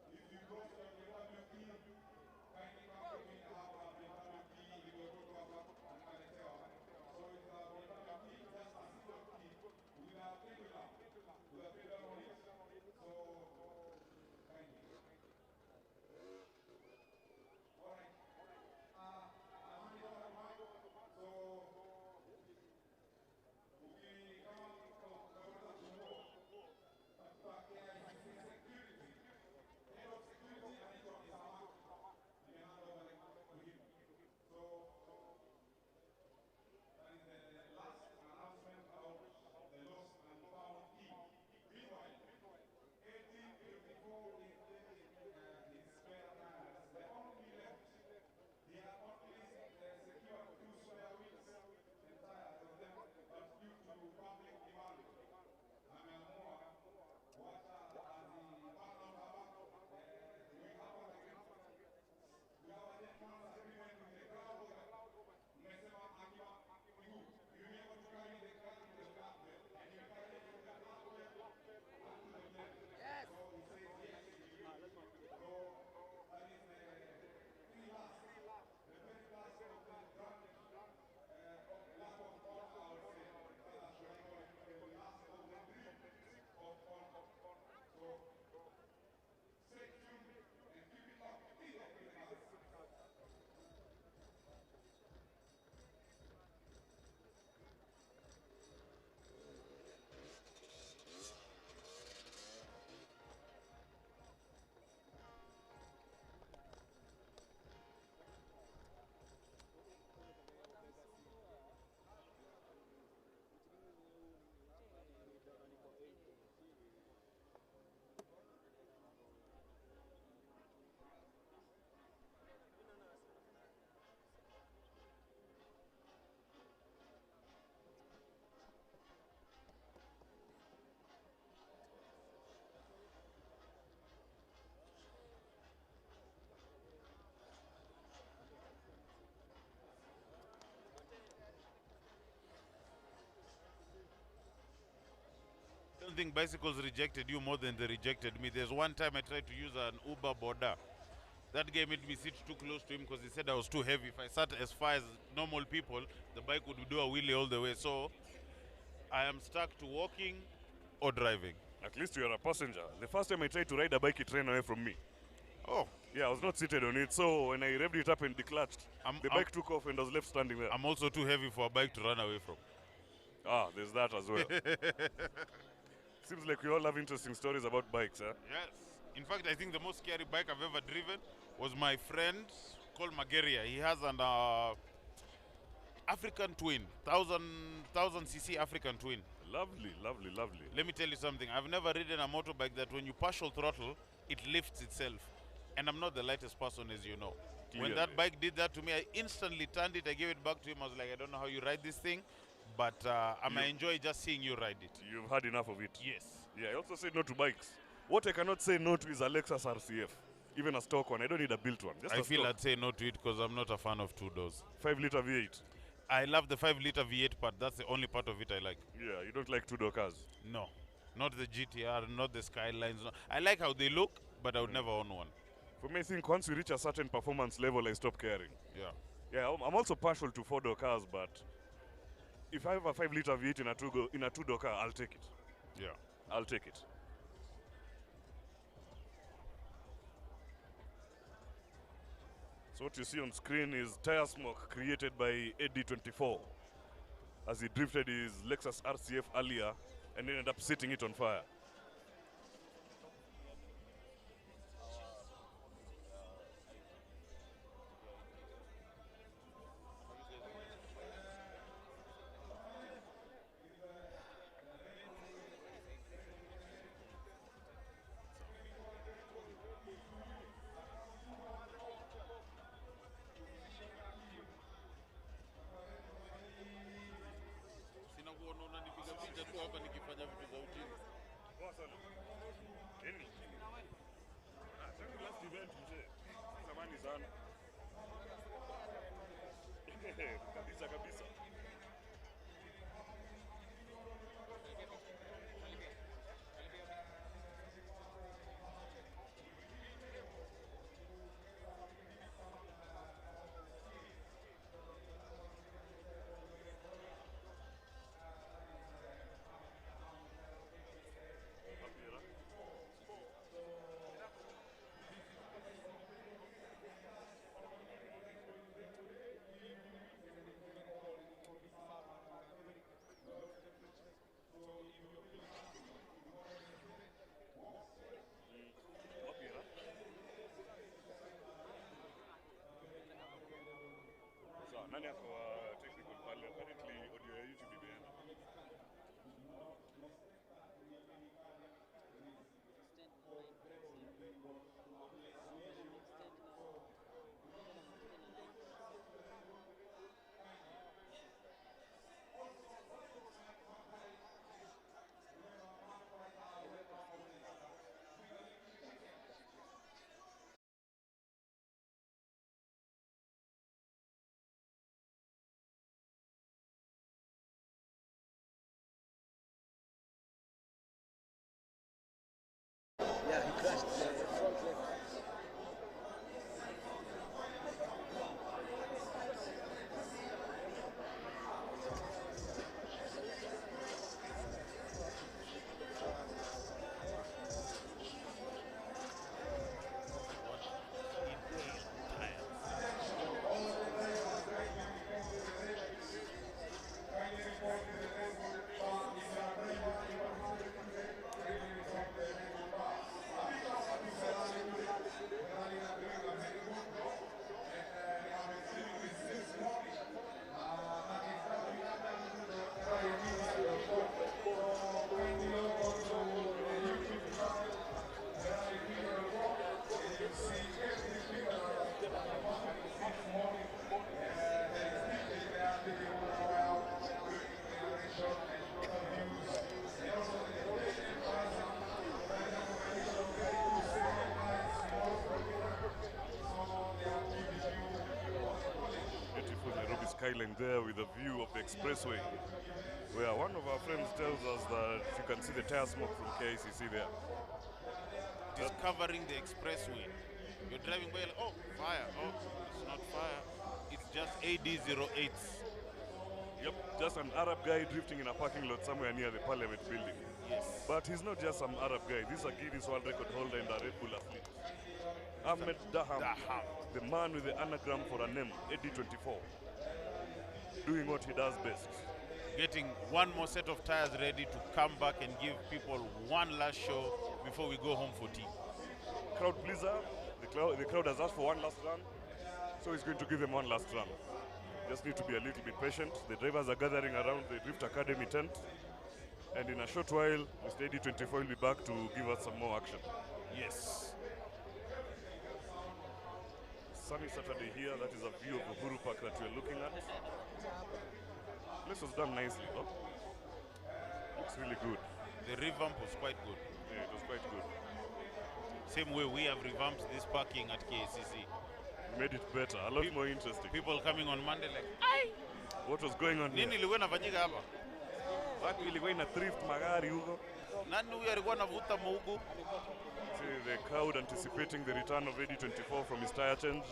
[SPEAKER 5] If you go
[SPEAKER 1] think bicycles rejected you more than they rejected me. There's one time I tried to use an Uber border. That guy made me sit too close to him because he said I was too heavy. If I sat as far as normal people, the bike would do a wheelie all the way. So I am stuck to walking or driving.
[SPEAKER 2] At least you are a passenger. The first time I tried to ride a bike, it ran away from me.
[SPEAKER 1] Oh.
[SPEAKER 2] Yeah, I was not seated on it, so when I revved it up and declutched, the bike took off and I was left standing there.
[SPEAKER 1] I'm also too heavy for a bike to run away from.
[SPEAKER 2] Ah, there's that as well. Seems like we all have interesting stories about bikes, huh?
[SPEAKER 1] Yes. In fact, I think the most scary bike I've ever driven was my friend called Mageria. He has an African twin, 1000cc African twin.
[SPEAKER 2] Lovely, lovely, lovely.
[SPEAKER 1] Let me tell you something. I've never ridden a motorbike that when you partial throttle, it lifts itself. And I'm not the lightest person, as you know.
[SPEAKER 2] Clearly.
[SPEAKER 1] When that bike did that to me, I instantly turned it. I gave it back to him. I was like, I don't know how you ride this thing, but I may enjoy just seeing you ride it.
[SPEAKER 2] You've had enough of it.
[SPEAKER 1] Yes.
[SPEAKER 2] Yeah, I also said no to bikes. What I cannot say no to is a Lexus RCF. Even a stock one. I don't need a built one. Just
[SPEAKER 1] I
[SPEAKER 2] a
[SPEAKER 1] feel
[SPEAKER 2] stock.
[SPEAKER 1] I'd say no to it because I'm not a fan of 2 doors.
[SPEAKER 2] 5-liter V8.
[SPEAKER 1] I love the 5-liter V8 part. That's the only part of it I like.
[SPEAKER 2] Yeah, you don't like 2-door cars?
[SPEAKER 1] No. Not the GTR, not the Skylines. No. I like how they look, but I would never own one.
[SPEAKER 2] For me, I think once we reach a certain performance level, I stop caring.
[SPEAKER 1] Yeah.
[SPEAKER 2] Yeah, I'm also partial to 4-door cars, but if I have a 5-liter V8 in a 2-door car, I'll take it.
[SPEAKER 1] Yeah.
[SPEAKER 2] I'll take it. So what you see on screen is tire smoke created by AD24 as he drifted his Lexus RCF earlier and ended up setting it on fire. Kabisa kabisa. Nani ako technical pale? Apparently audio ya YouTube imeenda.
[SPEAKER 6] Yeah, he crashed the front leg.
[SPEAKER 2] Beautiful Nairobi skyline there with a view of the expressway. Where one of our friends tells us that you can see the tire smoke from KICC there.
[SPEAKER 1] It is covering the expressway. You're driving by, like, oh, fire. Oh, it's not fire. It's just AD08s.
[SPEAKER 2] Yep, just an Arab guy drifting in a parking lot somewhere near the Parliament building.
[SPEAKER 1] Yes.
[SPEAKER 2] But he's not just some Arab guy. This is a Guinness World Record holder and a RedBull athlete. Ahmad Daham, the man with the anagram for a name, AD24. Doing what he does best.
[SPEAKER 1] Getting one more set of tires ready to come back and give people one last show before we go home for tea.
[SPEAKER 2] Crowd pleaser. The crowd has asked for one last run, so he's going to give them one last run. Just need to be a little bit patient. The drivers are gathering around the Drift Academy tent, and in a short while, Mr. AD24 will be back to give us some more action.
[SPEAKER 1] Yes.
[SPEAKER 2] Sunny Saturday here. That is a view of Uhuru Park that we're looking at. This was done nicely, though. Looks really good.
[SPEAKER 1] The revamp was quite good.
[SPEAKER 2] Yeah, it was quite good.
[SPEAKER 1] Same way we have revamped this parking at KCC.
[SPEAKER 2] Made it better, a lot more interesting.
[SPEAKER 1] People coming on Monday like,
[SPEAKER 2] What was going on here?
[SPEAKER 1] nini ilikuwa inafanyika hapa?
[SPEAKER 2] Watu ilikuwa ina thrift magari huko.
[SPEAKER 1] Nani huyu alikuwa anavuta maugu?
[SPEAKER 2] See the crowd anticipating the return of AD24 from his tire change.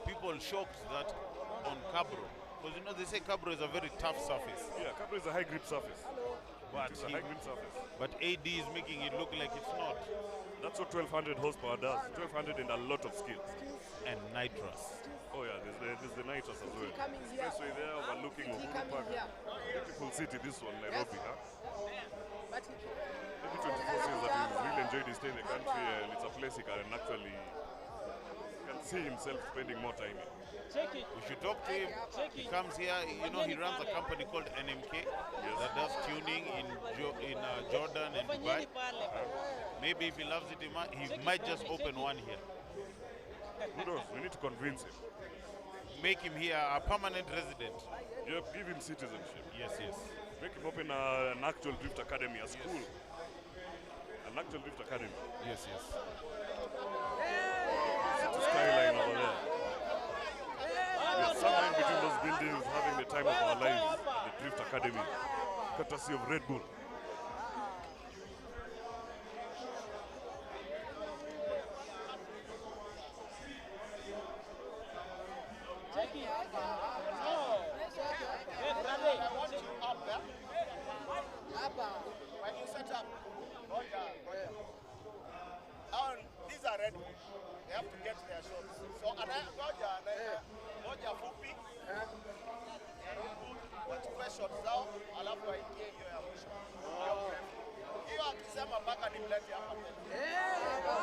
[SPEAKER 1] People shocked that on Cabro, because you know they say Cabro is a very tough surface.
[SPEAKER 2] Yeah, Cabro is a high grip surface.
[SPEAKER 1] But
[SPEAKER 2] It's a high grip surface.
[SPEAKER 1] but AD is making it look like it's not.
[SPEAKER 2] That's what 1200 horsepower does. 1200 and a lot of skill.
[SPEAKER 1] And nitrous.
[SPEAKER 2] Oh yeah, there's the nitrous as well.
[SPEAKER 6] Coming here.
[SPEAKER 2] Expressway there overlooking Uhuru
[SPEAKER 6] coming
[SPEAKER 2] Park.
[SPEAKER 6] here.
[SPEAKER 2] Beautiful city, this one, Nairobi, huh?
[SPEAKER 6] But
[SPEAKER 2] AD24 says that he's really enjoyed his stay in the country and it's a place he can actually see himself spending more time in.
[SPEAKER 1] We should talk to him. He comes here, you know, he runs a company called NMK that does tuning in Jordan and Dubai. Maybe if he loves it, he might just open one here.
[SPEAKER 2] Who knows? We need to convince him.
[SPEAKER 1] Make him here a permanent resident.
[SPEAKER 2] Yep, give him citizenship.
[SPEAKER 1] Yes, yes.
[SPEAKER 2] Make him open an actual drift academy, a school. An actual drift academy.
[SPEAKER 1] Yes, yes.
[SPEAKER 2] City skyline over there. We're somewhere in between those buildings having the time of our lives at the Drift Academy, courtesy of RedBull.
[SPEAKER 6] when you set up,
[SPEAKER 7] these are red. They have to get their shots. So moja fupi wachukue shot zao alafu waingie hiyo ya mwisho. Hiyo akisema mpaka nimlete hapa tena.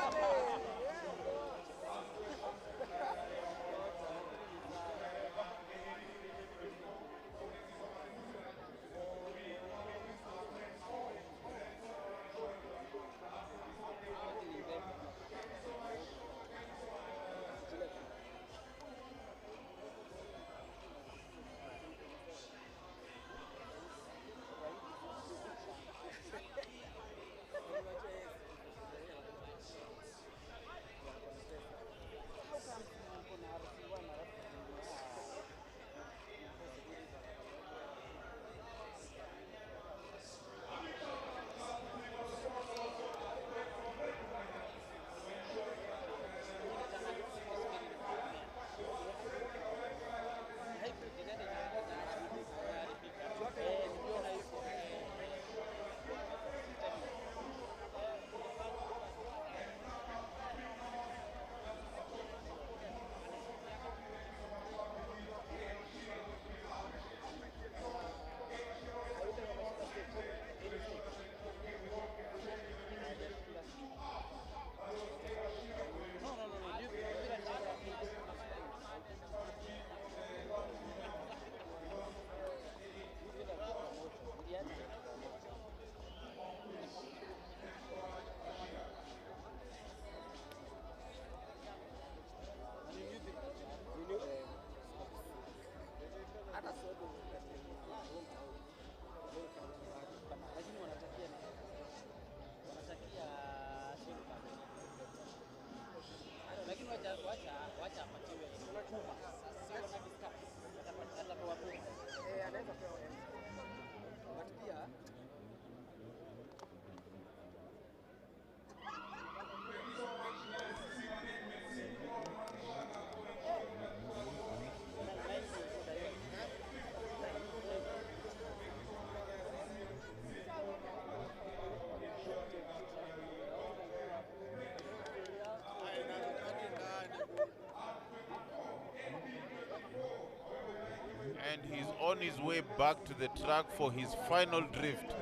[SPEAKER 1] And he's on his way back to the track for his final drift.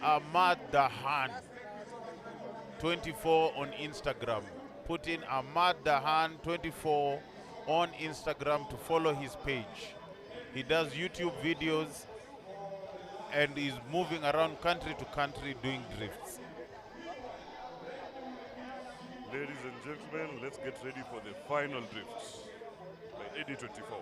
[SPEAKER 1] Ahmad Daham, 24 on Instagram. Put in Ahmad Daham 24 on Instagram to follow his page. He does YouTube videos and is moving around country to country doing drifts.
[SPEAKER 2] Ladies and gentlemen, let's get ready for the final drift by Eddie 24.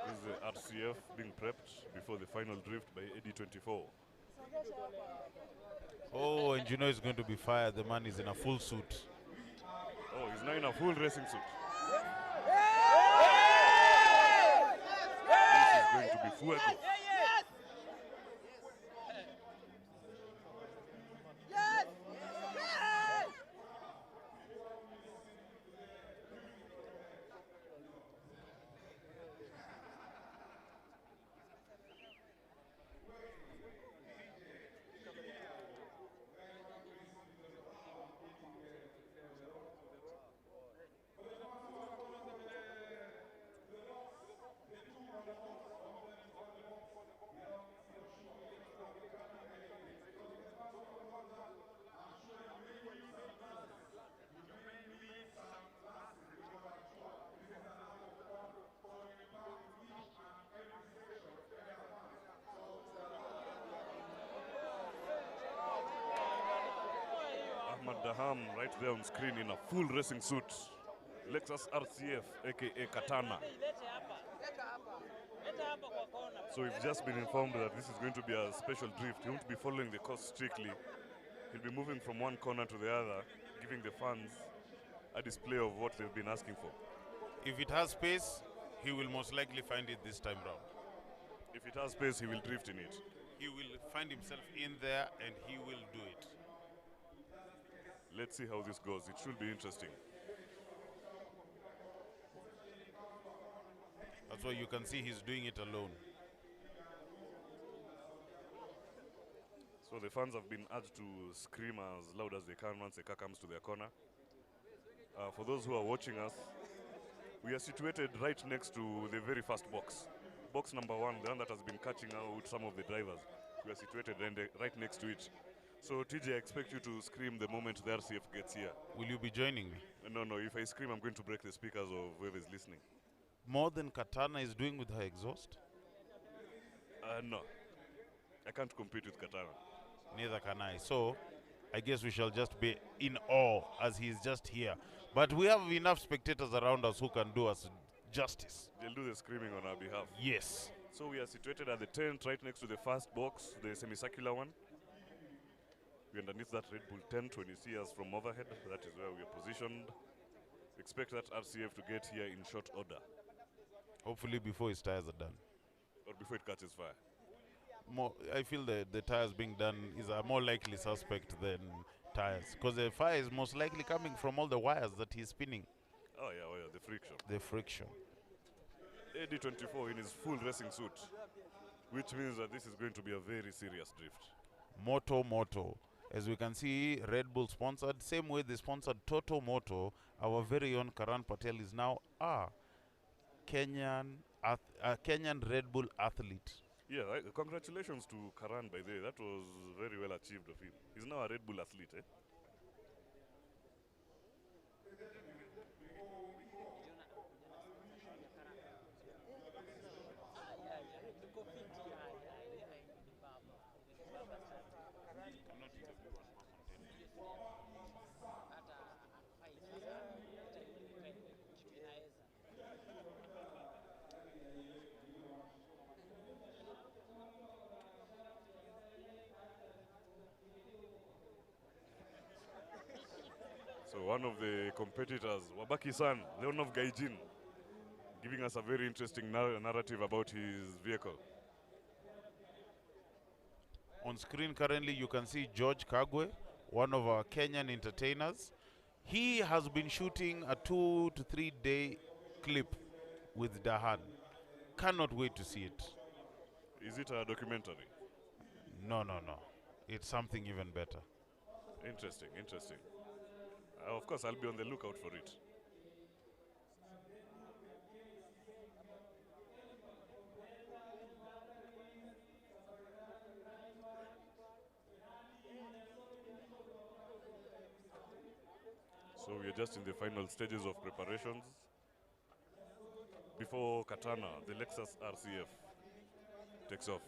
[SPEAKER 2] This is the RCF being prepped before the final drift by Eddie 24.
[SPEAKER 1] Oh, and you know it's going to be fire. The man is in a full suit.
[SPEAKER 2] Oh, he's now in a full racing suit. This is going to be fuego. Ahmad Daham right there on screen in a full racing suit. Lexus RCF, aka Katana. So we've just been informed that this is going to be a special drift. He won't be following the course strictly. He'll be moving from one corner to the other, giving the fans a display of what they've been asking for.
[SPEAKER 1] If it has space, he will most likely find it this time round.
[SPEAKER 2] If it has space, he will drift in it.
[SPEAKER 1] He will find himself in there and he will do it.
[SPEAKER 2] Let's see how this goes. It should be interesting.
[SPEAKER 1] That's why you can see he's doing it alone.
[SPEAKER 2] So the fans have been urged to scream as loud as they can once the car comes to their corner. For those who are watching us, we are situated right next to the very first box. Box number 1, the one that has been catching out some of the drivers. We are situated right next to it. So TJ, I expect you to scream the moment the RCF gets here.
[SPEAKER 1] Will you be joining me?
[SPEAKER 2] No, if I scream, I'm going to break the speakers of whoever is listening.
[SPEAKER 1] More than Katana is doing with her exhaust?
[SPEAKER 2] No. I can't compete with Katana.
[SPEAKER 1] Neither can I. So, I guess we shall just be in awe as he is just here. But we have enough spectators around us who can do us justice.
[SPEAKER 2] They'll do the screaming on our behalf.
[SPEAKER 1] Yes.
[SPEAKER 2] So we are situated at the tent right next to the first box, the semicircular one. We're underneath that RedBull tent. When you see us from overhead, that is where we are positioned. Expect that RCF to get here in short order.
[SPEAKER 1] Hopefully before his tires are done.
[SPEAKER 2] Or before it catches fire.
[SPEAKER 1] I feel that the tires being done is a more likely suspect than tires. Because the fire is most likely coming from all the wires that he's spinning.
[SPEAKER 2] Oh yeah, the friction.
[SPEAKER 1] The friction.
[SPEAKER 2] AD24 in his full racing suit. Which means that this is going to be a very serious drift.
[SPEAKER 1] Moto. As we can see, Red Bull sponsored. Same way they sponsored Toto Moto. Our very own Karan Patel is now a Kenyan Red Bull athlete.
[SPEAKER 2] Yeah, congratulations to Karan, by the way. That was very well achieved of him. He's now a Red Bull athlete, eh? one of the competitors, Wabaki-san, Leon of Gaijin, giving us a very interesting narrative about his vehicle.
[SPEAKER 1] On screen currently you can see George Kagwe, one of our Kenyan entertainers. He has been shooting a 2 to 3 day clip with Dahan. Cannot wait to see it.
[SPEAKER 2] Is it a documentary?
[SPEAKER 1] No. It's something even better.
[SPEAKER 2] Interesting, interesting. Of course, I'll be on the lookout for it. So we're just in the final stages of preparations before Katana, the Lexus RCF, takes off.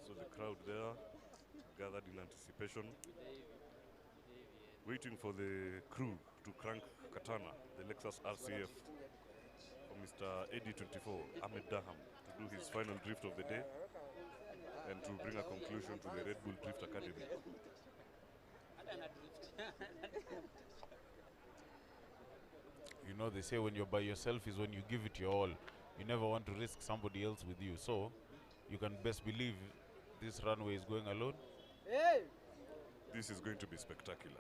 [SPEAKER 2] So the crowd there gathered in anticipation, waiting for the crew to crank Katana, the Lexus RCF, for Mr. AD24, Ahmad Daham, to do his final drift of the day and to bring a conclusion to the Red Bull Drift Academy.
[SPEAKER 1] You know, they say when you're by yourself is when you give it your all. You never want to risk somebody else with you. So you can best believe this runway is going alone.
[SPEAKER 2] This is going to be spectacular.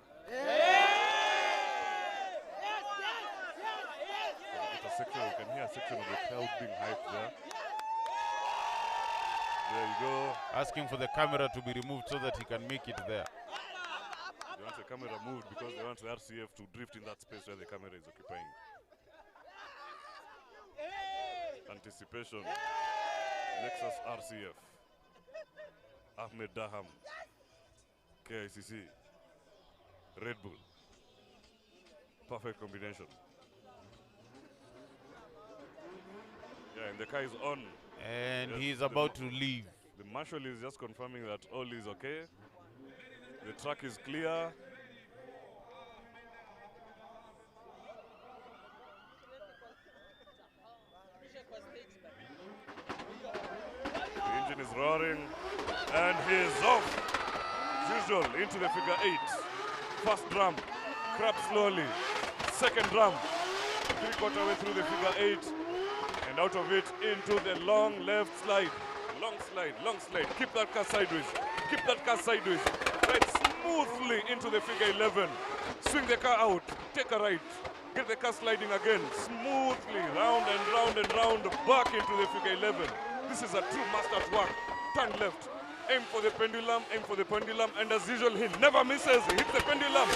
[SPEAKER 2] Section, you can hear a section of the crowd being hyped there. There you go.
[SPEAKER 1] Asking for the camera to be removed so that he can make it there.
[SPEAKER 2] They want the camera moved because they want the RCF to drift in that space where the camera is occupying. Anticipation. Lexus RCF. Ahmad Daham. KICC. Red Bull. Perfect combination. Yeah, and the car is on.
[SPEAKER 1] And
[SPEAKER 2] Yes,
[SPEAKER 1] he's about to leave.
[SPEAKER 2] The marshal is just confirming that all is okay. The track is clear. The engine is roaring. And he is off. As usual, into the figure 8. First drum, crab slowly. Second drum, 3/4 way through the figure 8. And out of it into the long left slide. Long slide, long slide. Keep that car sideways. Keep that car sideways. Right smoothly into the figure 11. Swing the car out. Take a right. Get the car sliding again. Smoothly. Round and round and round. Back into the figure 11. This is a true master at work. Turn left. Aim for the pendulum, and as usual, he never misses. He hits the pendulum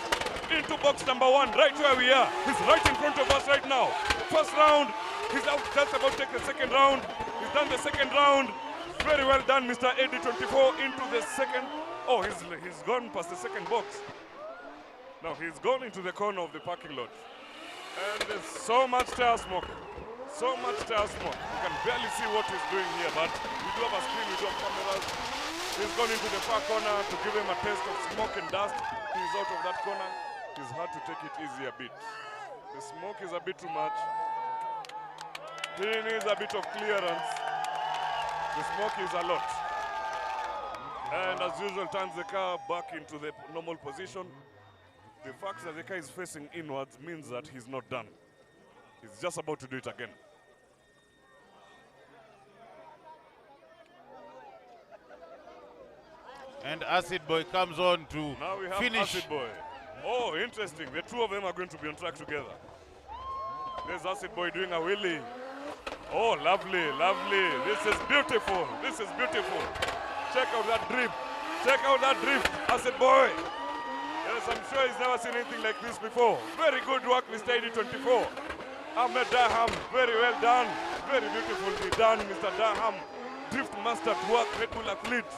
[SPEAKER 2] into box number 1, right where we are. He's right in front of us right now. First round, he's out just about to take the second round. He's done the second round. Very well done, Mr. AD24, into the second. Oh, he's gone past the second box. Now he's gone into the corner of the parking lot. And there's so much tire smoke. So much tire smoke. You can barely see what he's doing here, but we do have a screen, we do have cameras. He's gone into the far corner to give him a taste of smoke and dust. He's out of that corner. He's had to take it easy a bit. The smoke is a bit too much. He needs a bit of clearance. The smoke is a lot. And as usual, turns the car back into the normal position. The fact that the car is facing inwards means that he's not done. He's just about to do it again.
[SPEAKER 1] And Acid Boy comes on to
[SPEAKER 2] Now we have
[SPEAKER 1] finish.
[SPEAKER 2] Acid Boy. Oh, interesting. The two of them are going to be on track together. There's Acid Boy doing a wheelie. Oh, lovely, lovely. This is beautiful. This is beautiful. Check out that drift. Check out that drift, Acid Boy. Yes, I'm sure he's never seen anything like this before. Very good work, Mr. AD24. Ahmad Daham, very well done. Very beautifully done, Mr. Daham. Drift master at work, RedBull athlete.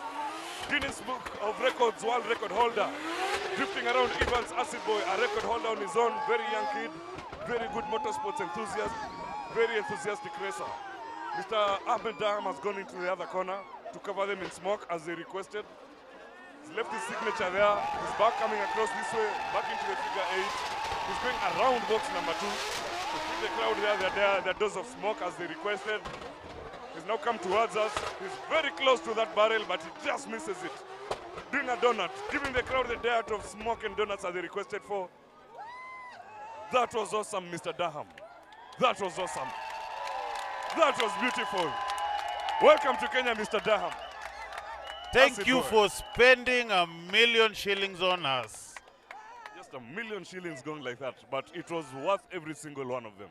[SPEAKER 2] Guinness Book of Records, world record holder. Drifting around Evans, Acid Boy, a record holder on his own. Very young kid, very good motorsports enthusiast, very enthusiastic racer. Mr. Ahmed Daham has gone into the other corner to cover them in smoke as they requested. He's left his signature there. He's back coming across this way, back into the figure 8. He's going around box number 2. To feed the crowd there, their dose of smoke as they requested. He's now come towards us. He's very close to that barrel, but he just misses it. Doing a donut, giving the crowd the diet of smoke and donuts as they requested for. That was awesome, Mr. Daham. That was awesome. That was beautiful. Welcome to Kenya, Mr. Daham.
[SPEAKER 1] Thank
[SPEAKER 2] Acid
[SPEAKER 1] you
[SPEAKER 2] Boy.
[SPEAKER 1] for spending $1,000,000 shillings on us.
[SPEAKER 2] Just $1,000,000 shillings going like that, but it was worth every single one of them.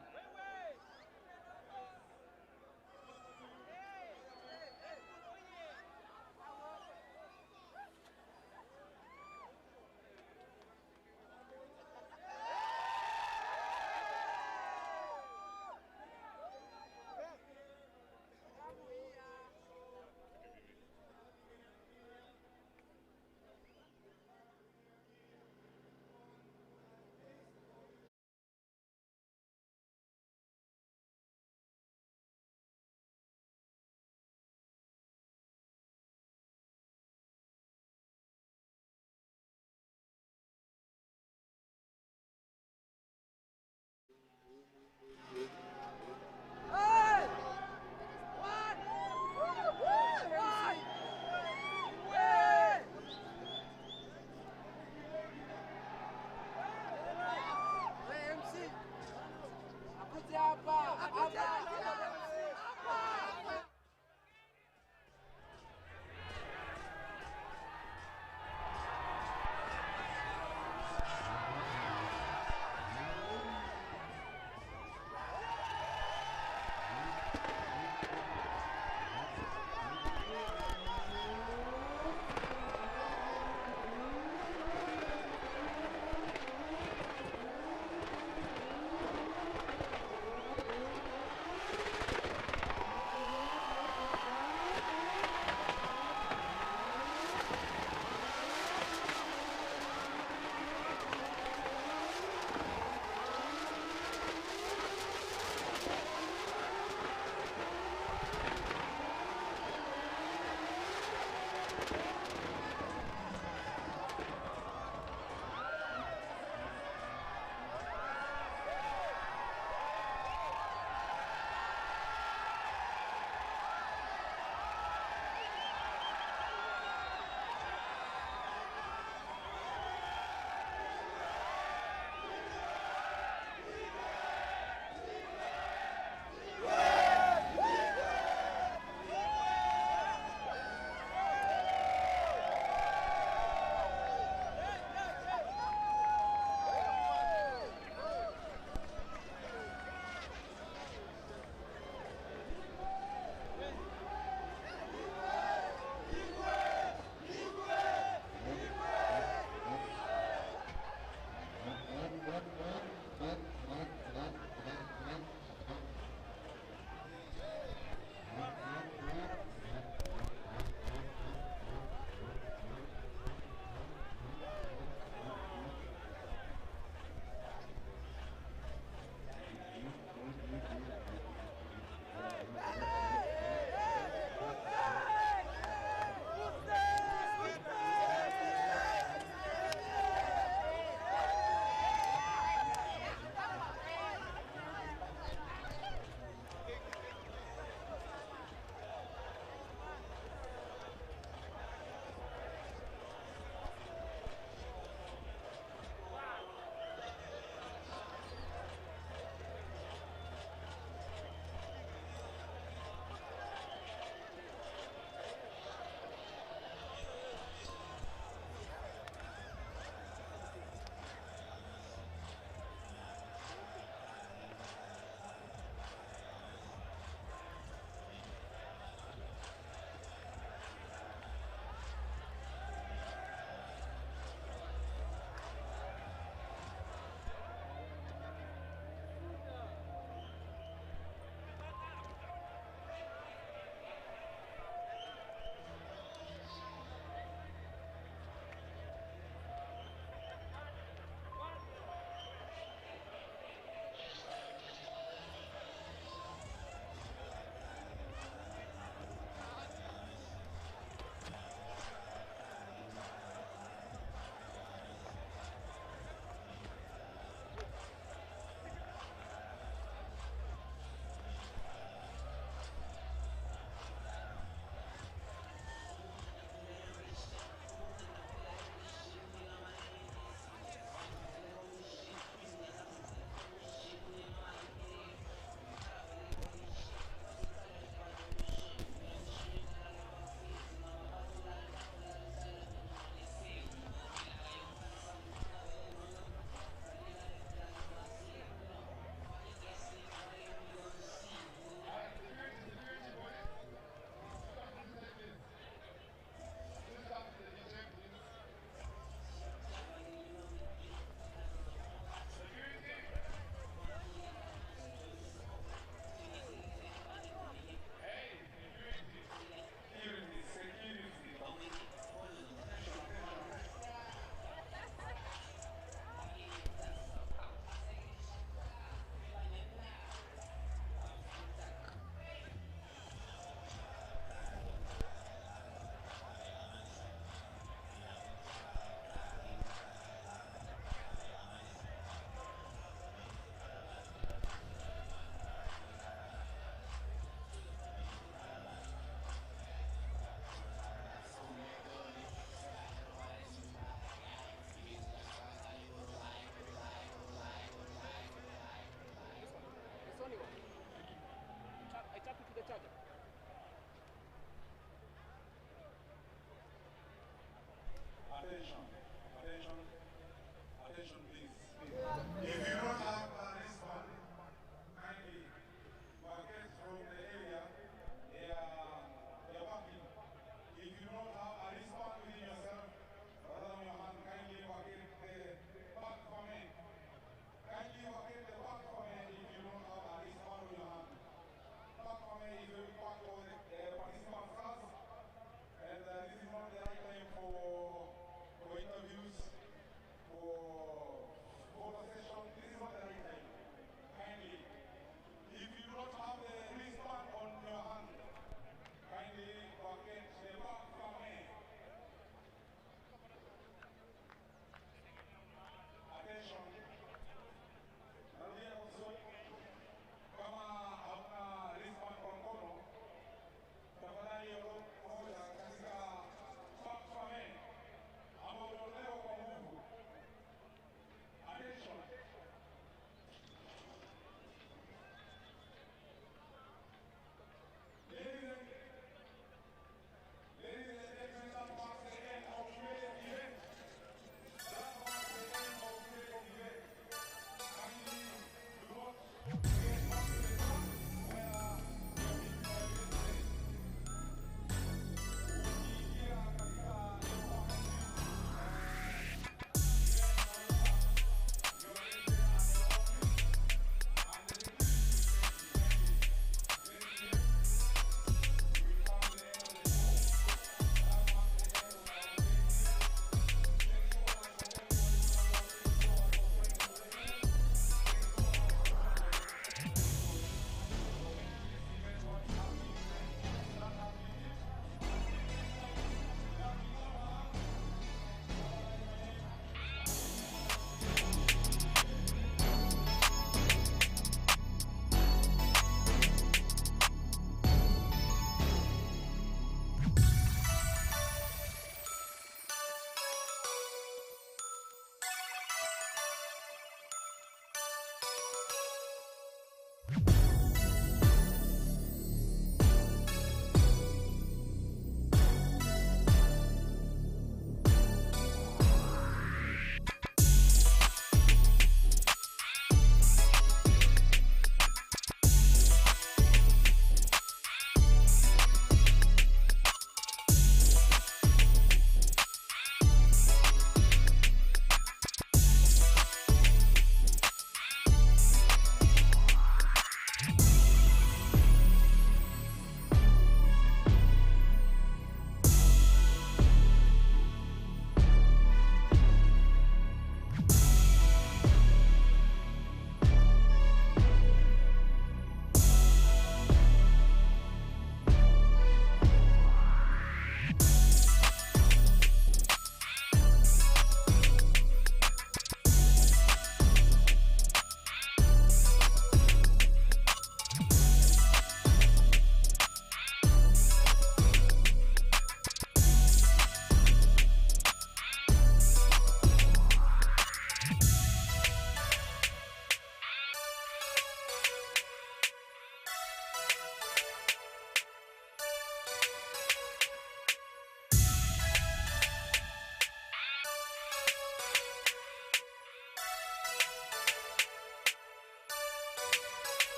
[SPEAKER 6] Taja.